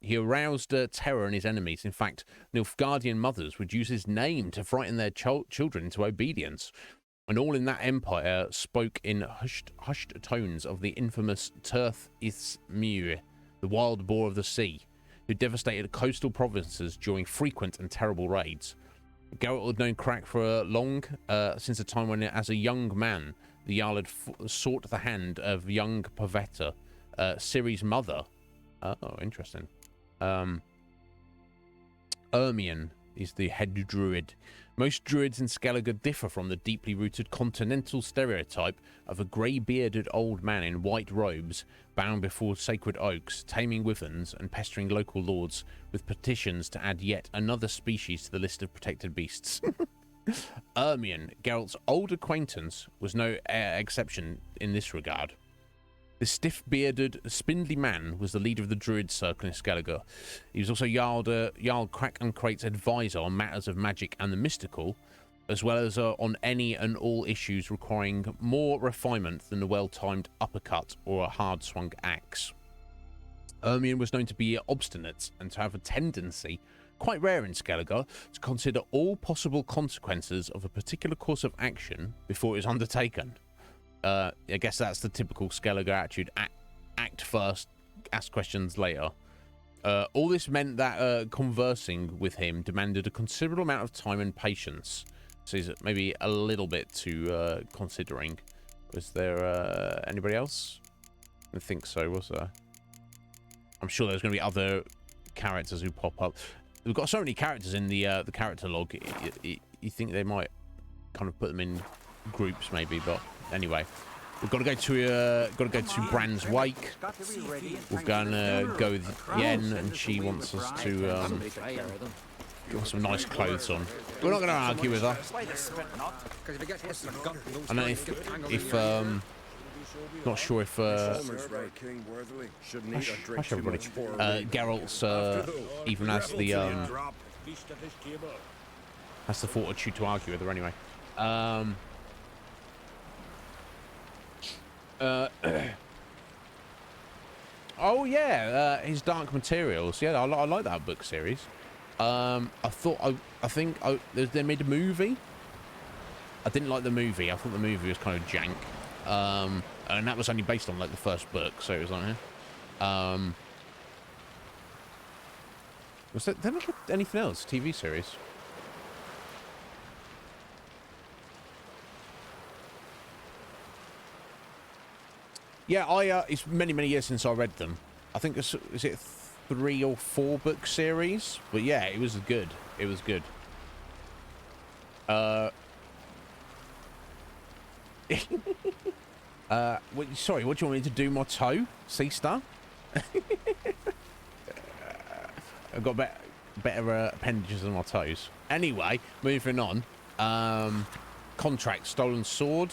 He aroused terror in his enemies. In fact, Nilfgaardian mothers would use his name to frighten their children into obedience. And all in that empire spoke in hushed tones of the infamous Turth Ismir, the wild boar of the sea, who devastated coastal provinces during frequent and terrible raids. Geralt had known Crack for long, since a time when, as a young man, the Jarl had sought the hand of young Pavetta, Ciri's mother. Oh, interesting. Ermion is the head druid. Most druids in Skellige differ from the deeply rooted continental stereotype of a grey-bearded old man in white robes, bound before sacred oaks, taming wyverns and pestering local lords with petitions to add yet another species to the list of protected beasts. Ermion, Geralt's old acquaintance, was no exception in this regard. This stiff-bearded, spindly man was the leader of the druid circle in Skellige. He was also Jarl Crack and Crate's advisor on matters of magic and the mystical, as well as on any and all issues requiring more refinement than a well-timed uppercut or a hard-swung axe. Ermion was known to be obstinate and to have a tendency, quite rare in Skellige, to consider all possible consequences of a particular course of action before it was undertaken. I guess that's the typical Skellige attitude. Act first, ask questions later. All this meant that conversing with him demanded a considerable amount of time and patience. So he's maybe a little bit too considering. Was there anybody else? I don't think so, was there? I'm sure there's going to be other characters who pop up. We've got so many characters in the character log. You think they might kind of put them in groups, maybe, but anyway, we've got to go to Bran's Wake. We're gonna go with Yen, and she wants us to get some nice clothes on. We're not going to argue with her. I know if not sure if hush everybody. Geralt's even has the fortitude to argue with her anyway. Oh yeah, his Dark Materials. Yeah, I like that book series. I think they made a movie. I didn't like the movie. I thought the movie was kind of jank. And that was only based on like the first book, so it was on here. Was there not anything else? TV series? Yeah, it's many years since I read them. I think is it 3 or 4 book series? But yeah, it was good. It was good. Sorry, what do you want me to do? My toe, Sea Star? I've got better appendages than my toes. Anyway, moving on. Contract, stolen sword.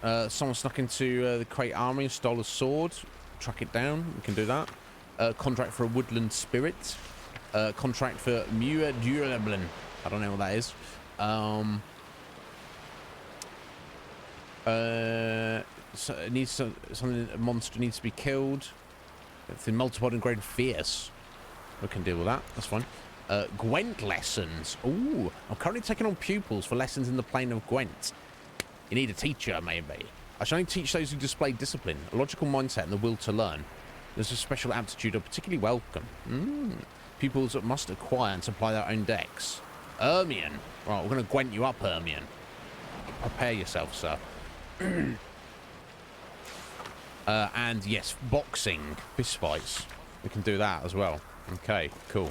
Someone snuck into the Crate army and stole a sword. Track it down. We can do that. Contract for a woodland spirit. Contract for Muir Durlablin. I don't know what that is. So it needs something. A monster needs to be killed. It's in multiplied and grown fierce. We can deal with that. That's fine. Gwent lessons. Ooh, I'm currently taking on pupils for lessons in the plane of Gwent. You need a teacher, maybe. I shall only teach those who display discipline, a logical mindset, and the will to learn. There's a special aptitude are particularly welcome. Pupils must acquire and supply their own decks. Ermion. Right, we're going to Gwent you up, Ermion. Prepare yourself, sir. And yes, boxing, fist fights. We can do that as well. Okay, cool.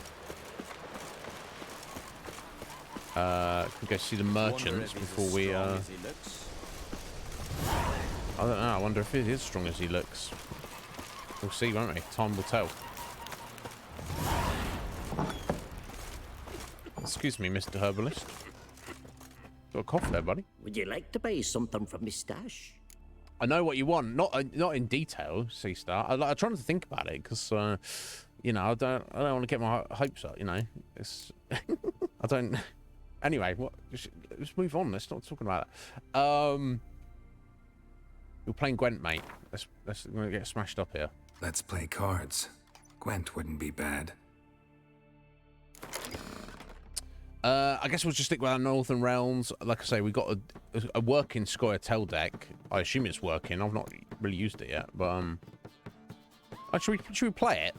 We go see the merchants before we. I don't know. I wonder if he is as strong as he looks. We'll see, won't we? Time will tell. Excuse me, Mr. Herbalist. Got a cough there, buddy. Would you like to buy something from me stash? I know what you want. Not in detail, Sea Star. I try not to think about it because, you know, I don't want to get my hopes up. You know, it's I don't. Anyway, what? Let's move on. Let's not talking about that. You're playing Gwent, mate. Let's get smashed up here. Let's play cards. Gwent wouldn't be bad. I guess we'll just stick with our Northern Realms. Like I say, we got a working Scoia'tael deck. I assume it's working. I've not really used it yet, but oh, should we play it?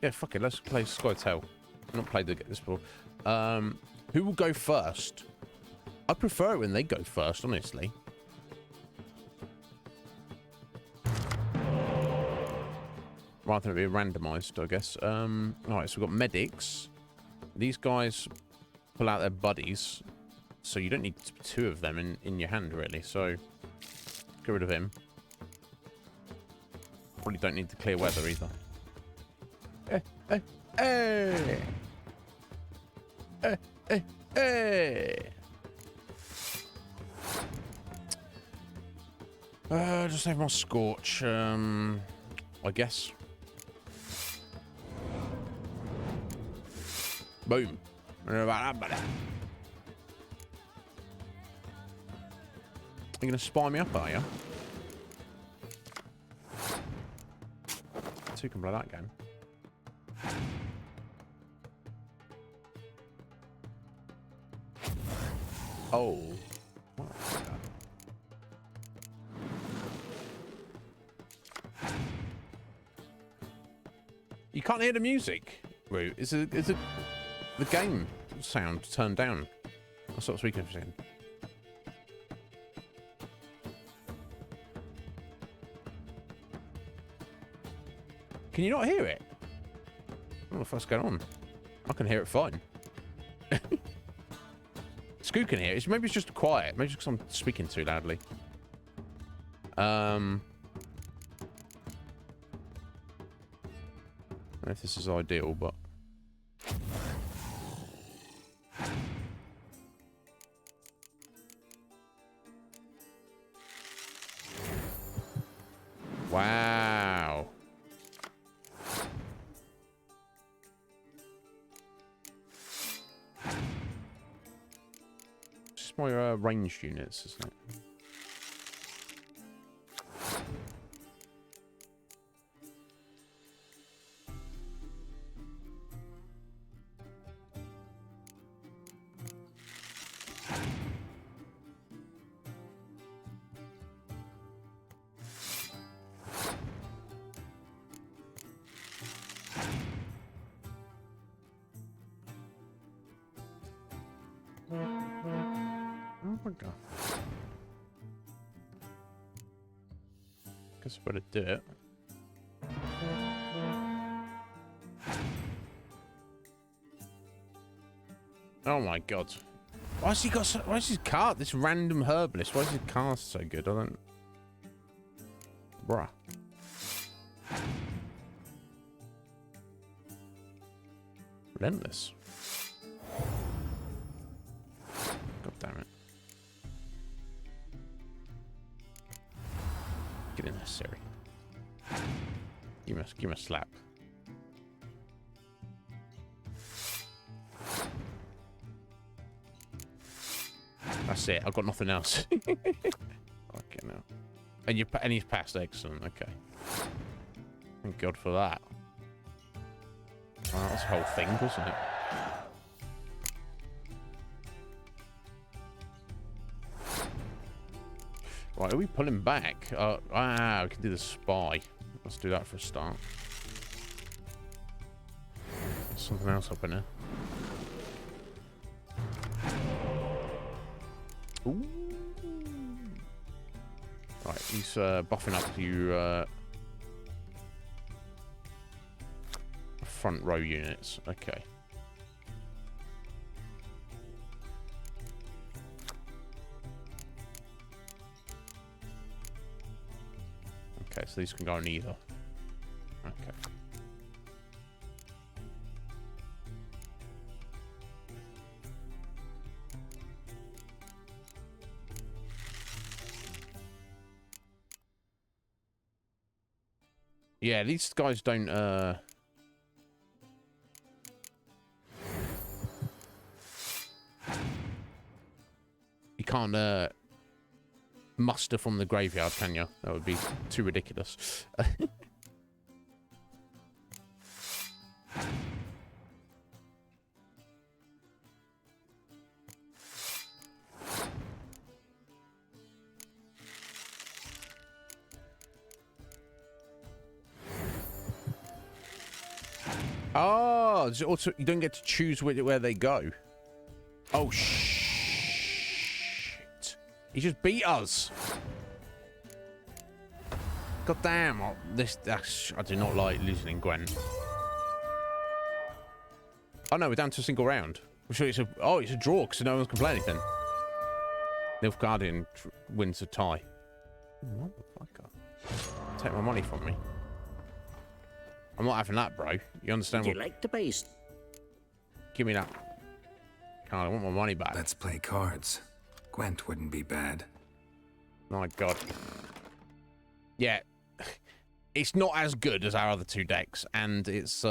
Yeah, fuck it. Let's play Scoia'tael. I've not played this before. Who will go first? I prefer it when they go first, honestly. Rather than it be randomized, I guess. Alright, so we've got medics. These guys pull out their buddies, so you don't need two of them in your hand, really. So, get rid of him. Probably don't need to clear weather either. Hey! Just have more Scorch, I guess. Boom. I don't know about that, buddy. You're gonna spy me up, are you? Two can play that game. Oh. What? You can't hear the music, Roo. Is it the game sound turned down? That's what speaking for saying. Can you not hear it? I don't know what's going on. I can hear it fine. Scoot can hear it. Maybe it's just quiet. Maybe it's because I'm speaking too loudly. I don't know if this is ideal, but... Wow. Just my ranged units, isn't it? Guess I better do it. Oh my god. Why is his card, this random herbalist, why is his cast so good? I don't... Bruh. Relentless. God damn it. Get in there, Siri. Give me a slap. That's it. I've got nothing else. Okay, now. And he's passed. Excellent. Okay. Thank God for that. Oh, that's the whole thing, wasn't it? Right, are we pulling back? We can do the spy. Let's do that for a start. There's something else up in there. Ooh. Right, he's buffing up to front row units. Okay. Okay, so these can go on either. Okay. Yeah, these guys don't, you can't, muster from the graveyard, can you? That would be too ridiculous. Oh, also you don't get to choose where they go. Oh shit! He just beat us. God damn! I do not like losing in Gwent. Oh no, we're down to a single round. So it's a draw because no one's can play anything. Nilfgaardian wins a tie. Motherfucker! Take my money from me. I'm not having that, bro. You understand? Would you like the base? Give me that. I want my money back. Let's play cards. Gwent wouldn't be bad. My God. Yeah. It's not as good as our other two decks, and it's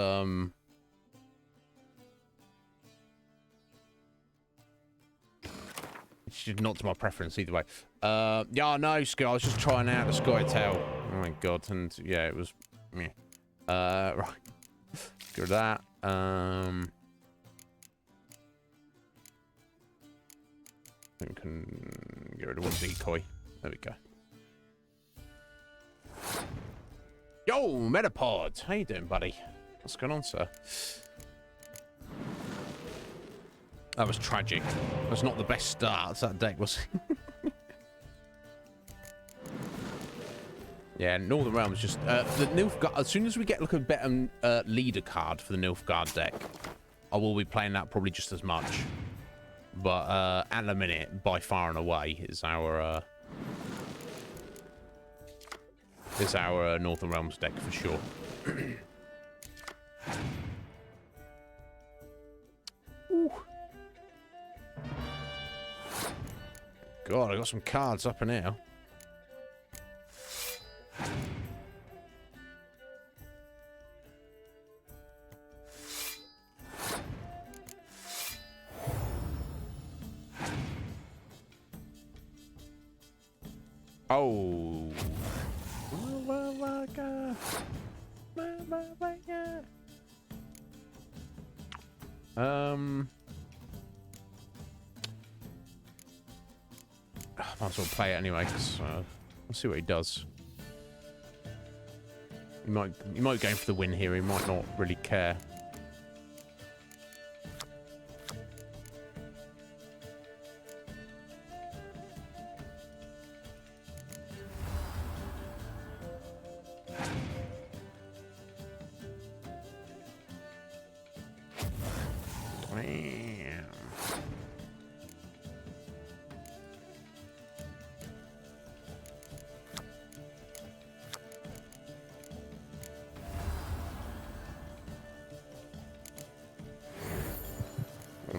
it's not to my preference either way. Yeah, no, Sky. I was just trying out the Skytail. Oh my God, and yeah, it was. Yeah. Right. Get rid of that. We can get rid of one decoy. There we go. Yo, Metapod! How you doing, buddy? What's going on, sir? That was tragic. That was not the best start to that deck, was it? Yeah, Northern Realms just... the Nilfgaard... As soon as we get like a better leader card for the Nilfgaard deck, I will be playing that probably just as much. But at the minute, by far and away, is our Northern Realms deck for sure. Ooh. God, I got some cards up in here. Oh. I might as well play it anyway, because let's see what he does. He might go for the win here. He might not really care.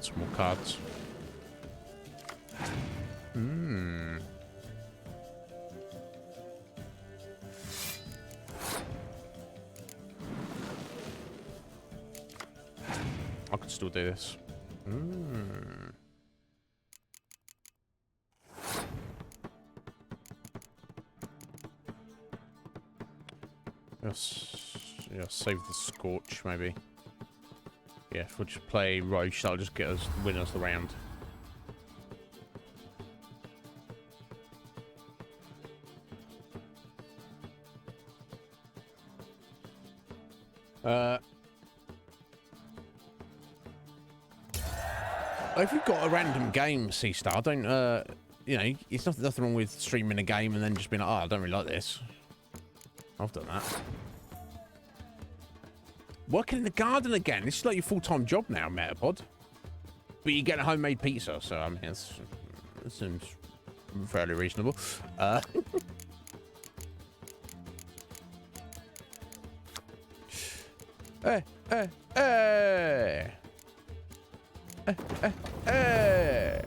Some more cards. I could still do this. Yes. Yeah, save the Scorch maybe. Yeah, if we'll just play Roche, that'll just get us, win us the round. If you've got a random game, C-Star, don't, you know, it's nothing wrong with streaming a game and then just being like, oh, I don't really like this. I've done that. Working in the garden again. This is like your full-time job now, Metapod. But you get a homemade pizza, so I mean, it seems fairly reasonable. Hey, hey, hey! Hey, hey, hey!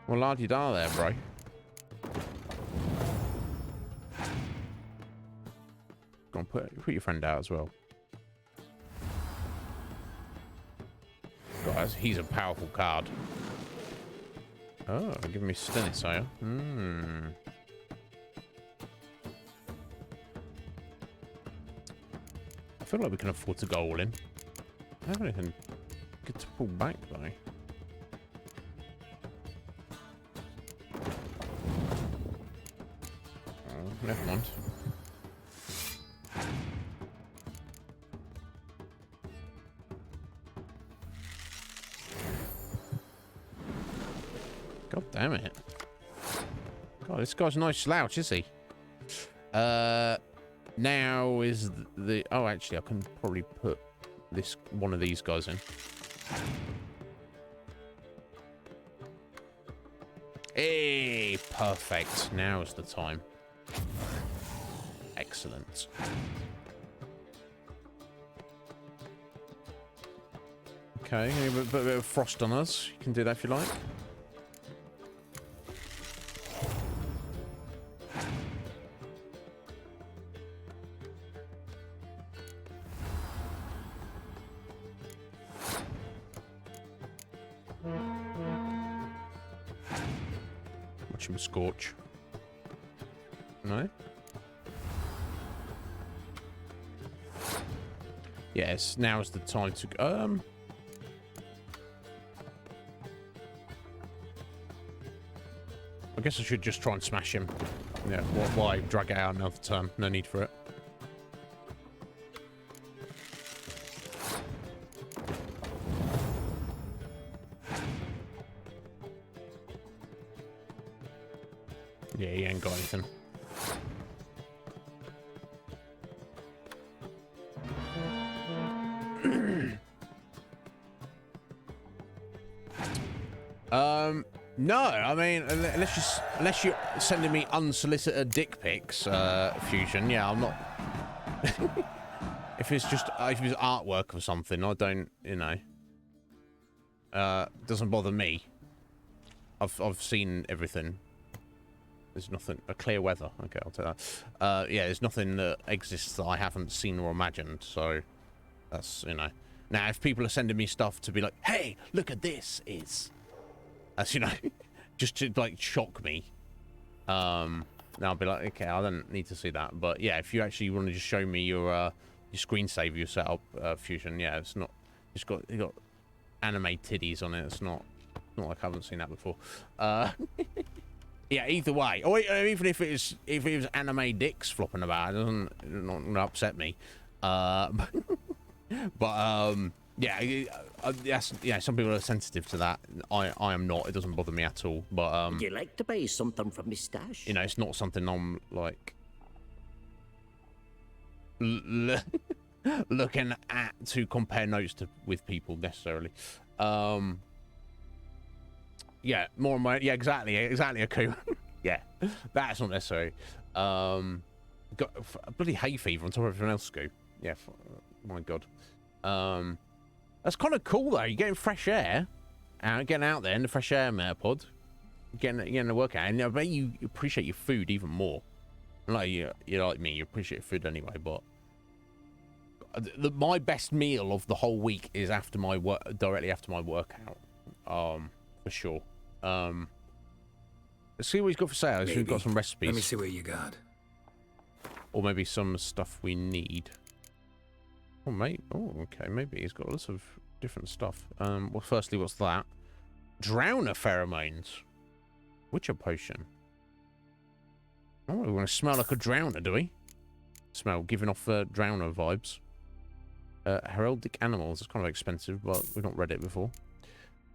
Well, la-di-da there, bro. Go on, put your friend out as well. Guys, he's a powerful card. Oh, give me Stennis, are you? I feel like we can afford to go all in. I have anything good to pull back, though. Oh, never mind. God damn it. God, this guy's a nice slouch, is he? Now is the... Oh, actually, I can probably put one of these guys in. Hey, perfect. Now is the time. Excellent. Okay, a bit of frost on us. You can do that if you like. Watch him scorch. No? Yes, now's the time to... I guess I should just try and smash him. Yeah, why drag it out another turn? No need for it. Yeah, he ain't got anything. No, I mean, unless you're sending me unsolicited dick pics, Fusion. Yeah, I'm not. if it's artwork or something, I don't, you know. Doesn't bother me. I've seen everything. There's nothing. Clear weather. Okay, I'll take that. Yeah, there's nothing that exists that I haven't seen or imagined. So that's, you know. Now, if people are sending me stuff to be like, hey, look at this, as you know, just to like shock me. Then I'll be like, okay, I don't need to see that. But yeah, if you actually want to just show me your screensaver you set up, Fusion, yeah, it's not. You got anime titties on it. It's not like I haven't seen that before. Yeah, either way, or even if it was anime dicks flopping about, it doesn't upset me. Yeah, some people are sensitive to that. I am not. It doesn't bother me at all. But would you like to buy something from my stash? You know, it's not something I'm like looking at to compare notes with people necessarily. Yeah, more on my... Yeah, exactly, Aku. Yeah, that's not necessary. Got a bloody hay fever on top of everyone else, Scoop. Yeah, my God. That's kind of cool, though. You're getting fresh air. Getting out there in the fresh air, Pod. Getting the workout. And I bet you appreciate your food even more. Like, you're like me, you appreciate food anyway, but... my best meal of the whole week is directly after my workout. For sure. Let's see what he's got for sale. We've got some recipes. Let me see what you got. Or maybe some stuff we need. Oh, mate. Oh, okay. Maybe he's got lots of different stuff. Well, firstly, what's that? Drowner pheromones. Witcher potion. Oh, we want to smell like a drowner, do we? Smell, giving off drowner vibes. Heraldic animals. It's kind of expensive, but we've not read it before.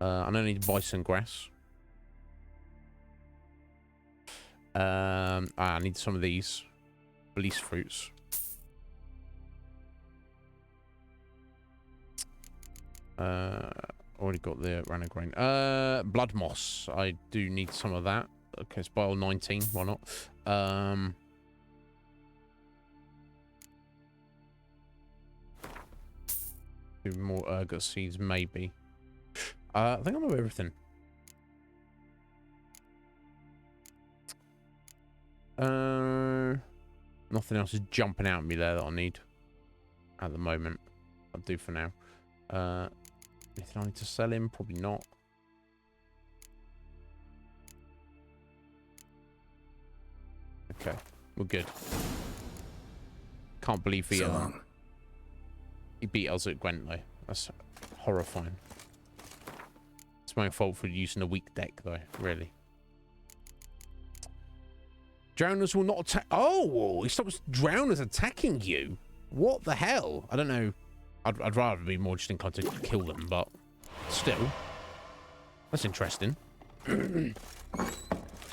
I don't need bison grass. I need some of these. Release fruits. Already got the ranagrain. Blood moss. I do need some of that. Okay, it's bile 19. Why not? Do more ergot seeds, maybe. I think I know everything. Nothing else is jumping out at me there that I need at the moment. I'll do for now. Anything I need to sell him? Probably not. Okay, we're good. Can't believe he beat us at Gwent though. horrifying. It's my fault for using a weak deck, though, really. Drowners will not attack. Oh, he stops drowners attacking you. What the hell? I don't know. I'd rather be more just inclined to kill them, but still. That's interesting. So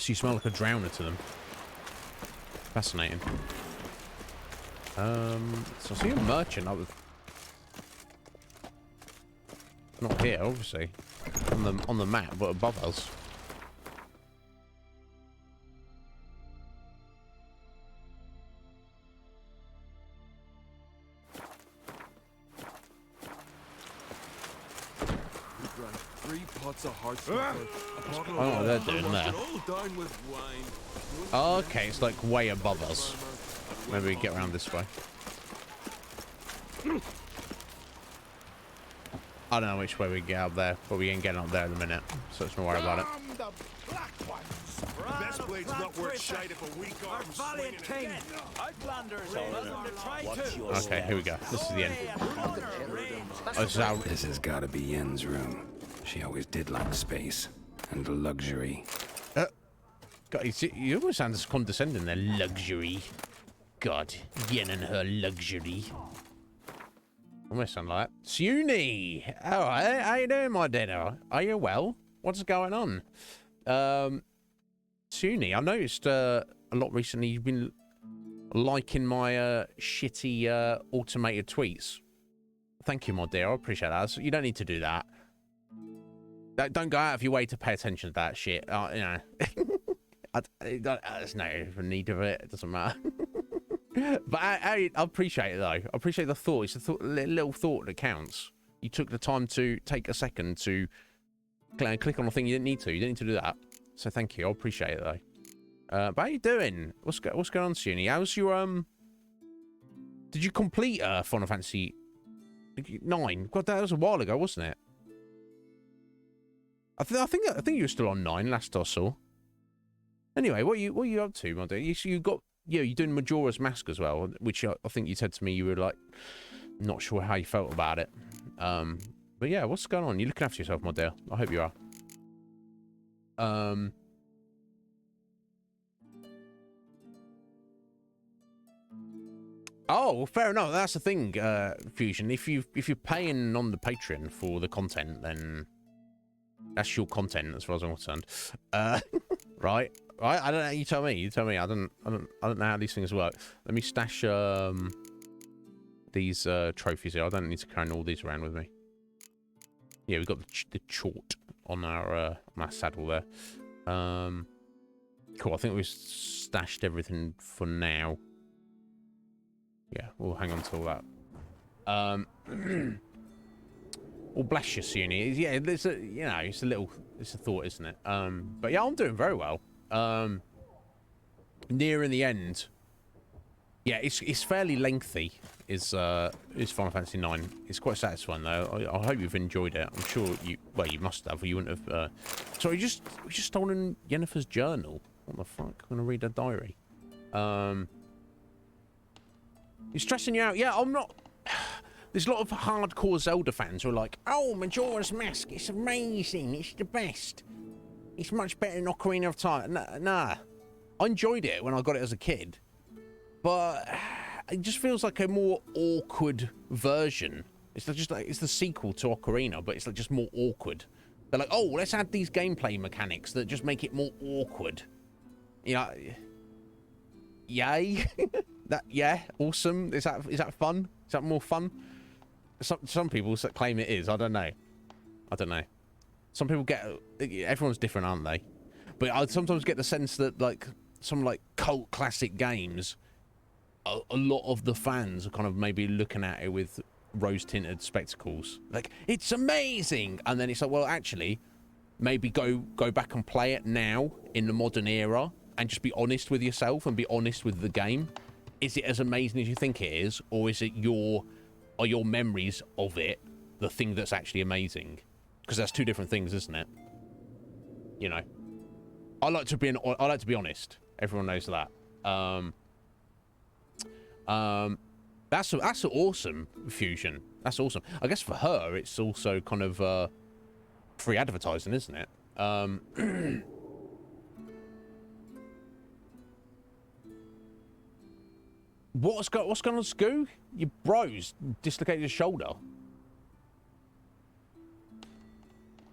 you smell like a drowner to them. Fascinating. So I see a merchant. Not here, obviously. On the map, but above us. I don't know what they're doing there. Oh, okay, it's like way above us. Maybe we get around this way. I don't know which way we get up there, but we ain't getting up there in a minute, so let's not worry about it. Best blade's not worth shite if a weak arm swinging king. Okay, here we go. This is the end. This has got to be Yen's room. She always did like space and luxury. God, you almost sound condescending there. Luxury. God, Yen and her luxury. Almost sound like that. Suni! Alright, how you doing, my dinner? Are you well? What's going on? Suni, I noticed a lot recently you've been liking my shitty automated tweets. Thank you, my dear. I appreciate that. You don't need to do that. Don't go out of your way to pay attention to that shit. You know, there's no need of it. It doesn't matter. But I appreciate it, though. I appreciate the thought. It's a little thought that counts. You took the time to take a second to click on a thing you didn't need to. You didn't need to do that. So thank you. I appreciate it, though. But how you doing? What's going on, Suni? How's your Did you complete Final Fantasy 9? God, that was a while ago, wasn't it? I think you were still on 9 last I saw. Anyway, what are you up to, my dear? You got you're doing Majora's Mask as well, which I think you said to me you were like not sure how you felt about it. But yeah, what's going on? You're looking after yourself, my dear. I hope you are. Oh, well, fair enough. That's the thing, Fusion. If you're paying on the Patreon for the content, then that's your content as far as I'm concerned. Right? I don't know. You tell me. You tell me. I don't know how these things work. Let me stash these trophies here. I don't need to carry all these around with me. Yeah, we've got the chort on our saddle there. Cool. I think we've stashed everything for now. Yeah, we'll hang on to all that. Well, bless you, Suni. Yeah, there's a, you know, it's a thought, isn't it? But yeah, I'm doing very well. Nearing the end. Yeah, it's fairly lengthy. Is Final Fantasy 9? It's quite satisfying though. I hope you've enjoyed it. I'm sure you must have, or you wouldn't have. Sorry, we just stolen Yennefer's journal. What the fuck? I'm gonna read her diary. You're stressing you out. Yeah, I'm not. There's a lot of hardcore Zelda fans who are like, oh, Majora's Mask, it's amazing, it's the best. It's much better than Ocarina of Time. Nah. I enjoyed it when I got it as a kid. But it just feels like a more awkward version. It's just like, it's the sequel to Ocarina, but it's like just more awkward. They're like, oh, let's add these gameplay mechanics that just make it more awkward. You know, yay. Yeah, awesome. Is that fun? Is that more fun? Some people claim it is. I don't know. Some people everyone's different, aren't they? But I sometimes get the sense that like some like cult classic games, a lot of the fans are kind of maybe looking at it with rose-tinted spectacles. Like, it's amazing, and then it's like, well, actually, maybe go back and play it now in the modern era, and just be honest with yourself and be honest with the game. Is it as amazing as you think it is, or is it your memories of it the thing that's actually amazing? Because that's two different things, isn't it? You know, I like to be honest. Everyone knows that. That's an awesome fusion. That's awesome. I guess for her, it's also kind of free advertising, isn't it? What's going on, Scoo? Your bro's dislocated his shoulder.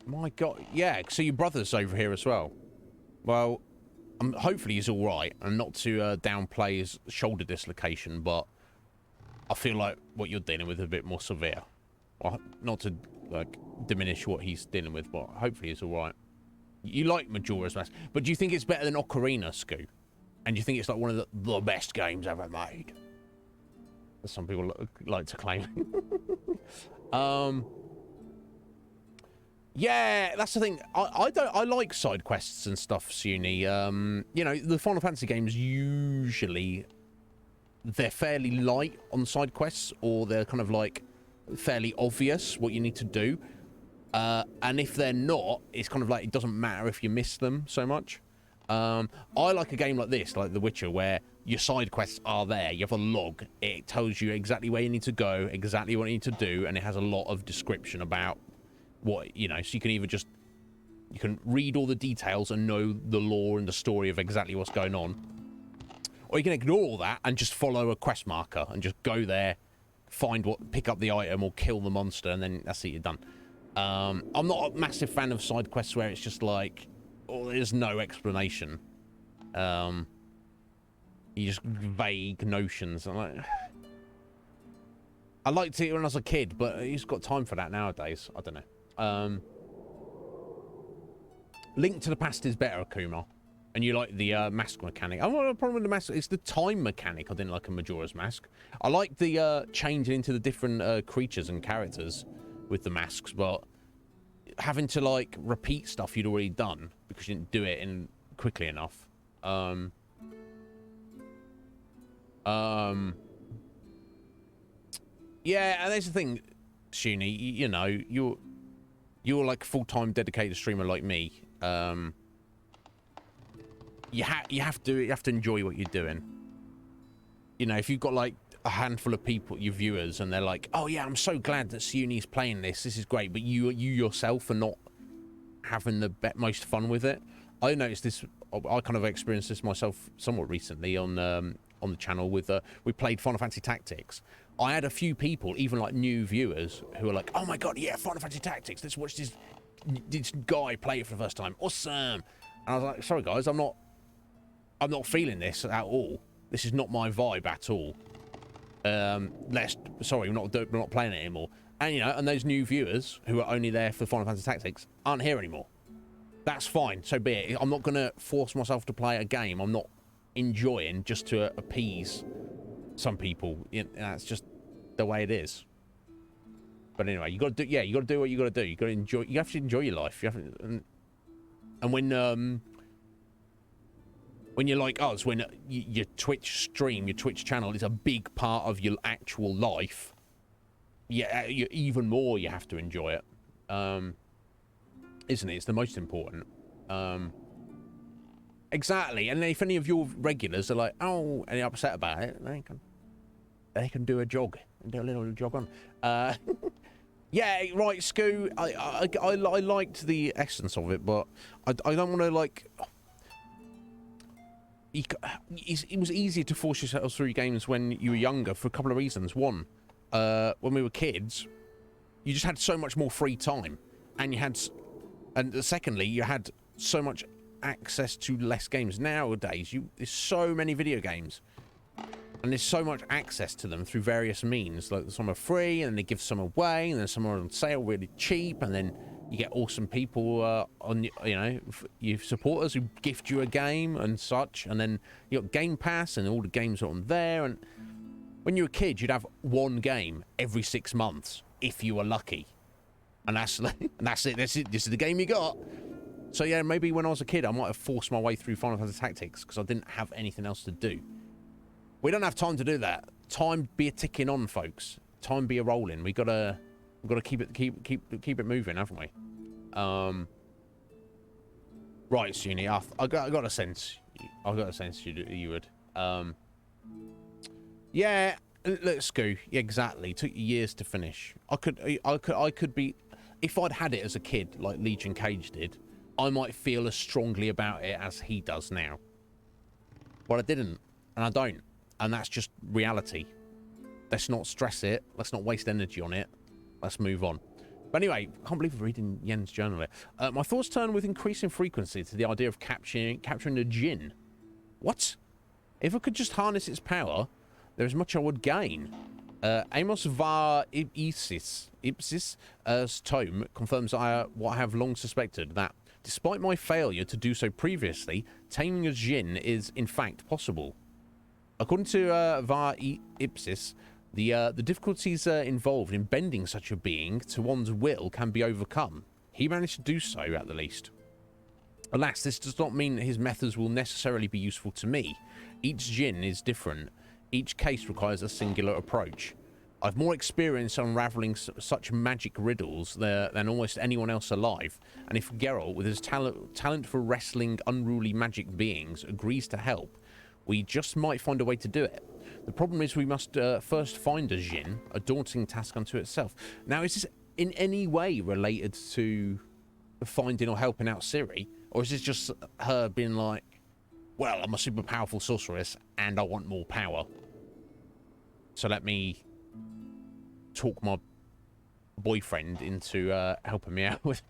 My God, yeah. So your brother's over here as well. Well, hopefully he's all right, and not to downplay his shoulder dislocation, but I feel like what you're dealing with is a bit more severe. Well, not to like diminish what he's dealing with, but hopefully he's all right. You like Majora's Mask, but do you think it's better than Ocarina, Scoo? And do you think it's like one of the best games ever made? As some people like to claim. Yeah, that's the thing. I like side quests and stuff, Suni. You know, the Final Fantasy games usually they're fairly light on side quests, or they're kind of like fairly obvious what you need to do. And if they're not, it's kind of like it doesn't matter if you miss them so much. I like a game like this, like The Witcher, where your side quests are there. You have a log. It tells you exactly where you need to go, exactly what you need to do, and it has a lot of description about what, you know, so you can either just, you can read all the details and know the lore and the story of exactly what's going on, or you can ignore all that and just follow a quest marker and just go there, pick up the item or kill the monster, and then that's it, you're done. I'm not a massive fan of side quests where it's just like, oh, there's no explanation. You just vague notions. I liked it when I was a kid, but who's got time for that nowadays? I don't know. Link to the Past is better, Akuma. And you like the mask mechanic. I don't have a problem with the mask. It's the time mechanic I didn't like in Majora's Mask. I like the changing into the different creatures and characters with the masks, but having to like repeat stuff you'd already done because you didn't do it in quickly enough. Yeah, and there's the thing, Shuni, you know, you're like a full-time dedicated streamer like me. You have to enjoy what you're doing. You know, if you've got like a handful of people, your viewers, and they're like, "Oh yeah, I'm so glad that Shuni's playing this. This is great," but you yourself are not having the most fun with it. I noticed this. I kind of experienced this myself somewhat recently on the channel with we played Final Fantasy Tactics. I had a few people, even like new viewers, who were like, "Oh my god, yeah, Final Fantasy Tactics. Let's watch this guy play it for the first time. Awesome!" And I was like, "Sorry guys, I'm not feeling this at all. This is not my vibe at all. Sorry, we're not playing it anymore." And you know, and those new viewers who are only there for Final Fantasy Tactics aren't here anymore. That's fine. So be it. I'm not gonna force myself to play a game I'm not enjoying just to appease some people. That's just the way it is. But anyway, you got to do. Yeah, you got to do what you got to do. You got to enjoy. You have to enjoy your life. You have to, and when you're like us, when your Twitch stream, your Twitch channel is a big part of your actual life, yeah, even more you have to enjoy it, isn't it? It's the most important. Exactly. And if any of your regulars are like, "Oh," and they're upset about it, they can do a jog and do a little jog on. Yeah, right, Scoo. I liked the essence of it, but I don't want to like. It was easier to force yourselves through games when you were younger for a couple of reasons. One, when we were kids, you just had so much more free time, and secondly, you had so much access to less games. Nowadays, there's so many video games, and there's so much access to them through various means. Like some are free, and they give some away, and then some are on sale really cheap, and then you get awesome people on, you know, your supporters who gift you a game and such, and then you got Game Pass, and all the games are on there. And when you were a kid, you'd have one game every 6 months if you were lucky, and that's it. This is the game you got. So yeah, maybe when I was a kid, I might have forced my way through Final Fantasy Tactics because I didn't have anything else to do. We don't have time to do that. Time be a ticking on, folks. Time be a rolling. We've got to keep it moving, haven't we? Right, Suni. I got a sense. I got a sense you would. Yeah, let's go. Exactly. Took years to finish. I could be, if I'd had it as a kid, like Legion Cage did, I might feel as strongly about it as he does now. But I didn't, and I don't, and that's just reality. Let's not stress it. Let's not waste energy on it. Let's move on. But anyway, I can't believe we're reading Yen's journal here. My thoughts turn with increasing frequency to the idea of capturing a djinn. What? If I could just harness its power, there is much I would gain. Amos var Ipsis' tome confirms what I have long suspected, that despite my failure to do so previously, taming a djinn is in fact possible. According to var Ipsis, the difficulties involved in bending such a being to one's will can be overcome. He managed to do so, at the least. Alas, this does not mean that his methods will necessarily be useful to me. Each djinn is different. Each case requires a singular approach. I've more experience unraveling such magic riddles than almost anyone else alive, and if Geralt, with his talent for wrestling unruly magic beings, agrees to help, we just might find a way to do it. The problem is we must first find a djinn, a daunting task unto itself. Now, is this in any way related to finding or helping out Ciri, or is this just her being like, well, I'm a super powerful sorceress and I want more power, so let me talk my boyfriend into helping me out with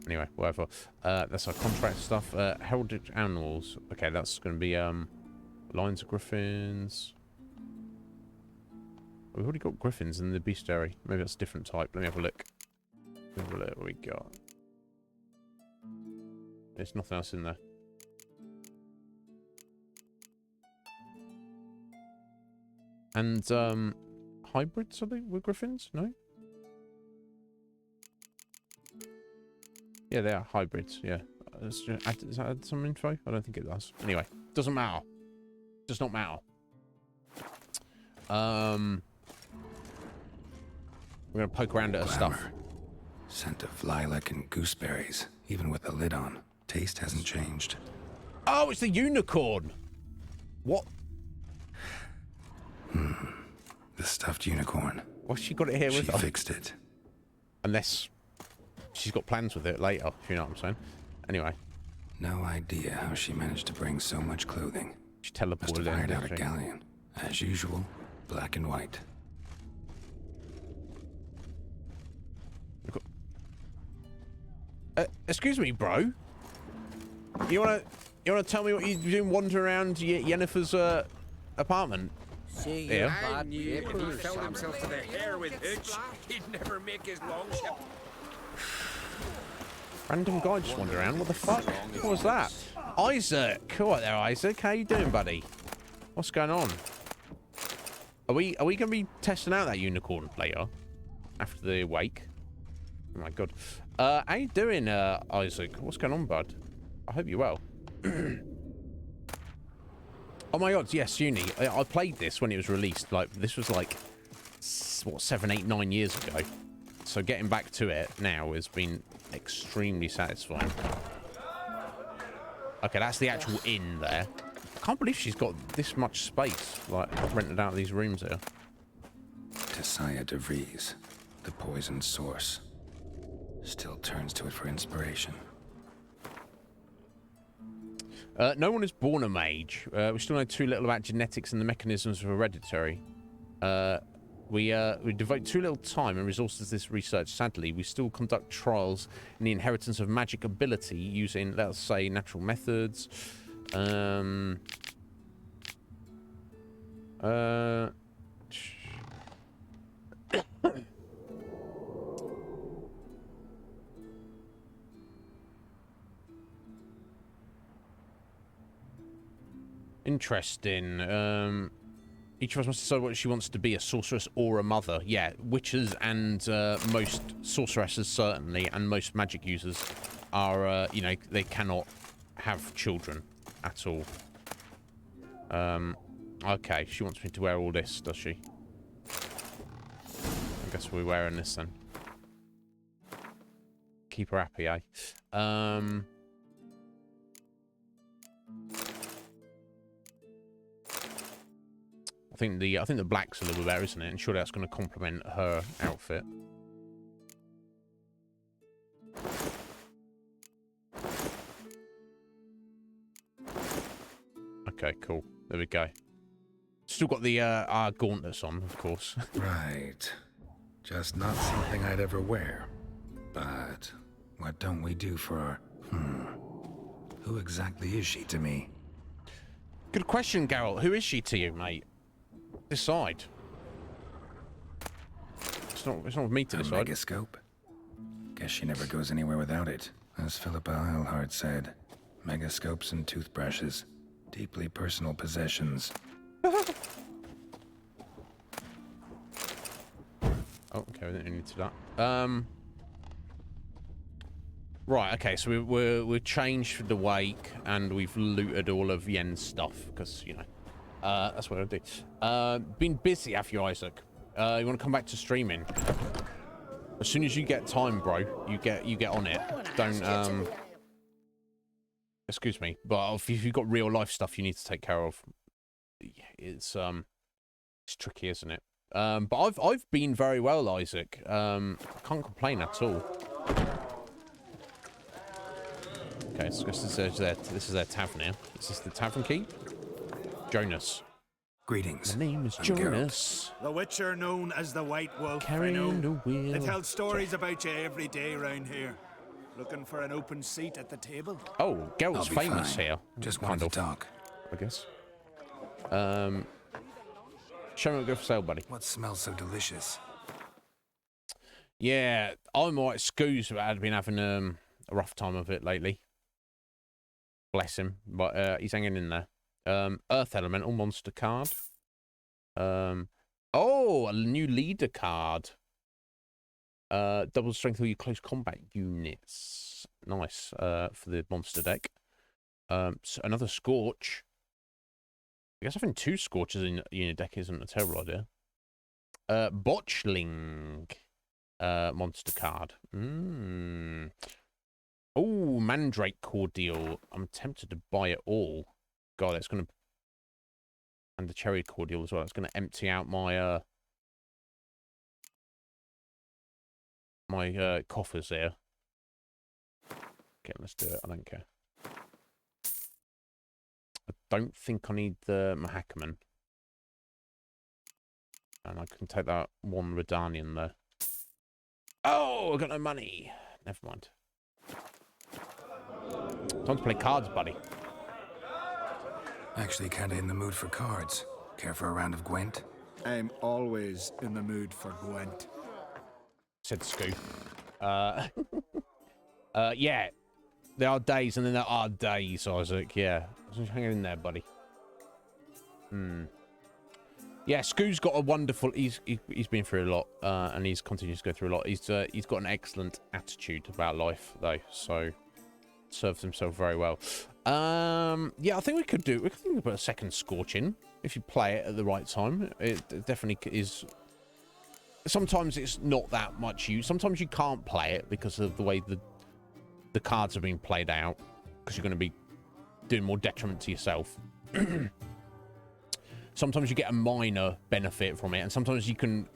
anyway, whatever. That's our contract stuff. Heralded animals. Okay, that's going to be lions of griffins. We've already got griffins in the bestiary. Maybe that's a different type. Let me have a look. Have a look what we got. There's nothing else in there. And hybrids, are they with griffins? No? Yeah, they are hybrids, yeah. Does that add some info? I don't think it does. Anyway, doesn't matter. Does not matter. We're gonna poke around at her stuff. Scent of lilac and gooseberries, even with the lid on. Taste hasn't changed. Oh, it's the unicorn! What? The stuffed unicorn. Well, she got it here with her. She fixed it. Unless she's got plans with it later, if you know what I'm saying. Anyway. No idea how she managed to bring so much clothing. She teleported Must have in, hired out a didn't she? galleon. As usual, black and white. Excuse me, bro. You wanna tell me what you're doing wandering around Yennefer's apartment? See, yeah. I knew if he filled himself to the hair with hooch, he'd never make his longship. Random guy just wandering around. What the fuck? What was that? Isaac! All right there, Isaac. How you doing, buddy? What's going on? Are we gonna be testing out that unicorn later? After the wake? Oh my god. How you doing, Isaac? What's going on, bud? I hope you're well. Oh my god, yes, Uni. I played this when it was released. Like, this was like, what, 7, 8, 9 years ago. So getting back to it now has been extremely satisfying. Okay, that's the actual inn there. I can't believe she's got this much space, like, rented out these rooms here. Tessaya de Vries, the poison source. Still turns to it for inspiration. No one is born a mage. We still know too little about genetics and the mechanisms of hereditary. We devote too little time and resources to this research. Sadly, we still conduct trials in the inheritance of magic ability using, let's say, natural methods. Interesting. Each of us must decide what she wants to be, a sorceress or a mother. Yeah, witches and most sorceresses, certainly, and most magic users are, you know, they cannot have children at all. Okay, she wants me to wear all this, does she? I guess we're wearing this then. Keep her happy, eh? I think the black's a little better, isn't it? And surely that's going to complement her outfit. Okay, cool. There we go. Still got the our gauntlets on, of course. Right. Just not something I'd ever wear. But what don't we do for our... Who exactly is she to me? Good question, Geralt. Who is she to you, mate? Decide. It's not with me to decide. Megascope? Guess she never goes anywhere without it. As Philippa Eilhart said, megascopes and toothbrushes. Deeply personal possessions. Oh, okay, we didn't need to that. Right, okay, so we've changed the wake and we've looted all of Yen's stuff because you know that's what I do. Been busy, have you, Isaac? You want to come back to streaming? As soon as you get time, bro, you get on it. Don't excuse me, but if you've got real life stuff you need to take care of, it's tricky, isn't it? But I've been very well, Isaac. I can't complain at all. Okay, so this is their tavern here. Is this the tavern key? Jonas. Greetings. My name is Jonas. The Witcher known as the White Wolf. Carrying the wheel. They tell stories about you every day round here. Looking for an open seat at the table? Oh, Geralt's famous fine. here. Just wanted to talk. I guess. Show me what go for sale, buddy. What smells so delicious? Yeah, I'm alright. Scoo's had been having a rough time of it lately. Bless him, but he's hanging in there. Earth Elemental monster card. Oh, a new leader card. Double strength all your close combat units. Nice. For the monster deck. So another Scorch. I guess having 2 Scorches in your deck isn't a terrible idea. Botchling. Monster card. Oh, Mandrake Cordial. I'm tempted to buy it all. God, it's going to... And the Cherry Cordial as well. It's going to empty out my... my coffers there. Okay, let's do it. I don't care. I don't think I need the Mahakaman. And I can take that one Redanian there. Oh, I got no money. Never mind. Time to play cards, buddy. Actually kinda in the mood for cards. Care for a round of Gwent? I'm always in the mood for Gwent. Said Scoo. Yeah. There are days and then there are days, Isaac. Yeah. Just hang in there, buddy. Yeah, Scoo's got a wonderful... He's been through a lot, and he's continues to go through a lot. He's got an excellent attitude about life, though, so serves himself very well. Yeah, I think we could put a second Scorch in if you play it at the right time. It definitely is. Sometimes it's not that much use. Sometimes you can't play it because of the way the cards are being played out, because you're going to be doing more detriment to yourself. Sometimes you get a minor benefit from it, and sometimes you can,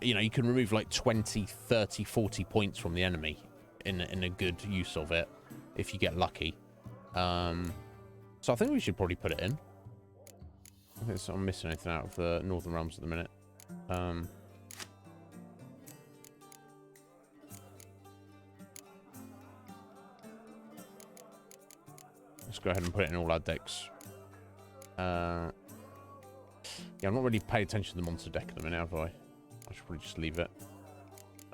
you can remove like 20, 30, 40 points from the enemy in a good use of it, if you get lucky. So I think we should probably put it in. I think I'm missing anything out of the Northern Realms at the minute. Let's go ahead and put it in all our decks. Yeah, I'm not really paying attention to the monster deck at the minute, have I? I should probably just leave it.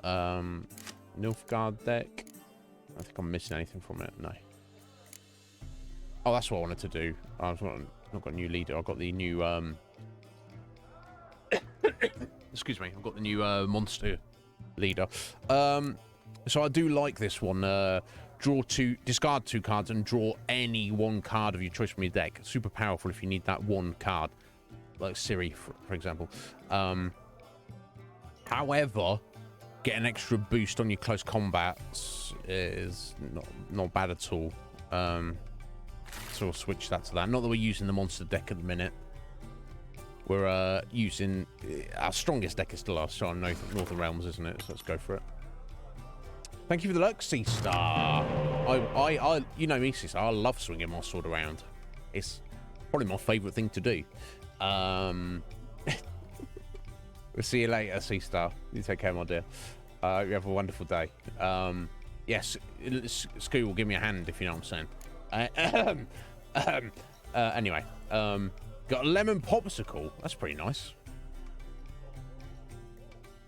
Nilfgaard deck. I think I'm missing anything from it. No. Oh, that's what I wanted to do. I've not got a new leader. I've got the new... Excuse me. I've got the new monster leader. So I do like this one. Discard 2 cards and draw any 1 card of your choice from your deck. Super powerful if you need that 1 card. Like Ciri, for example. However, get an extra boost on your close combats is not bad at all. So we'll switch that to that. Not that we're using the monster deck at the minute. We're using our strongest deck is still our Star Northern Realms, isn't it? So let's go for it. Thank you for the luck, Sea Star. I you know me, Sea Star. I love swinging my sword around. It's probably my favourite thing to do. We'll see you later, Sea Star. You take care, my dear. You have a wonderful day. Yes, Scoo will give me a hand if you know what I'm saying. Anyway, got a lemon popsicle. That's pretty nice.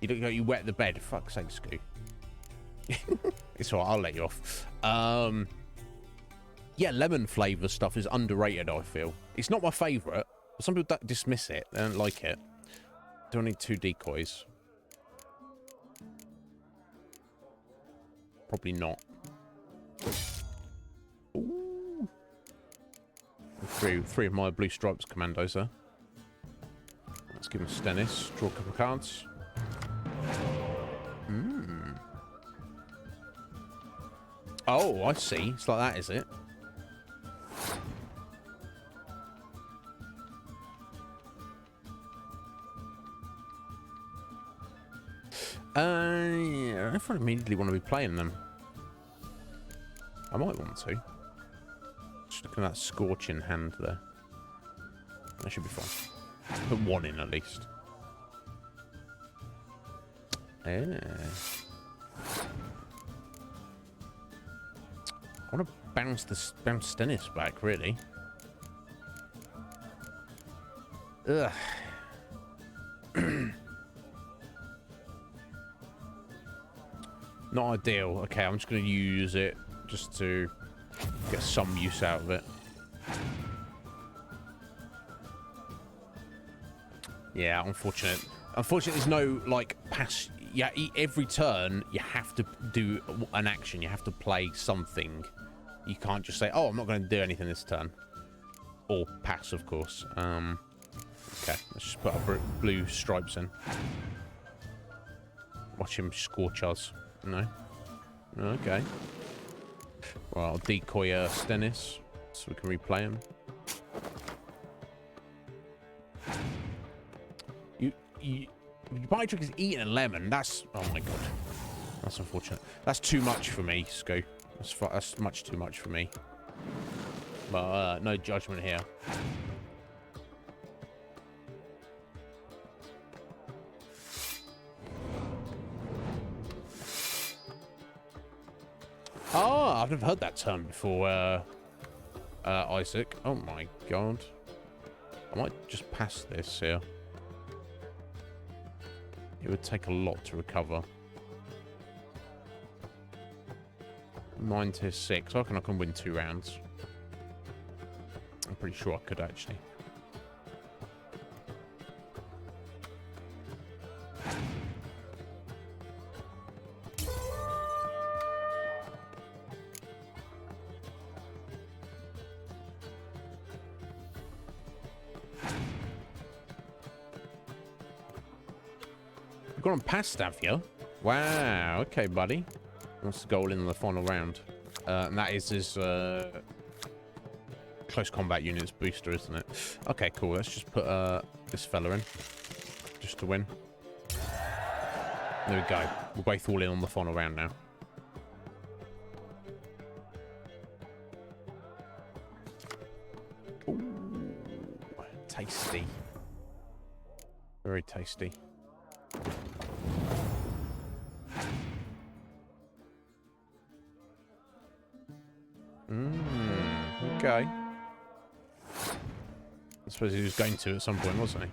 You look like you wet the bed. Fuck's sake, Scoo. It's alright, I'll let you off. Yeah, lemon flavour stuff is underrated, I feel. It's not my favourite. Some people dismiss it. They don't like it. Do I need 2 decoys? Probably not. Ooh. Three of my blue stripes commandos there. Let's give him Stennis. Draw a couple of cards. Oh, I see. It's like that, is it? Yeah, I don't immediately want to be playing them. I might want to. Just looking at that scorching hand there. That should be fine. Put 1 in at least. Yeah. I want to bounce Stennis back, really. Ugh. Not ideal. Okay, I'm just going to use it just to get some use out of it. Yeah, unfortunate. Unfortunately, there's no, like, pass... Yeah, every turn, you have to do an action. You have to play something. You can't just say, oh, I'm not going to do anything this turn. Or pass, of course. Okay, let's just put our blue stripes in. Watch him scorch us. No. Okay. Well, I'll decoy Stennis so we can replay him. Your party trick is eating a lemon. That's... Oh, my God. That's unfortunate. That's too much for me, Sko. That's much too much for me. But no judgment here. Oh, I've never heard that term before, Isaac. Oh my God. I might just pass this here. It would take a lot to recover. 9 to 6. I reckon I can win 2 rounds. I'm pretty sure I could, actually. You've gone past, have you? Wow. Okay, buddy. Wants to go in the final round. And that is his close combat units booster, isn't it? Okay, cool. Let's just put this fella in. Just to win. There we go. We're both all in on the final round now. Ooh, tasty. Very tasty. Okay. I suppose he was going to at some point, wasn't he?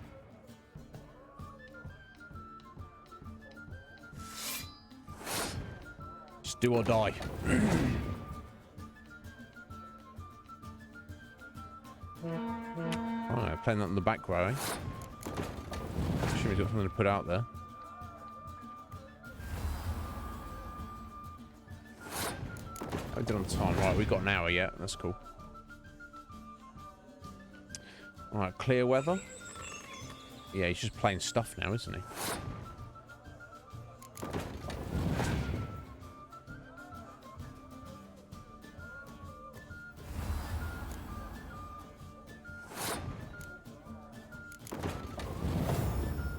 Just do or die. Alright, playing that in the back row, eh? I'm sure he's got something to put out there. I did on time. Right, we got an hour yet. That's cool. Alright, clear weather. Yeah, he's just playing stuff now, isn't he?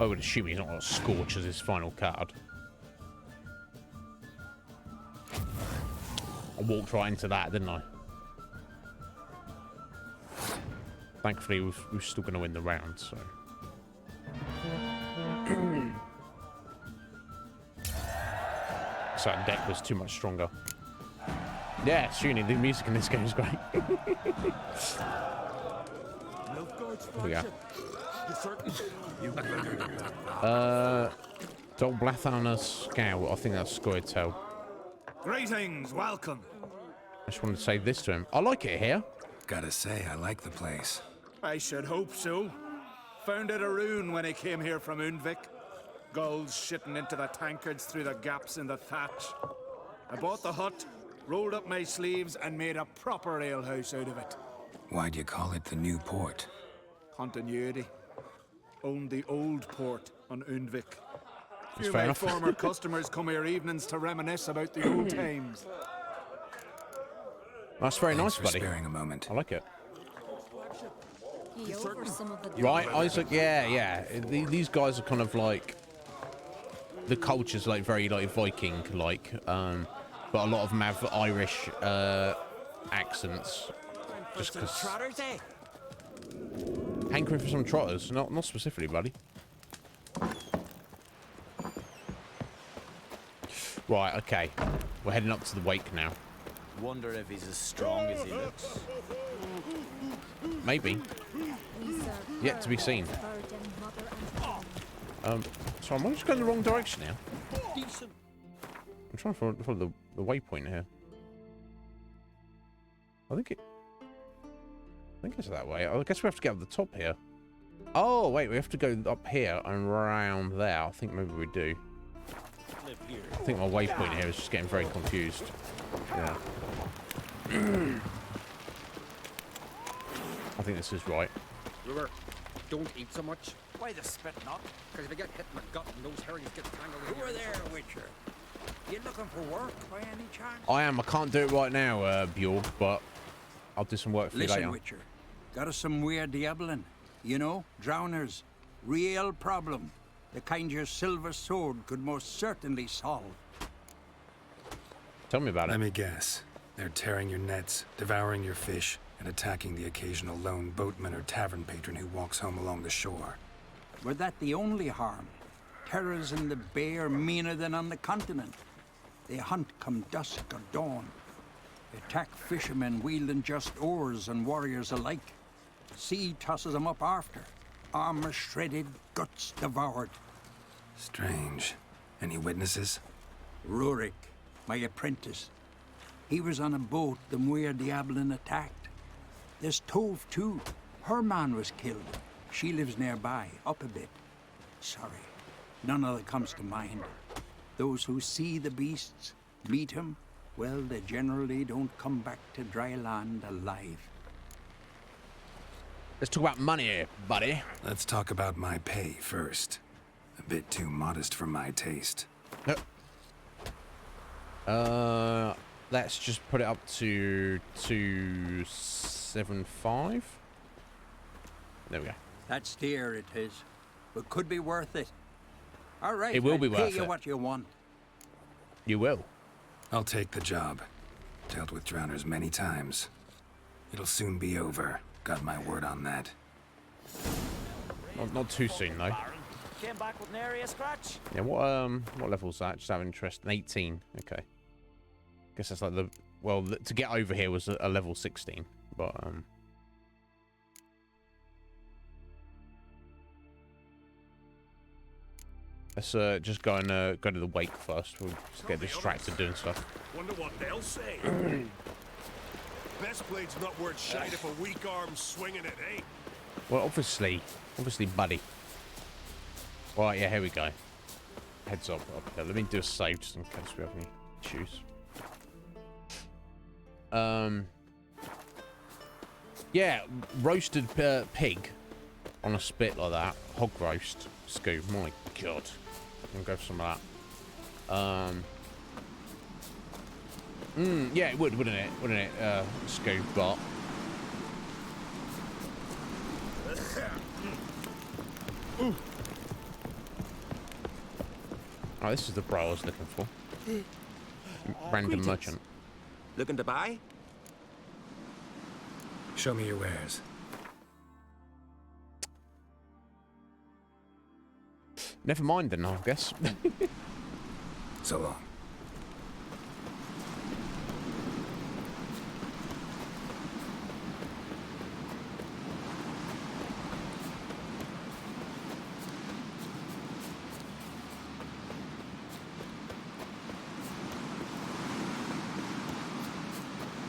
I would assume he's not going to Scorch as his final card. I walked right into that, didn't I? Thankfully, we're still going to win the round, so... So that deck was too much stronger. Yeah, Shuni, the music in this game is great. Here we go. Dol Blathan Scout. I think that's Scoia'tael. Greetings, welcome. I just wanted to say this to him. I like it here. Gotta say, I like the place. I should hope so. Found it a rune when I came here from Undvik. Gulls shitting into the tankards through the gaps in the thatch. I bought the hut, rolled up my sleeves, and made a proper alehouse out of it. Why'd you call it the new port? Continuity. Owned the old port on Undvik. Few of fair my enough. former customers come here evenings to reminisce about the old times. That's very Thanks nice, for buddy. sparing a moment. I like it. Right, Isaac? Yeah, yeah. These guys are kind of like... The culture's like very like Viking-like, but a lot of them have Irish accents. Just because... Hankering for some trotters? Not specifically, buddy. Right, okay. We're heading up to the wake now. Wonder if he's as strong as he looks. Maybe. Yet to be seen. So am I just going the wrong direction now? I'm trying to follow the waypoint here. I think it's that way. I guess we have to get up the top here. Oh, wait, we have to go up here and round there. I think maybe we do. I think my waypoint here is just getting very confused. Yeah. I think this is right. Ruger, don't eat so much. Why the spit not? Because if you get hit in the gut and those herrings get tangled in Who are there, Witcher? You looking for work by any chance? I am. I can't do it right now, Bjork, but I'll do some work for you Listen, later. Witcher. Got us some weird diaboling. You know, drowners. Real problem. The kind your silver sword could most certainly solve. Tell me about it. Let me guess. They're tearing your nets, devouring your fish, and attacking the occasional lone boatman or tavern patron who walks home along the shore. Were that the only harm? Terrors in the bay are meaner than on the continent. They hunt come dusk or dawn. Attack fishermen wielding just oars and warriors alike. Sea tosses them up after. Armor shredded, guts devoured. Strange. Any witnesses? Rurik, my apprentice. He was on a boat the Muir Diablin attacked. There's Tove, too. Her man was killed. She lives nearby, up a bit. Sorry, none other comes to mind. Those who see the beasts, meet him, well, they generally don't come back to dry land alive. Let's talk about money here, buddy. Let's talk about my pay first. A bit too modest for my taste. Let's just put it up to 275. There we go. That's dear, it is, but could be worth it. All right, It will I'll be pay worth you it. what you want. You will. I'll take the job. Dealt with drowners many times. It'll soon be over. Got my word on that. Not too soon though. Came back with an area scratch. Yeah. What level's that? Just out of interest. An 18. Okay. Guess that's like to get over here was a level 16, but let's just go to the wake first. We'll just get distracted doing stuff. Wonder what they'll say. Best blade's not worth shite if a weak arm's swinging it, eh? Well, obviously, buddy. Right, yeah, here we go. Heads up. Okay, let me do a save just in case we have any issues. Yeah, roasted pig on a spit like that. Hog roast. Scoop. My God. I'm gonna go for some of that. Yeah, it would, wouldn't it? Wouldn't it? Scoop, but. Oh, this is the bro I was looking for. Random Greetings. merchant. Looking to buy? Show me your wares. Never mind then, I guess. So long.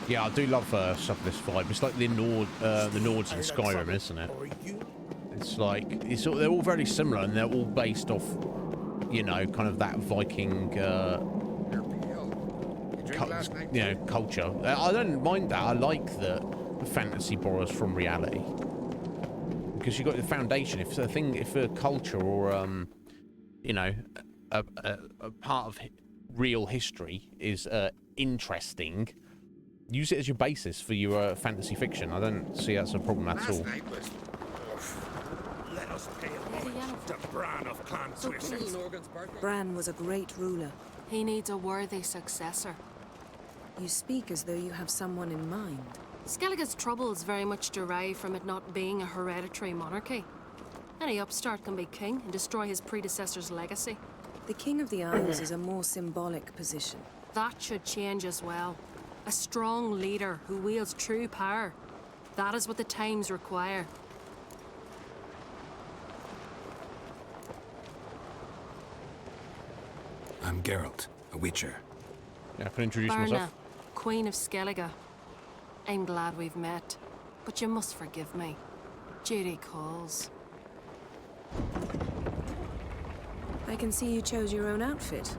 Yeah, I do love stuff of this vibe. It's like the Nords in Skyrim, isn't it? It's like they're all very similar, and they're all based off, you know, kind of that Viking, culture. I don't mind that. I like the fantasy borrows from reality because you've got the foundation. If a culture or you know, a part of real history is interesting. Use it as your basis for your fantasy fiction. I don't see that's a problem at all. Let us pay homage to Bran of Clan Swiss. Bran was a great ruler. He needs a worthy successor. You speak as though you have someone in mind. Skellige's troubles very much derive from it not being a hereditary monarchy. Any upstart can be king and destroy his predecessor's legacy. The King of the Isles is a more symbolic position. That should change as well. A strong leader who wields true power. That is what the times require. I'm Geralt, a witcher. Yeah, I can introduce Berna, myself. Queen of Skellige. I'm glad we've met, but you must forgive me. Duty calls. I can see you chose your own outfit.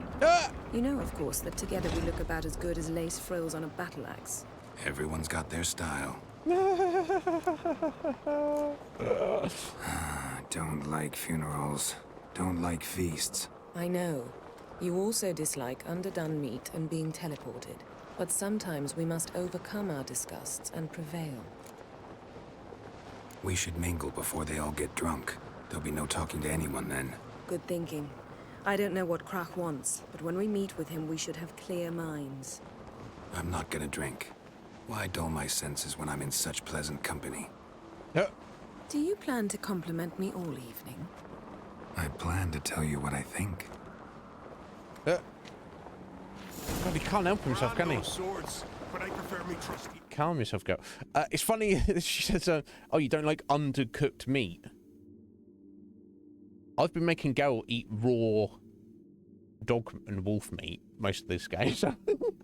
You know, of course, that together we look about as good as lace frills on a battle axe. Everyone's got their style. Don't like funerals. Don't like feasts. I know. You also dislike underdone meat and being teleported. But sometimes we must overcome our disgusts and prevail. We should mingle before they all get drunk. There'll be no talking to anyone then. Good thinking. I don't know what Krach wants, but when we meet with him, we should have clear minds. I'm not gonna drink. Why dull my senses when I'm in such pleasant company? Do you plan to compliment me all evening? I plan to tell you what I think. God, he can't help himself, can he? Swords, but I prefer me trusty. Calm yourself, girl. It's funny, she says, oh, you don't like undercooked meat? I've been making Geralt eat raw dog and wolf meat most of this game,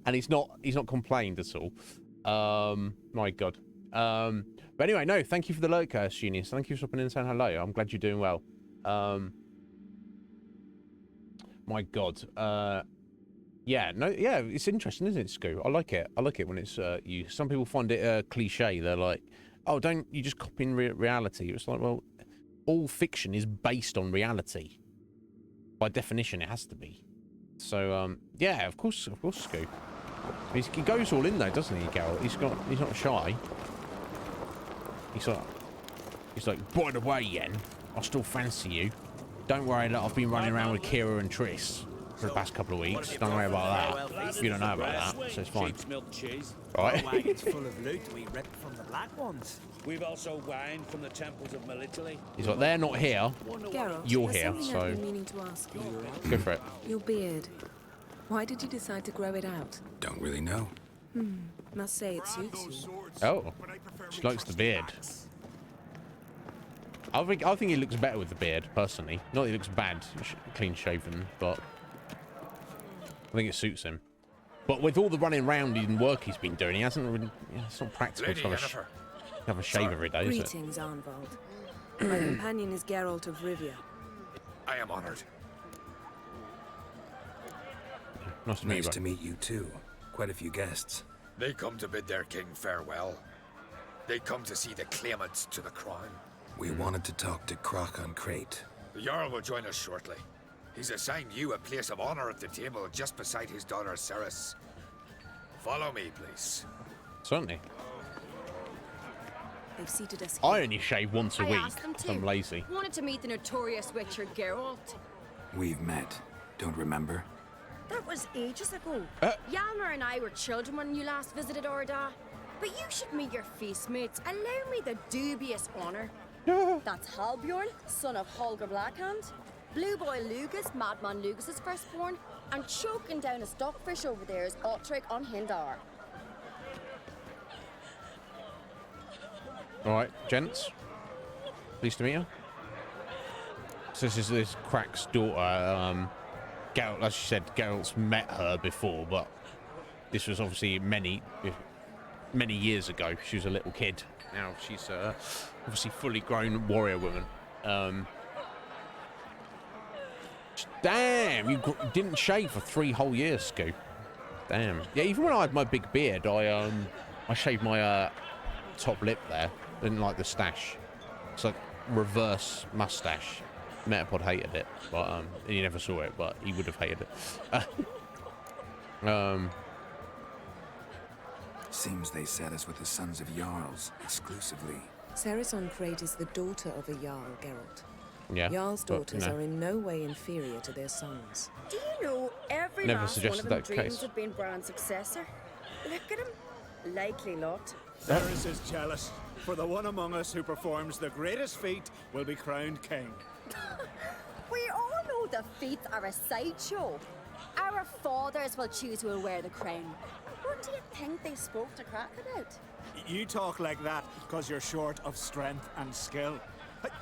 and he's not complained at all. My God. But anyway, no, thank you for the like, Genius. Thank you for stopping in and saying hello. I'm glad you're doing well. My God. Yeah, no, yeah, it's interesting, isn't it, Scoo? I like it. I like it when it's you. Some people find it cliche. They're like, oh, don't you just copy in reality? It's like, well, all fiction is based on reality. By definition, it has to be. So, yeah, of course, Scoo. He goes all in though, doesn't he, Geralt? He's not shy. He's like, by the way, Yen, I still fancy you. Don't worry, look, I've been running around with Kira and Triss for the past couple of weeks. Don't worry about that. You don't know about that, so it's fine. Milk cheese. Right. Wagons full of loot we ripped from the Black Ones. We've also wine from the temples of Melitele. He's like, they're not here. Geralt, You're there's here, something so I've been meaning to ask you. go for it. Your beard. Why did you decide to grow it out? Don't really know. Must say it suits you. Oh, she likes the beard. I think he looks better with the beard, personally. Not that he looks bad, clean shaven, but I think it suits him. But with all the running around and work he's been doing, he hasn't really. It's not practical to have a shave every day, is it? Greetings, Arnvald. My companion is Geralt of Rivia. I am honored. Nice to meet you, Nice bro. to meet you too. Quite a few guests. They come to bid their king farewell. They come to see the claimants to the crown. We wanted to talk to Krach on Crate. The Jarl will join us shortly. He's assigned you a place of honor at the table just beside his daughter Ceres. Follow me, please. Certainly. They've seated us I only shave once a I week asked them if to. I'm lazy. Wanted to meet the notorious witcher Geralt. We've met. Don't remember? That was ages ago. Yalmer and I were children when you last visited Orda. But you should meet your feast mates. Allow me the dubious honour. That's Halbjorn, son of Holger Blackhand. Blue Boy Lugas, Madman Lugas's firstborn. And choking down a stockfish over there is Otric on Hindar. Alright, gents. Pleased to meet you. So this is Crack's daughter. Geralt, as she said, Geralt's met her before, but this was obviously many years ago. She was a little kid. Now she's obviously fully grown warrior woman. Damn, you didn't shave for 3 whole years, Scoop. Damn. Yeah, even when I had my big beard, I shaved my top lip there. Didn't like the stash. It's like reverse mustache. Metapod hated it, but he never saw it, but he would have hated it. Seems they set us with the sons of Jarls exclusively. Cerys Crate is the daughter of a Jarl, Geralt. Yeah. Jarl's daughters are in no way inferior to their sons. Do you know every Never last one suggested of them that dreams case. of being Bran's successor? Look at him. Likely lot. Cerys is jealous, for the one among us who performs the greatest feat will be crowned king. We all know the feats are a sideshow. Our fathers will choose who will wear the crown. What do you think they spoke to Crack about? You talk like that because you're short of strength and skill.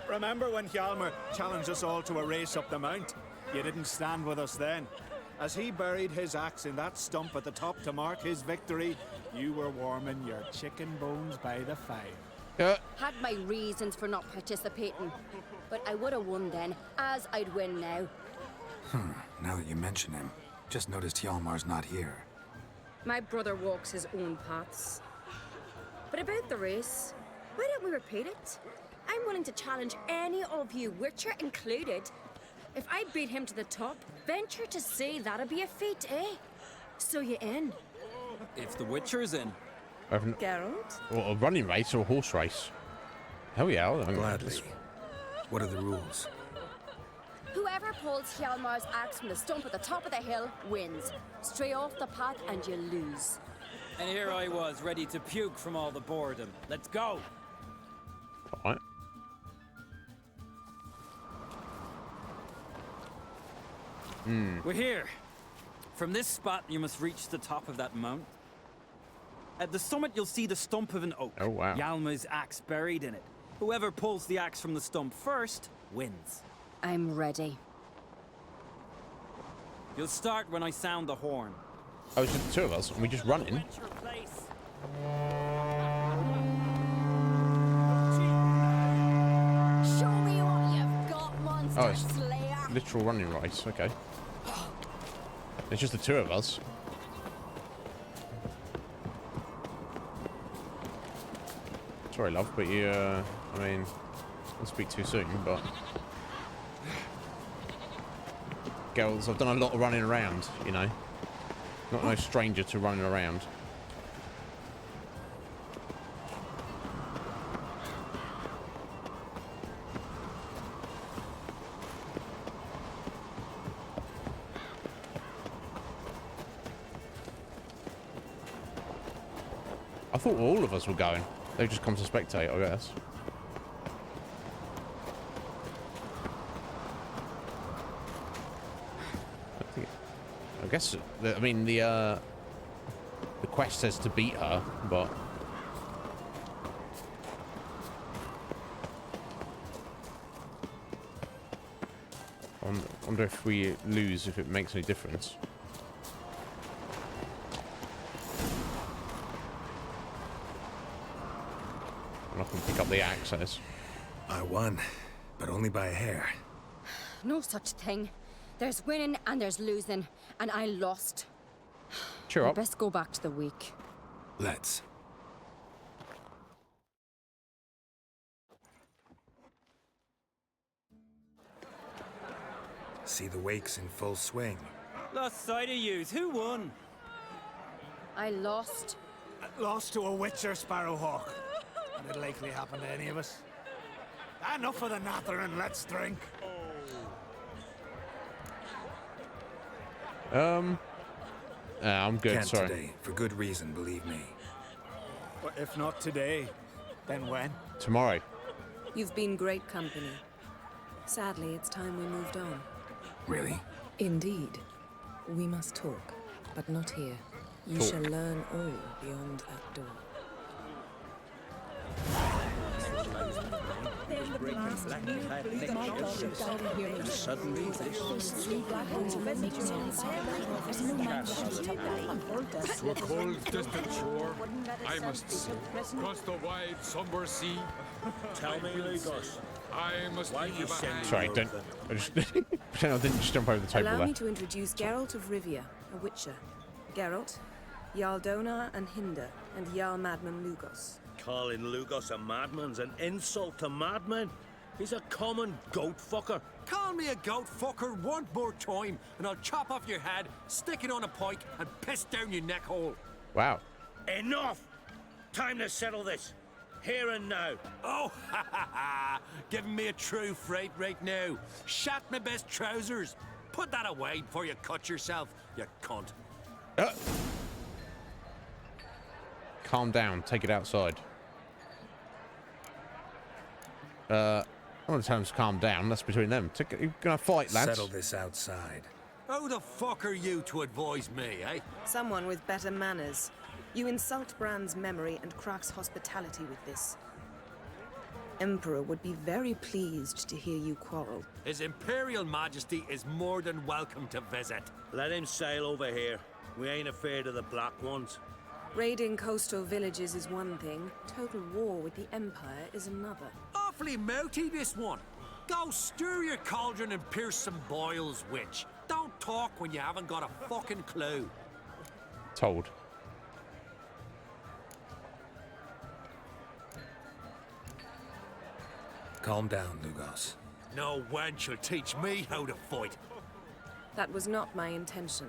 Remember when Hjalmar challenged us all to a race up the mount? You didn't stand with us then. As he buried his axe in that stump at the top to mark his victory, you were warming your chicken bones by the fire. Had my reasons for not participating, but I would have won then, as I'd win now. Now that you mention him, just noticed Hjalmar's not here. My brother walks his own paths. But about the race, why don't we repeat it? I'm willing to challenge any of you, Witcher included. If I beat him to the top, venture to say that'd be a feat, eh? So you in? If the Witcher's in. Geralt? Or a running race or a horse race. Hell yeah. Gladly. What are the rules? Whoever pulls Hjalmar's axe from the stump at the top of the hill wins. Stray off the path and you lose. And here I was, ready to puke from all the boredom. Let's go! Alright. We're here. From this spot, you must reach the top of that mount. At the summit, you'll see the stump of an oak. Oh, wow. Hjalmar's axe buried in it. Whoever pulls the axe from the stump first wins. I'm ready. You'll start when I sound the horn. Oh, it's just the two of us, and we just run in. Show me what you've got, monster Oh, it's slayer. literal running race. Okay. It's just the two of us. Sorry, love, but you, I mean, I'll speak too soon, but... Girls, I've done a lot of running around, you know. Not no stranger to running around. I thought all of us were going. They've just come to spectate, I guess. I guess, I mean, the quest says to beat her, but... I wonder if we lose, if it makes any difference. I'm not going to pick up the axes. I won, but only by a hair. No such thing. There's winning and there's losing, and I lost. Cheer up. Best go back to the week. Let's. See the wakes in full swing. Lost sight of yous. Who won? I lost. Lost to a Witcher Sparrowhawk. And it'll likely happen to any of us. Enough of the nattering, let's drink. I'm good, Can't sorry. today, for good reason, believe me. But if not today, then when? Tomorrow. You've been great company. Sadly, it's time we moved on. Really? Indeed. We must talk, but not here. You Talk. shall learn all beyond that door. Suddenly, To a cold, distant shore, I must sail. Across the wide, somber sea. Tell me, Lugos. I must leave you behind. Sorry, don't. I just pretend I didn't just jump over the table Allow there. me to introduce Geralt of Rivia, a witcher. Geralt, Jarl Donar and Hinder, and Jarl Madman Lugos. Calling Lugos a madman's an insult to madmen. He's a common goat fucker. Call me a goat fucker one more time, and I'll chop off your head, stick it on a pike, and piss down your neck hole. Wow. Enough! Time to settle this. Here and now. Oh, ha ha ha! Giving me a true fright right now. Shat my best trousers. Put that away before you cut yourself, you cunt. Calm down. Take it outside. I'm gonna tell them to calm down. That's between them. You're gonna fight, lads. Settle this outside. Who the fuck are you to advise me, eh? Someone with better manners. You insult Bran's memory and Krak's hospitality with this. Emperor would be very pleased to hear you quarrel. His Imperial Majesty is more than welcome to visit. Let him sail over here. We ain't afraid of the black ones. Raiding coastal villages is one thing. Total war with the Empire is another. Awfully mouty, this one. Go stir your cauldron and pierce some boils, witch. Don't talk when you haven't got a fucking clue. Told. Calm down, Lugos. No wench will teach me how to fight. That was not my intention.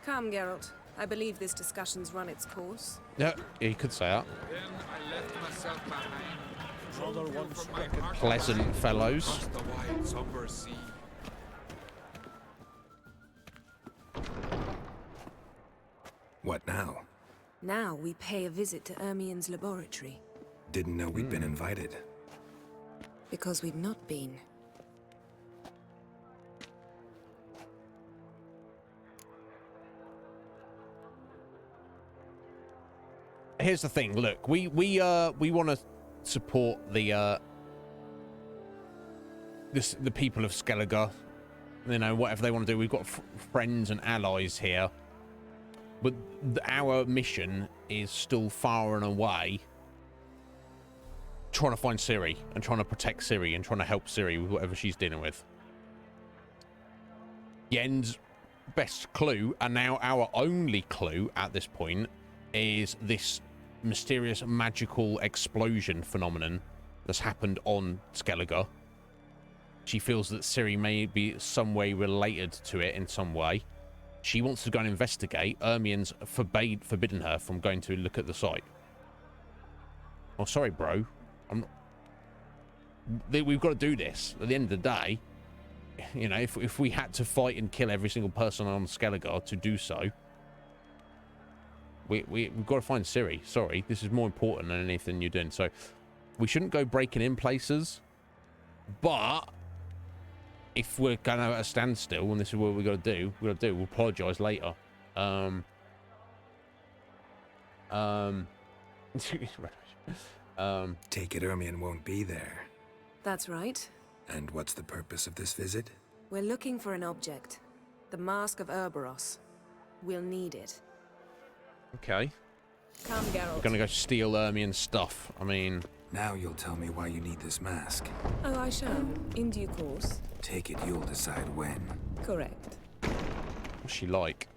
Come, Geralt. I believe this discussion's run its course. Yeah, you could say that. Then I left myself behind. Another one From my heart Pleasant fellows. across the wide, somber sea. What now? Now we pay a visit to Ermien's laboratory. Didn't know we'd been invited. Because we've not been. Here's the thing. Look, we want to support the people of Skellige. You know, whatever they want to do. We've got friends and allies here, but our mission is still far and away trying to find Ciri and trying to protect Ciri and trying to help Ciri with whatever she's dealing with. Yen's best clue, and now our only clue at this point, is this mysterious magical explosion phenomenon that's happened on Skellige. She feels that Ciri may be some way related to it in some way. She wants to go and investigate. Ermien's forbidden her from going to look at the site. Oh, sorry, bro. We've got to do this. At the end of the day, you know, if we had to fight and kill every single person on Skellige to do so, we've got to find Ciri. Sorry, this is more important than anything you're doing. So we shouldn't go breaking in places, but if we're going to at a standstill and this is what we've got to do, we'll apologise later. Take it Ermien won't be there. That's right. And what's the purpose of this visit? We're looking for an object. The Mask of Ouroboros. We'll need it. Okay. Come, Geralt. We're going to go steal Ermien's stuff. I mean... Now you'll tell me why you need this mask. Oh, I shall. In due course. Take it you'll decide when. Correct. What's she like?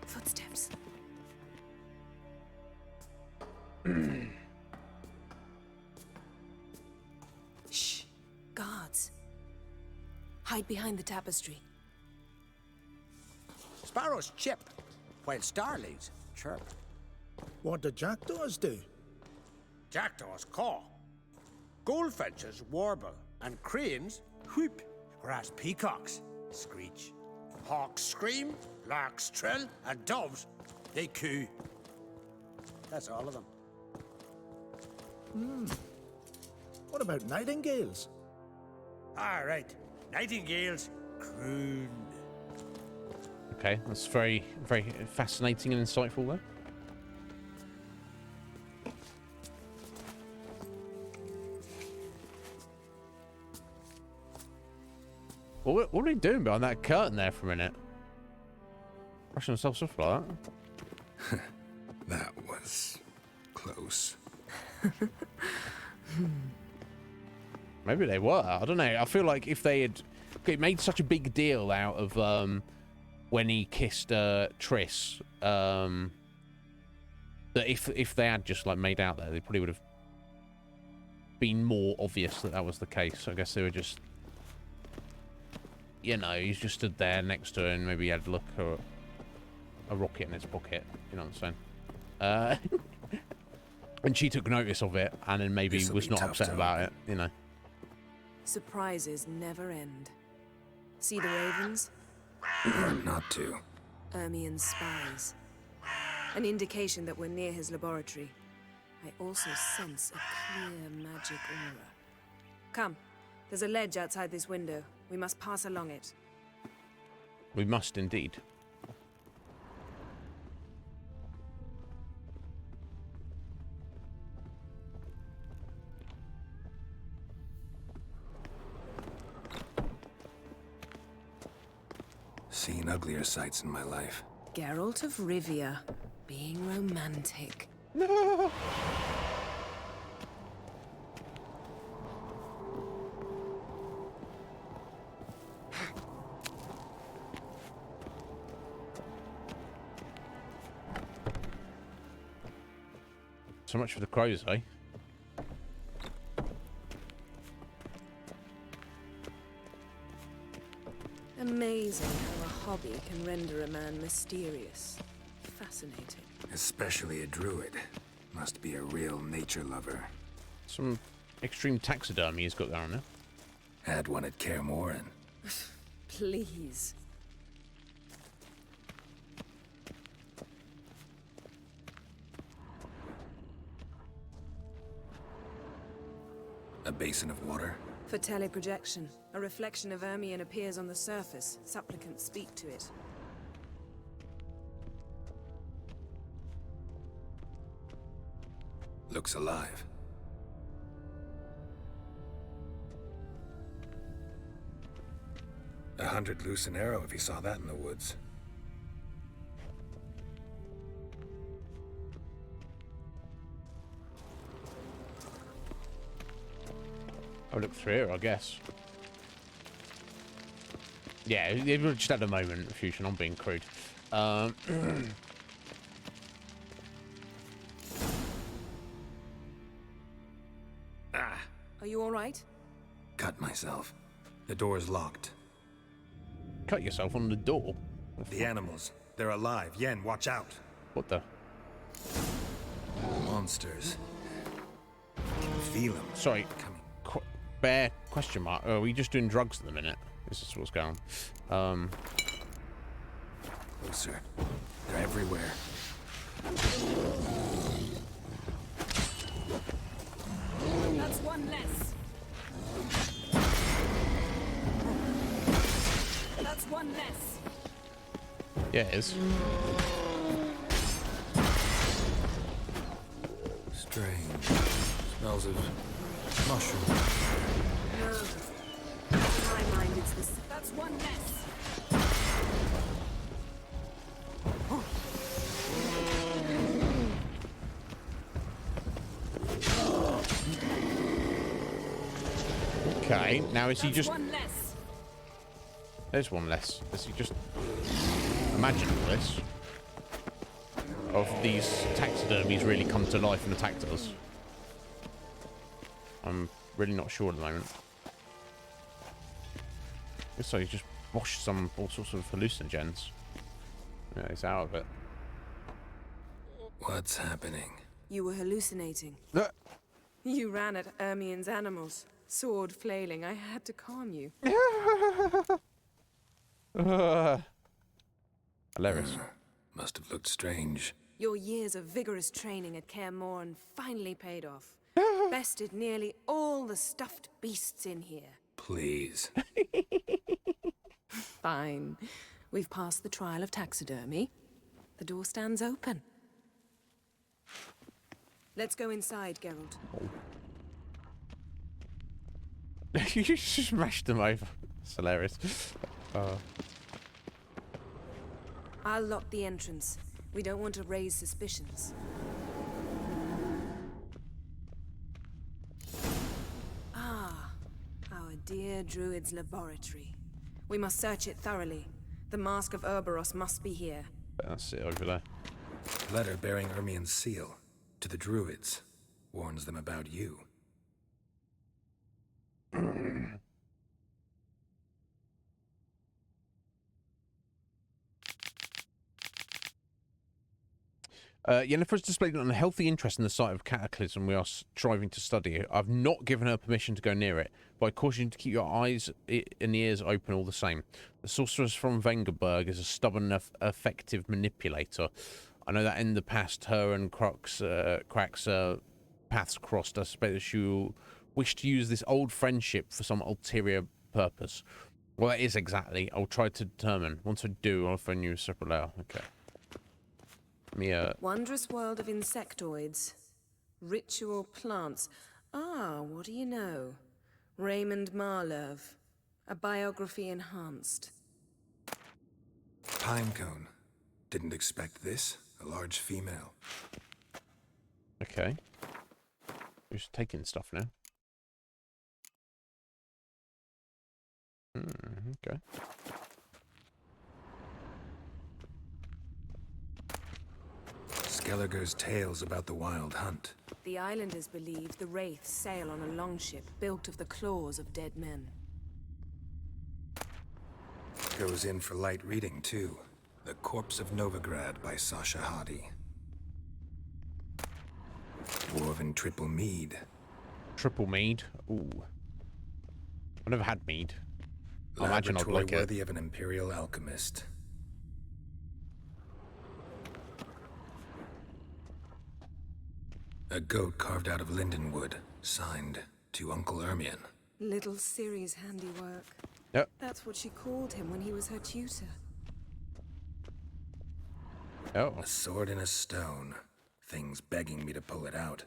Footsteps. Shh. Guards. Hide behind the tapestry. Sparrows chip, while starlings chirp. What do jackdaws do? Jackdaws caw. Goldfinches warble, and cranes whoop, whereas peacocks screech. Hawks scream, larks trill, and doves, they coo. That's all of them. What about nightingales? All right, nightingales croon. Okay, that's very, very fascinating and insightful there. What are we doing behind that curtain there for a minute? Brushing themselves off like that. That was close. Maybe they were. I don't know. I feel like if they had made such a big deal out of when he kissed Triss, that if they had just like made out there, they probably would have been more obvious that that was the case. I guess they were just, you know, he's just stood there next to her and maybe he had a rocket in his pocket. You know what I'm saying? And she took notice of it and then maybe was not upset about it, you know. Surprises never end. See the ravens? Hard not to. Ermien's spies. An indication that we're near his laboratory. I also sense a clear magic aura. Come, there's a ledge outside this window. We must pass along it. We must indeed. Seen uglier sights in my life. Geralt of Rivia, being romantic. No. So much for the crows, eh? Amazing how a hobby can render a man mysterious. Fascinating. Especially a druid. Must be a real nature lover. Some extreme taxidermy he's got there on there. Had one at Kaer Morhen. Please. A basin of water? For teleprojection, a reflection of Ermien appears on the surface. Supplicants speak to it. Looks alive. $100 loose an arrow if he saw that in the woods. I'll look through here, I guess. Yeah, it was just at the moment, Fusion, I'm being crude. Are you all right? Cut myself. The door's locked. Cut yourself on the door? The animals. They're alive. Yen, watch out. What the? Monsters. I can feel them. Sorry. Bear question mark. Are we just doing drugs at the minute? This is what's going on. Closer. They're everywhere. That's one less. That's one less. Yeah, it is. Strange. Smells of mushroom. No. In my mind, it's this. That's one less. Okay, now is he just... One less. There's one less. Is he just... Imagine this. Of these taxidermies really come to life and attacked us. I'm really not sure at the moment. So he just washed all sorts of hallucinogens. Yeah, he's out of it. What's happening? You were hallucinating. You ran at Ermien's animals, sword flailing. I had to calm you. Hilarious. Must have looked strange. Your years of vigorous training at Kaer Morhen finally paid off. Bested nearly all the stuffed beasts in here. Please. Fine. We've passed the trial of taxidermy. The door stands open. Let's go inside, Geralt. You just smashed them over. It's hilarious. I'll lock the entrance. We don't want to raise suspicions. Ah, our dear druid's laboratory. We must search it thoroughly. The Mask of Urboros must be here. That's it over there. Letter bearing Ermien's seal to the druids. Warns them about you. Yennefer has displayed an unhealthy interest in the site of Cataclysm we are striving to study. I've not given her permission to go near it, but I caution you to keep your eyes and ears open all the same. The sorceress from Vengerberg is a stubborn, effective manipulator. I know that in the past, her and Crack's paths crossed. I suspect that she will wish to use this old friendship for some ulterior purpose. Well, that is exactly. I'll try to determine. Once I do, I'll phone you a separate letter. Okay. Wondrous world of insectoids. Ritual plants. Ah, what do you know? Raymond Marlove. A biography enhanced. Pinecone. Didn't expect this. A large female. Okay. Who's taking stuff now? Okay. Skelliger's tales about the wild hunt. The islanders believe the wraiths sail on a longship built of the claws of dead men. Goes in for light reading, too. The Corpse of Novigrad by Sasha Hadi. Dwarven Triple Mead. Triple Mead? Ooh. I've never had mead. I imagine I'd like it. Worthy of an imperial alchemist. A goat carved out of lindenwood, signed to Uncle Ermien. Little Ciri's handiwork. Yep. That's what she called him when he was her tutor. Oh. A sword in a stone. Things begging me to pull it out.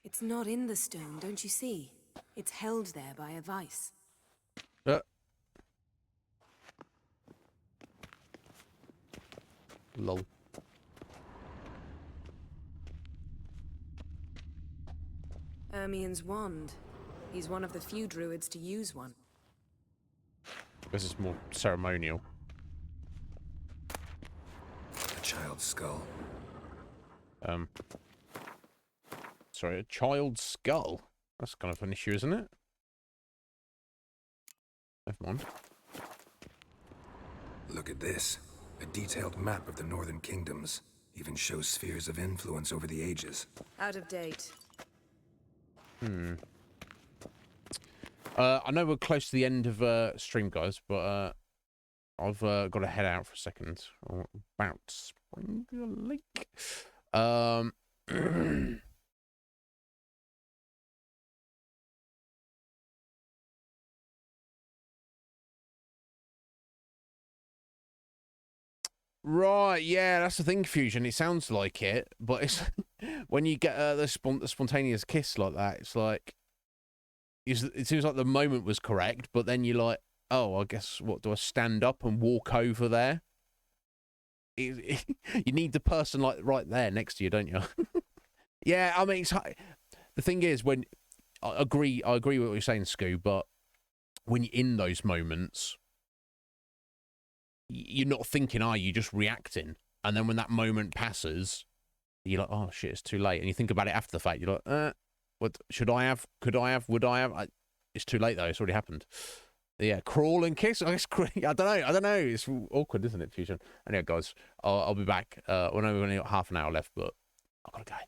It's not in the stone, don't you see? It's held there by a vice. Lol. Ermien's wand. He's one of the few druids to use one. This is more ceremonial. A child's skull. Sorry, a child's skull? That's kind of an issue, isn't it? Never mind. Look at this. A detailed map of the northern kingdoms. Even shows spheres of influence over the ages. Out of date. I know we're close to the end of stream, guys, but I've got to head out for a second. I'm about to spring the link. Right, yeah, that's the thing, Fusion. It sounds like it, but it's when you get the spontaneous kiss like that, it's like it seems like the moment was correct, but then you're like, oh, I guess what do I stand up and walk over there? You need the person like right there next to you, don't you? Yeah, I mean, the thing is, when I agree with what you're saying, Scoo, but when you're in those moments, you're not thinking, are you? Just reacting. And then when that moment passes, you're like, oh shit, it's too late. And you think about it after the fact. You're like, what should I have? Could I have? Would I have? It's too late though. It's already happened. Yeah, crawl and kiss. I guess. I don't know. It's awkward, isn't it, Fusion? Anyway, guys, I'll be back. Well, no, we've only got half an hour left, but I've got to go.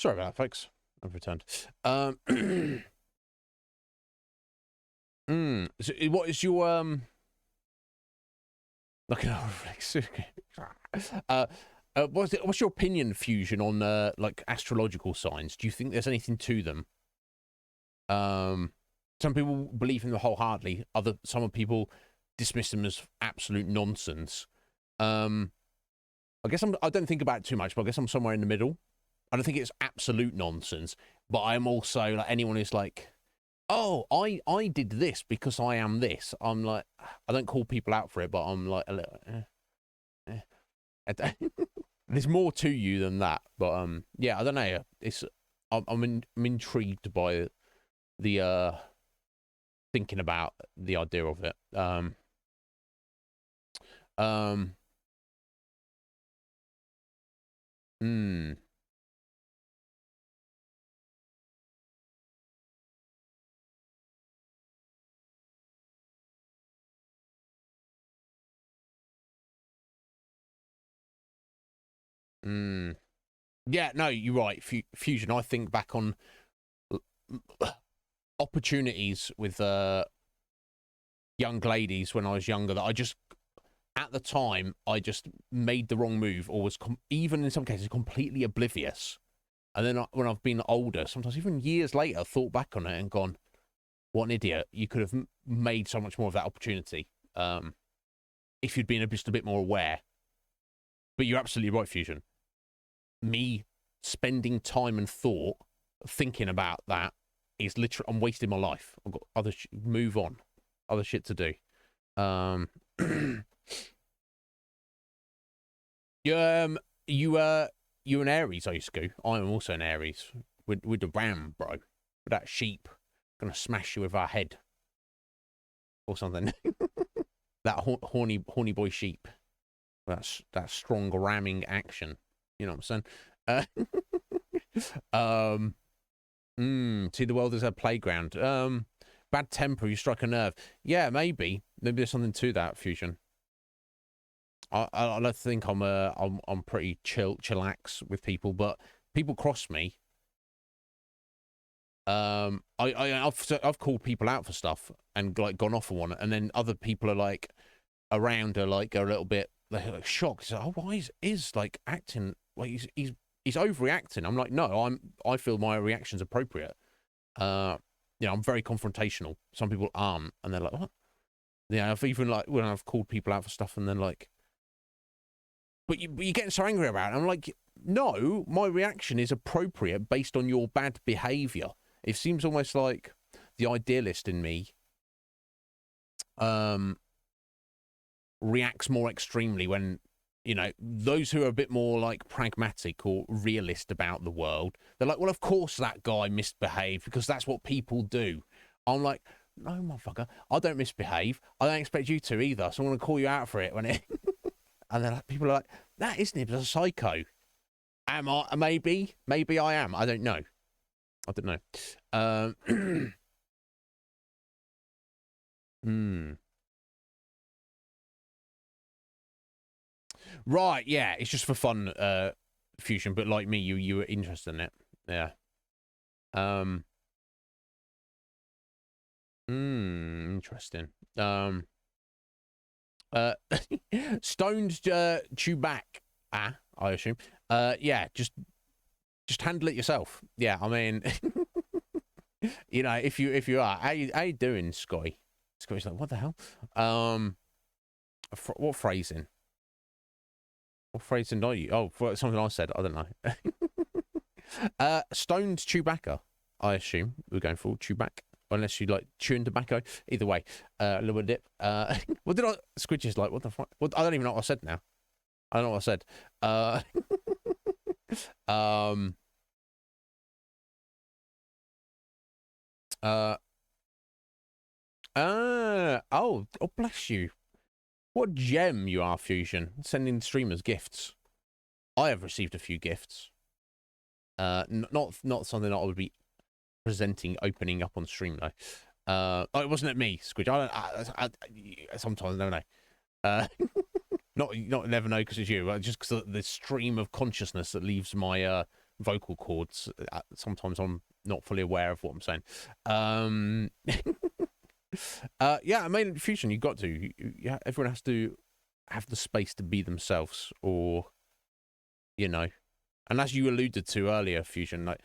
Sorry about that, folks. I've returned. So what is your like what's your opinion, Fusion, on like astrological signs? Do you think there's anything to them? Some people believe in them wholeheartedly. Some people dismiss them as absolute nonsense. I guess I don't think about it too much, but I guess I'm somewhere in the middle. I don't think it's absolute nonsense, but I am also like anyone who's like, oh, I did this because I am this. I'm like, I don't call people out for it, but I'm like a little. There's more to you than that, but yeah, I don't know. I'm intrigued by the thinking about the idea of it. Yeah, no, you're right, Fusion. I think back on opportunities with young ladies when I was younger that I just, at the time, I just made the wrong move or was even in some cases completely oblivious. And then when I've been older, sometimes even years later, thought back on it and gone, what an idiot. You could have made so much more of that opportunity if you'd been just a bit more aware. But you're absolutely right, Fusion. Me spending time and thought thinking about that is literally, I'm wasting my life. I've got other move on, other shit to do. You an Aries, are you, Scoo? I am also an Aries with the ram, bro. With that sheep, gonna smash you with our head or something. That horny boy sheep. That strong ramming action. You know what I'm saying? See the world as a playground. Bad temper, you strike a nerve. Yeah, maybe there's something to that, Fusion. I don't think I'm pretty chillax with people, but people cross me. I've called people out for stuff and like gone off on one, and then other people are like around are like a little bit like shocked. So, oh, why is like acting like he's overreacting? I'm like, no, I feel my reaction's appropriate. I'm very confrontational. Some people aren't, and they're like, what? Yeah, I've even like when I've called people out for stuff, and then like, but you're getting so angry about it. I'm like, no, my reaction is appropriate based on your bad behaviour. It seems almost like the idealist in me reacts more extremely when, those who are a bit more like pragmatic or realist about the world, they're like, well, of course that guy misbehaved because that's what people do. I'm like, no, motherfucker, I don't misbehave. I don't expect you to either, so I'm going to call you out for it when it... And then people are like, that Iznib's a psycho. Am I? Maybe I am. I don't know. Right, yeah, it's just for fun, Fusion, but like me, you were interested in it. Yeah. Interesting. Stoned Chewbacca, I assume. Yeah, just handle it yourself. Yeah, I mean, if you are, how you doing, Sky? Sky's like, what the hell? What phrasing? What phrasing are you? Oh, for something I said. I don't know. Stoned Chewbacca, I assume we're going for Chewbacca. Unless you like chewing tobacco. Either way, a little bit of dip. What did I... Squidge is like, what the fuck? I don't even know what I said now. I don't know what I said. Oh, bless you. What gem you are, Fusion. Sending streamers gifts. I have received a few gifts. Not something that I would be presenting, opening up on stream though. Oh, it wasn't at me, Squidge. I sometimes never know. Not never know because it's you, but just because the stream of consciousness that leaves my vocal cords. Sometimes I'm not fully aware of what I'm saying. Yeah, I mean, Fusion, you got to. Everyone has to have the space to be themselves, or, you know. And as you alluded to earlier, Fusion, like,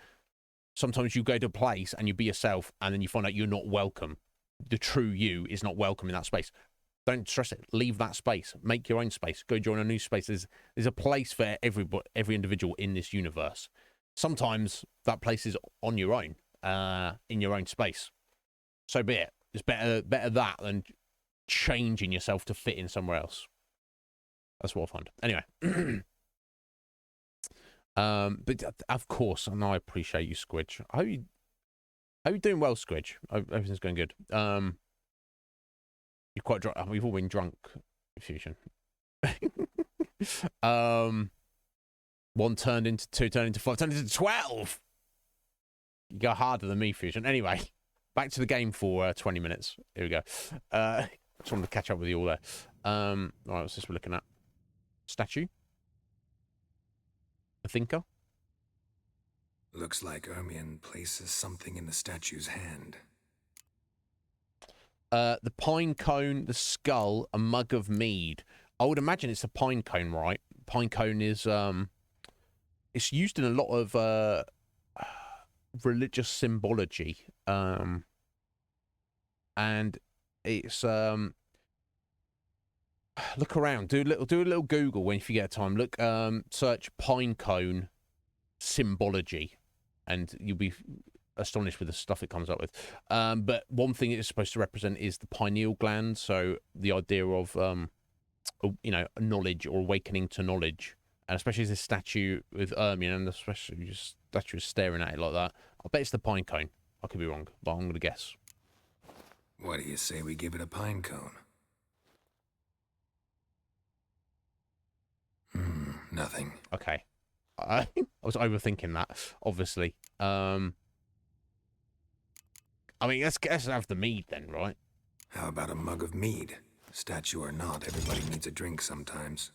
sometimes you go to a place and you be yourself, and then you find out you're not welcome. The true you is not welcome in that space. Don't stress it. Leave that space. Make your own space. Go join a new space. There's a place for every individual in this universe. Sometimes that place is on your own, in your own space. So be it. It's better that than changing yourself to fit in somewhere else. That's what I find. Anyway. But of course, and I appreciate you, Squidge. I hope you're doing well, Squidge. Everything's going good. You're quite drunk. We've all been drunk, Fusion. 1 turned into 2, turned into 5, turned into 12. You go harder than me, Fusion. Anyway, back to the game for 20 minutes. Here we go. Just wanted to catch up with you all there. All right, what's this we're looking at? Statue? A thinker? Looks like Ermion places something in the statue's hand. The pine cone, the skull, a mug of mead. I would imagine it's a pine cone, right? Pine cone is it's used in a lot of religious symbology. And it's look around, do a little Google when if you get time. Look, search pine cone symbology, and you'll be astonished with the stuff it comes up with. But one thing it's supposed to represent is the pineal gland. So the idea of you know, knowledge or awakening to knowledge, and especially this statue with Ermion, and especially just statue is staring at it like that. I bet it's the pine cone. I could be wrong, but I'm gonna guess. What do you say we give it a pine cone? Nothing. Okay. I was overthinking that, obviously. I mean, let's have the mead then, right? How about a mug of mead? Statue or not, everybody needs a drink sometimes.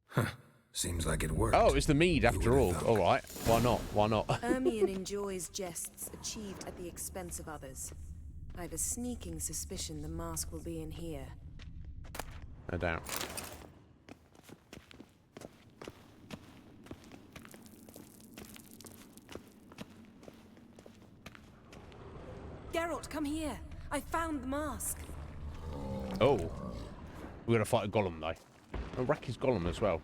Huh. Seems like it worked. Oh, it's the mead after all. All right. Why not? Why not? Ermion enjoys jests achieved at the expense of others. I have a sneaking suspicion the mask will be in here. No doubt. Geralt, come here. I found the mask. Oh. We're going to fight a golem, though. And wreck his golem as well.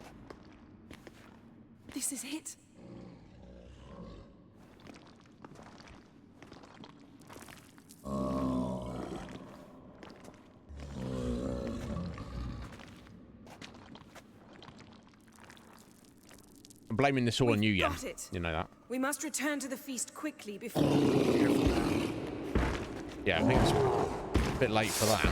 This is it. I'm blaming this all on you, Yen. Got it. You know that. We must return to the feast quickly before... Yeah, I think it's a bit late for that.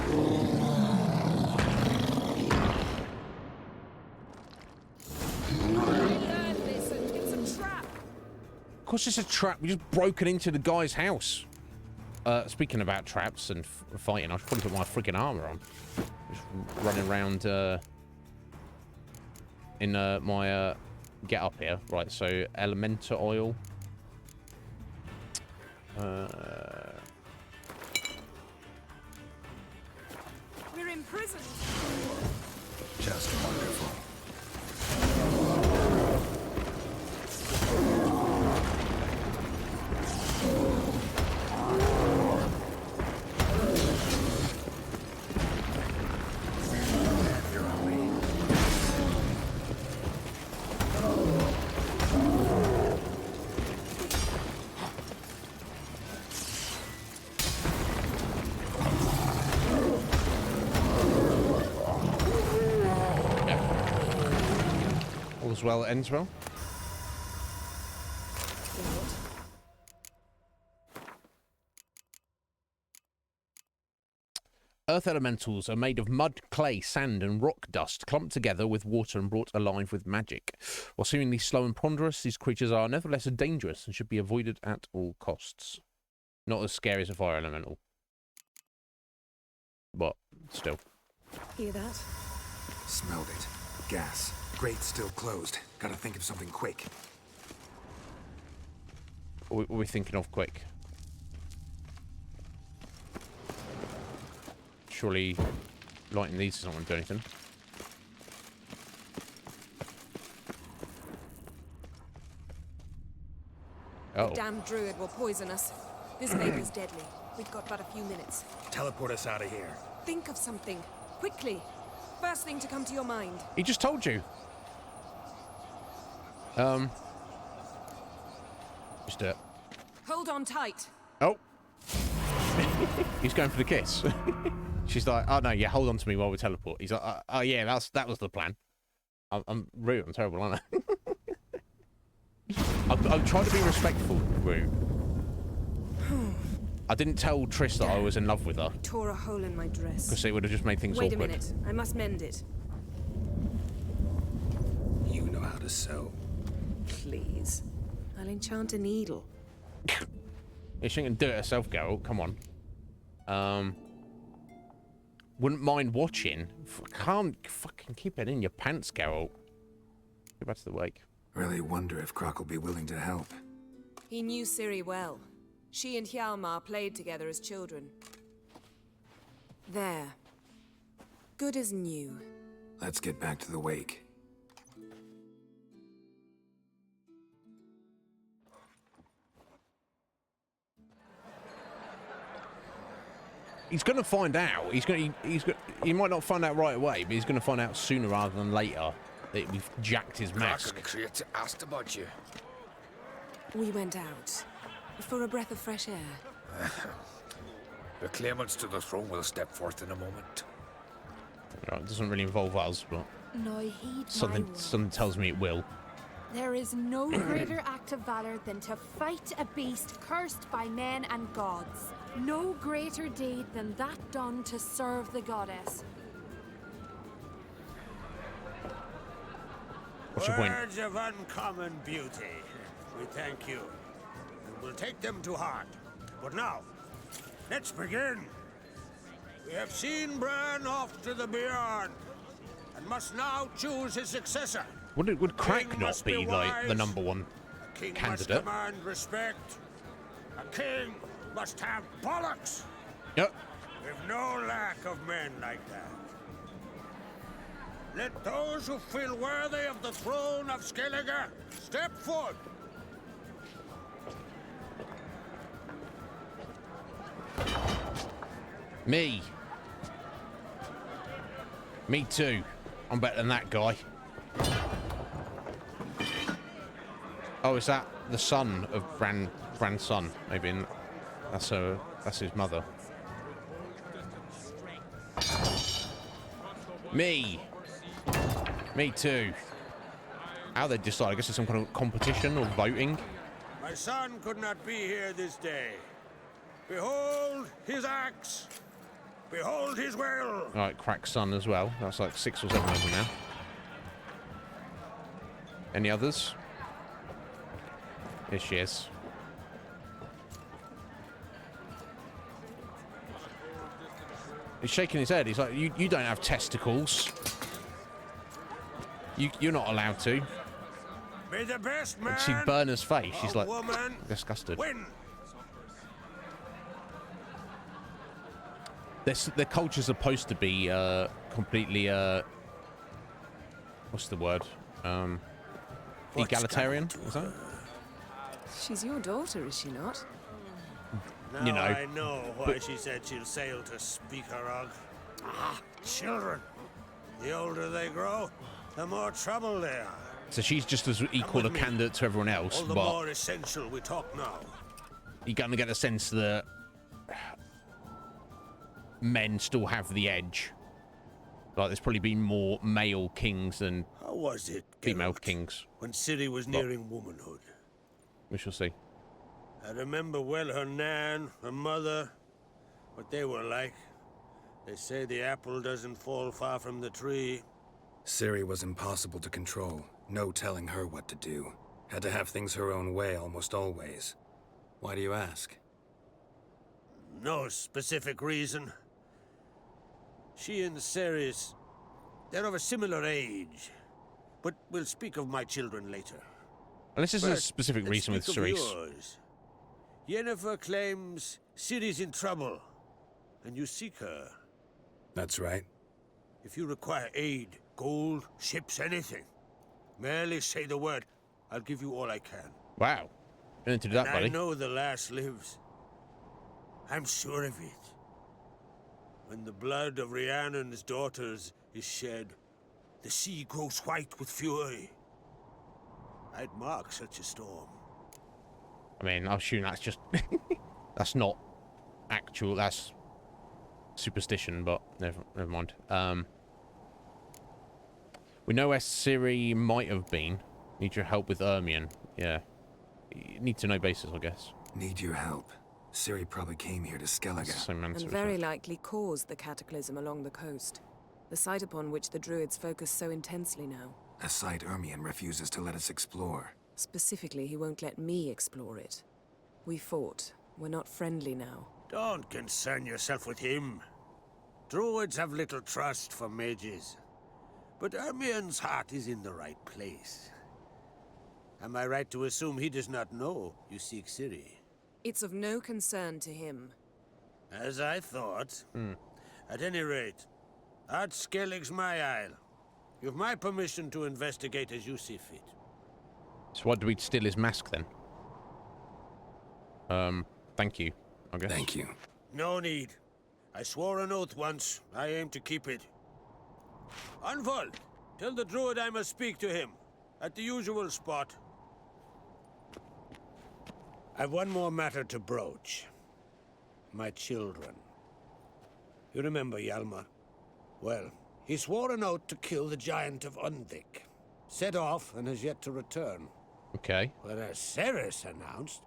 It's a trap. Of course it's a trap. We just broken into the guy's house. Speaking about traps and fighting, I should probably put my freaking armor on. Just running around in my get up here. Right, so elemental oil. We're imprisoned. Just wonderful. All's well that ends well. Earth elementals are made of mud, clay, sand, and rock dust, clumped together with water and brought alive with magic. While seemingly slow and ponderous, these creatures are nevertheless dangerous and should be avoided at all costs. Not as scary as a fire elemental. But, still. Hear that? Smelled it. Gas. Grate's still closed. Gotta think of something quick. What are we thinking of quick? Surely lighting these isn't going to do anything. Oh. The damn druid will poison us. This vapor's deadly. We've got but a few minutes. Teleport us out of here. Think of something. Quickly. First thing to come to your mind. He just told you. Just do it. Hold on tight. Oh. He's going for the kiss. She's like, oh no, yeah, hold on to me while we teleport. He's like, oh yeah, that was the plan. I'm rude. I'm terrible, aren't I? I'm trying to be respectful, rude. I didn't tell Triss that I was in love with her. Tore a hole in my dress. Because it would have just made things Wait awkward. a minute. I must mend it. You know how to sew. Please. I'll enchant a needle. Yeah, she can do it herself, Geralt. Come on. Wouldn't mind watching. Can't fucking keep it in your pants, Geralt. Go back to the wake. Really wonder if Croc will be willing to help. He knew Ciri well. She and Hjalmar played together as children. There. Good as new. Let's get back to the wake. He's going to find out. He might not find out right away, but he's going to find out sooner rather than later that we've jacked his mask. Create asked about you. We went out. For a breath of fresh air. The claimants to the throne will step forth in a moment. Right, it doesn't really involve us, but Now heed something tells me it will. There is no greater act of valor than to fight a beast cursed by men and gods. No greater deed than that done to serve the goddess. What's your point? Words of uncommon beauty. We thank you. And we'll take them to heart. But now, let's begin. We have seen Bran off to the beyond, and must now choose his successor. Would Crack not be like the #1 King candidate? must command respect. A king must have bollocks. Yep. We've no lack of men like that. Let those who feel worthy of the throne of Skellige step forward. Me. Me too. I'm better than that guy. Oh, is that the son of Bran's son? Maybe that's his mother. Me. Me too. How they decide? I guess it's some kind of competition or voting. My son could not be here this day. Behold his axe. Behold his will. All right, Crack's son as well. That's like 6 or 7 of them now. Any others? Here she is. He's shaking his head. He's like, you don't have testicles. You're not allowed to. May the best man. And she burned his face. She's like woman disgusted. win. The culture's supposed to be completely what's the word? Egalitarian, is that? She's your daughter, is she not? Now You know, I know why but- she said she'll sail to Speakerog. Ah, children. The older they grow, the more trouble they are. So she's just as equal a with me. candidate to everyone else, All the but more essential we talk now. you're gonna get a sense that men still have the edge. Like there's probably been more male kings than How was it, female kings. when Ciri was Well, nearing womanhood? We shall see. I remember well her nan, her mother, what they were like. They say the apple doesn't fall far from the tree. Ciri was impossible to control. No telling her what to do. Had to have things her own way almost always. Why do you ask? No specific reason. She and Ceres, they're of a similar age. But we'll speak of my children later. Unless there's a specific reason with Cerise. Yennefer claims Ciri's in trouble, and you seek her. That's right. If you require aid, gold, ships, anything, merely say the word. I'll give you all I can. Wow. You need to do that, buddy. I know the lass lives. I'm sure of it. When the blood of Rhiannon's daughters is shed, the sea grows white with fury. I'd mark such a storm. I mean, I assume that's just... that's not actual, that's superstition, but never mind. We know where Ciri might have been. Need your help with Ermion. Yeah. Need to know basis, I guess. Need your help. Ciri probably came here to Skellige. And very likely caused the cataclysm along the coast. The site upon which the druids focus so intensely now. A site Ermion refuses to let us explore. Specifically, he won't let me explore it. We fought. We're not friendly now. Don't concern yourself with him. Druids have little trust for mages. But Ermion's heart is in the right place. Am I right to assume he does not know you seek Ciri? It's of no concern to him. As I thought. At any rate, Art Skellig's my isle. You've my permission to investigate as you see fit. So what, do we steal his mask then? Thank you, I guess. Thank you. No need. I swore an oath once. I aim to keep it. Unfold. Tell the druid I must speak to him. At the usual spot. I've one more matter to broach. My children. You remember Hjalmar? Well, he swore an oath to kill the giant of Undvik. Set off and has yet to return. Okay. Whereas Ceres announced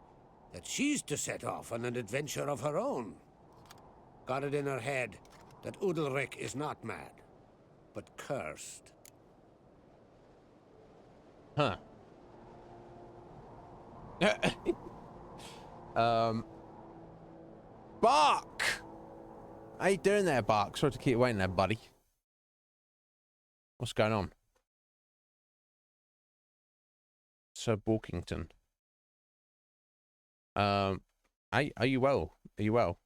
that she's to set off on an adventure of her own. Got it in her head that Udalric is not mad, but cursed. Huh. Bark! How you doing there, Bark? Sorry to keep you waiting there, buddy. What's going on? Sir Borkington. Are you well? Are you well?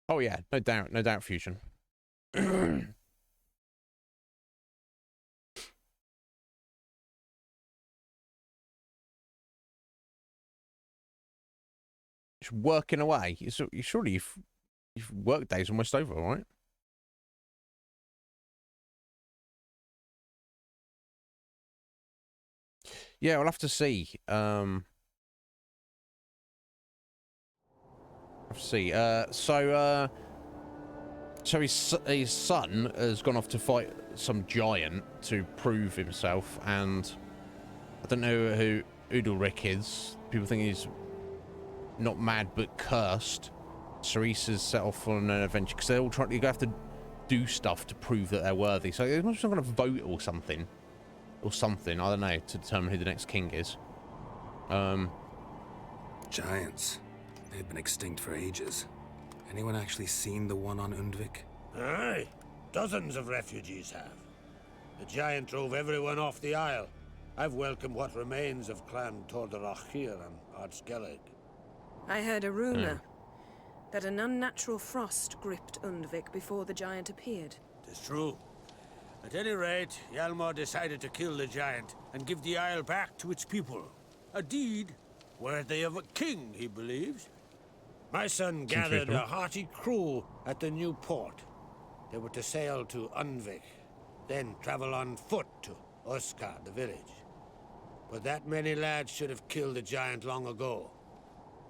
Oh yeah, no doubt, Fusion. Just working away. Surely you've work days almost over, right? Yeah, we'll have to see. Have to see. So his son has gone off to fight some giant to prove himself, and I don't know who Udalric is. People think he's not mad but cursed. Cerise has set off on an adventure because they're all trying. You have to do stuff to prove that they're worthy. So there must be some kind of vote or something. I don't know, to determine who the next king is. Giants. They've been extinct for ages. Anyone actually seen the one on Undvik? Aye. Dozens of refugees have. The giant drove everyone off the isle. I've welcomed what remains of Clan Tordarach here and Ard Skellig. I heard a rumor that an unnatural frost gripped Undvik before the giant appeared. It's true. At any rate, Hjalmar decided to kill the giant and give the isle back to its people. A deed worthy of a king, he believes. My son gathered a hearty crew at the new port. They were to sail to Undvik, then travel on foot to Oskar, the village. But that many lads should have killed the giant long ago.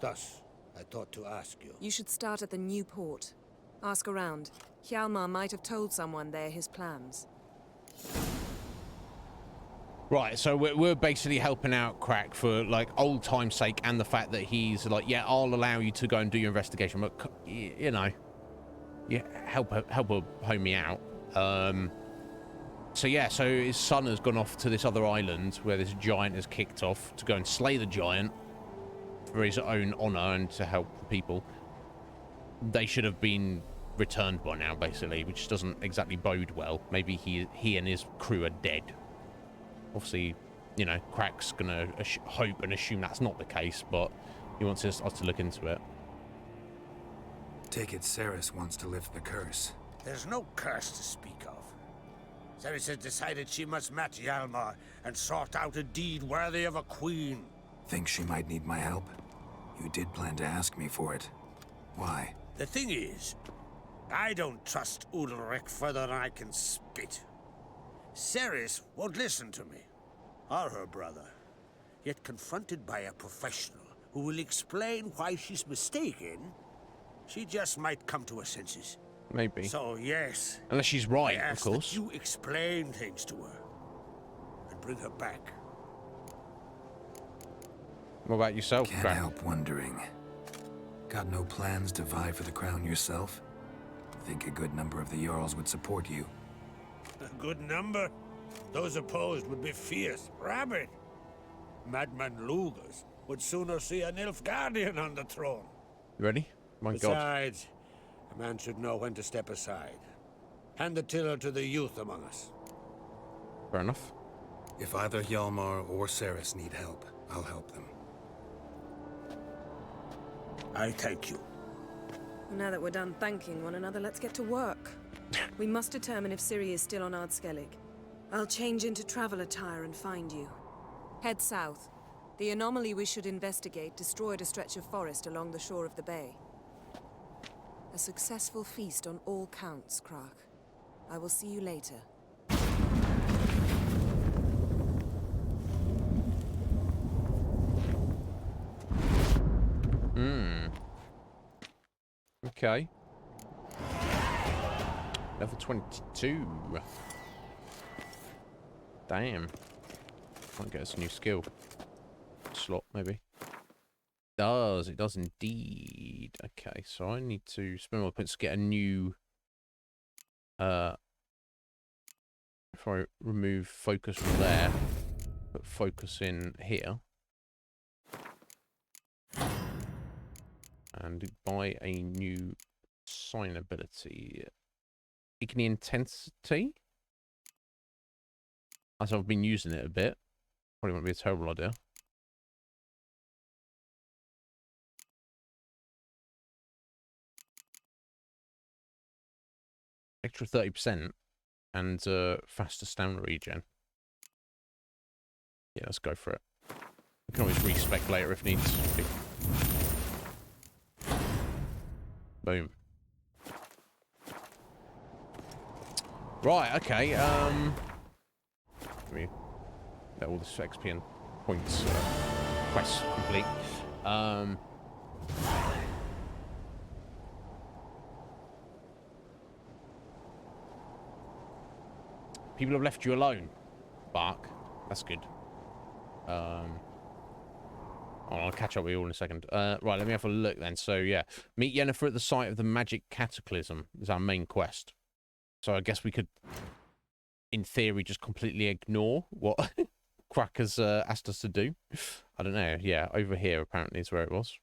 Thus, I thought to ask you. You should start at the new port. Ask around. Hjalmar might have told someone there his plans. Right, so we're basically helping out Crack for, like, old time's sake and the fact that he's like, yeah, I'll allow you to go and do your investigation, but, you know, yeah, help a homie out. So, yeah, so his son has gone off to this other island where this giant has kicked off to go and slay the giant for his own honour and to help the people. They should have been returned by now, basically, which doesn't exactly bode well. Maybe he and his crew are dead. Obviously, you know, Crack's gonna hope and assume that's not the case, but he wants us to look into it. Take it Ceres wants to lift the curse. There's no curse to speak of. Ceres has decided she must match Hjalmar and sort out a deed worthy of a queen. Think she might need my help? You did plan to ask me for it. Why? The thing is, I don't trust Udalric further than I can spit. Ceres won't listen to me, or her brother. Yet confronted by a professional who will explain why she's mistaken, she just might come to her senses. Maybe. So, yes. Unless she's right, I of ask course. that you explain things to her and bring her back. What about yourself, Can't Crack? help wondering. Got no plans to vie for the crown yourself? Think a good number of the Jarls would support you. A good number? Those opposed would be fierce, rabid. Madman Lugas would sooner see an Nilfgaardian on the throne. You ready? My God. Besides, a man should know when to step aside. Hand the tiller to the youth among us. Fair enough. If either Hjalmar or Ceres need help, I'll help them. I thank you. Now that we're done thanking one another, let's get to work. We must determine if Ciri is still on Ardskellig. I'll change into travel attire and find you. Head south. The anomaly we should investigate destroyed a stretch of forest along the shore of the bay. A successful feast on all counts, Krak. I will see you later. Okay. Level 22. Damn. Might get us a new skill. Slot, maybe. It does indeed. Okay, so I need to spend my points to get a new... if I remove focus from there, put focus in here. And buy a new sign ability. Igni Intensity? As I've been using it a bit. Probably won't be a terrible idea. Extra 30% and faster stamina regen. Yeah, let's go for it. We can always respec later if needs be. Boom. Right, okay, let me get all this XP and points quests complete. People have left you alone, Bark. That's good. I'll catch up with you all in a second. Right, let me have a look then. So, yeah. Meet Yennefer at the site of the magic cataclysm is our main quest. So I guess we could, in theory, just completely ignore what Crack has asked us to do. I don't know. Yeah, over here apparently is where it was.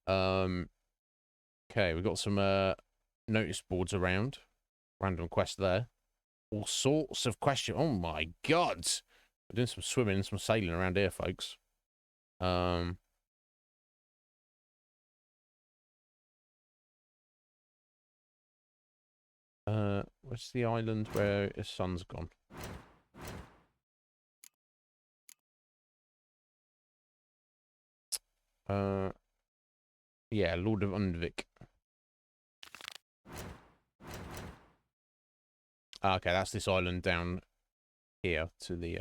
Okay, we've got some notice boards around. Random quest there. All sorts of questions. Oh my God. We're doing some swimming and some sailing around here, folks. Where's the island where his son's gone? Yeah, Lord of Undvik. Okay, that's this island down here to the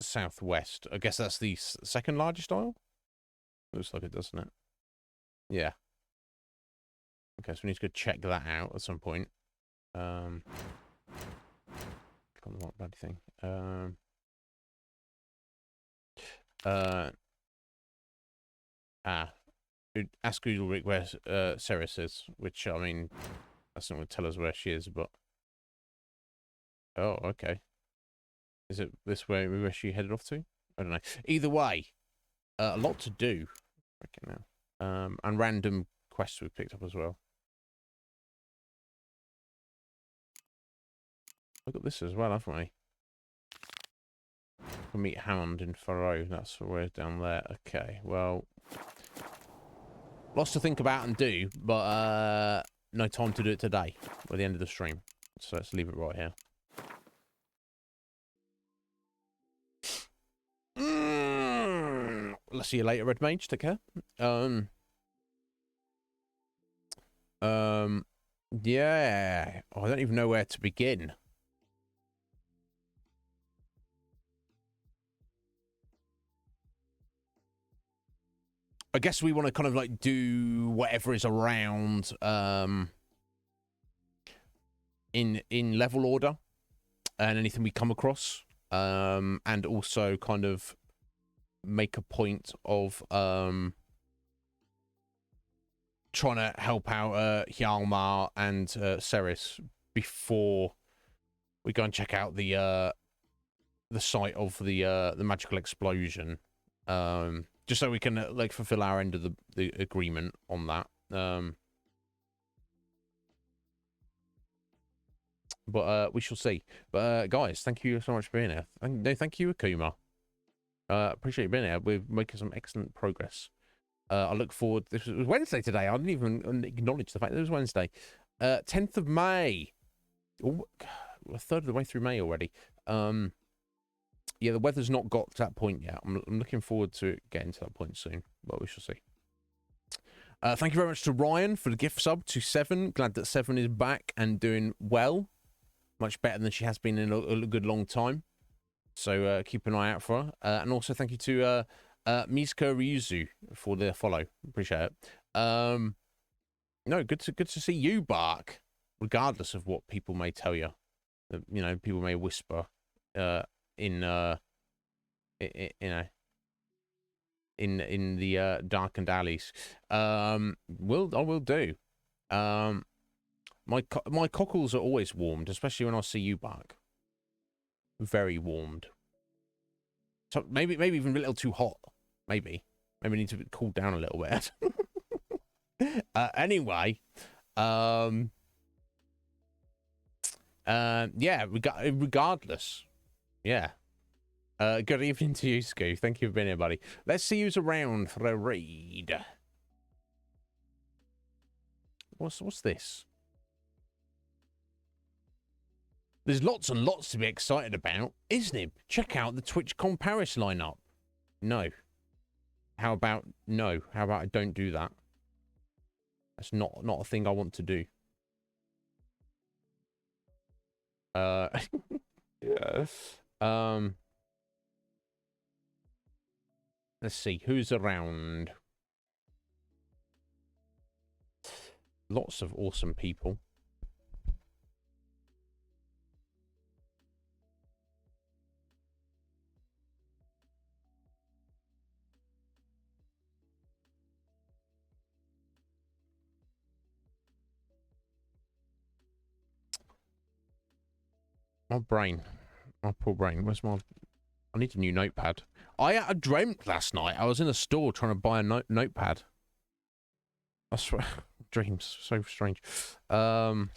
southwest. I guess that's the second largest isle. Looks like it, doesn't it? Yeah. Okay, so we need to go check that out at some point. Got the what bloody thing. Ask Udalric where Ceres is, which, I mean, that's not going to tell us where she is, but... Oh, okay. Is it this way where she headed off to? I don't know. Either way, a lot to do. Okay, now. And random quests we've picked up as well. Look at this as well, haven't we? We'll meet Hound in Furrow. That's where down there. Okay, well, lots to think about and do, but no time to do it today. We're at the end of the stream, so let's leave it right here. Let's see you later, Red Mage. Take care. Yeah. Oh, I don't even know where to begin. I guess we want to kind of like do whatever is around in level order and anything we come across, and also kind of make a point of trying to help out Hjalmar and Ceres before we go and check out the site of the magical explosion. Just so we can like fulfill our end of the agreement on that. But we shall see. But guys, thank you so much for being here. Thank you, Akuma. Appreciate you being here. We're making some excellent progress. I look forward. This was Wednesday today. I didn't even acknowledge the fact that it was Wednesday. 10th of May. Oh, we're a third of the way through May already. Yeah, the weather's not got to that point yet. I'm looking forward to getting to that point soon, but we shall see. Thank you very much to Ryan for the gift sub to 7. Glad that 7 is back and doing well. Much better than she has been in a good long time. So keep an eye out for her. And also thank you to Mizuka Ryuzu for the follow. Appreciate it. No, good to see you, Bark. Regardless of what people may tell you. You know, people may whisper in the darkened alleys. I will do. My cockles are always warmed, especially when I see you, Bark. Very warmed. So maybe even a little too hot. Maybe need to cool down a little bit. Anyway, yeah. Regardless. Yeah. Good evening to you, Scoo. Thank you for being here, buddy. Let's see who's around for a raid. What's this? There's lots and lots to be excited about. Iznib, check out the TwitchCon Paris lineup. No. How about no? How about I don't do that? That's not a thing I want to do. Yeah. Let's see who's around. Lots of awesome people. My brain. My poor brain. Where's my... I need a new notepad. I dreamt last night. I was in a store trying to buy a notepad. I swear. Dreams. So strange. I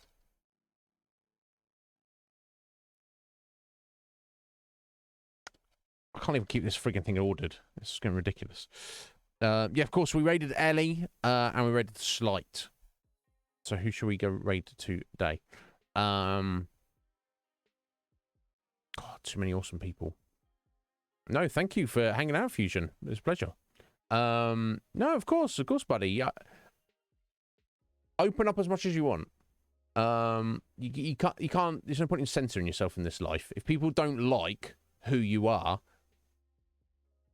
can't even keep this frigging thing ordered. It's getting ridiculous. Yeah, of course, we raided Ellie, and we raided Slight. So who should we go raid to today? God, too many awesome people. No, thank you for hanging out, Fusion. It was a pleasure. No, of course, buddy. Open up as much as you want. You can't. There's no point in censoring yourself in this life. If people don't like who you are,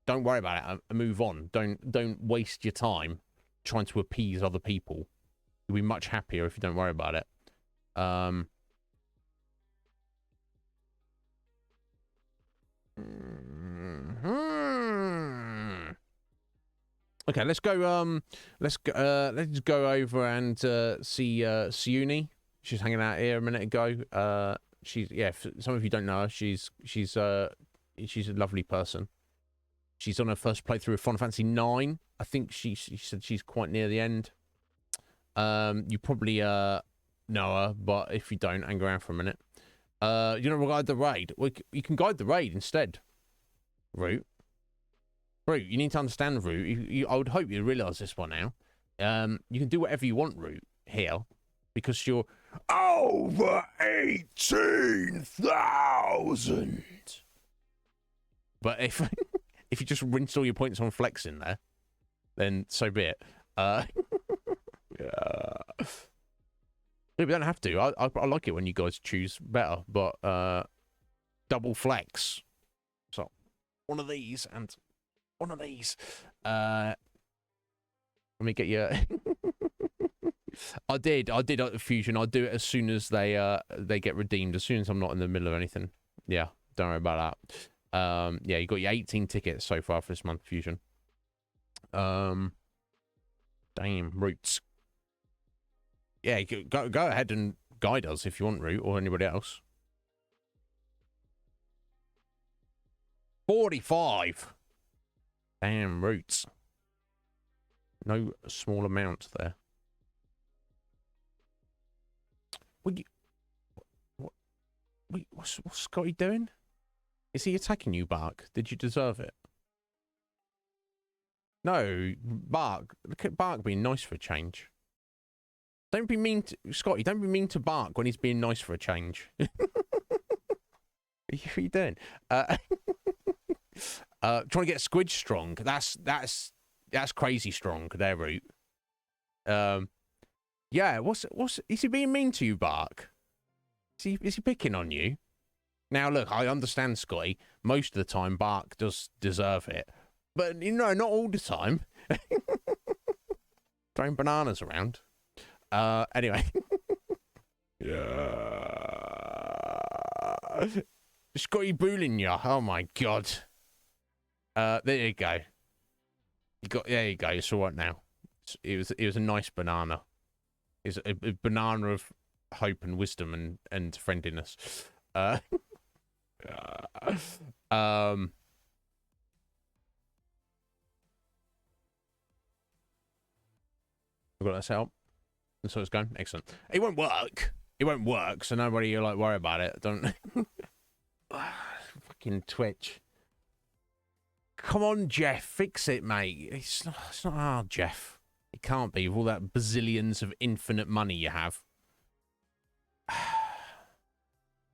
don't worry about it and move on. Don't waste your time trying to appease other people. You'll be much happier if you don't worry about it. Okay, let's go. Let's go over and see Siuni. She's hanging out here a minute ago. She's, yeah. For some of you don't know her, she's a lovely person. She's on her first playthrough of Final Fantasy 9. I think she said she's quite near the end. You probably know her, but if you don't, hang around for a minute. You know, guide the raid. Well, you can guide the raid instead. Root, you need to understand, Root. I would hope you realise this one now. You can do whatever you want, Root, here, because you're over 18,000. But if if you just rinse all your points on flex in there, then so be it. Yeah. We don't have to. I like it when you guys choose better, but double flex. So one of these and one of these. Let me get you. I did Fusion. I'll do it as soon as they get redeemed. As soon as I'm not in the middle of anything. Yeah, don't worry about that. Yeah, you got your 18 tickets so far for this month, Fusion. Damn, Roots. Yeah, go ahead and guide us if you want, Root, or anybody else. 45. Damn, Roots. No small amount there. What's Scotty doing? Is he attacking you, Bark? Did you deserve it? No, Bark. Look at Bark being nice for a change. Don't be mean to Scotty. Don't be mean to Bark when he's being nice for a change. What are you doing? Trying to get Squidge strong. That's crazy strong. There, Root. Yeah. What's is he being mean to you, Bark? Is he picking on you? Now look, I understand, Scotty. Most of the time, Bark does deserve it, but you know, not all the time. Throwing bananas around. Anyway. Yeah. Scotty bullying you. Oh my god. There you go. There you go. It's all right now. It was a nice banana. It's a banana of hope and wisdom and friendliness. I've got that set up. And so it's going. Excellent. It won't work. It won't work, so nobody worry about it. Don't fucking Twitch. Come on, Jeff, fix it, mate. It's not hard, Jeff. It can't be with all that bazillions of infinite money you have.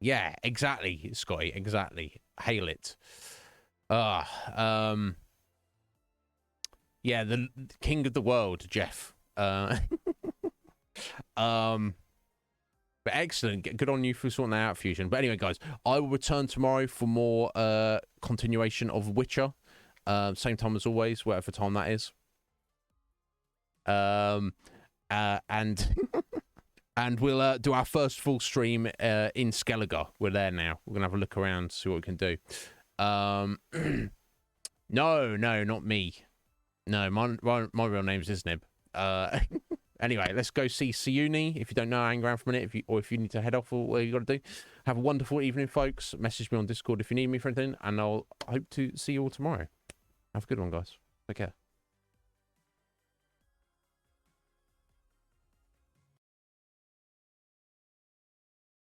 Yeah, exactly, Scotty. Exactly. Hail it. Yeah, the king of the world, Jeff. But excellent. Good on you for sorting that out, Fusion. But anyway, guys, I will return tomorrow for more continuation of Witcher. Same time as always, whatever time that is. And and we'll do our first full stream in Skellige. We're there now. We're gonna have a look around, see what we can do. No, not me. No, my real name's Iznib. Anyway, let's go see Siuni. If you don't know, hang around for a minute. If you need to head off, or what you got to do. Have a wonderful evening, folks. Message me on Discord if you need me for anything, and I'll hope to see you all tomorrow. Have a good one, guys. Take care.